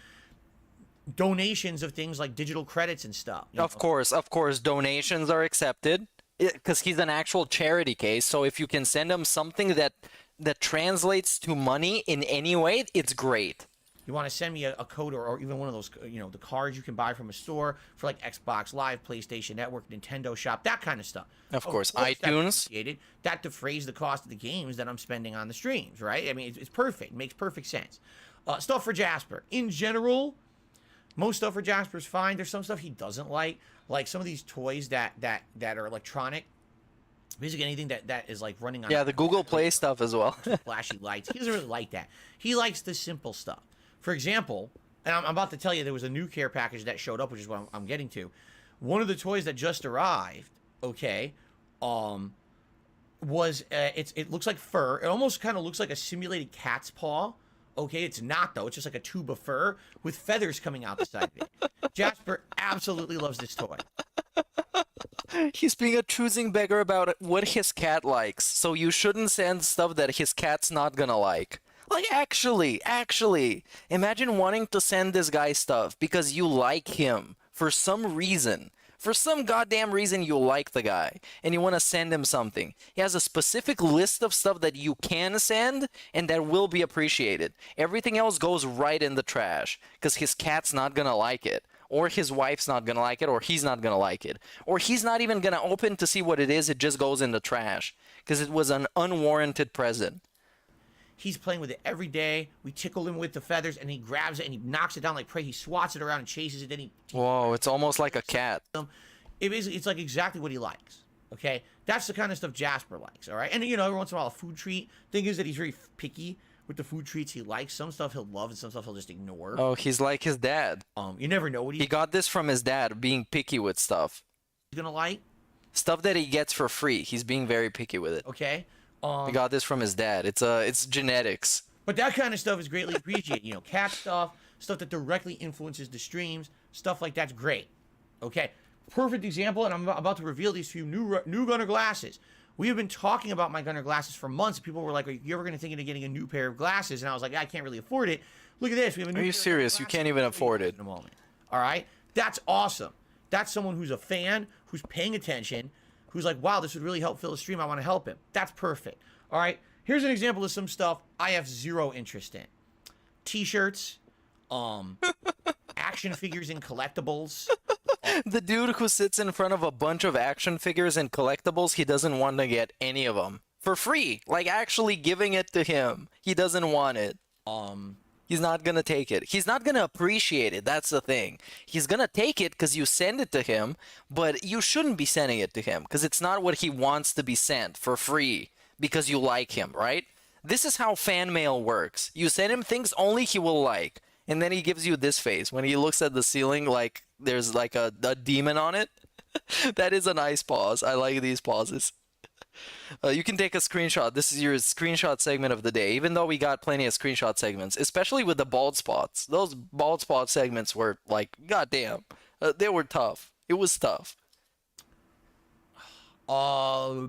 Donations of things like digital credits and stuff. Of course, donations are accepted because he's an actual charity case. So if you can send him something that translates to money in any way, it's great. You want to send me a code or even one of those, the cards you can buy from a store for like Xbox Live, PlayStation Network, Nintendo Shop, that kind of stuff. Of course, that's iTunes. That defrays the cost of the games that I'm spending on the streams, right? I mean, it's perfect. It makes perfect sense. Stuff for Jasper. In general, most stuff for Jasper is fine. There's some stuff he doesn't like some of these toys that are electronic. Basically anything that is like running on... Yeah, the Google Play stuff as well. Flashy lights. He doesn't really like that. He likes the simple stuff. For example, and I'm about to tell you there was a new care package that showed up, which is what I'm getting to. One of the toys that just arrived, okay, was it looks like fur. It almost kind of looks like a simulated cat's paw. Okay, it's not though. It's just like a tube of fur with feathers coming out the side of it. Jasper absolutely loves this toy. He's being a choosing beggar about what his cat likes, so you shouldn't send stuff that his cat's not gonna like. Like, actually, imagine wanting to send this guy stuff because you like him for some reason. For some goddamn reason, you like the guy, and you want to send him something. He has a specific list of stuff that you can send, and that will be appreciated. Everything else goes right in the trash, because his cat's not gonna like it. Or his wife's not gonna like it, or he's not gonna like it. Or he's not even gonna open to see what it is, it just goes in the trash. Because it was an unwarranted present. He's playing with it every day. We tickle him with the feathers, and he grabs it, and he knocks it down like prey. He swats it around and chases it, then he... Whoa, it's almost like a cat. It's like exactly what he likes, okay? That's the kind of stuff Jasper likes, all right? And, every once in a while, a food treat. Thing is that he's very picky with the food treats he likes. Some stuff he'll love, and some stuff he'll just ignore. Oh, he's like his dad. You never know what he got this from his dad, being picky with stuff. He's gonna like? Stuff that he gets for free. He's being very picky with it. Okay. He got this from his dad. It's genetics. But that kind of stuff is greatly appreciated. Cat stuff that directly influences the streams, stuff like that's great. Okay. Perfect example, and I'm about to reveal these few new Gunner glasses. We have been talking about my Gunner glasses for months. People were like, "Are you ever going to think of getting a new pair of glasses?" And I was like, "I can't really afford it." Look at this. We have a new. Are you serious? You can't even afford it. In a moment. All right. That's awesome. That's someone who's a fan, who's paying attention, who's like, "Wow, this would really help fill a stream. I want to help him." That's perfect. All right. Here's an example of some stuff I have zero interest in. T-shirts, action figures and collectibles. The dude who sits in front of a bunch of action figures and collectibles, he doesn't want to get any of them for free. Like, actually giving it to him. He doesn't want it. He's not gonna take it. He's not gonna appreciate it. That's the thing. He's gonna take it because you send it to him, but you shouldn't be sending it to him because it's not what he wants to be sent for free because you like him, right? This is how fan mail works. You send him things only he will like, and then he gives you this face when he looks at the ceiling like there's like a demon on it. That is a nice pause. I like these pauses. You can take a screenshot. This is your screenshot segment of the day, even though we got plenty of screenshot segments, especially with the bald spots. Those bald spot segments were like, goddamn, they were tough. It was tough. Wow,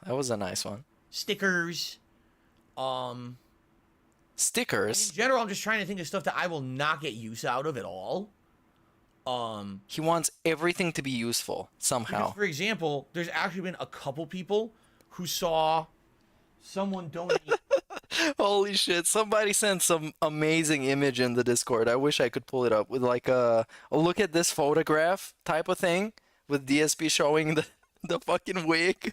that was a nice one. Stickers. Stickers? In general, I'm just trying to think of stuff that I will not get use out of at all. He wants everything to be useful somehow. Because, for example, there's actually been a couple people who saw someone donate. Holy shit, somebody sent some amazing image in the Discord. I wish I could pull it up with like a look at this photograph type of thing with DSP showing the fucking wig.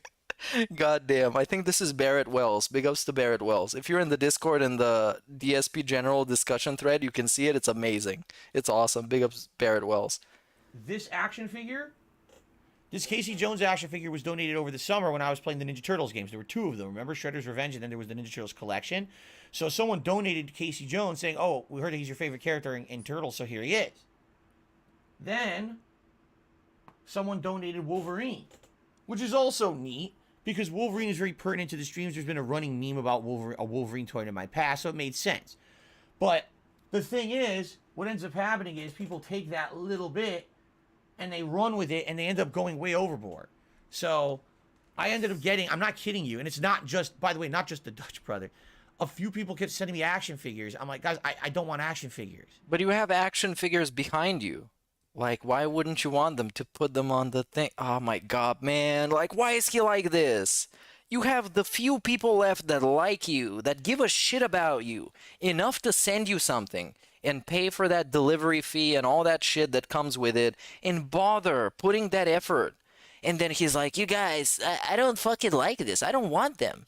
God damn, I think this is Barrett Wells. Big ups to Barrett Wells. If you're in the Discord and the DSP general discussion thread, you can see it. It's amazing. It's awesome. Big ups Barrett Wells. This action figure, this Casey Jones action figure was donated over the summer when I was playing the Ninja Turtles games. There were two of them. Remember Shredder's Revenge, and then there was the Ninja Turtles collection. So someone donated Casey Jones saying, "Oh, we heard that he's your favorite character in Turtles, so here he is." Then someone donated Wolverine, which is also neat. Because Wolverine is very pertinent to the streams. There's been a running meme about a Wolverine toy in my past, so it made sense. But the thing is, what ends up happening is people take that little bit and they run with it and they end up going way overboard. So I ended up getting, I'm not kidding you, and it's not just, by the way, not just the Dutch brother. A few people kept sending me action figures. I'm like, guys, I don't want action figures. But you have action figures behind you. Like, why wouldn't you want them to put them on the thing? Oh my god, man. Like, why is he like this? You have the few people left that like you, that give a shit about you, enough to send you something and pay for that delivery fee and all that shit that comes with it and bother putting that effort. And then he's like, you guys, I don't fucking like this. I don't want them.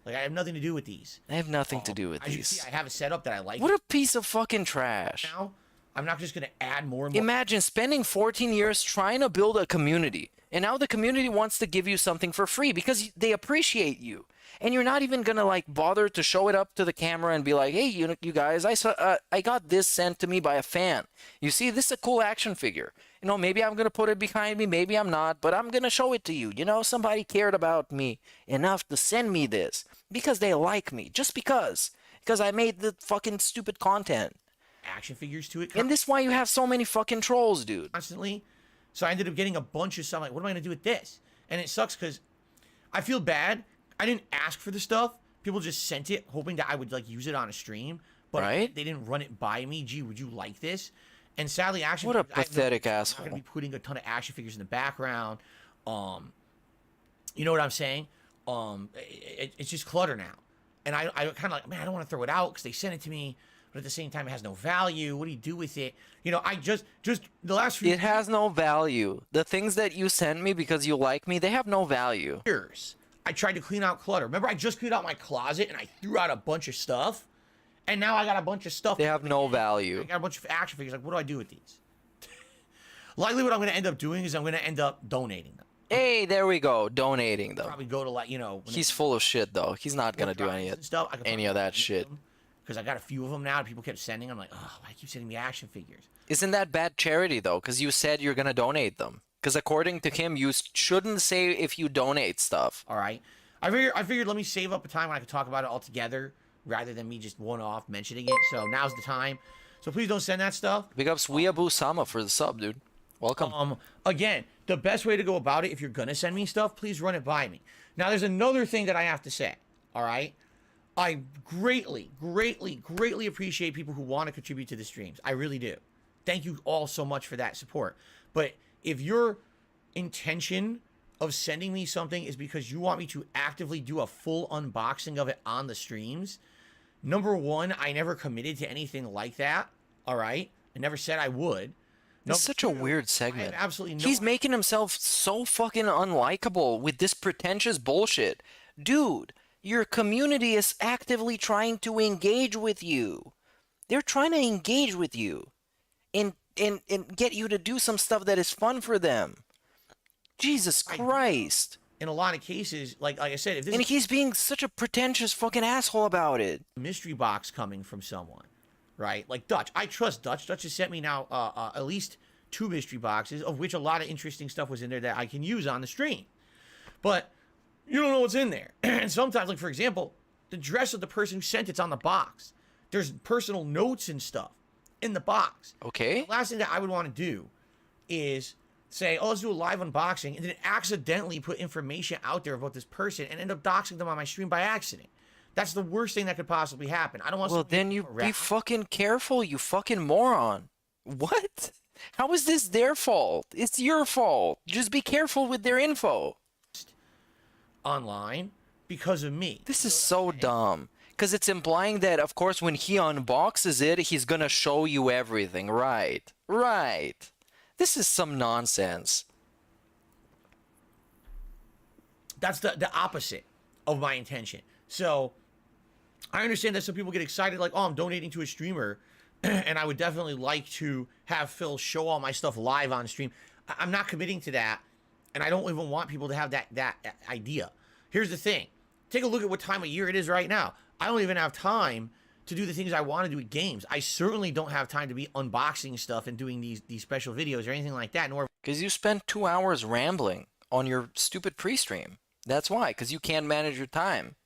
Like, I have nothing to do with these. I have nothing to do with As you these. see, I have a setup that I like. What a piece of fucking trash. Now, I'm not just going to add more and more. Imagine spending 14 years trying to build a community, and now the community wants to give you something for free because they appreciate you. And you're not even going to like bother to show it up to the camera and be like, hey, you guys, I got this sent to me by a fan. You see, this is a cool action figure. You know, maybe I'm going to put it behind me, maybe I'm not, but I'm going to show it to you. You know, somebody cared about me enough to send me this because they like me, just because I made the fucking stupid content. Action figures to it. And this is why you have so many fucking trolls, dude. Constantly. So I ended up getting a bunch of stuff. Like, what am I going to do with this? And it sucks because I feel bad. I didn't ask for the stuff. People just sent it, hoping that I would like use it on a stream. But they didn't run it by me. Gee, would you like this? And sadly, action. What a pathetic asshole. I'm going to be putting a ton of action figures in the background. You know what I'm saying? It's just clutter now. And I kind of like, man, I don't want to throw it out because they sent it to me. But at the same time, it has no value. What do you do with it? You know, I just the last few It has no value. The things that you send me because you like me, they have no value. years, I tried to clean out clutter. Remember, I just cleaned out my closet and I threw out a bunch of stuff. And now I got a bunch of stuff. They have no value. I got a bunch of action figures. Like, what do I do with these? Likely what I'm going to end up doing is I'm going to end up donating them. Hey, there we go. Donating them. Probably go to, like, you know. He's full of shit, though. He's not going to do any of that shit. Because I got a few of them now. People kept sending. I'm like, oh, why keep sending me action figures? Isn't that bad charity, though? Because you said you're going to donate them. Because according to him, you shouldn't say if you donate stuff. All right. I figured let me save up a time when I could talk about it all together rather than me just one-off mentioning it. So now's the time. So please don't send that stuff. Big ups Weeaboo Sama for the sub, dude. Welcome. Again, the best way to go about it, if you're going to send me stuff, please run it by me. Now, there's another thing that I have to say. All right. I greatly, greatly, greatly appreciate people who want to contribute to the streams. I really do. Thank you all so much for that support. But if your intention of sending me something is because you want me to actively do a full unboxing of it on the streams, number one, I never committed to anything like that. All right. I never said I would. It's such a weird segment. Absolutely no. He's making himself so fucking unlikable with this pretentious bullshit. Dude, your community is actively trying to engage with you. They're trying to engage with you and get you to do some stuff that is fun for them. Jesus Christ. In a lot of cases, like I said, if this and is he's being such a pretentious fucking asshole about it. a mystery box coming from someone, right? Like Dutch. I trust Dutch. Dutch has sent me now at least 2 mystery boxes, of which a lot of interesting stuff was in there that I can use on the stream. But you don't know what's in there. And sometimes, like for example, the dress of the person who sent it's on the box. There's personal notes and stuff in the box. Okay. The last thing that I would want to do is say, oh, let's do a live unboxing, and then accidentally put information out there about this person and end up doxing them on my stream by accident. That's the worst thing that could possibly happen. I don't want. Well, then you be fucking careful, you fucking moron. What? How is this their fault? It's your fault. Just be careful with their info. Online because of me. This is so dumb. Because it's implying that, of course, when he unboxes it, he's gonna show you everything. Right. Right. This is some nonsense. That's the opposite of my intention. So I understand that some people get excited, like, oh, I'm donating to a streamer, and I would definitely like to have Phil show all my stuff live on stream. I'm not committing to that, and I don't even want people to have that idea. Here's the thing. Take a look at what time of year it is right now. I don't even have time to do the things I want to do with games. I certainly don't have time to be unboxing stuff and doing these special videos or anything like that. Nor because you spent 2 hours rambling on your stupid pre-stream. That's why, because you can't manage your time.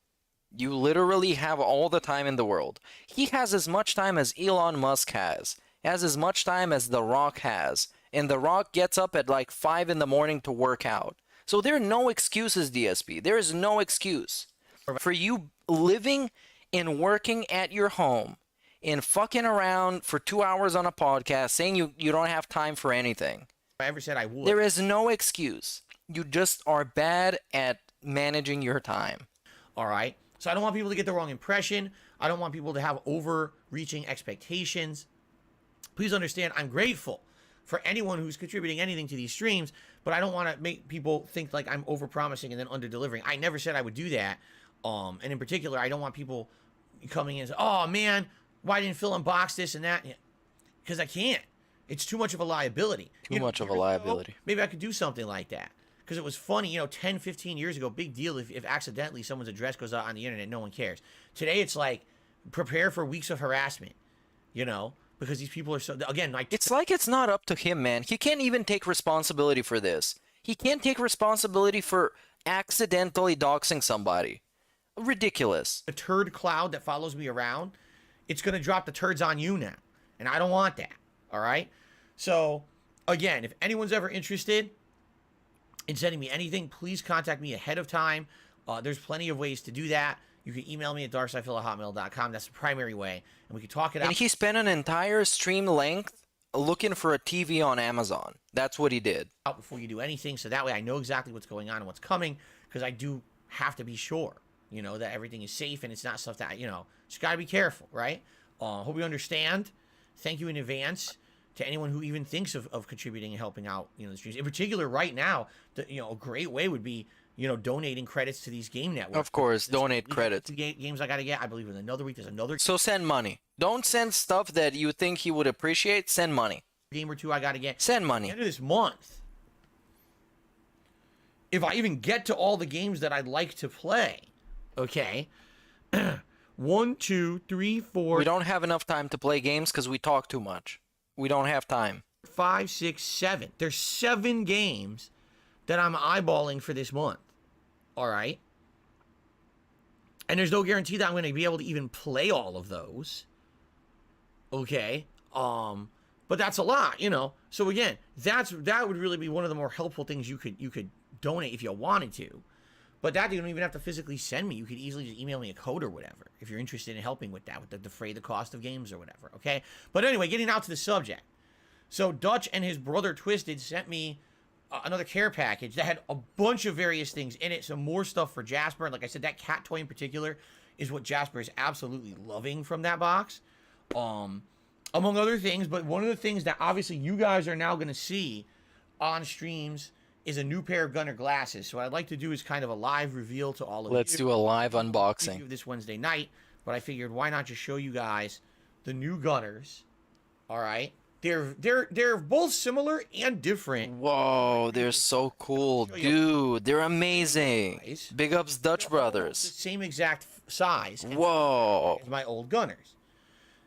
You literally have all the time in the world. He has as much time as Elon Musk has as much time as The Rock has. And The Rock gets up at like 5 in the morning to work out. So there are no excuses, DSP. There is no excuse for you living and working at your home and fucking around for 2 hours on a podcast saying you don't have time for anything. I ever said I would. There is no excuse. You just are bad at managing your time. All right. So I don't want people to get the wrong impression. I don't want people to have overreaching expectations. Please understand, I'm grateful for anyone who's contributing anything to these streams, but I don't want to make people think like I'm over-promising and then under-delivering. I never said I would do that. And in particular, I don't want people coming in and say, oh, man, why didn't Phil unbox this and that? Because I can't. It's too much of a liability. Too much of a liability. Maybe I could do something like that. Because it was funny, 10, 15 years ago, big deal if accidentally someone's address goes out on the internet, no one cares. Today, it's like, prepare for weeks of harassment, because these people are so, again, like... It's like it's not up to him, man. He can't even take responsibility for this. He can't take responsibility for accidentally doxing somebody. Ridiculous. The turd cloud that follows me around, it's going to drop the turds on you now. And I don't want that, all right? So, again, if anyone's ever interested in sending me anything, please contact me ahead of time. There's plenty of ways to do that. You can email me at darksidephil@hotmail.com. That's the primary way. And we can talk it out. And he spent an entire stream length looking for a TV on Amazon. That's what he did. Out before you do anything, so that way I know exactly what's going on and what's coming, because I do have to be sure, that everything is safe and it's not stuff that, just got to be careful, right? Hope you understand. Thank you in advance to anyone who even thinks of contributing and helping out, the streams. In particular, right now, a great way would be, donating credits to these game networks. Of course, donate credits. Games I got to get. I believe in another week, there's another. So send money. Don't send stuff that you think he would appreciate. Send money. Game or two I got to get. Send money. At the end of this month, if I even get to all the games that I'd like to play, okay, 1, 2, 3, 4. We don't have enough time to play games because we talk too much. We don't have time. 5, 6, 7. There's 7 games that I'm eyeballing for this month. All right. And there's no guarantee that I'm going to be able to even play all of those. Okay. But that's a lot, So again, that would really be one of the more helpful things you could donate if you wanted to. But that you don't even have to physically send me. You could easily just email me a code or whatever if you're interested in helping with that, with the defray the cost of games or whatever. Okay. But anyway, getting out to the subject. So Dutch and his brother Twisted sent me another care package that had a bunch of various things in it. Some more stuff for Jasper. And like I said, that cat toy in particular is what Jasper is absolutely loving from that box. Among other things. But one of the things that obviously you guys are now going to see on streams is a new pair of Gunner glasses. So what I'd like to do is kind of a live reveal to all of you. Let's do a live unboxing. This Wednesday night. But I figured why not just show you guys the new Gunners. All right. They're both similar and different. Whoa, they're so cool, dude. They're amazing. Big ups, Dutch brothers. The same exact size. Whoa. As my old Gunners.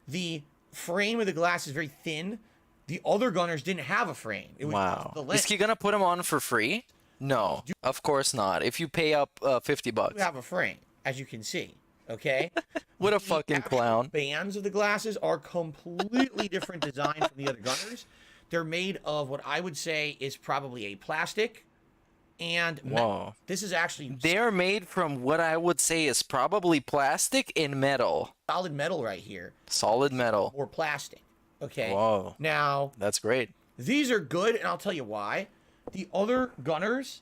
The frame of the glass is very thin. The other Gunners didn't have a frame. It was wow. The lens. Is he gonna put them on for free? No, of course not. If you pay up $50. You have a frame, as you can see. Okay. What a fucking clown. Bands of the glasses are completely different design from the other Gunners. They're made of what I would say is probably a plastic and metal. Whoa. This is actually... They're made from what I would say is probably plastic and metal. Solid metal right here. Solid metal. Or plastic. Okay. Whoa. Now... That's great. These are good, and I'll tell you why. The other Gunners...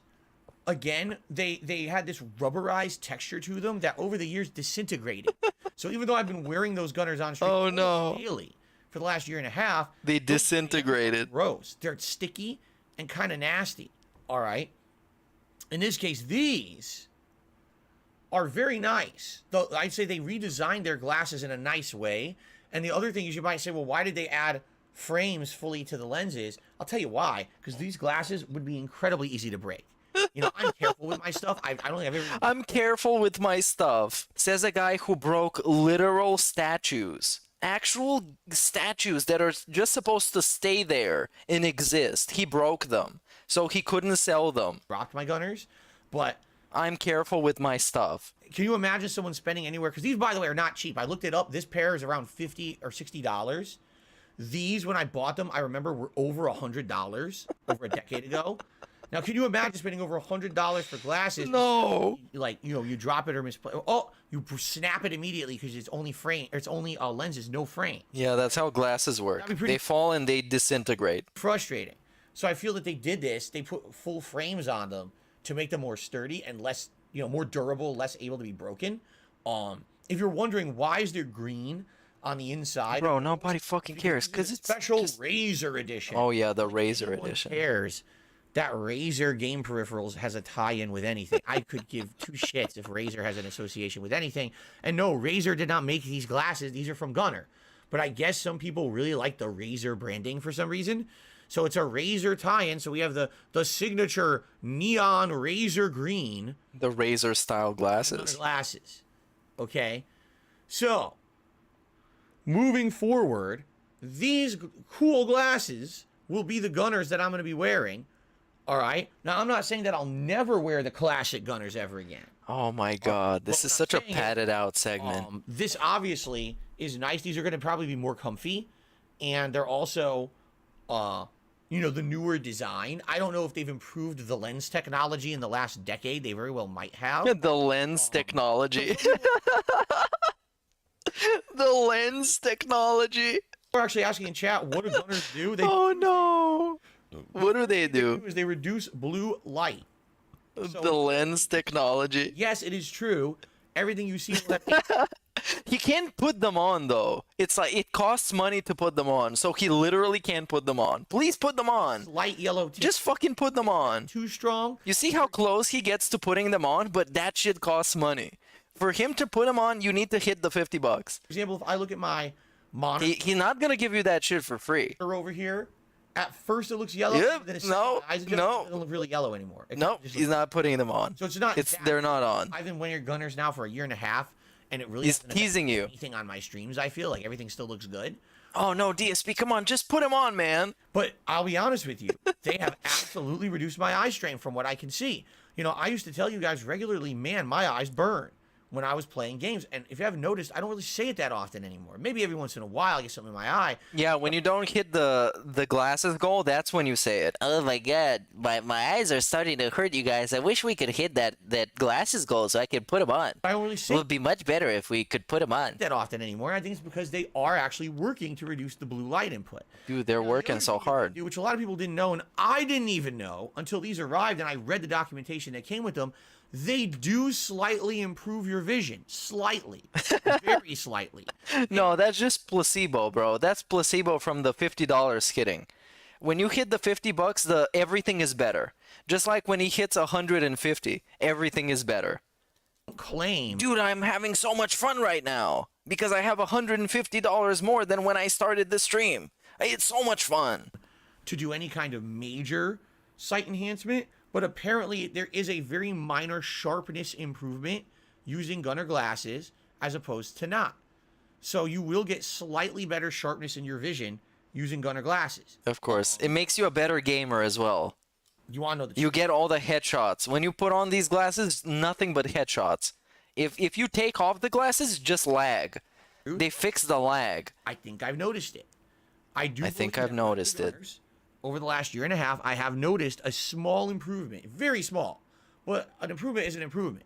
Again, they had this rubberized texture to them that over the years disintegrated. So even though I've been wearing those Gunners on stream daily for the last year and a half, they disintegrated. Gross. They're sticky and kind of nasty. All right. In this case, these are very nice. Though I'd say they redesigned their glasses in a nice way. And the other thing is you might say, well, why did they add frames fully to the lenses? I'll tell you why. Because these glasses would be incredibly easy to break. I'm careful with my stuff. I don't think I've ever... I'm careful with my stuff. Says a guy who broke literal statues. Actual statues that are just supposed to stay there and exist. He broke them. So he couldn't sell them. Rocked my Gunners, but... I'm careful with my stuff. Can you imagine someone spending anywhere... Because these, by the way, are not cheap. I looked it up. This pair is around $50 or $60. These, when I bought them, I remember were over $100 over a decade ago. Now, can you imagine spending over $100 for glasses? No. Like, you drop it or misplay. Oh, you snap it immediately because it's only frame. It's only lenses, no frame. Yeah, that's how glasses work. They fall and they disintegrate. Frustrating. So I feel that they did this. They put full frames on them to make them more sturdy and less more durable, less able to be broken. If you're wondering why is there green on the inside, Bro, nobody fucking cares because it's special Razor edition. Oh yeah, the Razor edition. Cares that Razer game peripherals has a tie-in with anything. I could give two shits if Razer has an association with anything. And no, Razer did not make these glasses. These are from Gunnar. But I guess some people really like the Razer branding for some reason. So it's a Razer tie-in. So we have the signature neon Razer green. The Razer style glasses. Glasses. Okay. So moving forward, these cool glasses will be the Gunnars that I'm going to be wearing. All right. Now, I'm not saying that I'll never wear the classic Gunnars ever again. Oh my God, this is such a padded out segment. This obviously is nice. These are going to probably be more comfy, and they're also, the newer design. I don't know if they've improved the lens technology in the last decade. They very well might have. The lens technology. The lens technology. We're actually asking in chat, what do Gunnars do? Oh no. What do they do? They reduce blue light. So, the lens technology. Yes, it is true. Everything you see. He can't put them on though. It's like it costs money to put them on, so he literally can't put them on. Please put them on. Light yellow. Just fucking put them on. Too strong. You see how close he gets to putting them on, but that shit costs money. For him to put them on, you need to hit the $50. For example, if I look at my monitor, he's not gonna give you that shit for free. Over here. At first it looks yellow. Yep. Then it doesn't look really yellow anymore. Nope, he's not putting them on. So it's not. They're not on. I've been wearing Gunnars now for a year and a half, and it really he's hasn't teasing you. Anything on my streams? I feel like everything still looks good. Oh no, DSP, come on, just put him on, man. But I'll be honest with you, they have absolutely reduced my eye strain from what I can see. I used to tell you guys regularly, man, my eyes burn when I was playing games. And if you haven't noticed, I don't really say it that often anymore. Maybe every once in a while I get something in my eye. Yeah, when you don't hit the glasses goal, that's when you say it. Oh my God, my eyes are starting to hurt, you guys. I wish we could hit that glasses goal so I could put them on. I don't really say it would be much better if we could put them on. That often anymore. I think it's because they are actually working to reduce the blue light input. Dude, they're working so hard. Which a lot of people didn't know, and I didn't even know until these arrived and I read the documentation that came with them. They do slightly improve your vision. Slightly. Very slightly. No, that's just placebo, bro. That's placebo from the $50 skidding. When you hit the $50, everything is better. Just like when he hits 150, everything is better. Claim. Dude, I'm having so much fun right now because I have $150 more than when I started the stream. It's so much fun. To do any kind of major sight enhancement, but apparently there is a very minor sharpness improvement using Gunnar glasses as opposed to not. So you will get slightly better sharpness in your vision using Gunnar glasses. Of course. It makes you a better gamer as well. You want to know the truth? You get all the headshots. When you put on these glasses, nothing but headshots. If you take off the glasses, just lag. They fix the lag. I think I've noticed it. I think I've noticed it. Over the last year and a half, I have noticed a small improvement, very small, but an improvement is an improvement,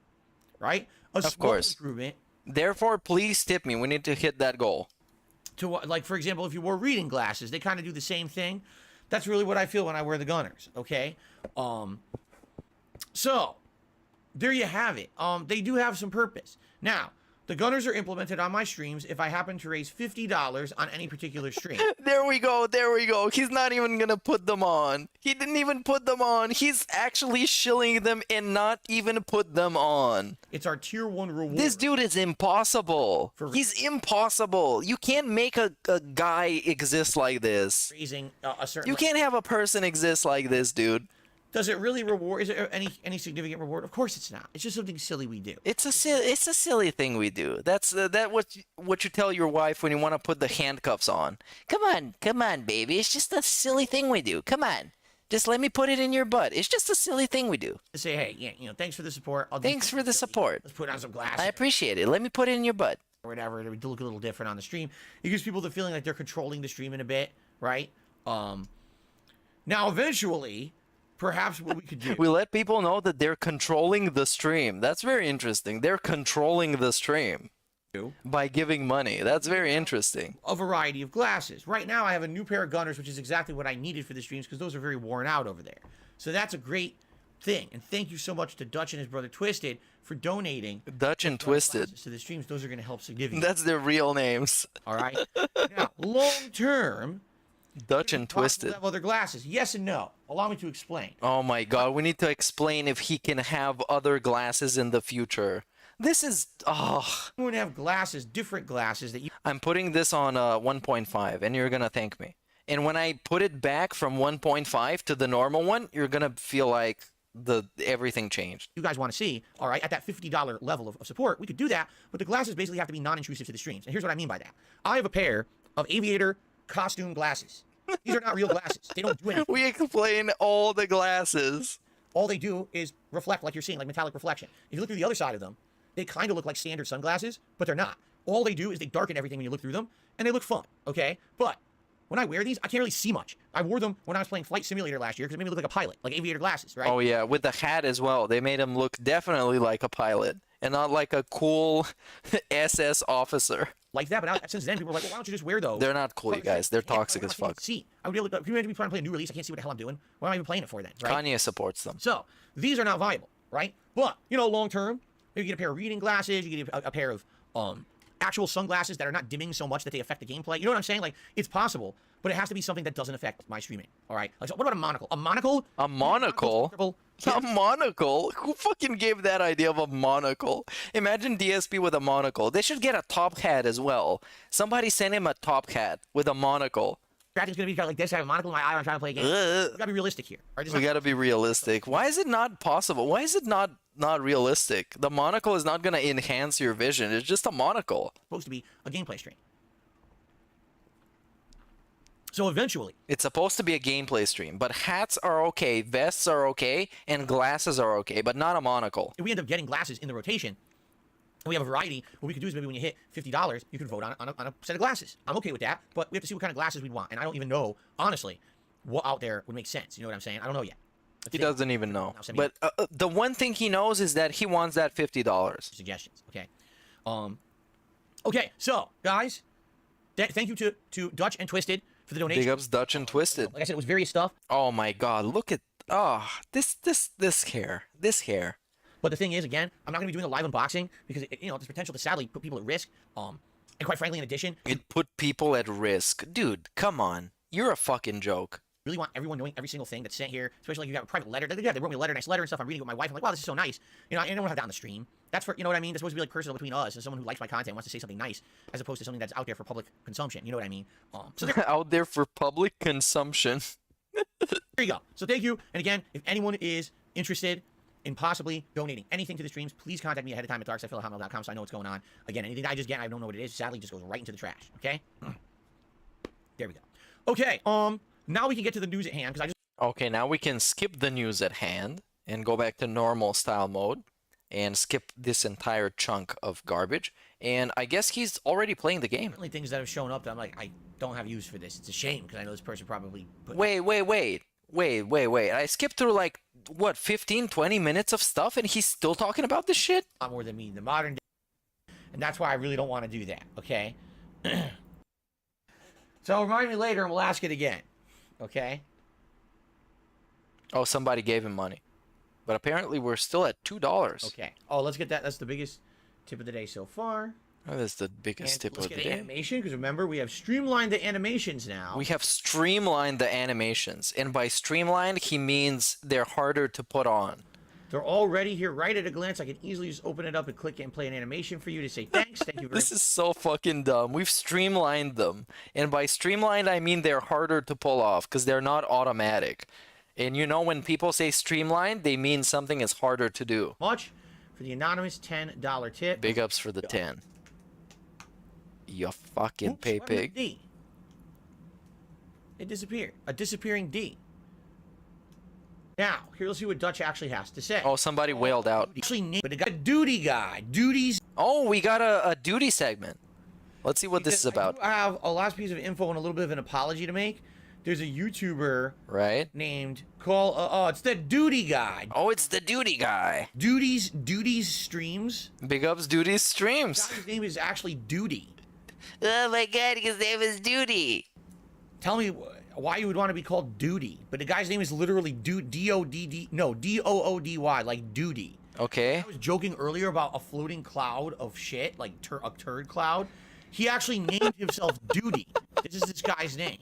right? Of course. Improvement. Therefore, please tip me. We need to hit that goal. Like, for example, if you wore reading glasses, they kind of do the same thing. That's really what I feel when I wear the Gunnars, okay? So, there you have it. They do have some purpose. Now, the Gunnars are implemented on my streams if I happen to raise $50 on any particular stream. There we go. There we go. He's not even going to put them on. He didn't even put them on. He's actually shilling them and not even put them on. It's our tier 1 reward. This dude is impossible. He's impossible. You can't make a guy exist like this. Raising a certain... You can't have a person exist like this, dude. Does it really reward? Is there any significant reward? Of course it's not. It's just something silly we do. It's a silly thing we do. That's what you tell your wife when you want to put the handcuffs on. Come on, baby. It's just a silly thing we do. Come on. Just let me put it in your butt. It's just a silly thing we do. Say, hey, yeah, thanks for the support. Thanks for the support. Let's put on some glasses. I appreciate it. Let me put it in your butt. Or whatever. It would look a little different on the stream. It gives people the feeling like they're controlling the stream in a bit, right? Now, eventually... Perhaps what we could do. We let people know that they're controlling the stream. That's very interesting. They're controlling the stream by giving money. That's very interesting. A variety of glasses. Right now, I have a new pair of Gunnars, which is exactly what I needed for the streams because those are very worn out over there. So that's a great thing. And thank you so much to Dutch and his brother Twisted for donating Dutch and Twisted to the streams. Those are going to help significantly. That's their real names. All right. Now, long term, Dutch and Twisted have other glasses. Yes and no. Allow me to explain. Oh my god, we need to explain if he can have other glasses in the future. This is I'm going to have glasses, different glasses that you. I'm putting this on 1.5 and you're gonna thank me. And when I put it back from 1.5 to the normal one, you're gonna feel like everything changed. You guys want to see, all right, at that $50 level of support, we could do that, but the glasses basically have to be non-intrusive to the streams. And here's what I mean by that. I have a pair of aviator costume glasses. These are not real glasses. They don't do anything. We explain all the glasses. All they do is reflect, like you're seeing, like metallic reflection. If you look through the other side of them, they kind of look like standard sunglasses, but they're not. All they do is they darken everything when you look through them, and they look fun, okay? But when I wear these, I can't really see much. I wore them when I was playing Flight Simulator last year because it made me look like a pilot, like aviator glasses, right? Oh yeah, with the hat as well. They made him look definitely like a pilot and not like a cool SS officer. Like that, but now, since then, people are like, well, why don't you just wear those? They're not cool, you guys. They're toxic as fuck. See, I would be able to, if you imagine me trying to play a new release, I can't see what the hell I'm doing. What am I even playing it for then, right? Kanye supports them. So, these are not viable, right? But, you know, long term, you get a pair of reading glasses, you get a pair of actual sunglasses that are not dimming so much that they affect the gameplay. You know what I'm saying? Like, it's possible, but it has to be something that doesn't affect my streaming, all right? Like, so what about a monocle? A monocle? A monocle? A monocle? Who fucking gave that idea of a monocle? Imagine DSP with a monocle. They should get a top hat as well. Somebody send him a top hat with a monocle. Strateg's gonna be like this. I have a monocle in my eye when I'm trying to play a game. We gotta be realistic here. Right? We gotta be realistic. Why is it not possible? Why is it not realistic? The monocle is not gonna enhance your vision. It's just a monocle. It's supposed to be a gameplay stream. So eventually, it's supposed to be a gameplay stream, but hats are okay, vests are okay, and glasses are okay, but not a monocle. If we end up getting glasses in the rotation, and we have a variety, what we could do is maybe when you hit $50, you can vote on a set of glasses. I'm okay with that, but we have to see what kind of glasses we'd want. And I don't even know, honestly, what out there would make sense. You know what I'm saying? I don't know yet. He doesn't even know. But the one thing he knows is that he wants that $50. Suggestions, okay? Okay, so, guys, thank you to Dutch and Twisted for the donation. Big ups Dutch and Twisted. Like I said, it was various stuff. Oh my god, look at this hair. This hair. But the thing is, again, I'm not gonna be doing a live unboxing because there's potential to sadly put people at risk. And quite frankly, in addition, it put people at risk. Dude, come on. You're a fucking joke. Really want everyone knowing every single thing that's sent here, especially like you have a private letter. They wrote me a letter, nice letter and stuff. I'm reading it with my wife. I'm like, wow, this is so nice. You know, I don't want to have that on the stream. That's for, you know what I mean? That's supposed to be like personal between us and someone who likes my content wants to say something nice, as opposed to something that's out there for public consumption. You know what I mean? So out there for public consumption. There you go. So thank you. And again, if anyone is interested in possibly donating anything to the streams, please contact me ahead of time at darksidephil@hotmail.com so I know what's going on. Again, anything I just get, I don't know what it is. Sadly, just goes right into the trash. Okay? There we go. Okay. Now we can get to the news at hand because I just. Okay, now we can skip the news at hand and go back to normal style mode and skip this entire chunk of garbage. And I guess he's already playing the game. Only things that have shown up that I'm like, I don't have use for this. It's a shame because I know this person probably. Wait. I skipped through like, what, 15, 20 minutes of stuff and he's still talking about this shit? A lot more than me in the modern day. And that's why I really don't want to do that, okay? So remind me later and we'll ask it again, okay? Oh, somebody gave him money. But apparently we're still at $2. Okay. Oh, let's get that. That's the biggest tip of the day so far. Oh, that's the biggest tip of the day. Let's get animation, because remember, we have streamlined the animations now. We have streamlined the animations. And by streamlined, he means they're harder to put on. They're already here right at a glance. I can easily just open it up and click and play an animation for you to say thanks. Thank you very much. This is so fucking dumb. We've streamlined them. And by streamlined, I mean they're harder to pull off, because they're not automatic. And you know, when people say streamlined, they mean something is harder to do. Much for the anonymous $10 tip. Big ups for the 10. You fucking pay pig. D. It disappeared. A disappearing D. Now, here, let's see what Dutch actually has to say. Oh, somebody wailed out. Actually, but it got a duty guy. Duties. Oh, we got a duty segment. Let's see what this is about. I have a last piece of info and a little bit of an apology to make. There's a YouTuber named it's the Duty Guy. Oh, it's the Duty Guy. Duties streams. Big ups Duties streams. His name is actually Duty. Oh my god, his name is Duty. Tell me, why you would want to be called Duty, but the guy's name is literally D-O-D-D, no, D-O-O-D-Y, like Duty. Okay. I was joking earlier about a floating cloud of shit, like a turd cloud. He actually named himself Duty. This is this guy's name.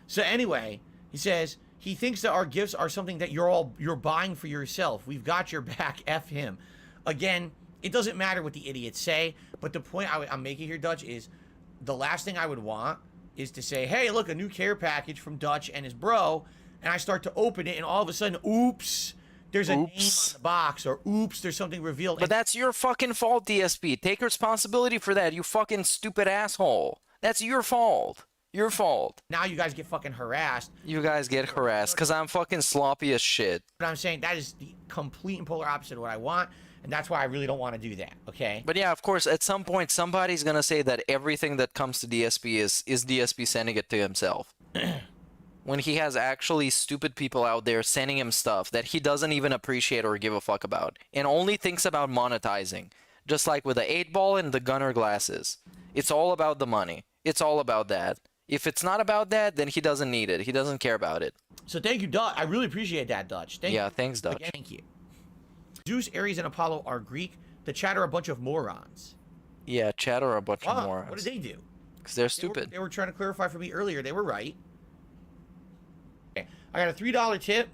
So anyway, he says he thinks that our gifts are something that you're buying for yourself. We've got your back. F him. Again, it doesn't matter what the idiots say, but the point I'm making here, Dutch, is the last thing I would want is to say, hey, look, a new care package from Dutch and his bro, and I start to open it, and all of a sudden, oops, there's a name on the box, or oops, there's something revealed. But that's your fucking fault, DSP. Take responsibility for that, you fucking stupid asshole. That's your fault. Your fault. Now you guys get fucking harassed. You guys get harassed because I'm fucking sloppy as shit. But I'm saying that is the complete and polar opposite of what I want, and that's why I really don't want to do that, okay? But yeah, of course, at some point, somebody's gonna say that everything that comes to DSP is DSP sending it to himself. When he has actually stupid people out there sending him stuff that he doesn't even appreciate or give a fuck about, and only thinks about monetizing. Just like with the 8-ball and the gunner glasses. It's all about the money. It's all about that. If it's not about that, then he doesn't need it. He doesn't care about it. So thank you, Dutch. I really appreciate that, Dutch. Thank you. Thanks, Dutch. Again, thank you. Zeus, Ares, and Apollo are Greek. The Chad are a bunch of morons. Yeah, Chad are a bunch of morons. What did they do? Because they're stupid. They were trying to clarify for me earlier. They were right. Okay. I got a $3 tip.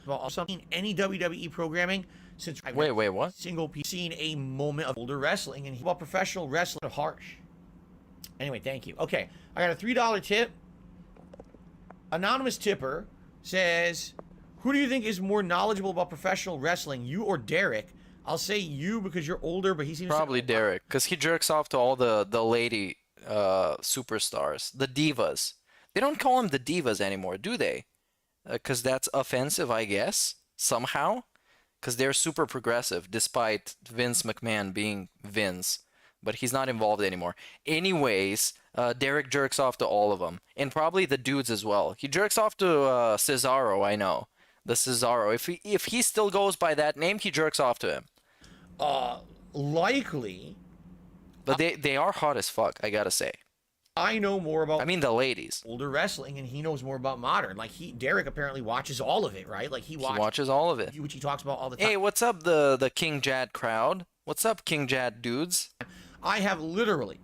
Well, something any WWE programming since I've wait, what? Single piece seen a moment of older wrestling and about professional wrestling harsh. Anyway, thank you. Okay, I got a $3 tip. Anonymous tipper says, who do you think is more knowledgeable about professional wrestling, you or Derek? I'll say you because you're older, but he seems probably Derek, because he jerks off to all the lady superstars, the divas. They don't call them the divas anymore, do they? Because that's offensive, I guess, somehow. Because they're super progressive, despite Vince McMahon being Vince. But he's not involved anymore. Anyways, Derek jerks off to all of them. And probably the dudes as well. He jerks off to Cesaro, I know. The Cesaro. If he still goes by that name, he jerks off to him. Likely. But they are hot as fuck, I gotta say. I know more about... I mean, the ladies. Older wrestling, and he knows more about modern. Like, Derek apparently watches all of it, right? Like, he watches all of it. Which he talks about all the time. Hey, what's up, the King Jad crowd? What's up, King Jad dudes? I have literally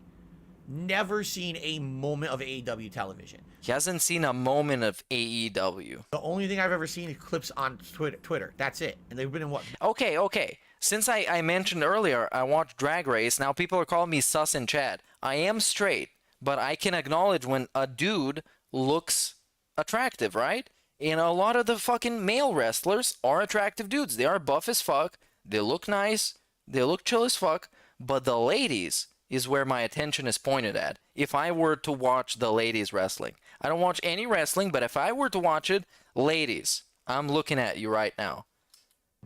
never seen a moment of AEW television. He hasn't seen a moment of AEW. The only thing I've ever seen is clips on Twitter. That's it. And they've been in what? Okay. Since I mentioned earlier, I watched Drag Race. Now people are calling me sus and Chad. I am straight, but I can acknowledge when a dude looks attractive, right? And a lot of the fucking male wrestlers are attractive dudes. They are buff as fuck. They look nice. They look chill as fuck. But the ladies is where my attention is pointed at. If I were to watch the ladies wrestling. I don't watch any wrestling, but if I were to watch it, ladies, I'm looking at you right now.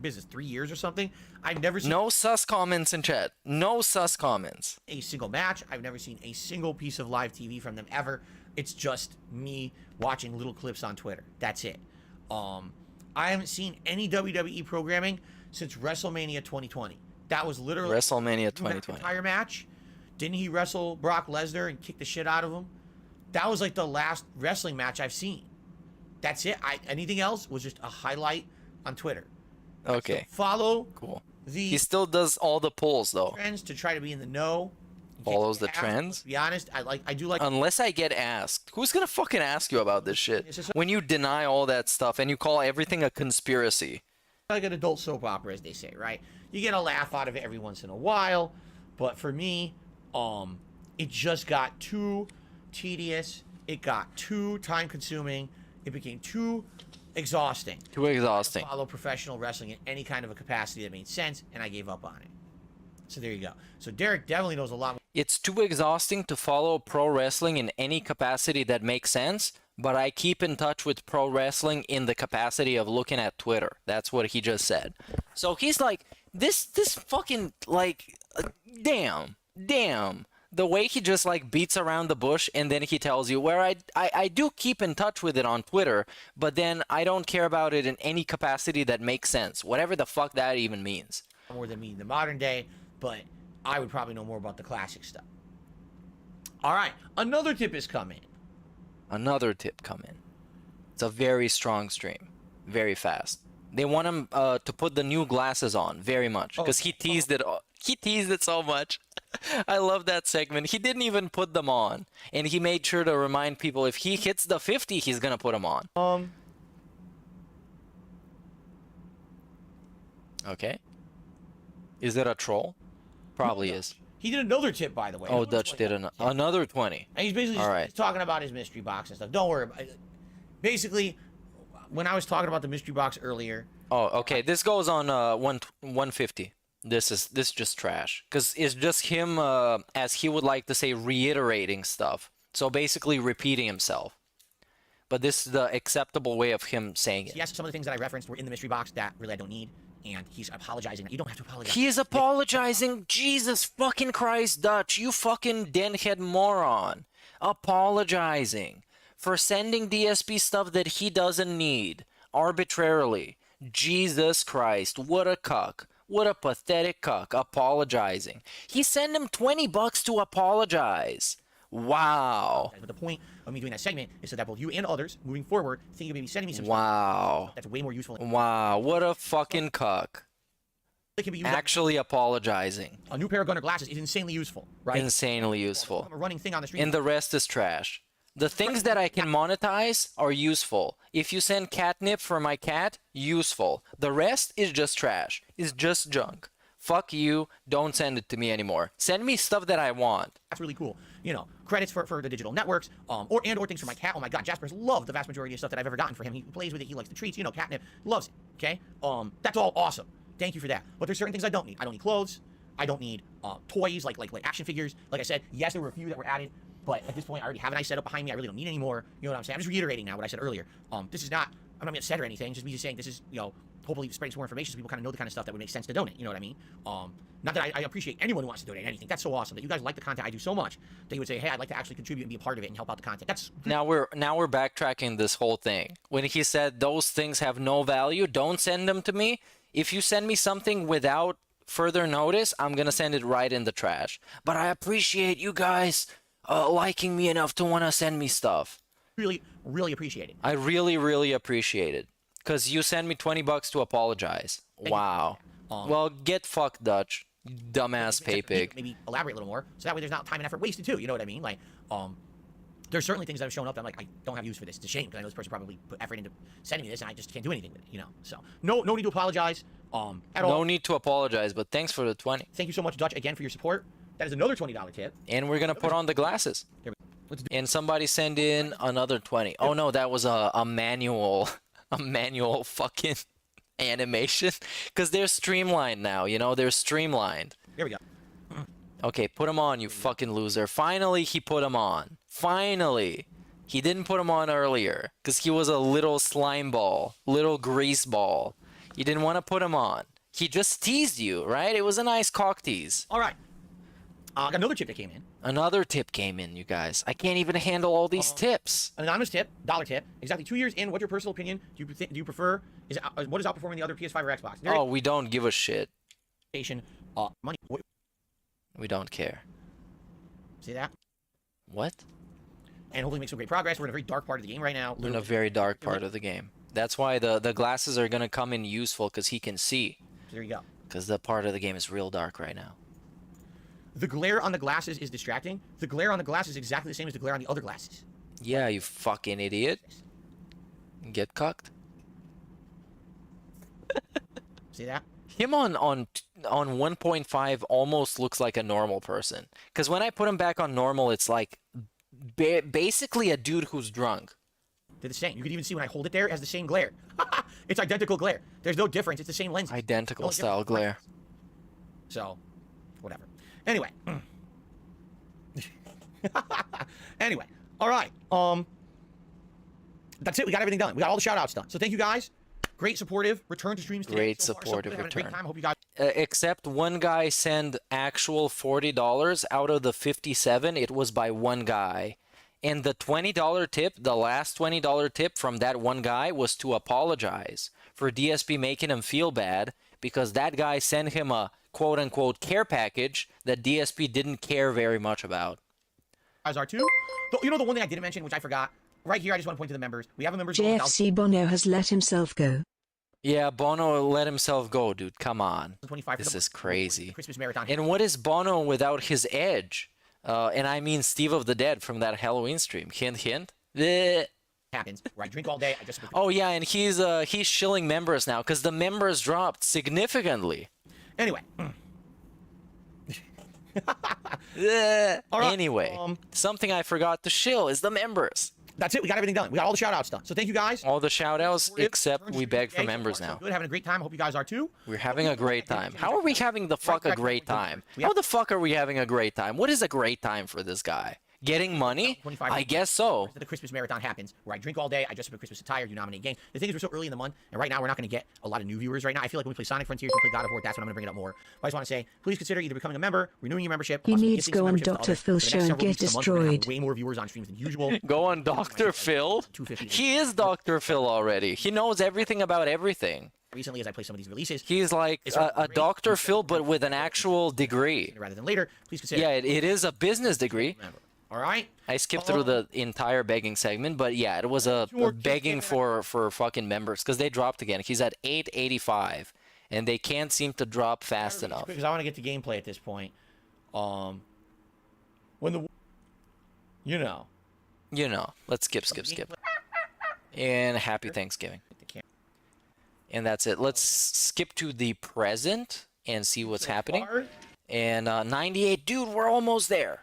Business 3 years or something. I've never seen... No sus comments in chat. No sus comments. A single match. I've never seen a single piece of live TV from them ever. It's just me watching little clips on Twitter. That's it. I haven't seen any WWE programming since WrestleMania 2020. That was literally... WrestleMania 2020. Entire match. Didn't he wrestle Brock Lesnar and kick the shit out of him? That was like the last wrestling match I've seen. That's it. Anything else was just a highlight on Twitter. Okay. So follow. Cool. He still does all the polls though. Trends to try to be in the know. Follows the trends. To be honest, I do like. Unless I get asked, who's gonna fucking ask you about this shit? When you deny all that stuff and you call everything a conspiracy. Like an adult soap opera, as they say, right? You get a laugh out of it every once in a while, but for me, it just got too tedious. It got too time-consuming. It became too exhausting. Too exhausting. To follow professional wrestling in any kind of a capacity that made sense, and I gave up on it. So there you go. So Derek definitely knows a lot. It's too exhausting to follow pro wrestling in any capacity that makes sense, but I keep in touch with pro wrestling in the capacity of looking at Twitter. That's what he just said. So he's like, this fucking, like, damn. The way he just, like, beats around the bush and then he tells you, where I do keep in touch with it on Twitter, but then I don't care about it in any capacity that makes sense. Whatever the fuck that even means. More than me in the modern day, but I would probably know more about the classic stuff. All right, another tip is coming. Another tip coming. It's a very strong stream, very fast. They want him to put the new glasses on very much because he teased it. He teased it so much. I love that segment. He didn't even put them on, and he made sure to remind people if he hits the 50, he's gonna put them on. Okay. Is that a troll? Probably is. He did another tip, by the way. Oh, Dutch did another 20. And he's basically just talking about his mystery box and stuff. Don't worry about it. Basically, when I was talking about the mystery box earlier. Oh, okay. This goes on 150. This is just trash because it's just him, as he would like to say, reiterating stuff. So basically repeating himself. But this is the acceptable way of him saying it. Yes, some of the things that I referenced were in the mystery box that really I don't need. And he's apologizing. You don't have to apologize. He is apologizing. Jesus fucking Christ, Dutch. You fucking denhead moron. Apologizing for sending DSP stuff that he doesn't need arbitrarily. Jesus Christ. What a cuck. What a pathetic cuck. Apologizing. He sent him $20 to apologize. Wow. But the point of me doing that segment is so that both you and others, moving forward, think you may be sending me some wow. stuff that's way more useful. Wow. What a fucking cuck. It can be used actually apologizing. A new pair of gunner glasses is insanely useful, right? Insanely useful. A running thing on the street. And the rest is trash. The things that I can monetize are useful. If you send catnip for my cat, useful. The rest is just trash. It's just junk. Fuck you. Don't send it to me anymore. Send me stuff that I want. That's really cool. You know, credits for the digital networks, or things for my cat. Oh my god, Jasper's loved the vast majority of stuff that I've ever gotten for him. He plays with it. He likes the treats. You know, catnip loves it. Okay. That's all awesome. Thank you for that. But there's certain things I don't need. I don't need clothes. I don't need toys like action figures. Like I said, yes, there were a few that were added. But at this point, I already have a nice setup behind me. I really don't need any more. You know what I'm saying? I'm just reiterating now what I said earlier. This is not, I'm not upset or anything. Just me just saying this is, you know, hopefully spreading some more information so people kind of know the kind of stuff that would make sense to donate. You know what I mean? Not that I appreciate anyone who wants to donate anything. That's so awesome that you guys like the content I do so much that you would say, hey, I'd like to actually contribute and be a part of it and help out the content. That's now we're backtracking this whole thing. When he said those things have no value, don't send them to me. If you send me something without further notice, I'm gonna send it right in the trash. But I appreciate you guys liking me enough to want to send me stuff. Really, really appreciate it. I really, really appreciate it. Because you send me $20 to apologize. Wow. Well, get fucked, Dutch. Dumbass pay pig. Maybe elaborate a little more, so that way there's not time and effort wasted too. You know what I mean? Like, there's certainly things that have shown up that I'm like, I don't have use for this. It's a shame because I know this person probably put effort into sending me this, and I just can't do anything with it. You know? So no need to apologize. At all. No need to apologize, but thanks for the 20. Thank you so much, Dutch, again for your support. That is another $20 tip. And we're gonna put on the glasses. And somebody send in another 20. Oh no, that was a manual. A manual fucking animation because they're streamlined now, you know, they're streamlined. Here we go. Okay, put him on, you fucking loser. Finally he put him on. Finally. He didn't put him on earlier because he was a little slime ball, little grease ball. You didn't want to put him on. He just teased you, right? It was a nice cock tease. All right. I got another tip that came in. Another tip came in, you guys. I can't even handle all these tips. An anonymous tip, $1 tip. Exactly 2 years in. What's your personal opinion? Do you prefer? What is outperforming the other PS5 or Xbox? We don't give a shit. Money. We don't care. See that? What? And hopefully make some great progress. We're in a very dark part of the game right now. We're in a very dark part of the game. That's why the glasses are gonna come in useful because he can see. There you go. Because the part of the game is real dark right now. The glare on the glasses is distracting. The glare on the glasses is exactly the same as the glare on the other glasses. Yeah, you fucking idiot. Get cucked. See that? Him on 1.5 almost looks like a normal person. Because when I put him back on normal, it's like basically a dude who's drunk. They're the same. You can even see when I hold it there, it has the same glare. It's identical glare. There's no difference. It's the same lens. Identical style glare. So, whatever. Anyway. Anyway. All right. That's it. We got everything done. We got all the shout-outs done. So thank you guys. Great supportive return to streams today. Great supportive return. I hope you guys except one guy sent actual $40 out of the 57. It was by one guy. And the $20 tip, the last $20 tip from that one guy was to apologize for DSP making him feel bad because that guy sent him a quote-unquote care package that DSP didn't care very much about. Guys are too. You know the one thing I didn't mention, which I forgot? right here, I just want to point to the members. We have a members goal. JFC Bono has let himself go. Yeah, Bono let himself go, dude. Come on. 25 This is crazy. Christmas marathon. And what is Bono without his edge? And I mean Steve of the Dead from that Halloween stream. Hint, hint. Bleh. Happens. Right, drink all day. I just. Oh yeah, and he's shilling members now because the members dropped significantly. Anyway. Bleh. All right, Anyway, something I forgot to shill is the members. That's it. We got everything done. We got all the shout outs done. So thank you guys. All the shout outs, except we beg for members now. Good, having a great time. Hope you guys are too. We're having a great time. How are we having the fuck a great time? How the fuck are we having a great time? What is a great time for this guy? Getting money? I guess so. The Christmas marathon happens where I drink all day. I dress up in Christmas attire. You nominate game. The thing is, we're so early in the month, and right now we're not going to get a lot of new viewers right now. I feel like when we play Sonic Frontiers, we play God of War. That's when I'm going to bring it up more. But I just want to say, please consider either becoming a member, renewing your membership. He needs to go on Dr. Phil's show and get destroyed. Way more viewers on streams than usual. Go on Dr. Phil? He is Dr. Phil already. He knows everything about everything. Recently, as I play some of these releases, he's like a Dr. Phil, but with an actual degree. Rather than later, please consider. Yeah, it is a business degree. All right. I skipped through the entire begging segment, but yeah, it was a begging for fucking members because they dropped again. He's at 885, and they can't seem to drop fast enough. Because I want to get to gameplay at this point. When the, you know, let's skip. And happy Thanksgiving. And that's it. Let's skip to the present and see what's happening. And 98, dude, we're almost there.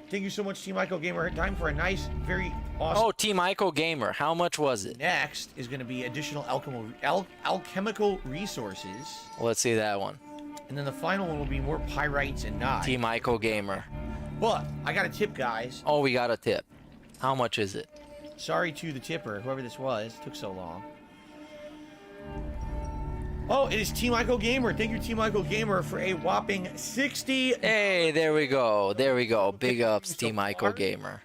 Thank you so much, Team Ico Gamer. Time for a nice, very awesome. Oh, Team Ico Gamer. How much was it? Next is going to be additional alchemical resources. Let's see that one. And then the final one will be more pyrites and knives. Team Ico Gamer. But I got a tip, guys. Oh, we got a tip. How much is it? Sorry to the tipper, whoever this was. It took so long. Oh, it is Team Ico Gamer. Thank you, Team Ico Gamer, for a whopping 60. Hey, there we go. There we go. Big ups, Team Ico Gamer.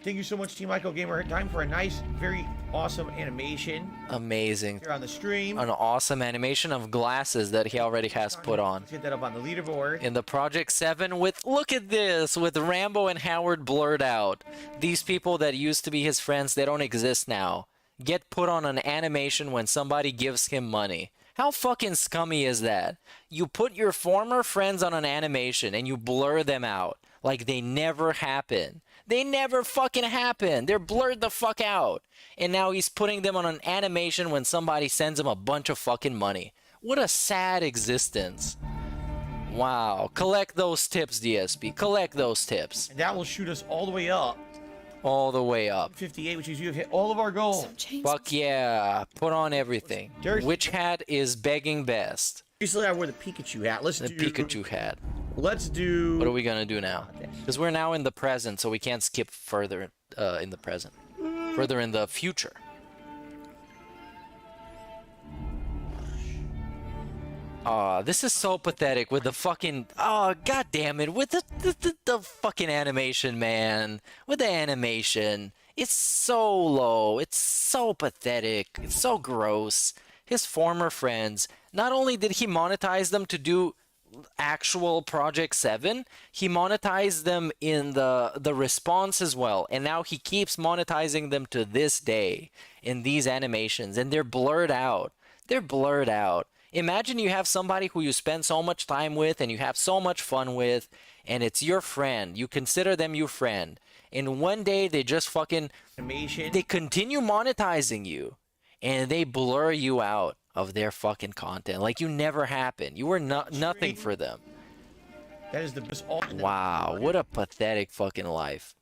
Thank you so much, Team Ico Gamer. Time for a nice, very awesome animation. Amazing. Here on the stream. An awesome animation of glasses that he already has put on. Let's get that up on the leaderboard. In the Project 7 with, look at this, with Rambo and Howard blurred out. These people that used to be his friends, they don't exist now. Get put on an animation when somebody gives him money. How fucking scummy is that? You put your former friends on an animation and you blur them out like they never happened. They never fucking happened. They're blurred the fuck out. And now he's putting them on an animation when somebody sends him a bunch of fucking money. What a sad existence. Wow. Collect those tips, DSP. Collect those tips. And that will shoot us all the way up. All the way up. 58, which is you have hit all of our goals. Fuck yeah. Put on everything. Which hat is begging best? Recently, I wore the Pikachu hat. The Pikachu hat. Let's do... What are we going to do now? Because we're now in the present, so we can't skip further in the present. Further in the future. This is so pathetic with the fucking... Oh, god damn it. With the fucking animation, man. With the animation. It's so low. It's so pathetic. It's so gross. His former friends. Not only did he monetize them to do actual Project 7, he monetized them in the response as well. And now he keeps monetizing them to this day in these animations. And they're blurred out. They're blurred out. Imagine you have somebody who you spend so much time with and you have so much fun with, and it's your friend. You consider them your friend. And one day they just fucking... They continue monetizing you. And they blur you out of their fucking content. Like you never happened. You were nothing for them. That is the best... Wow, what a pathetic fucking life.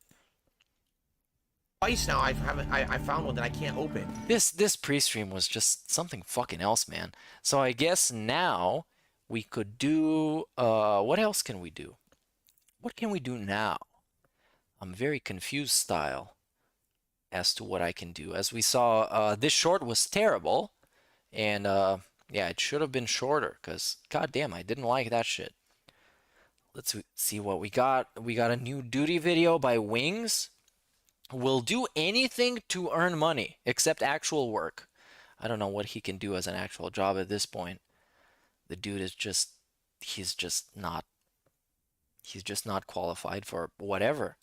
Twice now I found one that I can't open. This pre-stream was just something fucking else, man. So I guess now we could do what else can we do? What can we do now? I'm very confused style as to what I can do. As we saw, this short was terrible, and yeah, it should have been shorter because goddamn, I didn't like that shit. Let's see what we got. We got a new duty video by Wings. Will do anything to earn money except actual work. I don't know what he can do as an actual job at this point. The dude is just he's just not qualified for whatever.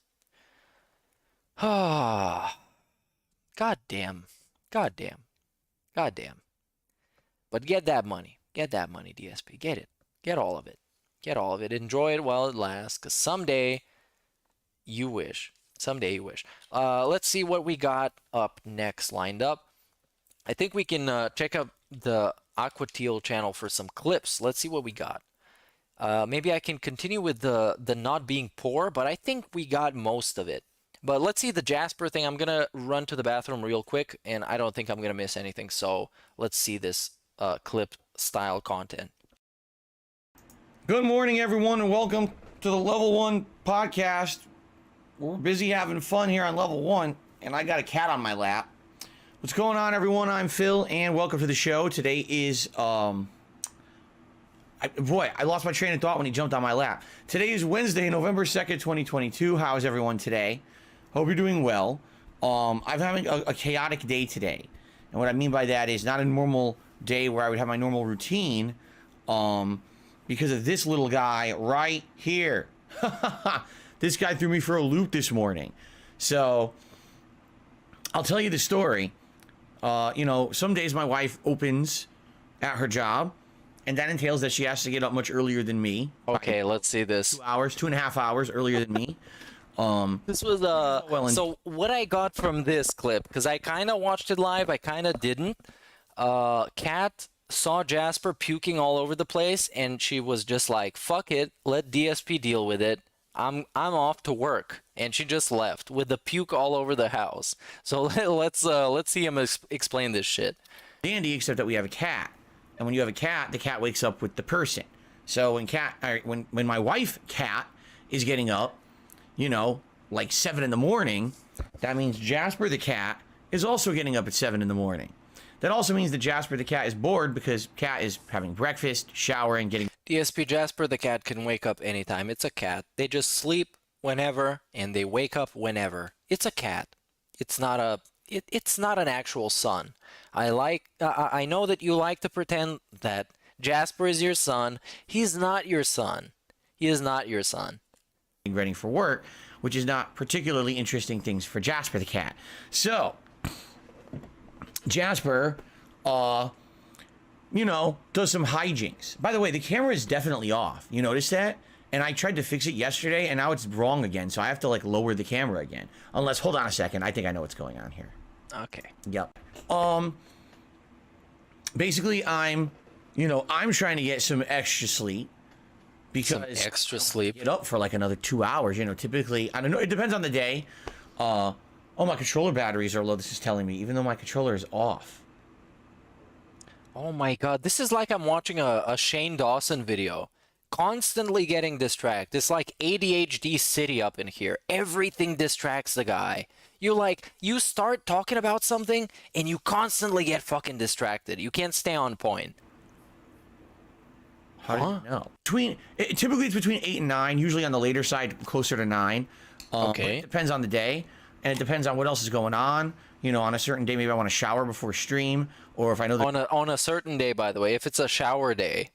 Ah. God damn. God damn. God damn. But get that money. Get that money, DSP. Get it. Get all of it. Get all of it. Enjoy it while it lasts, because someday you wish. Someday you wish. Let's see what we got up next lined up. I think we can check out the Aquateal channel for some clips. Let's see what we got. Maybe I can continue with the not being poor, but I think we got most of it. But let's see the Jasper thing. I'm going to run to the bathroom real quick, and I don't think I'm going to miss anything. So let's see this clip style content. Good morning, everyone, and welcome to the Level 1 podcast. We're busy having fun here on Level 1, and I got a cat on my lap. What's going on, everyone? I'm Phil, and welcome to the show. Today is, I lost my train of thought when he jumped on my lap. Today is Wednesday, November 2nd, 2022. How is everyone today? Hope you're doing well. I'm having a chaotic day today. And what I mean by that is not a normal day where I would have my normal routine, because of this little guy right here. This guy threw me for a loop this morning. So I'll tell you the story. You know, some days my wife opens at her job, and that entails that she has to get up much earlier than me. Okay, let's see this. 2 hours, 2.5 hours earlier than me. This was so what I got from this clip, because I kind of watched it live, I kind of didn't. Kat saw Jasper puking all over the place, and she was just like, "Fuck it, let DSP deal with it. I'm off to work," and she just left with the puke all over the house. So let's see him explain this shit. Dandy, except that we have a cat, and when you have a cat, the cat wakes up with the person. So when my wife Cat is getting up, you know, like 7 in the morning, that means Jasper the cat is also getting up at 7 in the morning. That also means that Jasper the cat is bored because Cat is having breakfast, showering, getting... DSP, Jasper the cat can wake up anytime. It's a cat. They just sleep whenever and they wake up whenever. It's a cat. It's not an actual son. I know that you like to pretend that Jasper is your son. He's not your son. He is not your son. Ready for work, which is not particularly interesting things for Jasper the cat. So Jasper, you know, does some hijinks. By the way, the camera is definitely off. You notice that? And I tried to fix it yesterday, and now it's wrong again. So I have to like lower the camera again. Unless, hold on a second. I think I know what's going on here. Okay. Yep. Basically, I'm trying to get some extra sleep. Because some extra sleep. Get up for like another 2 hours. You know, typically, I don't know. It depends on the day. Oh, my controller batteries are low. This is telling me, even though my controller is off. Oh my God, this is like I'm watching a Shane Dawson video. Constantly getting distracted. It's like ADHD city up in here. Everything distracts the guy. You start talking about something and you constantly get fucking distracted. You can't stay on point. How do you know? Typically it's between 8 and 9, usually on the later side, closer to 9. Okay. It depends on the day, and it depends on what else is going on. You know, on a certain day, maybe I want to shower before stream, or if I know that... On a certain day, by the way, if it's a shower day.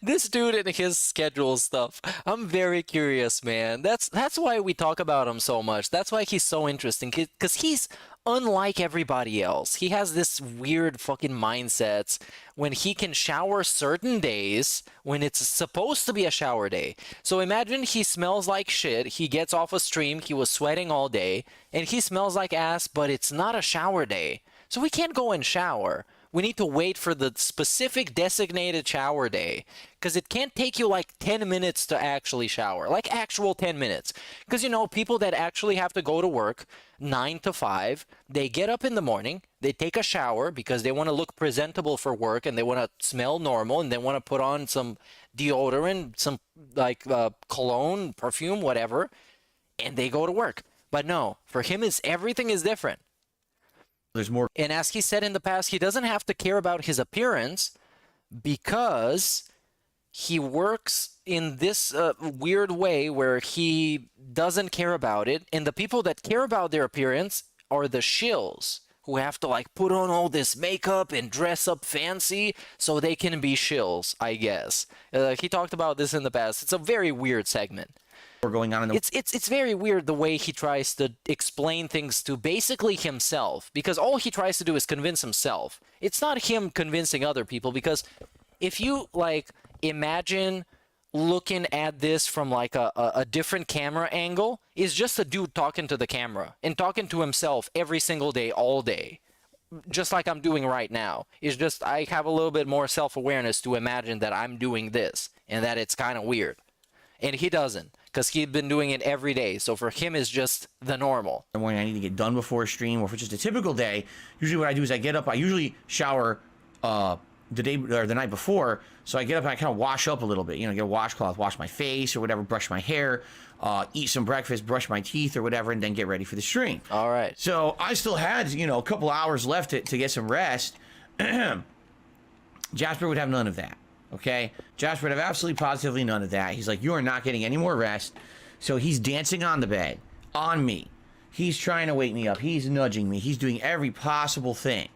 This dude and his schedule stuff, I'm very curious, man. That's why we talk about him so much. That's why he's so interesting, because he's unlike everybody else. He has this weird fucking mindsets when he can shower certain days when it's supposed to be a shower day. So imagine he smells like shit, he gets off a stream, he was sweating all day, and he smells like ass, but it's not a shower day. So we can't go and shower. We need to wait for the specific designated shower day, because it can't take you like 10 minutes to actually shower, like actual 10 minutes. Because, you know, people that actually have to go to work 9 to 5, they get up in the morning, they take a shower because they want to look presentable for work and they want to smell normal and they want to put on some deodorant, some like cologne, perfume, whatever, and they go to work. But no, for him, everything is different. There's more. And as he said in the past, he doesn't have to care about his appearance because he works in this weird way where he doesn't care about it. And the people that care about their appearance are the shills who have to like put on all this makeup and dress up fancy so they can be shills, I guess. He talked about this in the past. It's a very weird segment. going on in the it's very weird the way he tries to explain things to basically himself, because all he tries to do is convince himself. It's not him convincing other people, because if you like imagine looking at this from like a different camera angle, is just a dude talking to the camera and talking to himself every single day, all day, just like I'm doing right now. It's just I have a little bit more self-awareness to imagine that I'm doing this and that it's kind of weird. And he doesn't, because he'd been doing it every day. So for him, it's just the normal. In the morning, I need to get done before a stream, or for just a typical day, usually what I do is I get up, I usually shower the day or the night before, so I get up and I kind of wash up a little bit, you know, get a washcloth, wash my face or whatever, brush my hair, eat some breakfast, brush my teeth or whatever, and then get ready for the stream. All right. So I still had, you know, a couple hours left to get some rest. Jasper would have none of that. Okay, Jasper would have absolutely positively none of that. He's like, you are not getting any more rest. So he's dancing on the bed, on me. He's trying to wake me up. He's nudging me. He's doing every possible thing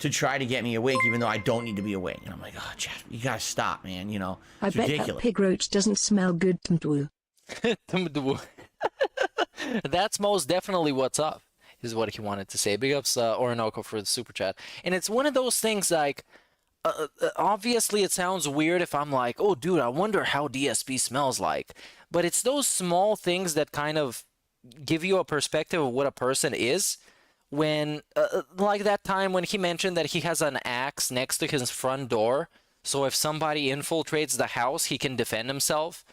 to try to get me awake, even though I don't need to be awake. And I'm like, oh, Jasper, you gotta stop, man. You know, I it's bet ridiculous. that pig roach doesn't smell good. That's most definitely what's up, is what he wanted to say. Big ups Orinoco for the super chat. And it's one of those things like, obviously it sounds weird if I'm like, oh dude, I wonder how DSP smells like. But it's those small things that kind of give you a perspective of what a person is. When like that time when he mentioned that he has an axe next to his front door, so if somebody infiltrates the house he can defend himself.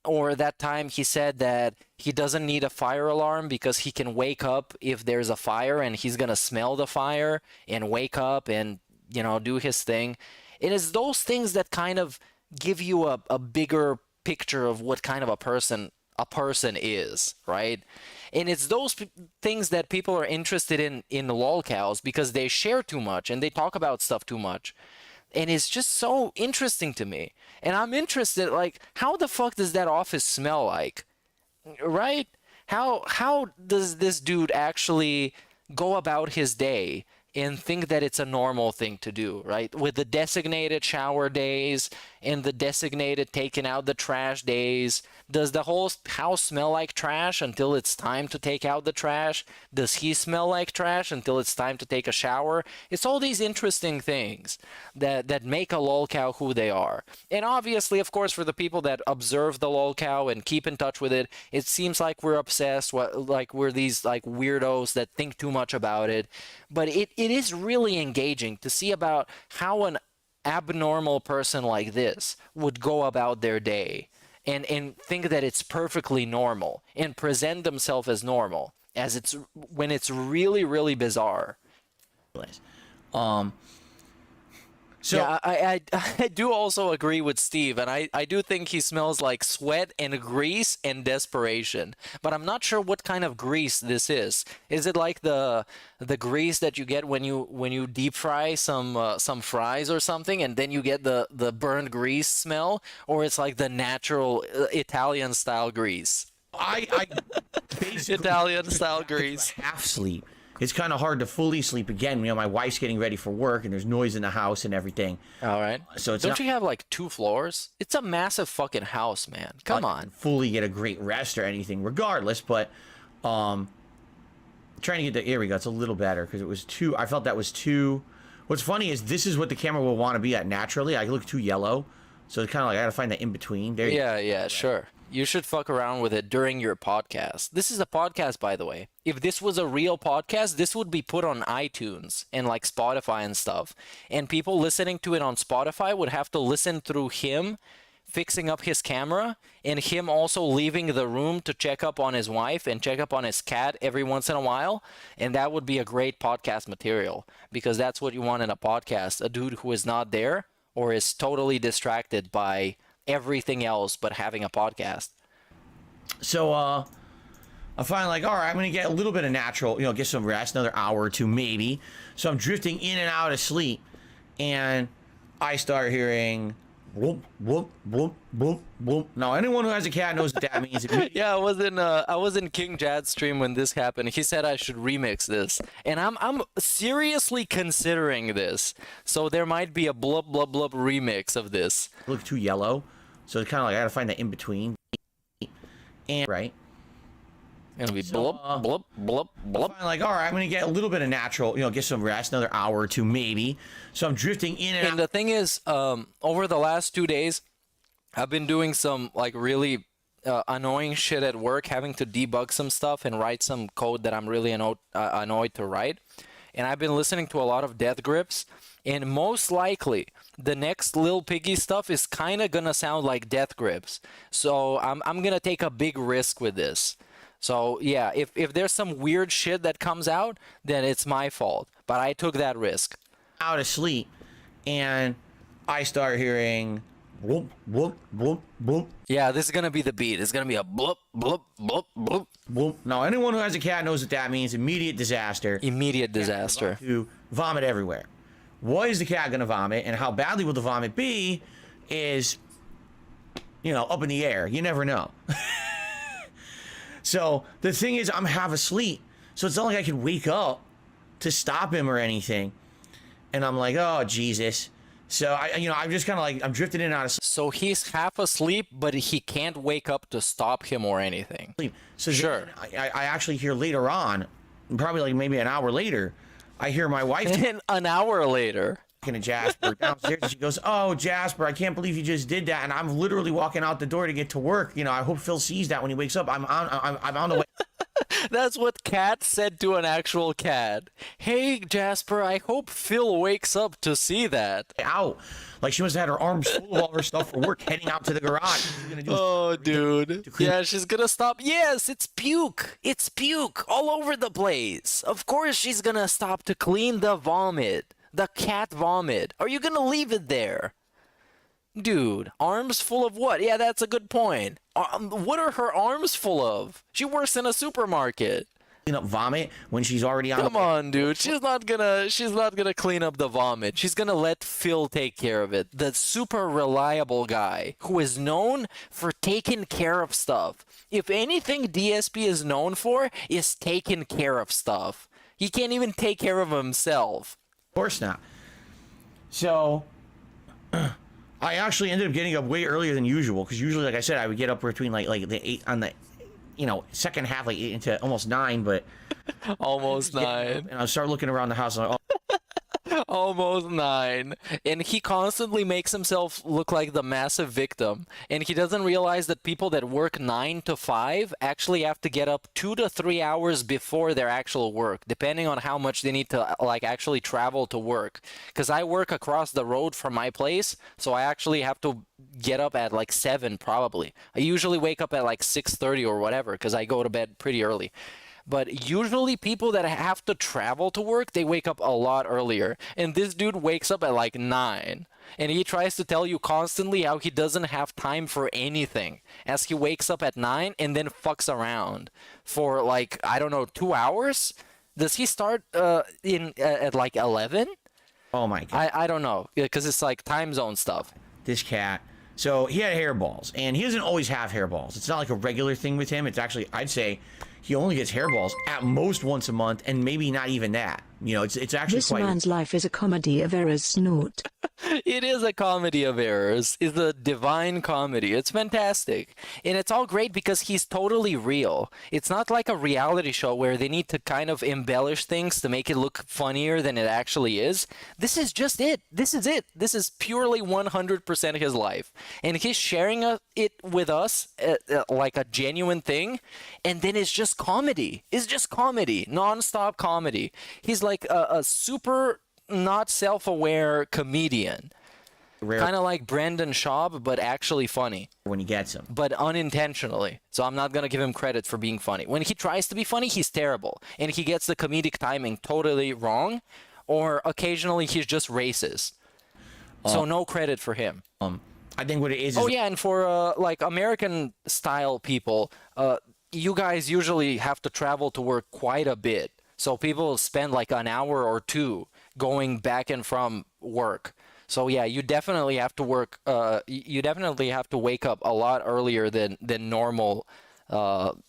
Or that time he said that he doesn't need a fire alarm because he can wake up if there's a fire, and he's gonna smell the fire and wake up and, you know, do his thing. It is those things that kind of give you a bigger picture of what kind of a person is, right? And it's those things that people are interested in lolcows, because they share too much and they talk about stuff too much. And it's just so interesting to me. And I'm interested, like, how the fuck does that office smell like? Right? How does this dude actually go about his day and think that it's a normal thing to do, right? With the designated shower days and the designated taking out the trash days. Does the whole house smell like trash until it's time to take out the trash? Does he smell like trash until it's time to take a shower? It's all these interesting things that make a lolcow who they are. And obviously, of course, for the people that observe the lolcow and keep in touch with it, it seems like we're obsessed, like we're these like weirdos that think too much about it. But it is really engaging to see about how an abnormal person like this would go about their day and think that it's perfectly normal and present themselves as normal, as it's when it's really, really bizarre. So yeah, I do also agree with Steve, and I do think he smells like sweat and grease and desperation. But I'm not sure what kind of grease this is. Is it like the grease that you get when you deep fry some fries or something, and then you get the burned grease smell, or it's like the natural Italian style grease? I basically Italian style grease. Half sleep. It's kind of hard to fully sleep again. You know, my wife's getting ready for work, and there's noise in the house and everything. All right. So it's don't you have like 2 floors? It's a massive fucking house, man. Come on. Fully get a great rest or anything, regardless. But trying to get the here we go. It's a little better because it was too. I felt that was too. What's funny is this is what the camera will want to be at naturally. I look too yellow, so it's kind of like I got to find that in between. There. Yeah, sure. You should fuck around with it during your podcast. This is a podcast, by the way. If this was a real podcast, this would be put on iTunes and like Spotify and stuff. And people listening to it on Spotify would have to listen through him fixing up his camera and him also leaving the room to check up on his wife and check up on his cat every once in a while. And that would be a great podcast material, because that's what you want in a podcast. A dude who is not there or is totally distracted by everything else but having a podcast. So I'm finally like, all right, I'm gonna get a little bit of natural, you know, get some rest, another hour or two maybe. So I'm drifting in and out of sleep, and I start hearing whoop whoop whoop whoop whoop. Now anyone who has a cat knows what that means. Yeah, I was in King Jad's stream when this happened. He said I should remix this, and I'm seriously considering this. So there might be a blub blub blub remix of this. Look too yellow, so it's kind of like I gotta find that in between. And right. It'll be blub, blub, blub, blub. I'm like, all right, I'm gonna get a little bit of natural, get some rest, another hour or two maybe. So I'm drifting in and out. And the thing is, over the last 2 days, I've been doing some like really annoying shit at work, having to debug some stuff and write some code that I'm really annoyed to write. And I've been listening to a lot of Death Grips, and most likely the next Lil Piggy stuff is kind of gonna sound like Death Grips. So I'm gonna take a big risk with this. So yeah, if there's some weird shit that comes out, then it's my fault. But I took that risk. Out of sleep, and I start hearing whoop, whoop, whoop, whoop. Yeah, this is gonna be the beat. It's gonna be a bloop, bloop, bloop, bloop, whoop. Now, anyone who has a cat knows what that means. Immediate disaster. Immediate disaster. To vomit everywhere. What is the cat gonna vomit, and how badly will the vomit be is, up in the air. You never know. So the thing is, I'm half asleep, so it's not like I can wake up to stop him or anything. And I'm like, oh Jesus. So I'm just kind of like, I'm drifting in and out of sleep. So he's half asleep, but he can't wake up to stop him or anything. So sure. I actually hear later on, probably like maybe an hour later, I hear my wife. And an hour later. To Jasper downstairs, and she goes, "Oh, Jasper, I can't believe you just did that." And I'm literally walking out the door to get to work. I hope Phil sees that when he wakes up. I'm on the way. That's what Cat said to an actual cat. Hey, Jasper, I hope Phil wakes up to see that. Out. Like she must have had her arms full of all her stuff for work, heading out to the garage. Oh, dude. Yeah, she's gonna stop. Yes, it's puke. It's puke all over the place. Of course she's gonna stop to clean the vomit. The cat vomit. Are you gonna leave it there? Dude, arms full of what? Yeah, that's a good point. What are her arms full of? She works in a supermarket. Clean up vomit when she's already on. Come on, dude. She's not gonna clean up the vomit. She's gonna let Phil take care of it. The super reliable guy who is known for taking care of stuff. If anything DSP is known for is taking care of stuff. He can't even take care of himself. Of course not. So I actually ended up getting up way earlier than usual, because usually, like I said, I would get up between like the 8 on the second half, like 8 into almost 9, but almost 9. And I start looking around the house and I'm like, almost 9. And he constantly makes himself look like the massive victim, and he doesn't realize that people that work 9 to 5 actually have to get up 2 to 3 hours before their actual work, depending on how much they need to like actually travel to work. Because I work across the road from my place, so I actually have to get up at like 7 probably. I usually wake up at like 6:30 or whatever, because I go to bed pretty early. But usually people that have to travel to work, they wake up a lot earlier. And this dude wakes up at like 9. And he tries to tell you constantly how he doesn't have time for anything, as he wakes up at 9 and then fucks around for like, I don't know, 2 hours? Does he start at like 11? Oh my God. I don't know, because it's like time zone stuff. This cat. So he had hairballs, and he doesn't always have hairballs. It's not like a regular thing with him. It's actually, I'd say, he only gets hairballs at most once a month, and maybe not even that. It's actually this man's life is a comedy of errors. Snort. It is a comedy of errors. It's a divine comedy. It's fantastic. And it's all great because he's totally real. It's not like a reality show where they need to kind of embellish things to make it look funnier than it actually is. This is just it. This is it. This is purely 100% his life. And he's sharing it with us like a genuine thing. And then it's just comedy. It's just comedy. Non-stop comedy. He's like a super not self-aware comedian, kind of like Brendan Schaub, but actually funny when he gets him, but unintentionally. So I'm not gonna give him credit for being funny. When he tries to be funny, he's terrible, and he gets the comedic timing totally wrong, or occasionally he's just racist. So no credit for him. I think what it is. Oh yeah, and for like American style people, you guys usually have to travel to work quite a bit. So people spend like an hour or 2 going back and from work. So yeah, you definitely have to work. You definitely have to wake up a lot earlier than normal,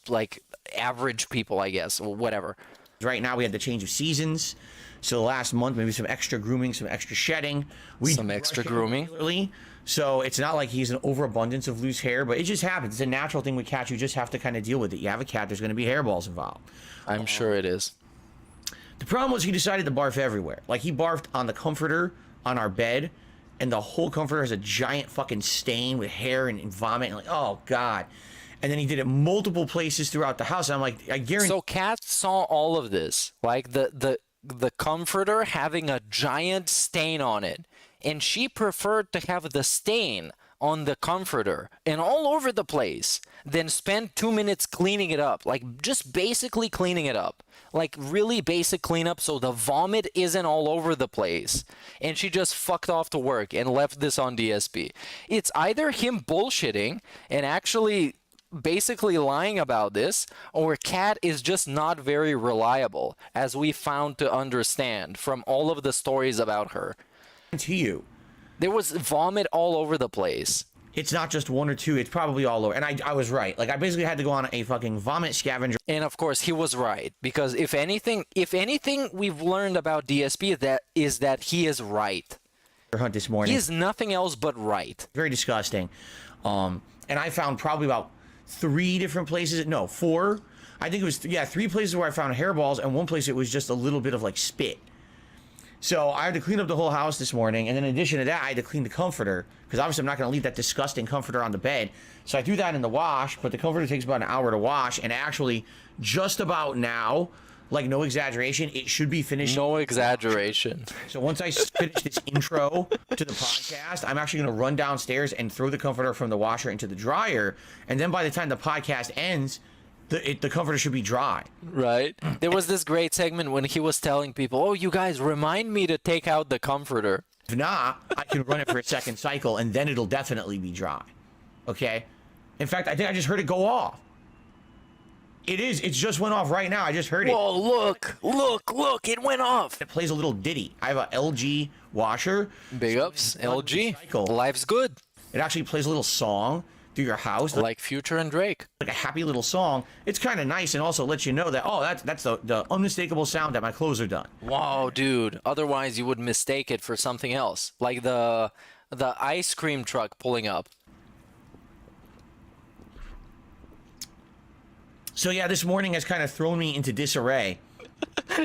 like average people, I guess, or whatever. Right now we had the change of seasons. So the last month, maybe some extra grooming, some extra shedding. Some extra grooming. Regularly. So it's not like he's an overabundance of loose hair, but it just happens. It's a natural thing with cats. You just have to kind of deal with it. You have a cat, there's going to be hairballs involved. I'm sure it is. The problem was he decided to barf everywhere. Like he barfed on the comforter on our bed, and the whole comforter has a giant fucking stain with hair and vomit. And like, oh God. And then he did it multiple places throughout the house. And I'm like, I guarantee. So Kat saw all of this, like the comforter having a giant stain on it, and she preferred to have the stain on the comforter and all over the place than spend 2 minutes cleaning it up, like just basically cleaning it up, like really basic cleanup so the vomit isn't all over the place. And she just fucked off to work and left this on DSP. It's either him bullshitting and actually basically lying about this, or Kat is just not very reliable, as we found to understand from all of the stories about her. To you, there was vomit all over the place. It's not just one or two, it's probably all over. And I was right. Like I basically had to go on a fucking vomit scavenger. And of course he was right, because if anything we've learned about DSP that he is right. Hunt this morning. He is nothing else but right. Very disgusting. And I found probably about 3 different places. No, 4. I think it was 3 places where I found hairballs, and one place it was just a little bit of like spit. So I had to clean up the whole house this morning, and then in addition to that, I had to clean the comforter, because obviously I'm not going to leave that disgusting comforter on the bed. So I threw that in the wash, but the comforter takes about an hour to wash, and actually just about now, like no exaggeration, it should be finished. No exaggeration. So once I finish this intro to the podcast, I'm actually going to run downstairs and throw the comforter from the washer into the dryer, and then by the time the podcast ends, the comforter should be dry. Right. There was this great segment when he was telling people, oh, you guys, remind me to take out the comforter. If not, I can run it for a second cycle, and then it'll definitely be dry. Okay? In fact, I think I just heard it go off. It is. It just went off right now. I just heard it. Whoa, look. It went off. It plays a little ditty. I have a LG washer. Big ups, LG. Life's good. It actually plays a little song through your house, like Future and Drake, like a happy little song. It's kind of nice, and also lets you know that that's the unmistakable sound that my clothes are done. Wow, dude. Otherwise, you would mistake it for something else, like the ice cream truck pulling up. So yeah, this morning has kind of thrown me into disarray.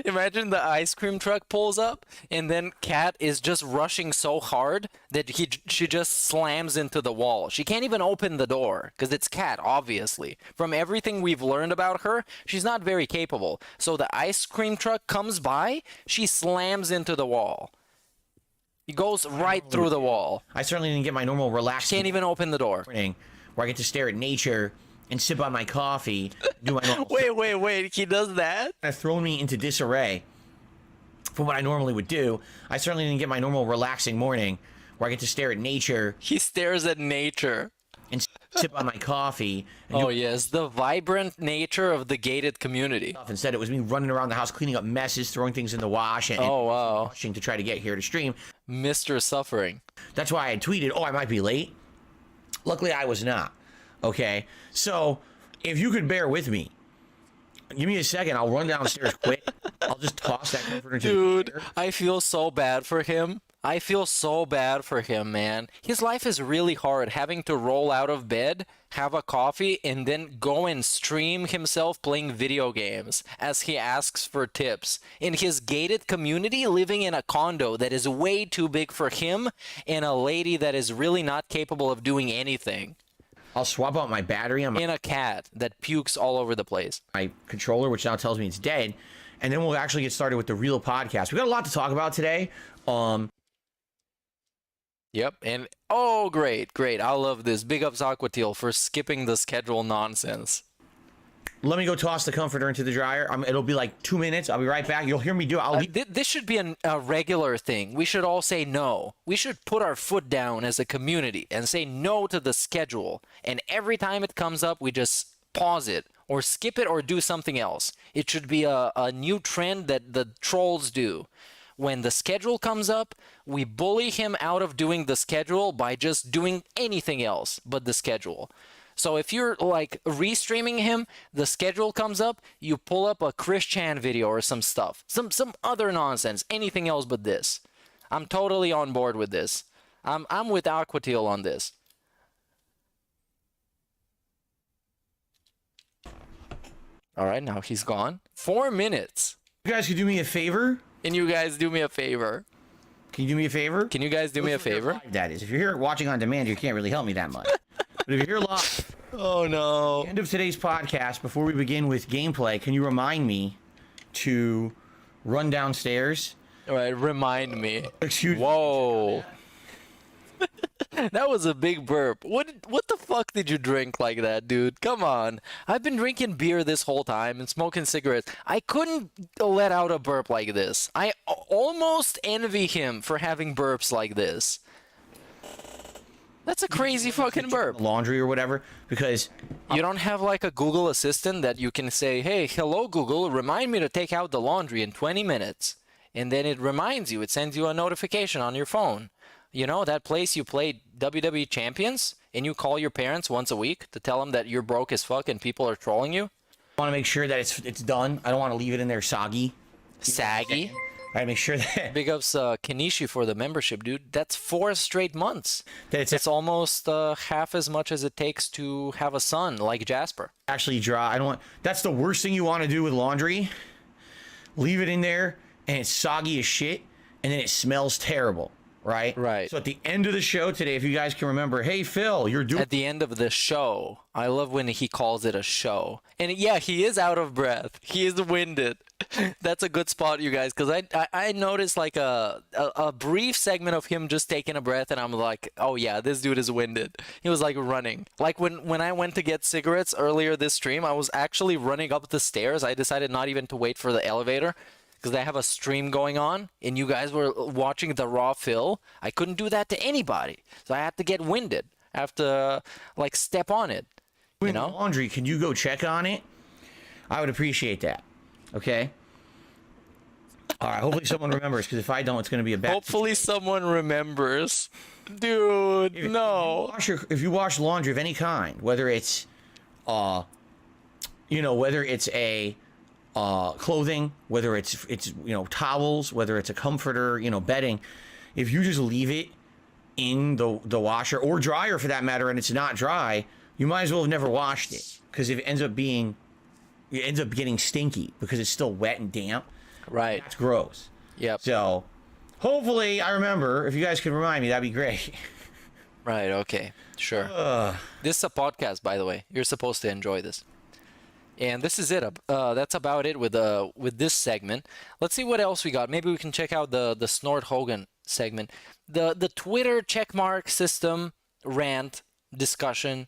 Imagine the ice cream truck pulls up, and then Kat is just rushing so hard that she just slams into the wall. She can't even open the door, because it's Kat, obviously. From everything we've learned about her, she's not very capable. So the ice cream truck comes by, she slams into the wall. He goes right through the wall. I certainly didn't get my normal relaxing. Can't even open the door. Where I get to stare at nature and sip on my coffee. Do my normal wait, he does that? That's thrown me into disarray from what I normally would do. I certainly didn't get my normal relaxing morning where I get to stare at nature. He stares at nature. And sip on my coffee. Oh, yes, the vibrant nature of the gated community. Instead, it was me running around the house, cleaning up messes, throwing things in the wash, and rushing to try to get here to stream. Mr. Suffering. That's why I tweeted, oh, I might be late. Luckily, I was not. Okay, so if you could bear with me, give me a second. I'll run downstairs quick. I'll just toss that comforter into Dude, the I feel so bad for him. I feel so bad for him, man. His life is really hard, having to roll out of bed, have a coffee, and then go and stream himself playing video games as he asks for tips. In his gated community, living in a condo that is way too big for him and a lady that is really not capable of doing anything. I'll swap out my battery on in a cat that pukes all over the place. My controller, which now tells me it's dead, and then we'll actually get started with the real podcast. We got a lot to talk about today. Yep, and oh, great. I love this. Big ups Aquatil for skipping the schedule nonsense. Let me go toss the comforter into the dryer. It'll be like 2 minutes. I'll be right back. You'll hear me do it. This should be a regular thing. We should all say no. We should put our foot down as a community and say no to the schedule. And every time it comes up, we just pause it or skip it or do something else. It should be a new trend that the trolls do. When the schedule comes up, we bully him out of doing the schedule by just doing anything else but the schedule. So if you're like restreaming him, the schedule comes up, you pull up a Chris Chan video or some stuff, some other nonsense, anything else but this. I'm totally on board with this. I'm with Aquatil on this. All right, now he's gone. 4 minutes. You guys could do me a favor? Can you guys do me a favor? Can you do me a favor? Can you guys do me a favor? That is, if you're here watching on demand, you can't really help me that much. But if you're here live, oh no! At the end of today's podcast, before we begin with gameplay, can you remind me to run downstairs? All right, remind me. Excuse me. Whoa! That was a big burp. What the fuck did you drink like that, dude? Come on. I've been drinking beer this whole time and smoking cigarettes. I couldn't let out a burp like this. I almost envy him for having burps like this. That's a crazy fucking burp. Laundry or whatever, because you don't have like a Google Assistant that you can say, hey, hello Google, remind me to take out the laundry in 20 minutes. And then it reminds you, it sends you a notification on your phone. You know, that place you play WWE Champions and you call your parents once a week to tell them that you're broke as fuck and people are trolling you? I want to make sure that it's done. I don't want to leave it in there soggy. Saggy? I gotta make sure that... Big ups Kenishi for the membership, dude. That's 4 straight months. It's almost half as much as it takes to have a son like Jasper. Actually dry. I don't want... That's the worst thing you want to do with laundry. Leave it in there and it's soggy as shit and then it smells terrible. Right? Right. So at the end of the show today, if you guys can remember, hey, Phil, you're doing... At the end of the show. I love when he calls it a show. And yeah, he is out of breath. He is winded. That's a good spot, you guys, because I noticed like a brief segment of him just taking a breath, and I'm like, oh yeah, this dude is winded. He was like running. Like when I went to get cigarettes earlier this stream, I was actually running up the stairs. I decided not even to wait for the elevator, because I have a stream going on, and you guys were watching the raw Phil. I couldn't do that to anybody, so I had to get winded. I have to, like, step on it, you know? Laundry, can you go check on it? I would appreciate that, okay? All right, hopefully someone remembers, because if I don't, it's going to be a bad Hopefully someone remembers. Dude, no. If you wash laundry of any kind, whether it's, whether it's a... clothing, whether it's towels, whether it's a comforter, bedding, if you just leave it in the washer or dryer for that matter and it's not dry, you might as well have never washed it, because if it ends up getting stinky because it's still wet and damp. Right. That's gross. Yep. So hopefully I remember. If you guys could remind me, that'd be great. Right. Okay. Sure. This is a podcast, by the way. You're supposed to enjoy this. And this is it. That's about it with this segment. Let's see what else we got. Maybe we can check out the Snort Hogan segment. The Twitter checkmark system rant discussion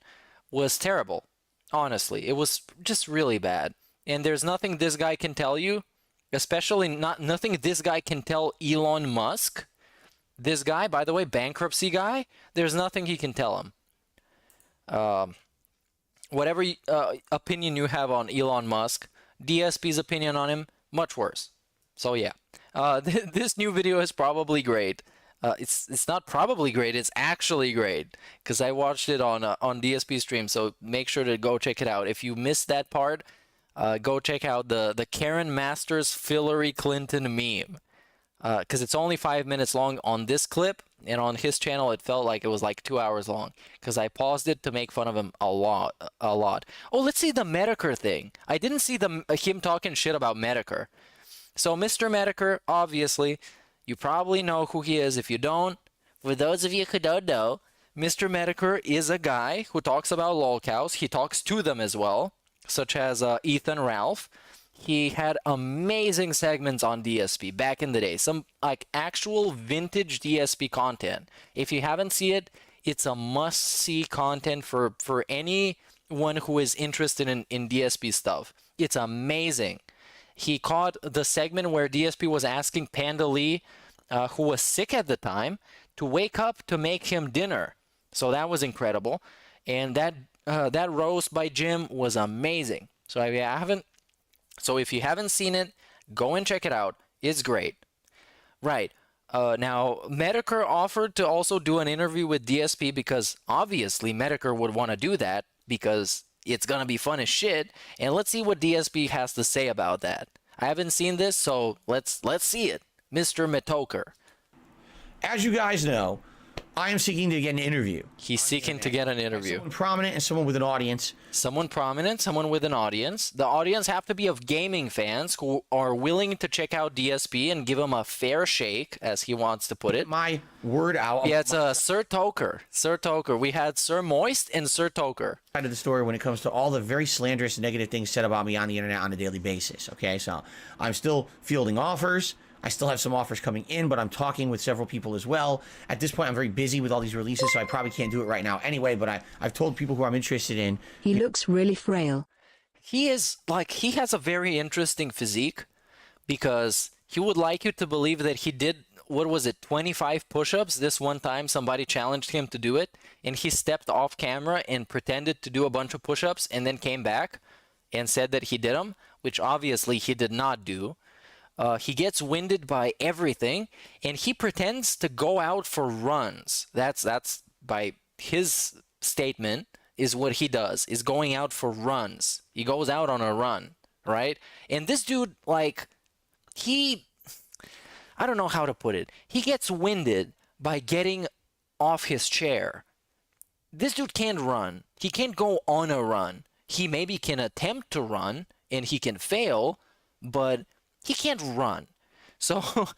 was terrible. Honestly, it was just really bad. And there's nothing this guy can tell you, especially nothing this guy can tell Elon Musk. This guy, by the way, bankruptcy guy. There's nothing he can tell him. Whatever opinion you have on Elon Musk, DSP's opinion on him, much worse. So yeah, this new video is probably great. It's not probably great, it's actually great, because I watched it on DSP stream, so make sure to go check it out. If you missed that part, go check out the Karen Masters Phillary Clinton meme, because it's only 5 minutes long on this clip, and on his channel it felt like it was like 2 hours long, because I paused it to make fun of him a lot. Oh, let's see the Medicare thing. I didn't see him talking shit about Medicare. So Mr. Medicare, obviously, you probably know who he is. If you don't, for those of you who don't know, Mr. Medicare is a guy who talks about lolcows. He talks to them as well, such as Ethan Ralph. He had amazing segments on DSP back in the day. Some like actual vintage DSP content. If you haven't seen it, it's a must-see content for anyone who is interested in DSP stuff. It's amazing. He caught the segment where DSP was asking Panda Lee, who was sick at the time, to wake up to make him dinner. So that was incredible. And that roast by Jim was amazing. So if you haven't seen it, go and check it out. It's great. Right. Now, Medicare offered to also do an interview with DSP, because obviously Medicare would want to do that, because it's gonna be fun as shit. And let's see what DSP has to say about that. I haven't seen this, so let's see it. Mr. Metoker. As you guys know, I am seeking to get an interview. He's seeking to get an interview. Someone prominent and someone with an audience. Someone prominent, someone with an audience. The audience have to be of gaming fans who are willing to check out DSP and give him a fair shake, as he wants to put it. My word out. Yeah, it's Sir Toker. Sir Toker. We had Sir Moist and Sir Toker. Side of the story when it comes to all the very slanderous negative things said about me on the internet on a daily basis. Okay, so I'm still fielding offers. I still have some offers coming in, but I'm talking with several people as well. At this point, I'm very busy with all these releases, so I probably can't do it right now anyway, but I've told people who I'm interested in. He looks really frail. He is, like, he has a very interesting physique, because he would like you to believe that he did, what was it, 25 push-ups this one time. Somebody challenged him to do it, and he stepped off camera and pretended to do a bunch of push-ups and then came back and said that he did them, which obviously he did not do. He gets winded by everything, and he pretends to go out for runs. That's by his statement, is what he does, is going out for runs. He goes out on a run, right? And this dude, like, I don't know how to put it. He gets winded by getting off his chair. This dude can't run. He can't go on a run. He maybe can attempt to run, and he can fail, but he can't run. So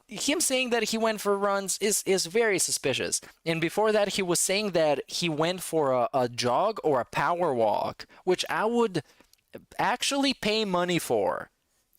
him saying that he went for runs is very suspicious. And before that, he was saying that he went for a jog or a power walk, which I would actually pay money for,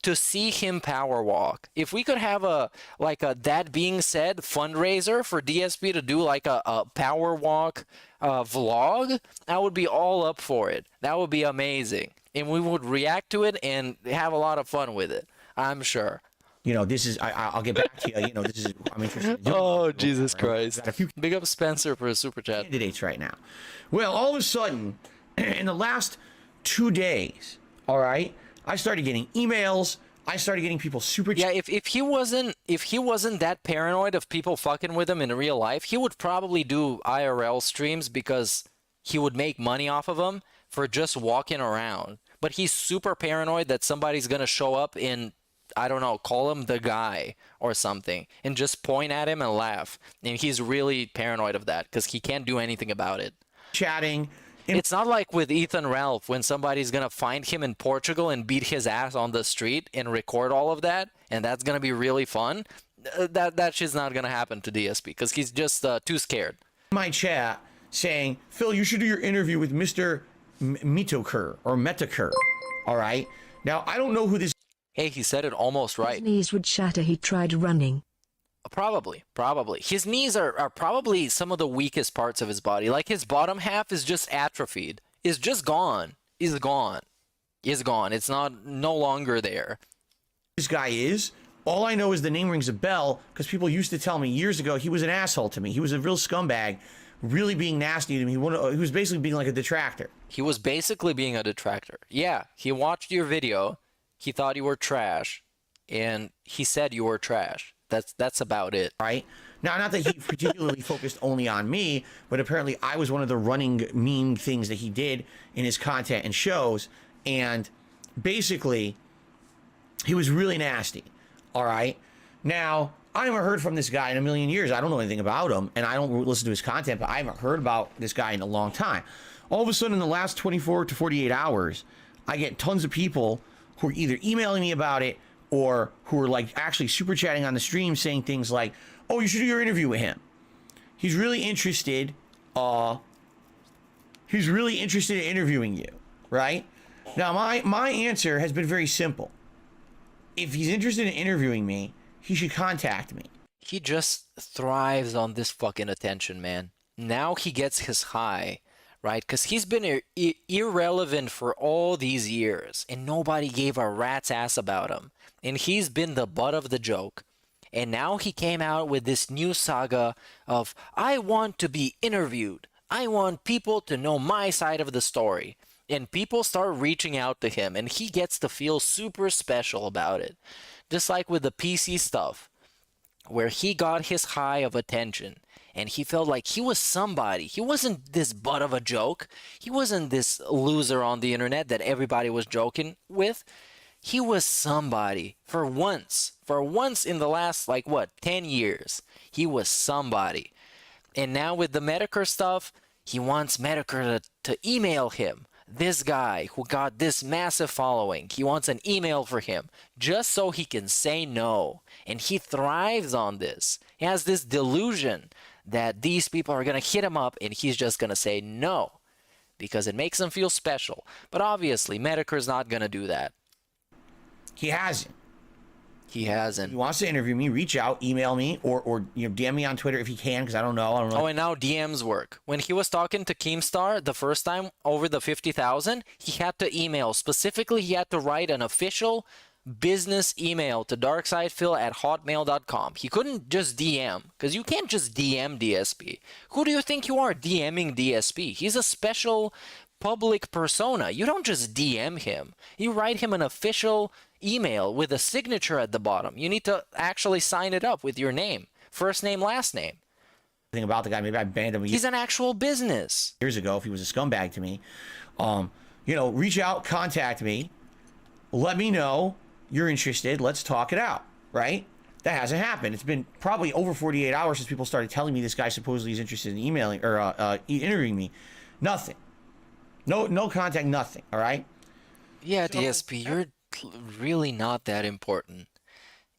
to see him power walk. If we could have a that being said fundraiser for DSP to do like a power walk vlog, I would be all up for it. That would be amazing. And we would react to it and have a lot of fun with it, I'm sure. You know, this is, I'll get back to you. You know, this is, I'm interested in doing. Oh, Jesus Christ. Big up Spencer for a super chat. Candidates right now. Well, all of a sudden, in the last 2 days, all right, I started getting emails. I started getting people super chat. Yeah, if he wasn't that paranoid of people fucking with him in real life, he would probably do IRL streams because he would make money off of them for just walking around. But he's super paranoid that somebody's gonna show up and, I don't know, call him the guy or something and just point at him and laugh. And he's really paranoid of that because he can't do anything about it. Chatting. It's not like with Ethan Ralph when somebody's gonna find him in Portugal and beat his ass on the street and record all of that, and that's gonna be really fun. That shit's not gonna happen to DSP because he's just too scared. My chat saying, Phil, you should do your interview with Mr. Metoker or Metoker. All right. Now I don't know who this. Hey, he said it almost right. His knees would shatter. He tried running. Probably. His knees are probably some of the weakest parts of his body. Like his bottom half is just atrophied. Is just gone. Is gone. It's no longer there. This guy is. All I know is the name rings a bell because people used to tell me years ago he was an asshole to me. He was a real scumbag, really being nasty to me. He was basically being like a detractor. He was basically being a detractor. Yeah, he watched your video. He thought you were trash, and he said you were trash. That's about it. Right? Now, not that he particularly focused only on me, but apparently I was one of the running mean things that he did in his content and shows. And basically, he was really nasty. All right? Now, I haven't heard from this guy in a million years. I don't know anything about him, and I don't listen to his content, but I haven't heard about this guy in a long time. All of a sudden, in the last 24 to 48 hours, I get tons of people who are either emailing me about it or who are like actually super chatting on the stream saying things like, oh, you should do your interview with him. He's really interested. He's really interested in interviewing you, right? Now, my answer has been very simple. If he's interested in interviewing me, he should contact me. He just thrives on this fucking attention, man. Now he gets his high, right? Because he's been irrelevant for all these years, and nobody gave a rat's ass about him. And he's been the butt of the joke. And now he came out with this new saga of, I want to be interviewed. I want people to know my side of the story. And people start reaching out to him, and he gets to feel super special about it. Just like with the PC stuff, where he got his high of attention. and he felt like he was somebody. He wasn't this butt of a joke. He wasn't this loser on the internet that everybody was joking with. He was somebody for once. For once in the last, like, what, 10 years, he was somebody. And now with the Medicare stuff, he wants Medicare to email him. This guy who got this massive following, he wants an email for him just so he can say no. And he thrives on this. He has this delusion that these people are going to hit him up and he's just going to say no because it makes him feel special. But obviously, Medicare's not going to do that. He hasn't. He hasn't. He wants to interview me, reach out, email me, or DM me on Twitter if he can, because I don't know. Oh, and now DMs work. When he was talking to Keemstar the first time over the 50,000, he had to email. Specifically, he had to write an official business email to darksidephil@hotmail.com. He couldn't just DM, because you can't just DM DSP. Who do you think you are DMing DSP? He's a special public persona. You don't just DM him. You write him an official email with a signature at the bottom. You need to actually sign it up with your name. First name, last name. Thing about the guy, maybe I banned him. He's an actual business. Years ago, if he was a scumbag to me, reach out, contact me, let me know you're interested. Let's talk it out, right? That hasn't happened. It's been probably over 48 hours since people started telling me this guy supposedly is interested in emailing or interviewing me. Nothing. No contact, nothing, all right? Yeah, DSP, you're really not that important.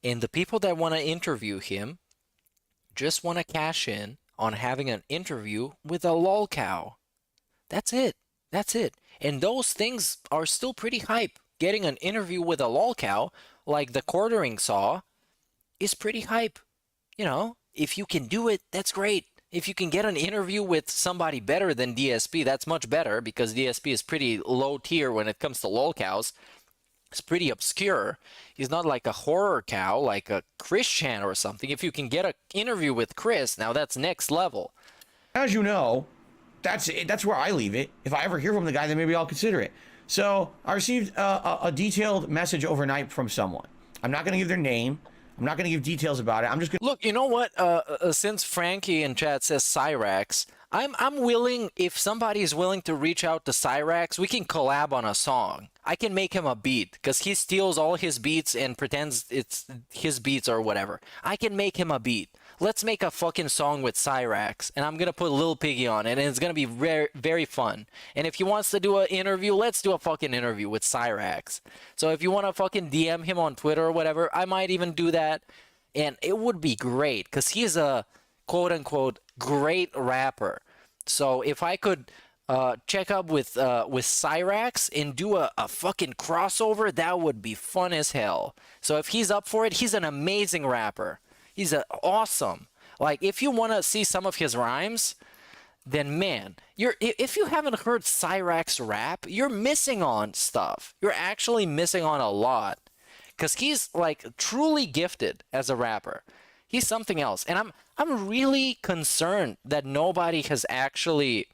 And the people that want to interview him just want to cash in on having an interview with a lolcow. That's it. That's it. And those things are still pretty hype. Getting an interview with a lolcow, like the quartering saw, is pretty hype. You know, if you can do it, that's great. If you can get an interview with somebody better than DSP, that's much better, because DSP is pretty low tier when it comes to lolcows. It's pretty obscure. He's not like a horror cow, like a Christian or something. If you can get an interview with Chris, now that's next level. As you know, that's it. That's where I leave it. If I ever hear from the guy, then maybe I'll consider it. So I received a detailed message overnight from someone. I'm not going to give their name. I'm not going to give details about it. I'm just going to... Look, you know what? Since Frankie in chat says Cyrax, I'm willing, if somebody is willing to reach out to Cyrax, we can collab on a song. I can make him a beat, because he steals all his beats and pretends it's his beats or whatever. I can make him a beat. Let's make a fucking song with Cyrax, and I'm going to put Lil Piggy on it, and it's going to be very, very fun. And if he wants to do an interview, let's do a fucking interview with Cyrax. So if you want to fucking DM him on Twitter or whatever, I might even do that, and it would be great, because he's a quote-unquote great rapper. So if I could check up with Cyrax and do a fucking crossover, that would be fun as hell. So if he's up for it, he's an amazing rapper. He's awesome. Like, if you want to see some of his rhymes, then man, if you haven't heard Cyrax rap, you're missing on stuff. You're actually missing on a lot, because he's like truly gifted as a rapper. He's something else, and I'm really concerned that nobody has actually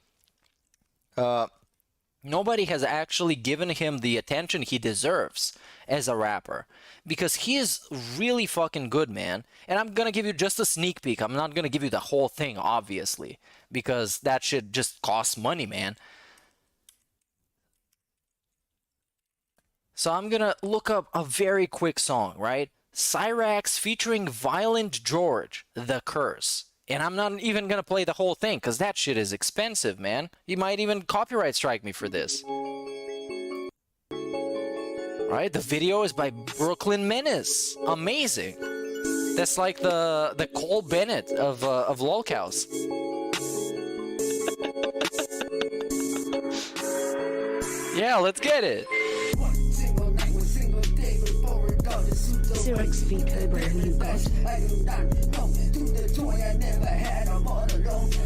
given him the attention he deserves as a rapper, because he is really fucking good, man. And I'm gonna give you just a sneak peek. I'm not gonna give you the whole thing, obviously, because that shit just costs money, man. So I'm gonna look up a very quick song, right? Cyrax featuring Violent George, The Curse. And I'm not even gonna play the whole thing, because that shit is expensive, man. You might even copyright strike me for this. Right? The video is by Brooklyn Menace. Amazing. That's like the Cole Bennett of lolcows. Yeah, let's get it. Cyrax v Cobra and Lucas.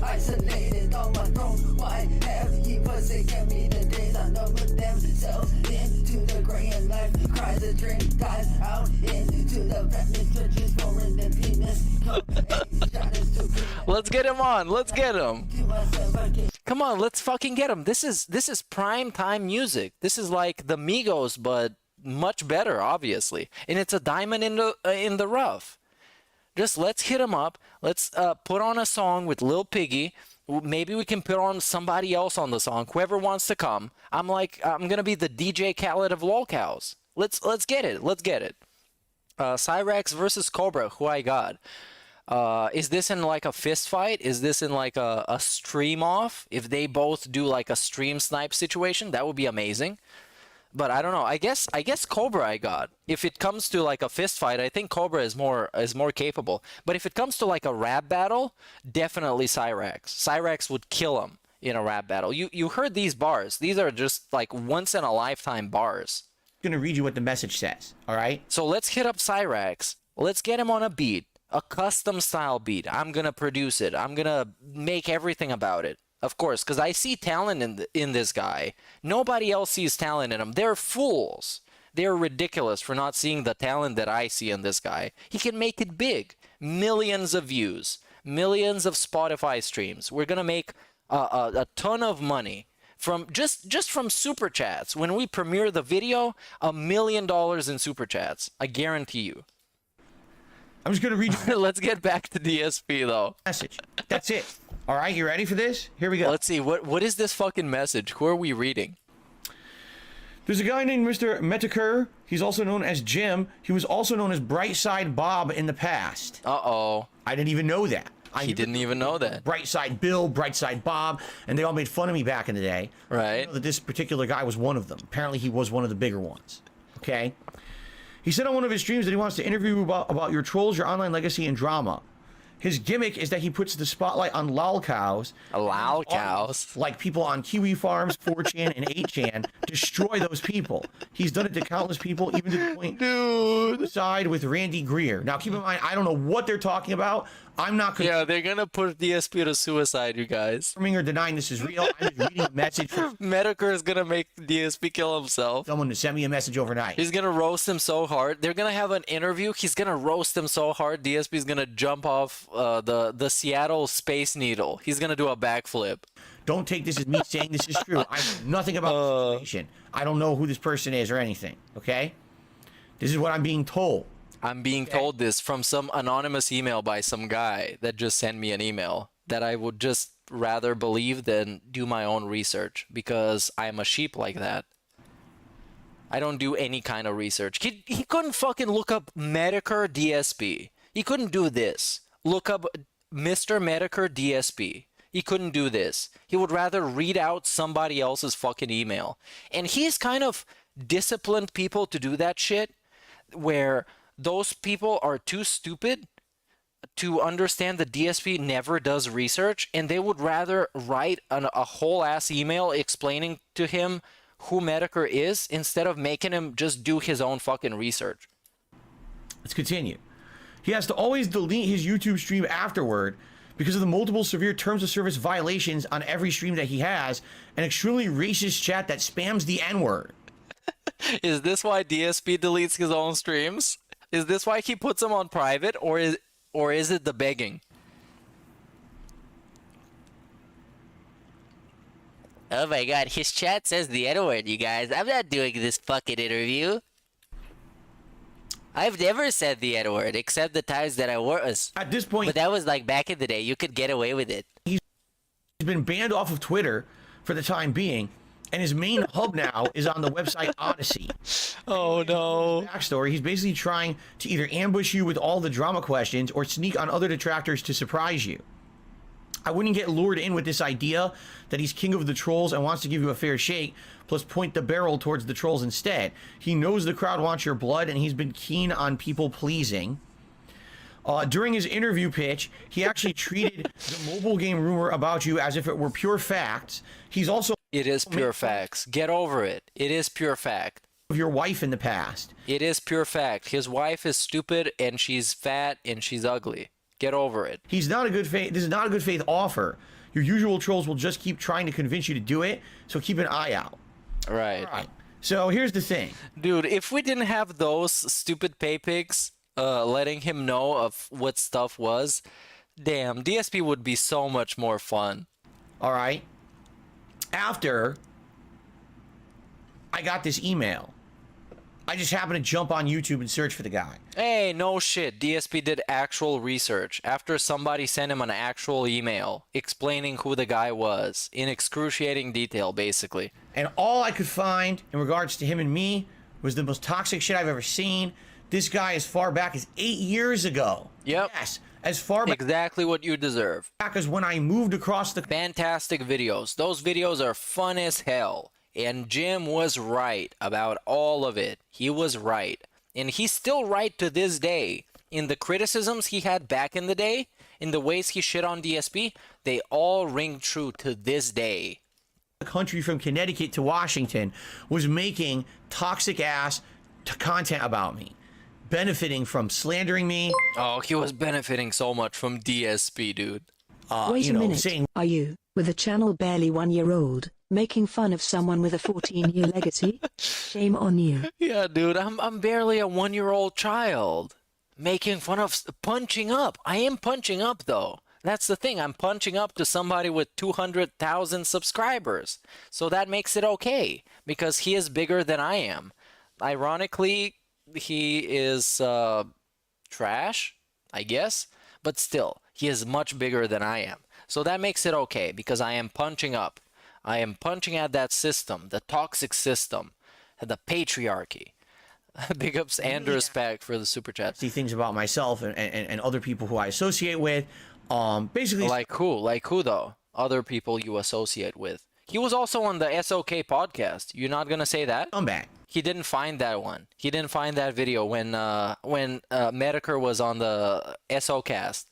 Isolated on my throne. Why have you forsaken me? The days I number themselves into the gray and life. Cries the dream dies out into the Baptist churches foreign than penis. Let's get him on. Let's get him. Come on, let's fucking get him. This is prime time music. This is like the Migos, but much better, obviously. And it's a diamond in the rough. Just let's hit him up. Let's put on a song with Lil Piggy. Maybe we can put on somebody else on the song. Whoever wants to come. I'm gonna be the DJ Khaled of lolcows. Let's get it. Let's get it. Cyrax versus Cobra. Who I got? Is this in like a fist fight? Is this in like a stream off? If they both do like a stream snipe situation, that would be amazing. But I don't know. I guess Cobra I got. If it comes to like a fist fight, I think Cobra is more capable. But if it comes to like a rap battle, definitely Cyrax. Cyrax would kill him in a rap battle. You heard these bars. These are just like once in a lifetime bars. I'm gonna read you what the message says. All right. So let's hit up Cyrax. Let's get him on a beat, a custom style beat. I'm gonna produce it. I'm gonna make everything about it. Of course, because I see talent in this guy. Nobody else sees talent in him. They're fools. They're ridiculous for not seeing the talent that I see in this guy. He can make it big. Millions of views. Millions of Spotify streams. We're going to make a ton of money from just from super chats. When we premiere the video, $1 million in super chats. I guarantee you. I'm just going to read you. Let's get back to DSP, though. Message. That's it. All right, you ready for this? Here we go. Let's see. What is this fucking message? Who are we reading? There's a guy named Mr. Metaker. He's also known as Jim. He was also known as Brightside Bob in the past. Uh-oh. I didn't even know that. He didn't even know that. Brightside Bill, Brightside Bob, and they all made fun of me back in the day. Right. I know that this particular guy was one of them. Apparently, he was one of the bigger ones. Okay? He said on one of his streams that he wants to interview you about your trolls, your online legacy, and drama. His gimmick is that he puts the spotlight on lolcows. Lolcows? Like people on Kiwi Farms, 4chan, and 8chan. Destroy those people. He's done it to countless people, even to the point Dude. side with Randy Greer. Now, keep in mind, I don't know what they're talking about. I'm not going Yeah, they're going to put DSP to suicide, you guys. confirming or denying this is real. I'm just reading a message from Metaker is going to make DSP kill himself. someone to send me a message overnight. He's going to roast him so hard. They're going to have an interview. He's going to roast him so hard. DSP is going to jump off the Seattle Space Needle. He's going to do a backflip. Don't take this as me saying this is true. I know nothing about the situation. I don't know who this person is or anything, okay? This is what I'm being told. I'm being told this from some anonymous email by some guy that just sent me an email that I would just rather believe than do my own research because I'm a sheep like that. I don't do any kind of research. He couldn't fucking look up Metaker DSP. He couldn't do this. Look up Mr. Metaker DSP. He couldn't do this. He would rather read out somebody else's fucking email. And he's kind of disciplined people to do that shit where those people are too stupid to understand that DSP never does research, and they would rather write a whole ass email explaining to him who Metaker is instead of making him just do his own fucking research. Let's continue. He has to always delete his YouTube stream afterward because of the multiple severe terms of service violations on every stream that he has, an extremely racist chat that spams the N-word. Is this why DSP deletes his own streams? Is this why he puts them on private, or is it the begging? Oh my god, his chat says the N-word, you guys. I'm not doing this fucking interview. I've never said the N-word, except the times that I was. At this point... But that was like back in the day. You could get away with it. He's been banned off of Twitter for the time being, and his main hub now is on the website Odyssey. Oh no. Backstory, he's basically trying to either ambush you with all the drama questions or sneak on other detractors to surprise you. I wouldn't get lured in with this idea that he's king of the trolls and wants to give you a fair shake, plus point the barrel towards the trolls instead. He knows the crowd wants your blood, and he's been keen on people pleasing. During his interview pitch, he actually treated the mobile game rumor about you as if it were pure facts. He's also... It is pure facts. Get over it. It is pure fact. Of your wife in the past. It is pure fact. His wife is stupid, and she's fat, and she's ugly. Get over it. He's not a good faith. This is not a good faith offer. Your usual trolls will just keep trying to convince you to do it, so keep an eye out. Right. All right. So here's the thing. Dude, if we didn't have those stupid pay pigs letting him know of what stuff was, damn, DSP would be so much more fun. All right. After I got this email, I just happened to jump on YouTube and search for the guy. Hey, no shit. DSP did actual research after somebody sent him an actual email explaining who the guy was in excruciating detail, basically. And all I could find in regards to him and me was the most toxic shit I've ever seen. This guy as far back as 8 years ago. Yep. Yes. As far back. Exactly what you deserve. Back as when I moved across the. Fantastic videos. Those videos are fun as hell. And Jim was right about all of it. He was right. And he's still right to this day. In the criticisms he had back in the day, in the ways he shit on DSP, they all ring true to this day. The country from Connecticut to Washington was making toxic ass content about me, benefiting from slandering me. Oh, he was benefiting so much from DSP, dude. Wait a minute. Are you, with a channel barely 1 year old, making fun of someone with a 14-year legacy? Shame on you. Yeah, dude, I'm barely a 1-year-old child. Making fun of punching up. I am punching up, though. That's the thing. I'm punching up to somebody with 200,000 subscribers. So that makes it okay, because he is bigger than I am. Ironically, he is trash, I guess. But still, he is much bigger than I am. So that makes it okay, because I am punching up. I am punching at that system, the toxic system, the patriarchy. Big ups and respect for the super chat. See things about myself and other people who I associate with. Basically, like who? Like who though? Other people you associate with. He was also on the SOK podcast. You're not gonna say that? I'm back. He didn't find that one. He didn't find that video when Medicare was on the SOcast.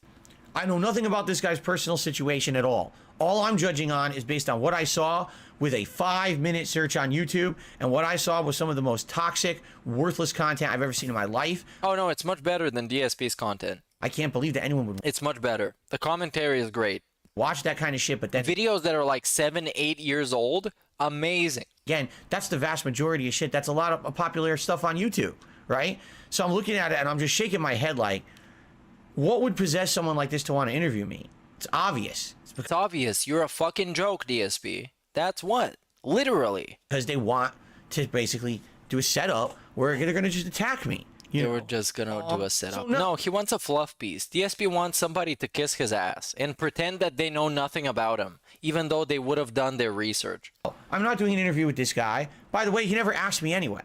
I know nothing about this guy's personal situation at all. All I'm judging on is based on what I saw with a 5-minute search on YouTube, and what I saw was some of the most toxic, worthless content I've ever seen in my life. Oh no, it's much better than DSP's content. I can't believe that anyone would. It's much better. The commentary is great. Watch that kind of shit, but then videos that are like 7, 8 years old, amazing. Again, that's the vast majority of shit. That's a lot of popular stuff on YouTube, right? So I'm looking at it and I'm just shaking my head like, what would possess someone like this to want to interview me? It's obvious. It's obvious. You're a fucking joke, DSP. That's what. Literally. Because they want to basically do a setup where they're going to just attack me. They were just going to do a setup. So no, he wants a fluff piece. DSP wants somebody to kiss his ass and pretend that they know nothing about him, even though they would have done their research. I'm not doing an interview with this guy. By the way, he never asked me anyway.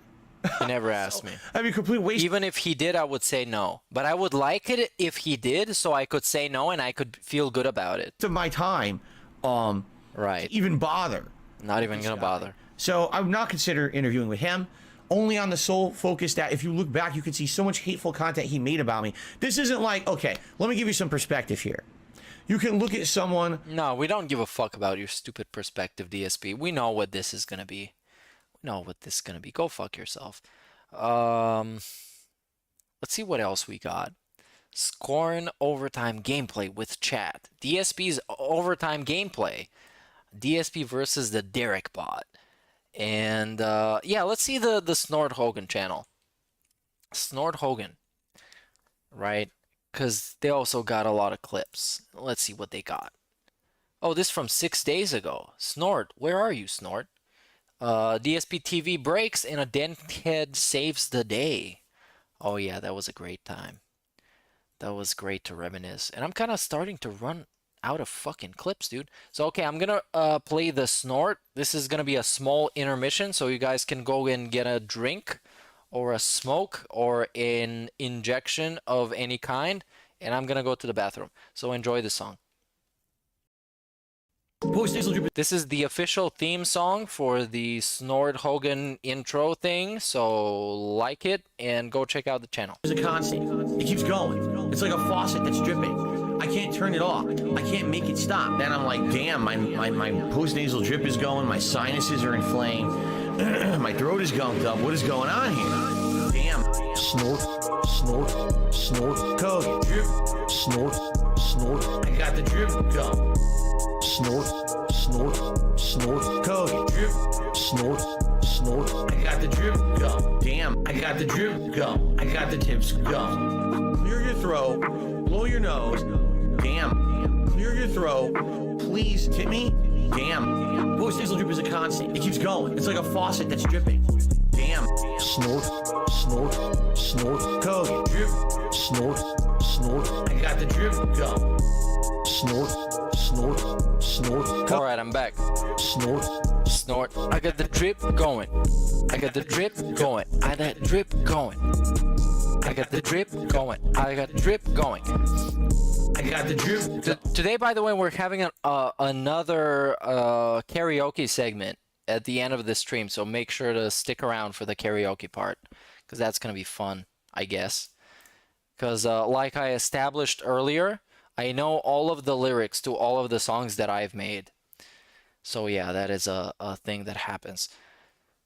He never asked me. I mean, complete waste. Even if he did, I would say no. But I would like it if he did, so I could say no and I could feel good about it. To my time, right. To even bother. Not even gonna bother. So I would not consider interviewing with him. Only on the sole focus that if you look back, you can see so much hateful content he made about me. This isn't like, okay, let me give you some perspective here. You can look at someone. No, we don't give a fuck about your stupid perspective, DSP. We know what this is gonna be. Know what this is gonna be. Go fuck yourself. Let's see what else we got. Scorn overtime gameplay with chat. DSP's overtime gameplay. DSP versus the Derek bot. And yeah, let's see the Snort Hogan channel. Snort Hogan, right? Because they also got a lot of clips. Let's see what they got. Oh, this from 6 days ago. Snort, where are you, Snort? DSP TV breaks and a denthead saves the day. Oh yeah, that was a great time. That was great to reminisce. And I'm kind of starting to run out of fucking clips, dude. So okay, I'm gonna play the Snort. This is gonna be a small intermission, so you guys can go and get a drink or a smoke or an injection of any kind. And I'm gonna go to the bathroom. So enjoy the song. This is the official theme song for the Snort Hogan intro thing, so like it and go check out the channel. It's a constant. It keeps going. It's like a faucet that's dripping. I can't turn it off. I can't make it stop. Then I'm like, damn, my post-nasal drip is going, my sinuses are inflamed, my throat is gunked up. What is going on here? Damn. Snort, snort, snort, Kogan. Drip. snort, snort, I got the drip going. snort, snort, snort, Kogan. Drip. snort, snort. I got the drip going. Damn, I got the drip going. I got the tips going. Clear your throat. Blow your nose. Damn. Clear your throat. Please tip me. Damn. Post-nasal drip is a constant. It keeps going. It's like a faucet that's dripping. Damn. Snort, snort, snort, Kogi, drip, snort, snort. I got the drip going. Snort, snort, snort. All right, I'm back. Snort, snort. I got the drip going. I got the drip going. I got that drip going. I got the drip going. I got drip going. I got the drip. Today, by the way, we're having another karaoke segment at the end of the stream, so make sure to stick around for the karaoke part, because that's gonna be fun, I guess. Because like I established earlier, I know all of the lyrics to all of the songs that I've made. So yeah, that is a thing that happens.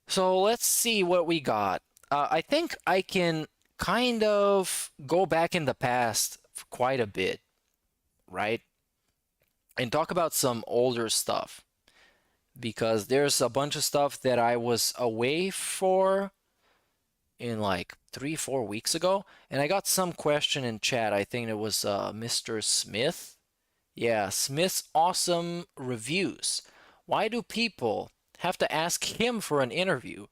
So let's see what we got. I think I can kind of go back in the past for quite a bit, right? And talk about some older stuff. Because there's a bunch of stuff that I was away for in like 3-4 weeks ago. And I got some question in chat. I think it was Mr. Smith. Yeah, Smith's awesome reviews. Why do people have to ask him for an interview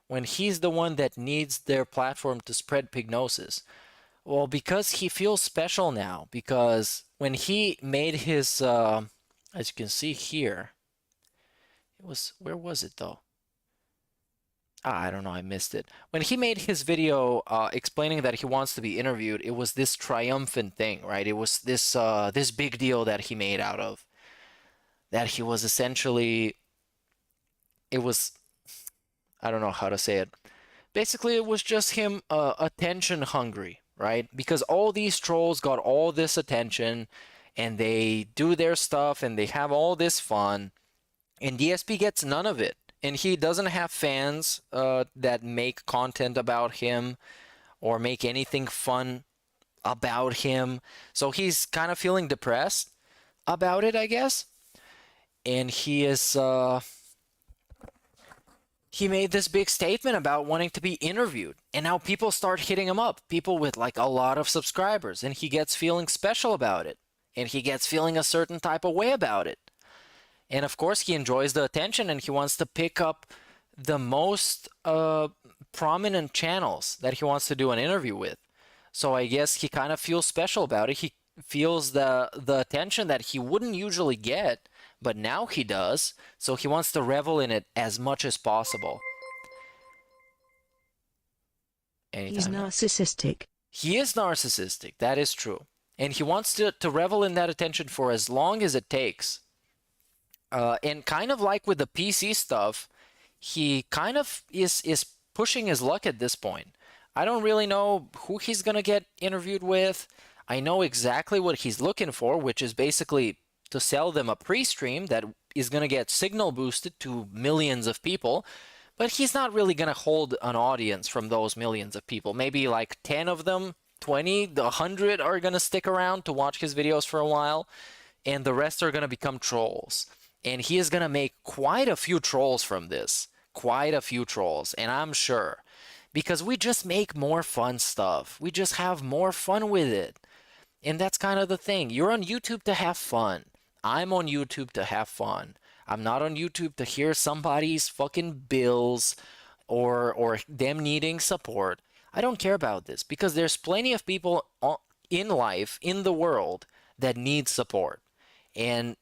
when he's the one that needs their platform to spread pignosis? Well, because he feels special now. Because when he made his, as you can see here, it was, where was it though? I don't know, I missed it. When he made his video explaining that he wants to be interviewed, it was this triumphant thing, right? It was this this big deal that he made out of. That he was essentially, it was, I don't know how to say it. Basically, it was just him attention hungry, right? Because all these trolls got all this attention, and they do their stuff, and they have all this fun, and DSP gets none of it. And he doesn't have fans that make content about him or make anything fun about him. So he's kind of feeling depressed about it, I guess. And he is he made this big statement about wanting to be interviewed. And now people start hitting him up. People with like a lot of subscribers. And he gets feeling special about it. And he gets feeling a certain type of way about it. And of course, he enjoys the attention and he wants to pick up the most prominent channels that he wants to do an interview with. So I guess he kind of feels special about it. He feels the attention that he wouldn't usually get, but now he does. So he wants to revel in it as much as possible. He's narcissistic. He is narcissistic. That is true. And he wants to revel in that attention for as long as it takes. And kind of like with the PC stuff, he kind of is pushing his luck at this point. I don't really know who he's going to get interviewed with. I know exactly what he's looking for, which is basically to sell them a pre-stream that is going to get signal boosted to millions of people. But he's not really going to hold an audience from those millions of people. Maybe like 10 of them, 20, 100 are going to stick around to watch his videos for a while. And the rest are going to become trolls. And he is going to make quite a few trolls from this. Quite a few trolls. And I'm sure. Because we just make more fun stuff. We just have more fun with it. And that's kind of the thing. You're on YouTube to have fun. I'm on YouTube to have fun. I'm not on YouTube to hear somebody's fucking bills or them needing support. I don't care about this. Because there's plenty of people in life, in the world, that need support. And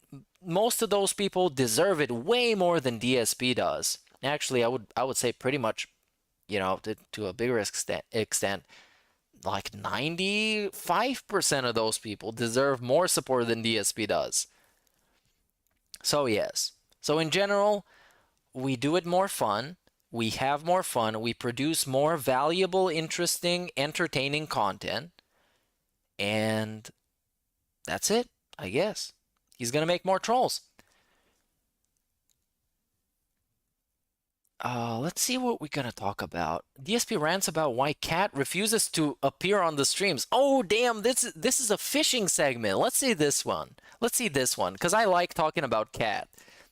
most of those people deserve it way more than DSP does. Actually, I would say pretty much, you know, to a bigger extent, like 95% of those people deserve more support than DSP does. So yes. So in general, we do it more fun. We have more fun. We produce more valuable, interesting, entertaining content. And that's it, I guess. He's going to make more trolls. Let's see what we're going to talk about. DSP rants about why Cat refuses to appear on the streams. Oh, damn, this is a fishing segment. Let's see this one. Let's see this one, because I like talking about Cat.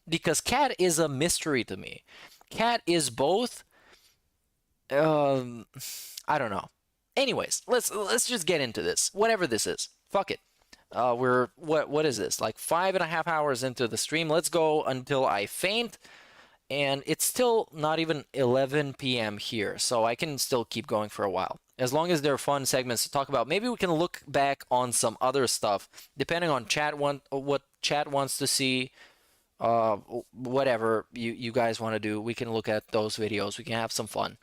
Because Cat is a mystery to me. Cat is both... I don't know. Anyways, let's just get into this. Whatever this is. Fuck it. What is this? Like 5.5 hours into the stream. Let's go until I faint. and it's still not even 11 p.m. here, so I can still keep going for a while. As long as they're fun segments to talk about. Maybe we can look back on some other stuff, depending on what chat wants to see. Whatever you guys want to do, we can look at those videos. We can have some fun.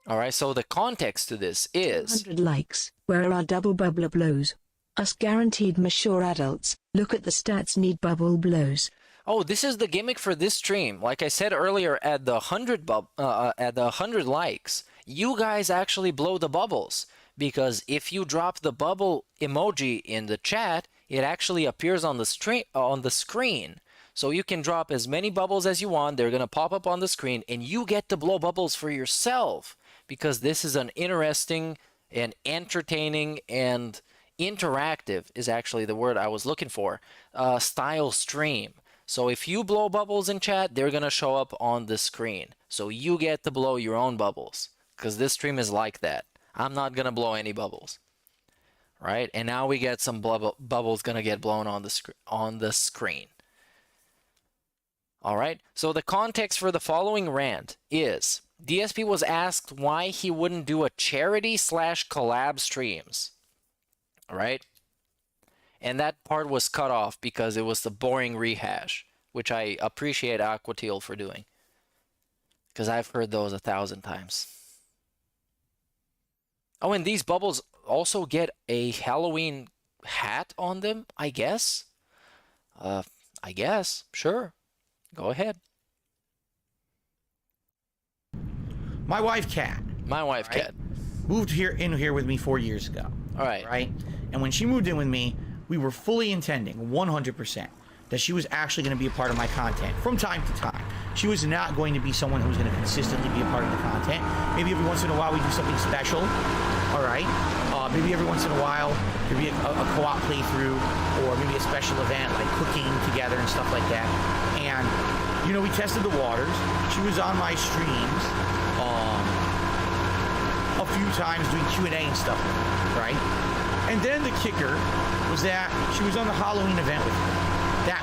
All right, so the context to this is 100 likes. Where are double bubble blows? Us guaranteed mature adults. Look at the stats, need bubble blows. Oh, this is the gimmick for this stream. Like I said earlier, at the 100 likes, you guys actually blow the bubbles, because if you drop the bubble emoji in the chat, it actually appears on the screen. So you can drop as many bubbles as you want. They're gonna pop up on the screen, and you get to blow bubbles for yourself, because this is an interesting and entertaining and interactive is actually the word I was looking for, style stream. So if you blow bubbles in chat, they're going to show up on the screen. So you get to blow your own bubbles, because this stream is like that. I'm not going to blow any bubbles. Right? And now we get some bubbles going to get blown on the screen. All right? So the context for the following rant is DSP was asked why he wouldn't do a charity/collab streams. All right? And that part was cut off because it was the boring rehash, which I appreciate Aquatil for doing, because I've heard those 1,000 times. Oh, and these bubbles also get a Halloween hat on them, I guess. I guess. Sure. Go ahead. My wife, Kat. My wife, Kat. Moved in here with me 4 years ago. All right. Right? And when she moved in with me, we were fully intending, 100%, that she was actually going to be a part of my content from time to time. She was not going to be someone who was going to consistently be a part of the content. Maybe every once in a while we do something special, all right? Maybe every once in a while there'd be a co-op playthrough, or maybe a special event like cooking together and stuff like that. And, you know, we tested the waters. She was on my streams a few times doing Q&A and stuff, right? And then the kicker was that she was on the Halloween event with me.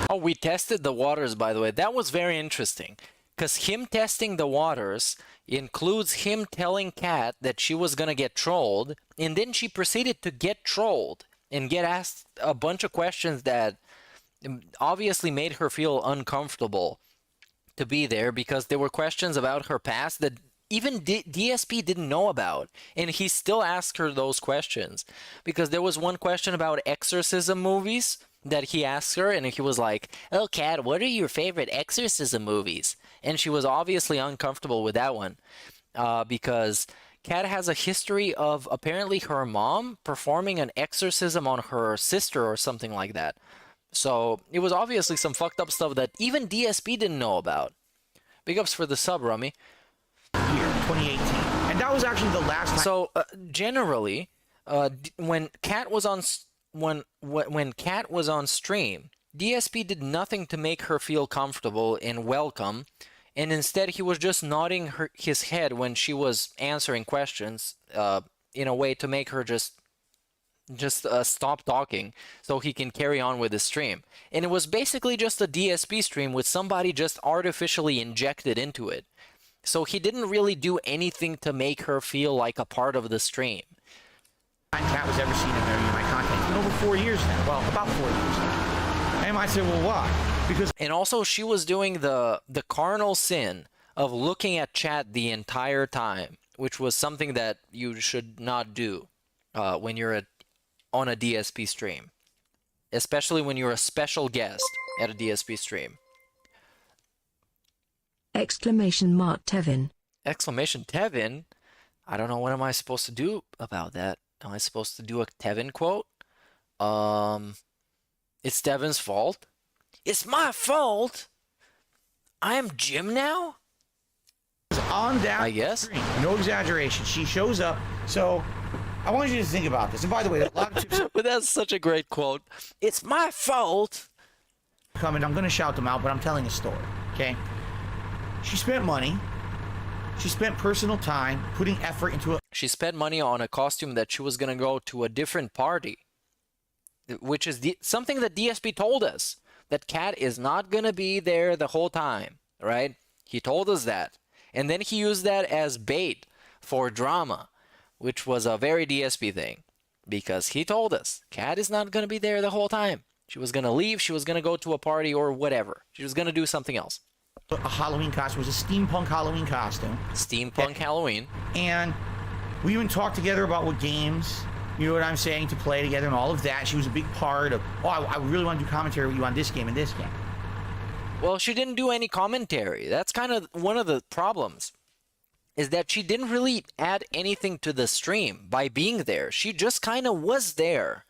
Oh, we tested the waters, by the way. That was very interesting, because him testing the waters includes him telling Kat that she was going to get trolled, and then she proceeded to get trolled and get asked a bunch of questions that obviously made her feel uncomfortable to be there, because there were questions about her past that even DSP didn't know about, and he still asked her those questions, because there was one question about exorcism movies that he asked her, and he was like, "Oh, Kat, what are your favorite exorcism movies?" And she was obviously uncomfortable with that one, because Kat has a history of apparently her mom performing an exorcism on her sister or something like that. So it was obviously some fucked up stuff that even DSP didn't know about. Big ups for the sub, Rummy. Year 2018, and that was actually the last time. So generally, when Kat was on when Kat was on stream, DSP did nothing to make her feel comfortable and welcome, and instead he was just nodding his head when she was answering questions in a way to make her just stop talking so he can carry on with the stream. And it was basically just a DSP stream with somebody just artificially injected into it. So he didn't really do anything to make her feel like a part of the stream. Kat was ever seen in any of my content. It's been over 4 years now. Well, about 4 years now. And I might say, well, why? Because... And also she was doing the carnal sin of looking at chat the entire time, which was something that you should not do when you're on a DSP stream. Especially when you're a special guest at a DSP stream. Exclamation mark Tevin. Exclamation Tevin? I don't know, what am I supposed to do about that? Am I supposed to do a Tevin quote? It's Tevin's fault? It's my fault? I am Jim now? On that I guess. Screen, no exaggeration. She shows up. So I want you to think about this. And by the way, a lot of tips. But that's such a great quote. It's my fault. Coming, I'm going to shout them out, but I'm telling a story. Okay? She spent money. She spent personal time putting effort into it. She spent money on a costume that she was going to go to a different party. which is something that DSP told us, that Cat is not going to be there the whole time, right? He told us that. And then he used that as bait for drama, which was a very DSP thing, because he told us Cat is not going to be there the whole time. She was going to leave. She was going to go to a party or whatever. She was going to do something else. A Halloween costume. It was a steampunk Halloween costume. Steampunk Halloween. And we even talked together about what games, you know what I'm saying, to play together and all of that. She was a big part of, oh, I really want to do commentary with you on this game and this game. Well, she didn't do any commentary. That's kind of one of the problems, is that she didn't really add anything to the stream by being there. She just kind of was there,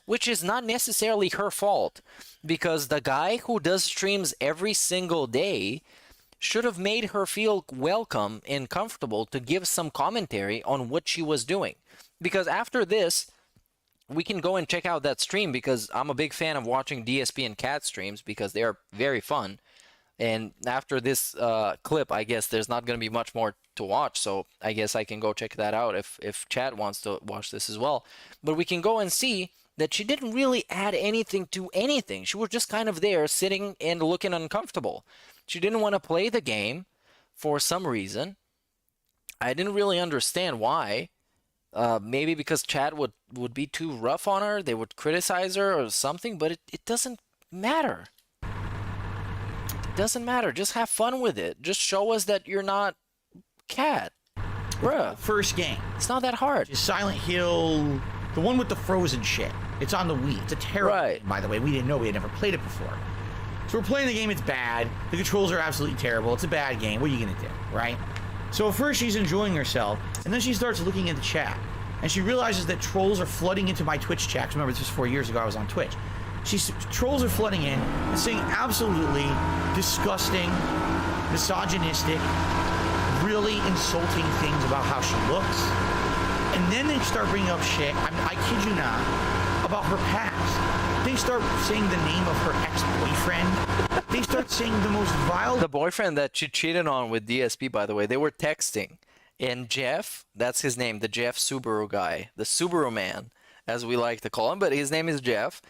which is not necessarily her fault, because the guy who does streams every single day should have made her feel welcome and comfortable to give some commentary on what she was doing. Because after this, we can go and check out that stream, because I'm a big fan of watching DSP and Cat streams because they are very fun. And after this clip, I guess there's not going to be much more to watch, so I guess I can go check that out if Chad wants to watch this as well. But we can go and see that she didn't really add anything to anything. She was just kind of there sitting and looking uncomfortable. She didn't want to play the game for some reason. I didn't really understand why. Maybe because Chad would be too rough on her, they would criticize her or something, but it doesn't matter. It doesn't matter. Just have fun with it. Just show us that you're not Cat. Bruh. First game. It's not that hard. It's Silent Hill, the one with the frozen shit. It's on the Wii. It's a terrible game, by the way. We didn't know. We had never played it before. So we're playing the game. It's bad. The controls are absolutely terrible. It's a bad game. What are you going to do, right? So at first she's enjoying herself, and then she starts looking at the chat. And she realizes that trolls are flooding into my Twitch chat. Remember, this was 4 years ago. I was on Twitch. Trolls are flooding in and saying absolutely disgusting, misogynistic, really insulting things about how she looks. And then they start bringing up shit, I kid you not, about her past. They start saying the name of her ex-boyfriend. They start saying the most vile... The boyfriend that she cheated on with DSP, by the way, they were texting. And Jeff, that's his name, the Jeff Subaru guy, the Subaru man, as we like to call him, but his name is Jeff.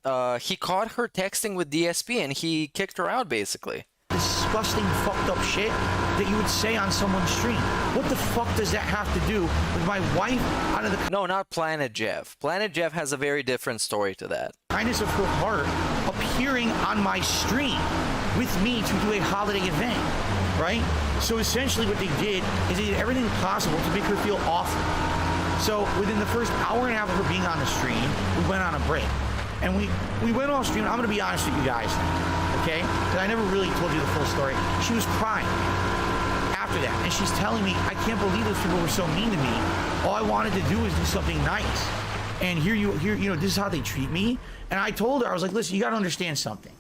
He caught her texting with DSP and he kicked her out, basically. Disgusting, fucked up shit that you would say on someone's stream. What the fuck does that have to do with my wife out of the... No, not Planet Jeff. Planet Jeff has a very different story to that. Kindness of her heart appearing on my stream with me to do a holiday event, right? So essentially what they did is they did everything possible to make her feel awful. So within the first hour and a half of her being on the stream, we went on a break. And we went off stream. I'm going to be honest with you guys, okay? Because I never really told you the full story. She was crying after that. And she's telling me, I can't believe those people were so mean to me. All I wanted to do was do something nice. And here, you know, this is how they treat me. And I told her, I was like, listen, you got to understand something.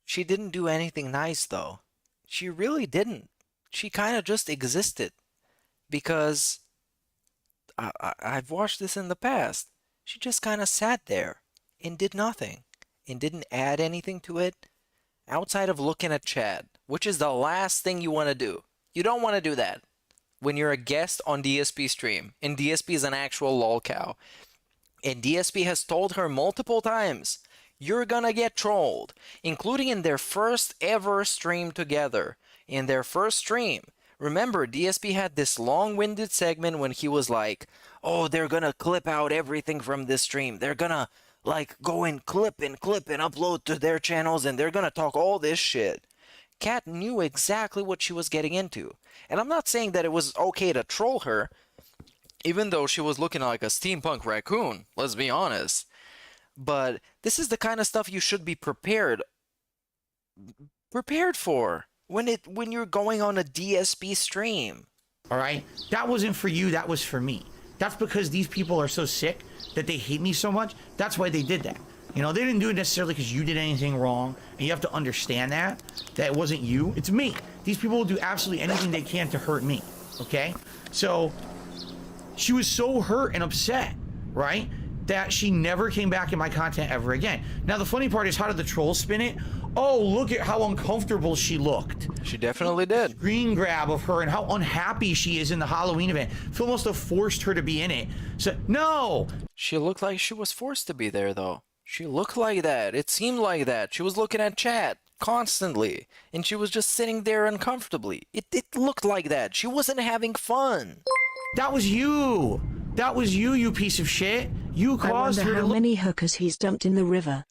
She didn't do anything nice, though. She really didn't. She kind of just existed. Because I've watched this in the past. She just kind of sat there and did nothing and didn't add anything to it outside of looking at Chad, which is the last thing you want to do. You don't want to do that when you're a guest on DSP stream, and DSP is an actual lolcow. And DSP has told her multiple times, you're gonna get trolled, including in their first ever stream together. In their first stream, remember, DSP had this long-winded segment when he was like, oh, they're gonna clip out everything from this stream. They're gonna, like, go and clip and upload to their channels, and they're gonna talk all this shit. Kat knew exactly what she was getting into. And I'm not saying that it was okay to troll her, even though she was looking like a steampunk raccoon, let's be honest. But this is the kind of stuff you should be prepared for when you're going on a DSP stream. All right? That wasn't for you, that was for me. That's because these people are so sick that they hate me so much. That's why they did that. You know, they didn't do it necessarily because you did anything wrong. And you have to understand that it wasn't you, it's me. These people will do absolutely anything they can to hurt me, okay? So she was so hurt and upset, right, that she never came back in my content ever again. Now, the funny part is, how did the trolls spin it? oh, look at how uncomfortable she looked. She definitely did. Screen grab of her and how unhappy she is in the Halloween event. Phil must have forced her to be in it. So, no! She looked like she was forced to be there, though. She looked like that. It seemed like that. She was looking at chat constantly, and she was just sitting there uncomfortably. It looked like that. She wasn't having fun. That was you! That was you, you piece of shit! You caused I her wonder to how many hookers he's dumped in the river.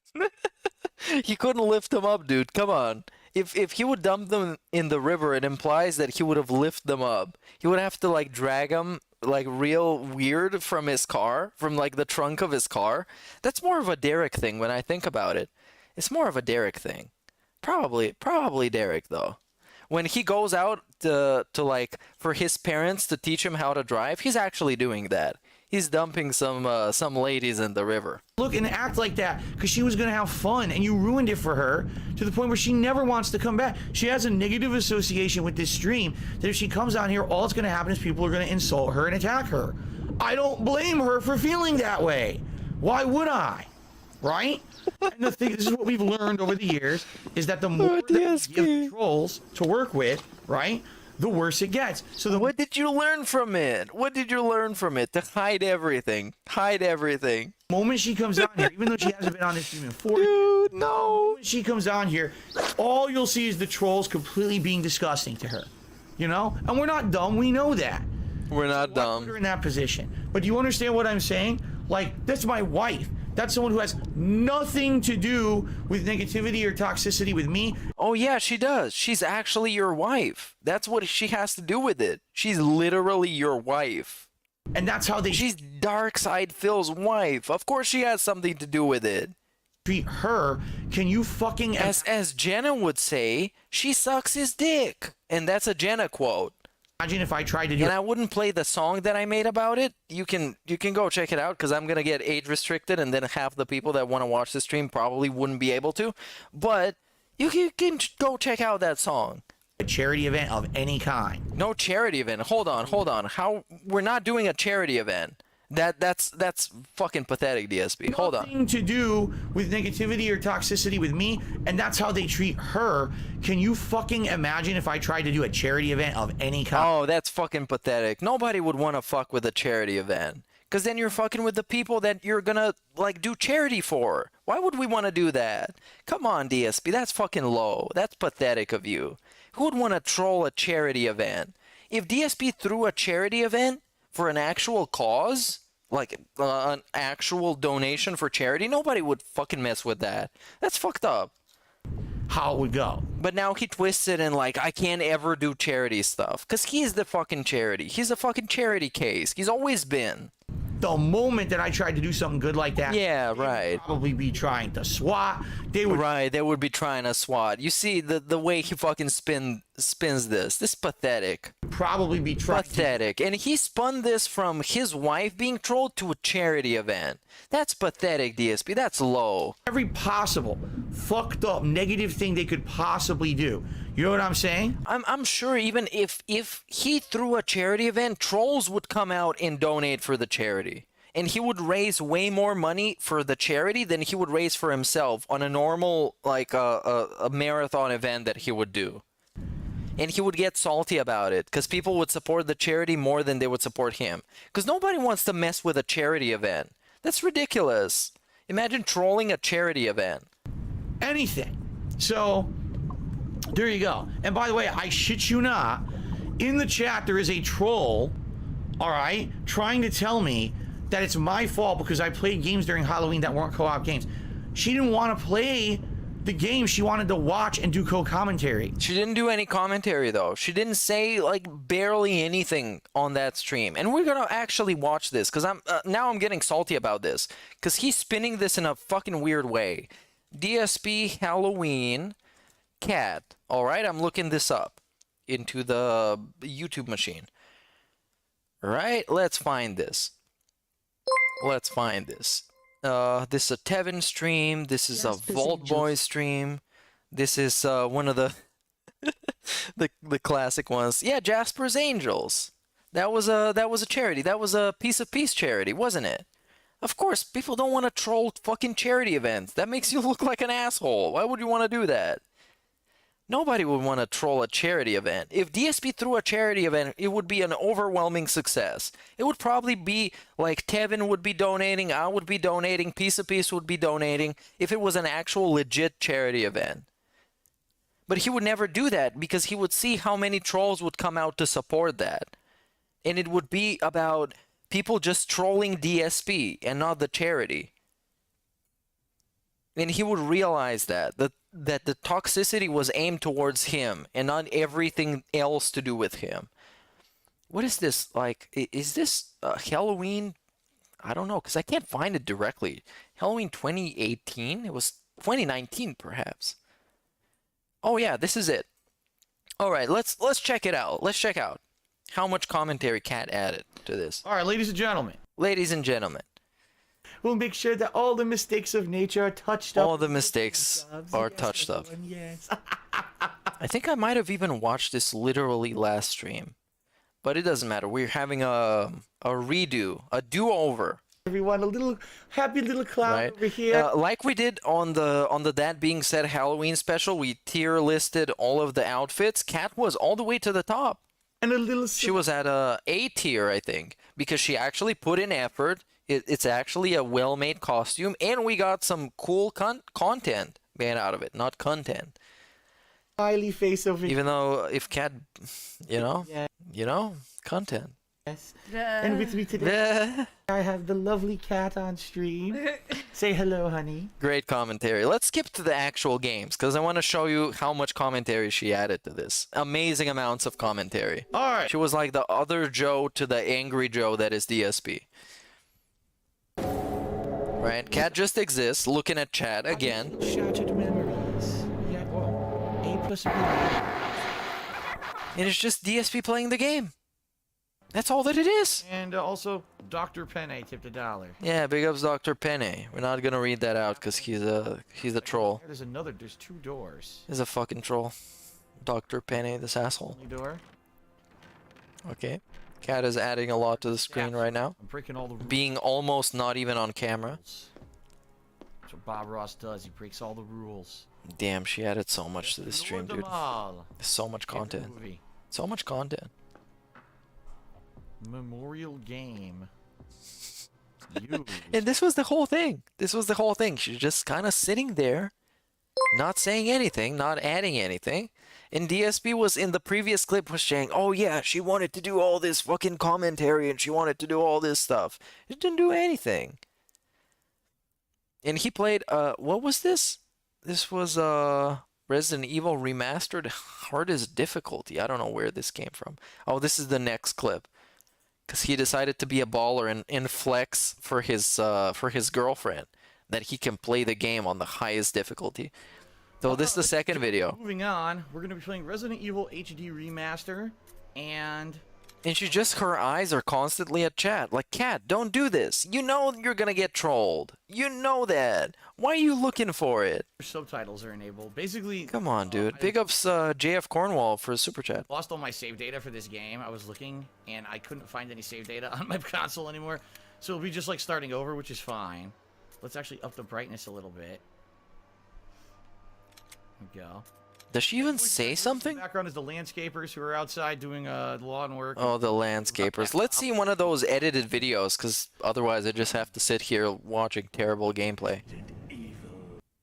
He couldn't lift them up, dude. Come on. If he would dump them in the river, it implies that he would have lifted them up. He would have to like drag them like real weird from his car, from like the trunk of his car. That's more of a Derek thing when I think about it. It's more of a Derek thing. Probably Derek though. When he goes out to like for his parents to teach him how to drive, he's actually doing that. He's dumping some ladies in the river. look and act like that because she was going to have fun, and you ruined it for her to the point where she never wants to come back. She has a negative association with this stream that if she comes on here, all that's going to happen is people are going to insult her and attack her. I don't blame her for feeling that way. Why would I? Right? And the thing, this is what we've learned over the years, is that the more that you give trolls to work with, right, the worse it gets. So what did you learn from it? What did you learn from it? To hide everything. Hide everything. The moment she comes on here, even though she hasn't been on this stream in 4 years, dude, no. The moment she comes on here, all you'll see is the trolls completely being disgusting to her. You know? And we're not dumb. We know that. We're not dumb. Put her in that position. But do you understand what I'm saying? Like, that's my wife. That's someone who has nothing to do with negativity or toxicity with me. Oh yeah, she does. She's actually your wife. That's what she has to do with it. She's literally your wife. And that's how they... She's Darkside Phil's wife. Of course she has something to do with it. Treat her. Can you fucking... As Jenna would say, she sucks his dick. And that's a Jenna quote. Imagine if I tried to do... And I wouldn't play the song that I made about it. You can go check it out because I'm going to get age restricted and then half the people that want to watch the stream probably wouldn't be able to. But you can go check out that song. A charity event of any kind. No charity event. Hold on. How we're not doing a charity event. That's fucking pathetic, DSP. Hold on. Nothing to do with negativity or toxicity with me, and that's how they treat her. Can you fucking imagine if I tried to do a charity event of any kind? Oh, that's fucking pathetic. Nobody would want to fuck with a charity event. Because then you're fucking with the people that you're gonna, like, do charity for. Why would we want to do that? Come on, DSP. That's fucking low. That's pathetic of you. Who would want to troll a charity event? If DSP threw a charity event for an actual cause, like an actual donation for charity, nobody would fucking mess with that. That's fucked up. How it would go. But now he twists it and like, I can't ever do charity stuff. Because he's the fucking charity. He's a fucking charity case. He's always been. The moment that I tried to do something good like that, yeah, right, would probably be trying to swat. They would be trying to swat. You see the way he fucking spins this. This is pathetic. Probably be pathetic. And he spun this from his wife being trolled to a charity event. That's pathetic, DSP. That's low. Every possible fucked up negative thing they could possibly do. You know what I'm saying? I'm sure even if he threw a charity event, trolls would come out and donate for the charity. And he would raise way more money for the charity than he would raise for himself on a normal, like a marathon event that he would do. And he would get salty about it because people would support the charity more than they would support him. Because nobody wants to mess with a charity event. That's ridiculous. Imagine trolling a charity event. Anything. So, there you go. And by the way, I shit you not, in the chat there is a troll, all right, trying to tell me that it's my fault because I played games during Halloween that weren't co-op games. She didn't want to play the game. She wanted to watch and do co-commentary. She didn't do any commentary though. She didn't say like barely anything on that stream. And we're gonna actually watch this because I'm getting salty about this because he's spinning this in a fucking weird way. DSP Halloween cat. All right, I'm looking this up into the YouTube machine. All right, let's find this. This is a Tevin stream. This is a Vault Boy stream. This is one of the the classic ones. Yeah, Jasper's Angels. That was a charity. That was a Piece of Peace charity, wasn't it? Of course, people don't want to troll fucking charity events. That makes you look like an asshole. Why would you want to do that? Nobody would want to troll a charity event. If DSP threw a charity event, it would be an overwhelming success. It would probably be like Tevin would be donating, I would be donating, Piece of Peace would be donating, if it was an actual legit charity event. But he would never do that because he would see how many trolls would come out to support that. And it would be about people just trolling DSP and not the charity. And he would realize that the toxicity was aimed towards him and not everything else to do with him. What is this? Like, is this Halloween? I don't know, because I can't find it directly. Halloween 2018? It was 2019, perhaps. Oh yeah, this is it. All right, let's check it out. Let's check out how much commentary Cat added to this. All right, ladies and gentlemen. Ladies and gentlemen. We'll make sure that all the mistakes of nature are touched up. All the mistakes are touched up. Yes. I think I might have even watched this literally last stream. But it doesn't matter. We're having a redo, a do-over. Everyone, a little happy little clown right? over here. Like we did on the That Being Said Halloween special, we tier listed all of the outfits. Cat was all the way to the top. And a little... She was at a tier, I think, because she actually put in effort. It's actually a well-made costume, and we got some cool content made out of it, not content. Smiley face over here. Even though if Cat, content. Yes. And with me today, I have the lovely Cat on stream. Say hello, honey. Great commentary. Let's skip to the actual games, because I want to show you how much commentary she added to this. Amazing amounts of commentary. All right. She was like the other Joe to the angry Joe that is DSP. Right? Cat just exists, looking at chat again. Shattered memories. Yeah, well, A plus B. And it's just DSP playing the game. That's all that it is. And also, Dr. Penne tipped $1. Yeah, big ups Dr. Penne. We're not gonna read that out because he's a troll. There's two doors. He's a fucking troll. Dr. Penne, this asshole. Only door. Okay. Cat is adding a lot to the screen right now. I'm breaking all the rules. Being almost not even on camera. That's what Bob Ross does. He breaks all the rules. Damn, she added so much to this stream, dude. All. So much content. So much content. Memorial game. And this was the whole thing. This was the whole thing. She's just kind of sitting there, not saying anything, not adding anything. And DSP was in the previous clip was saying, oh yeah, she wanted to do all this fucking commentary and she wanted to do all this stuff. She didn't do anything. And he played, what was this? This was Resident Evil Remastered Hardest Difficulty. I don't know where this came from. Oh, this is the next clip. Because he decided to be a baller and flex for his girlfriend that he can play the game on the highest difficulty. So this is the second video. Moving on, we're going to be playing Resident Evil HD Remaster, and her eyes are constantly at chat. Like, Cat, don't do this. You know you're going to get trolled. You know that. Why are you looking for it? Subtitles are enabled. Basically... Come on, dude. Big ups JF Cornwall for a super chat. Lost all my save data for this game. I was looking, and I couldn't find any save data on my console anymore. So it'll be just like starting over, which is fine. Let's actually up the brightness a little bit. There we go. Does she even say something? The background is the landscapers who are outside doing lawn work. Oh, the landscapers. Let's see one of those edited videos, because otherwise I just have to sit here watching terrible gameplay.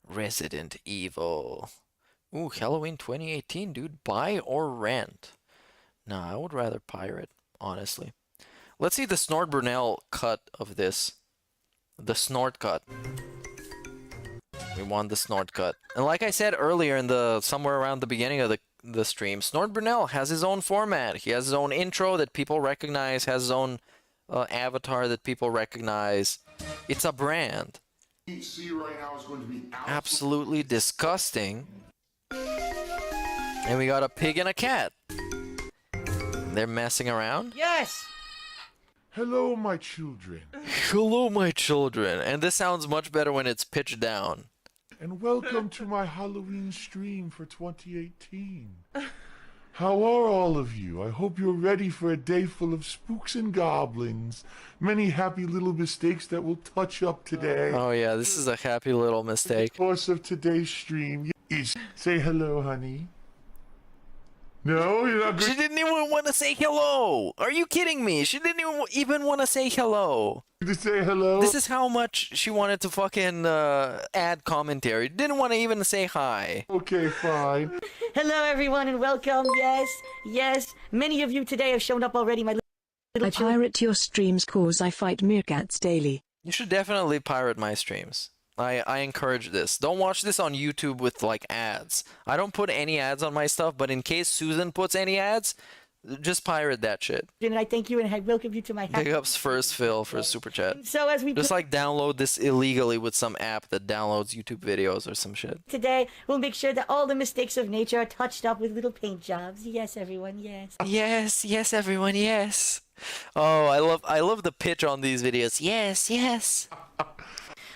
Resident Evil. Ooh, Halloween 2018, dude. Buy or rent? Nah, I would rather pirate, honestly. Let's see the Snort Brunel cut of this. The snort cut. We want the snort cut. And like I said earlier in somewhere around the beginning of the stream, Snort Brunel has his own format. He has his own intro that people recognize, has his own avatar that people recognize. It's a brand. Right now is going to be absolutely disgusting. And we got a pig and a cat. They're messing around. Yes! Hello, my children. Hello, my children. And this sounds much better when it's pitched down. And welcome to my Halloween stream for 2018. How are all of you? I hope you're ready for a day full of spooks and goblins. Many happy little mistakes that will touch up today. Oh yeah, this is a happy little In the mistake. course of today's stream is say hello, honey. No, you're not She going didn't even want to say hello. Are you kidding me? She didn't even want to say hello. to say hello. This is how much she wanted to fucking add commentary. Didn't want to even say hi. Okay, fine. Hello, everyone, and welcome. Yes, yes. Many of you today have shown up already, my little I pirate your streams cause I fight meerkats daily. You should definitely pirate my streams. I encourage this. Don't watch this on YouTube with like ads. I don't put any ads on my stuff, but in case Susan puts any ads, just pirate that shit. And I thank you and I welcome you to my house. Big ups first Phil for super chat. So as we Just like download this illegally with some app that downloads YouTube videos or some shit. today, we'll make sure that all the mistakes of nature are touched up with little paint jobs. Yes, everyone, yes. Yes, yes, everyone, yes. Oh, I love the pitch on these videos. Yes, yes.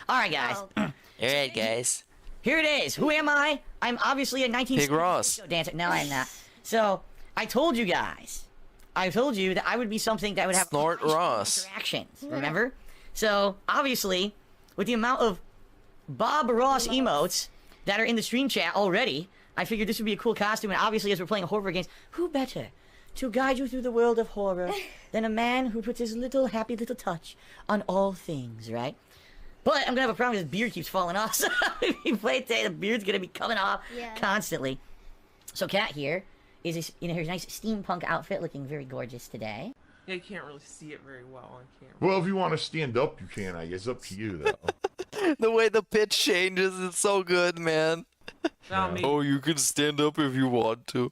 All right, guys. All right, guys. Here it is. Who am I? I'm obviously a 19 Pig Ross. dancer. No, I'm not. So I told you guys. I told you that I would be something that would have Snort high-speed Ross. interactions. Remember? So obviously, with the amount of Bob Ross emotes that are in the stream chat already, I figured this would be a cool costume. And obviously, as we're playing horror games, who better to guide you through the world of horror than a man who puts his little happy little touch on all things, right? But I'm gonna have a problem because his beard keeps falling off. So if you play today, the beard's gonna be coming off constantly. So Kat here is this, her nice steampunk outfit, looking very gorgeous today. Yeah, you can't really see it very well on camera. Well, if you want to stand up, you can. I guess up to you, though. The way the pitch changes, it's so good, man. Not me. Oh, you can stand up if you want to.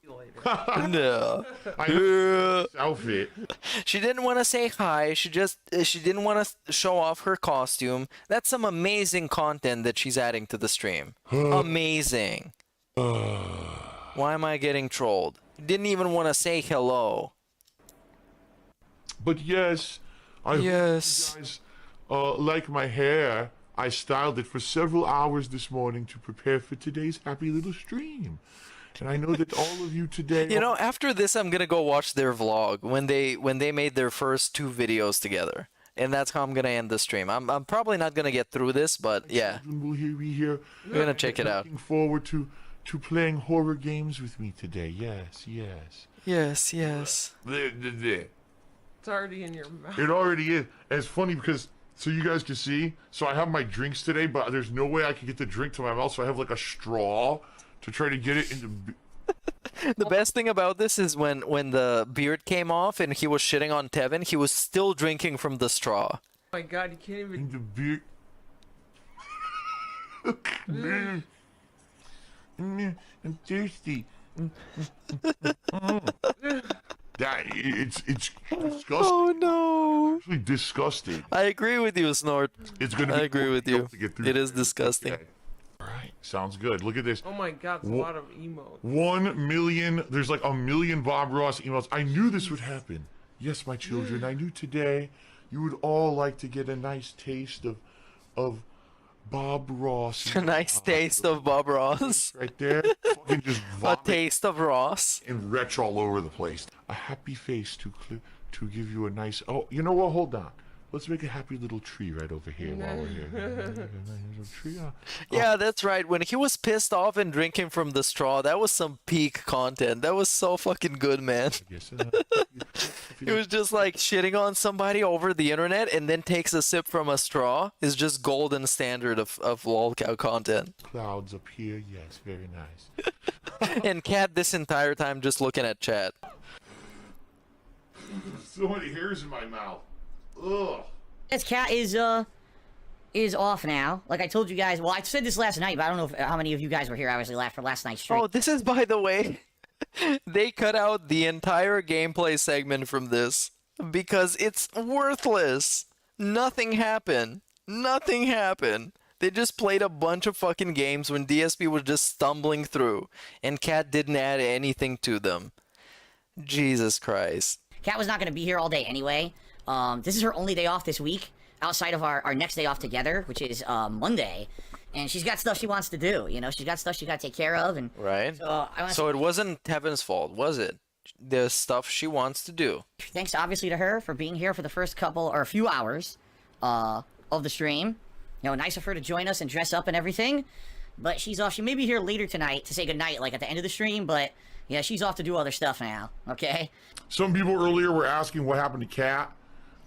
No. I outfit. She didn't want to say hi. She didn't want to show off her costume. That's some amazing content that she's adding to the stream. Amazing. Why am I getting trolled? Didn't even want to say hello. But yes, I hope you Yes. guys like my hair. I styled it for several hours this morning to prepare for today's happy little stream. And I know that all of you today... You know, after this, I'm gonna go watch their vlog when they made their first 2 videos together, and that's how I'm gonna end the stream. I'm probably not gonna get through this, but yeah, Will be here. we're gonna check it out. Looking forward to playing horror games with me today. Yes, yes. Yes, yes. It's already in your mouth. It already is. And it's funny because, so you guys can see, so I have my drinks today, but there's no way I can get the drink to my mouth, so I have like a straw to try to get it into... The best thing about this is when the beard came off and he was shitting on Tevin, he was still drinking from the straw. Oh my god, you can't even... In the beard... I'm thirsty. That it's disgusting. Oh no! It's actually disgusting. I agree with you, Snort. It's gonna. Be I agree with you. to get through It is disgusting. Okay. All right, sounds good. Look at this. Oh my god, it's a lot of emotes. 1 million. There's like 1 million Bob Ross emails. I knew this would happen. Yes, my children. I knew today you would all like to get a nice taste of Bob Ross. A nice taste of Bob Ross. Right there. Fucking just A vomit taste of Ross. and retch all over the place. A happy face to give you a nice. Oh, you know what? Hold on. Let's make a happy little tree right over here while we're here. Nice tree. Yeah, that's right. When he was pissed off and drinking from the straw, that was some peak content. That was so fucking good, man. Yes, He was just like shitting on somebody over the internet and then takes a sip from a straw. Is just golden standard of lolcow content. Clouds up here. Yes, very nice. And Cat this entire time just looking at chat. So many hairs in my mouth. Ugh. This Cat is off now. Like I told you guys. Well, I said this last night, but I don't know how many of you guys were here. Obviously, for last night's stream. Oh, this is, by the way, they cut out the entire gameplay segment from this because it's worthless. Nothing happened. Nothing happened. They just played a bunch of fucking games when DSP was just stumbling through, and Cat didn't add anything to them. Jesus Christ. Kat was not going to be here all day anyway. This is her only day off this week, outside of our next day off together, which is Monday. and she's got stuff she wants to do. You know, she's got stuff she got to take care of, and Right. so it wasn't Tevin's fault, was it? The stuff she wants to do. thanks obviously to her for being here for the first couple or a few hours of the stream. You know, nice of her to join us and dress up and everything. But she's off. She may be here later tonight to say goodnight, like at the end of the stream. But yeah, she's off to do other stuff now. Okay. Some people earlier were asking what happened to Kat.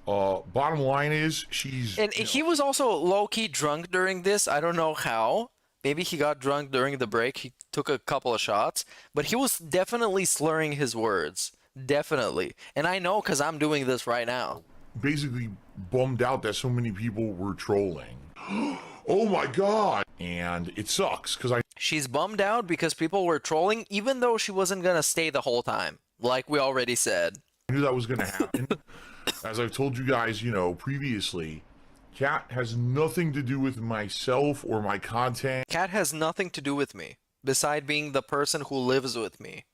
Bottom line is she's. And he was also low-key drunk during this. I don't know how. Maybe he got drunk during the break. He took a couple of shots. But he was definitely slurring his words. Definitely. And I know because I'm doing this right now. Basically bummed out that so many people were trolling. Oh my god! And it sucks because She's bummed out because people were trolling even though she wasn't gonna stay the whole time, like we already said. I knew that was gonna happen. As I've told you guys, you know, previously, Kat has nothing to do with myself or my content. Kat has nothing to do with me, beside being the person who lives with me.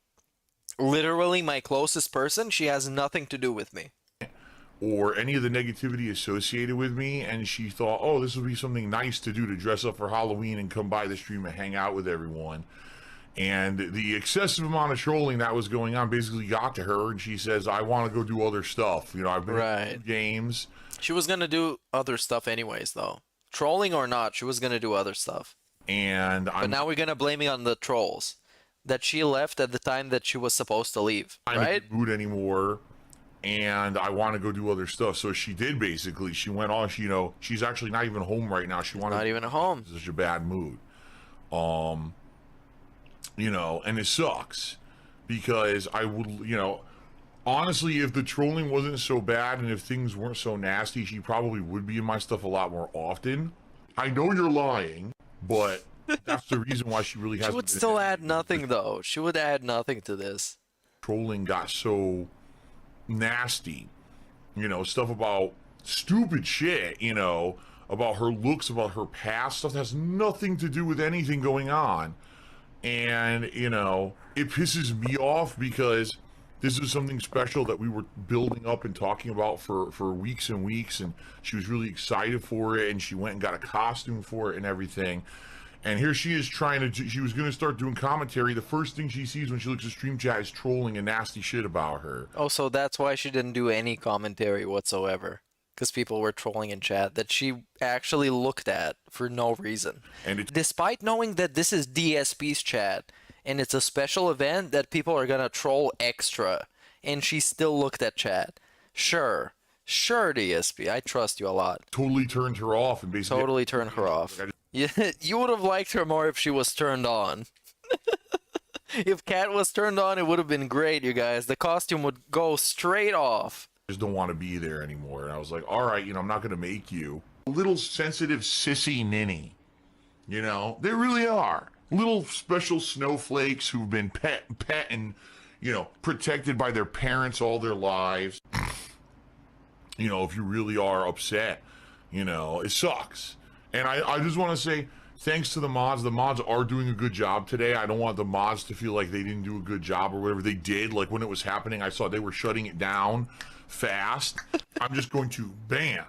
Literally my closest person, she has nothing to do with me. Or any of the negativity associated with me, and she thought, oh, this would be something nice to do, to dress up for Halloween and come by the stream and hang out with everyone. And the excessive amount of trolling that was going on basically got to her, and she says, I want to go do other stuff. You know, I've been playing games. She was gonna do other stuff anyways, though. Trolling or not, she was gonna do other stuff. But now we're gonna blame it on the trolls. That she left at the time that she was supposed to leave, I'm right? not in the mood anymore. And I want to go do other stuff. So she did basically. She went on. She, you know, she's actually not even home right now. She wanted not even at home. Such a bad mood. You know, and it sucks because I would, you know, honestly, if the trolling wasn't so bad and if things weren't so nasty, she probably would be in my stuff a lot more often. I know you're lying, but that's the reason why she really hasn't. She would still add nothing though. She would add nothing to this. Trolling got so nasty, you know, stuff about stupid shit, you know, about her looks, about her past, stuff that has nothing to do with anything going on. And, you know, it pisses me off because this is something special that we were building up and talking about for weeks and weeks, and she was really excited for it, and she went and got a costume for it and everything. And here she is trying to, she was going to start doing commentary. The first thing she sees when she looks at stream chat is trolling and nasty shit about her. Oh, so that's why she didn't do any commentary whatsoever. Because people were trolling in chat that she actually looked at for no reason. And despite knowing that this is DSP's chat, and it's a special event that people are going to troll extra, and she still looked at chat. Sure, DSP, I trust you a lot. Totally turned her off and basically... Totally turned her off. You would have liked her more if she was turned on. If Kat was turned on, it would have been great, you guys. The costume would go straight off. I just don't want to be there anymore. And I was like, all right, you know, I'm not going to make you. A little sensitive sissy ninny. You know, they really are. Little special snowflakes who've been pet and, you know, protected by their parents all their lives. You know, if you really are upset, you know, it sucks. And I just want to say thanks to the mods. The mods are doing a good job today. I don't want the mods to feel like they didn't do a good job or whatever. They did. Like when it was happening, I saw they were shutting it down fast. I'm just going to ban.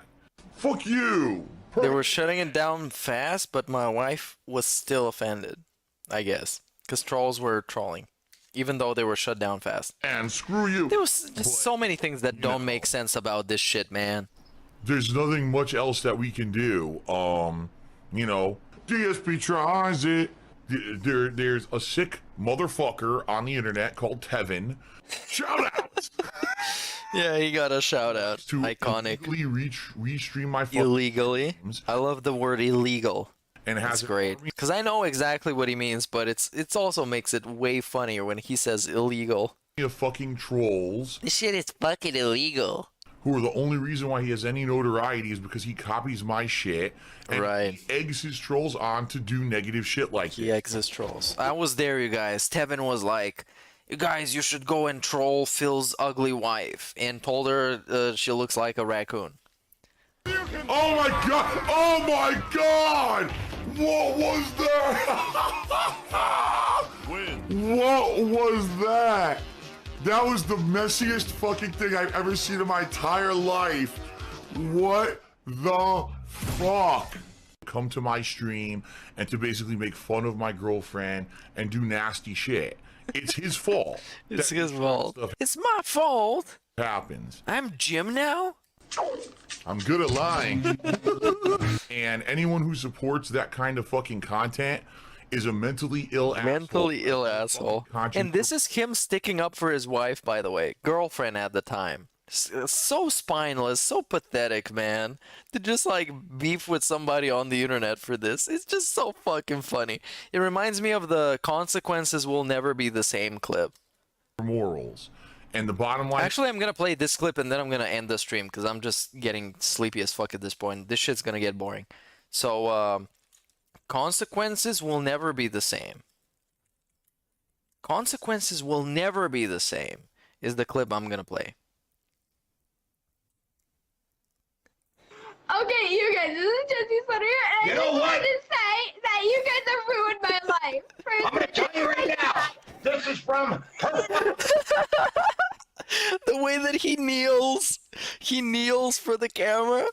Fuck you. They were shutting it down fast, but my wife was still offended, I guess. Because trolls were trolling, even though they were shut down fast. And screw you. There was just so many things that don't make sense about this shit, man. There's nothing much else that we can do. You know, DSP tries it. There's a sick motherfucker on the internet called Tevin. Shout out. Yeah, he got a shout out. To iconic. Restream my illegally. I love the word illegal. And that's great because I know exactly what he means, but it's also makes it way funnier when he says illegal. Fucking trolls. This shit is fucking illegal. Who are the only reason why he has any notoriety is because he copies my shit and he eggs his trolls on to do negative shit like he eggs his trolls. I was there, you guys. Tevin was like, you guys, you should go and troll Phil's ugly wife, and told her she looks like a raccoon. Oh my god! Oh my god! What was that? What was that? That was the messiest fucking thing I've ever seen in my entire life. What the fuck? come to my stream and to basically make fun of my girlfriend and do nasty shit. It's his fault. It's his fault. It's my fault. Happens. I'm Jim now? I'm good at lying. And anyone who supports that kind of fucking content is a mentally ill asshole. And this is him sticking up for his wife, by the way. Girlfriend at the time. So spineless, so pathetic, man. To just like beef with somebody on the internet for this. It's just so fucking funny. It reminds me of the consequences will never be the same clip. Morals. And the bottom line... Actually, I'm gonna play this clip and then I'm gonna end the stream because I'm just getting sleepy as fuck at this point. This shit's gonna get boring. So, consequences will never be the same. Consequences will never be the same is the clip I'm gonna play. Okay, you guys, this is Jesse's Sweater, and I just wanted to say that you guys have ruined my life. I'm gonna tell you right now, this is from her. The way that he kneels for the camera.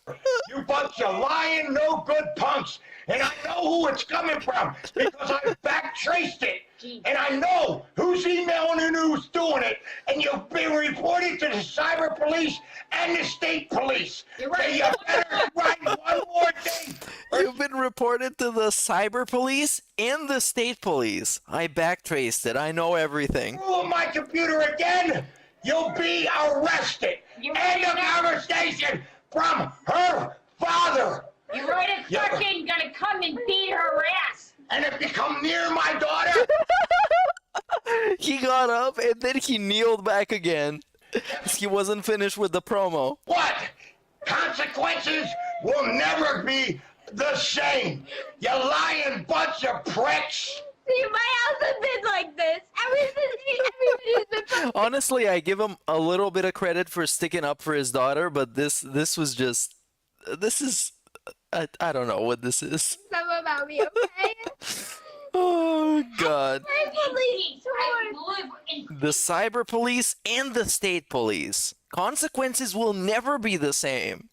You bunch of lying, no good punks, and I know who it's coming from because I back traced it, and I know who's emailing and who's doing it, and you've been reported to the cyber police and the state police. You're right. So you better write one more thing. You've been reported to the cyber police and the state police. I backtraced it. I know everything. Ruin my computer again. You'll be arrested. End of conversation from her father. You're right, it's fucking gonna come and beat her ass. And if you come near my daughter... He got up and then he kneeled back again. He wasn't finished with the promo. What? Consequences will never be the same. You lying bunch of pricks. See, my house has been like this ever since everybody's been... Honestly, I give him a little bit of credit for sticking up for his daughter, but this was just... This is... I don't know what this is. Some about me, okay? Oh, God. The cyber police and the state police. Consequences will never be the same.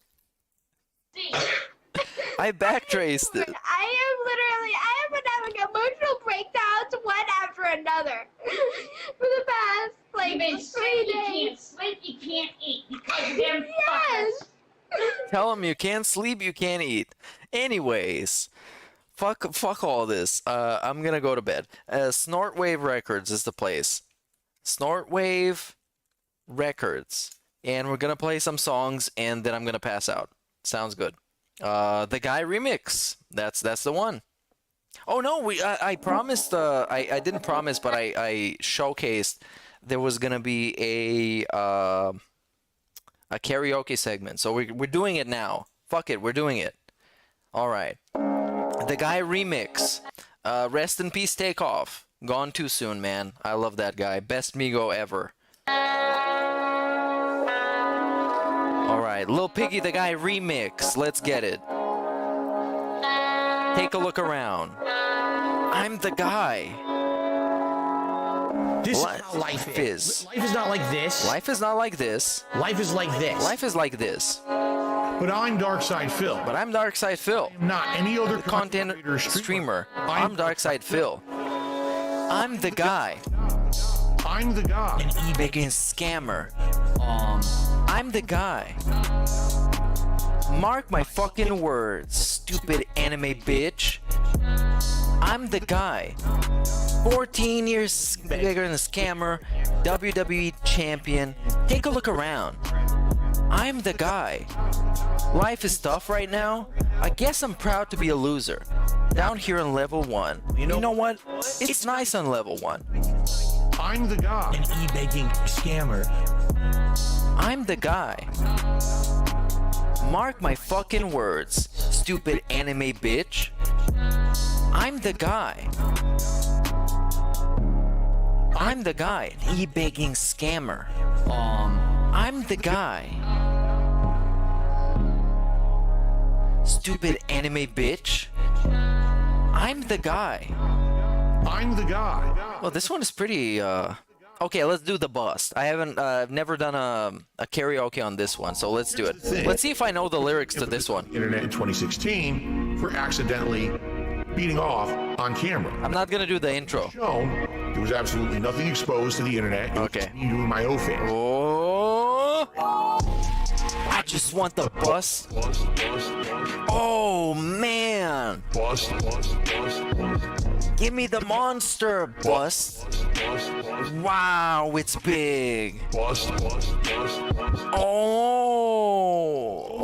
I backtraced it. I have been having emotional breakdowns one after another for the past, like, 3 days. You can't sleep, you can't eat because of them fuckers. Tell him you can't sleep, you can't eat. Anyways, fuck all this. I'm gonna go to bed. Snortwave Records is the place. Snortwave Records. And we're gonna play some songs and then I'm gonna pass out. Sounds good. The Guy remix. That's the one. Oh no, I promised. I didn't promise, but I showcased there was gonna be a karaoke segment. So we're doing it now. Fuck it, we're doing it. All right. The Guy remix. Rest in peace, Takeoff. Gone too soon, man. I love that guy. Best Migo ever. All right, Lil Piggy the Guy remix. Let's get it. Take a look around. I'm the guy. This is how life is. Life is not like this. Life is not like this. Life is like this. Life is like this. But I'm Darkside Phil. But I'm Darkside Phil. I'm not any other content streamer. I'm Darkside Phil. I'm the guy. I'm the guy. An eBay scammer. I'm the guy. Mark my fucking words, stupid anime bitch. I'm the guy. 14 years bigger than a scammer, WWE champion. Take a look around. I'm the guy. Life is tough right now. I guess I'm proud to be a loser. Down here on level 1. You know what? It's nice on level 1. I'm the guy. An e-baking scammer. I'm the guy. Mark my fucking words, stupid anime bitch. I'm the guy. I'm the guy, an e-baking scammer. I'm the guy. Stupid anime bitch. I'm the guy. I'm the guy. Well, this one is pretty, Oh, Okay, let's do the bust. I haven't, I've never done a karaoke on this one, so let's do it. thing. Let's see if I know the lyrics to this one. Internet in 2016 for accidentally beating off on camera. I'm not gonna do the intro. Shown, there was absolutely nothing exposed to the internet. It was Okay. just me doing my O face. Oh, I just want the bust. Oh man, give me the monster bust. Wow, it's big.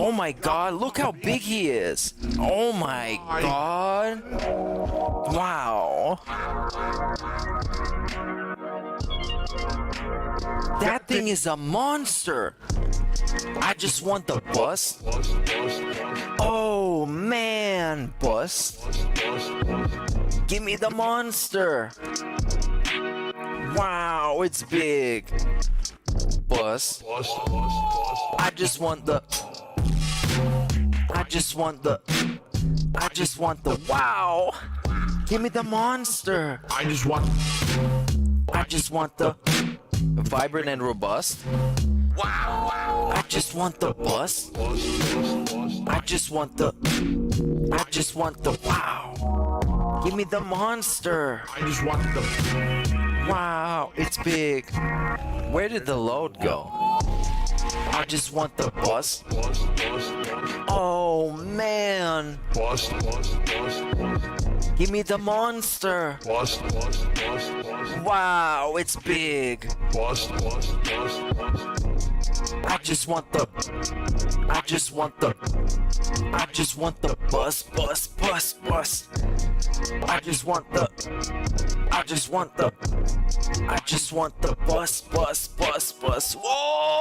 Oh my God, look how big he is. Oh my God. Wow. That thing is a monster. I just want the bust. Oh man, bust. Give me the monster. Wow, it's big. Bust. I just want the. I just want the. I just want the. Wow. Give me the monster. I just want. I just want the. Vibrant and robust. Wow. I just want the bust. I just want the. I just want the. Wow. Give me the monster. I just want the. Wow, it's big. Where did the load go? I just want the bust. Oh man. Give me the monster. Wow, it's big. I just want the. I just want the. I just want the bust. I just want the. I just want the. I just want the bust. Whoa!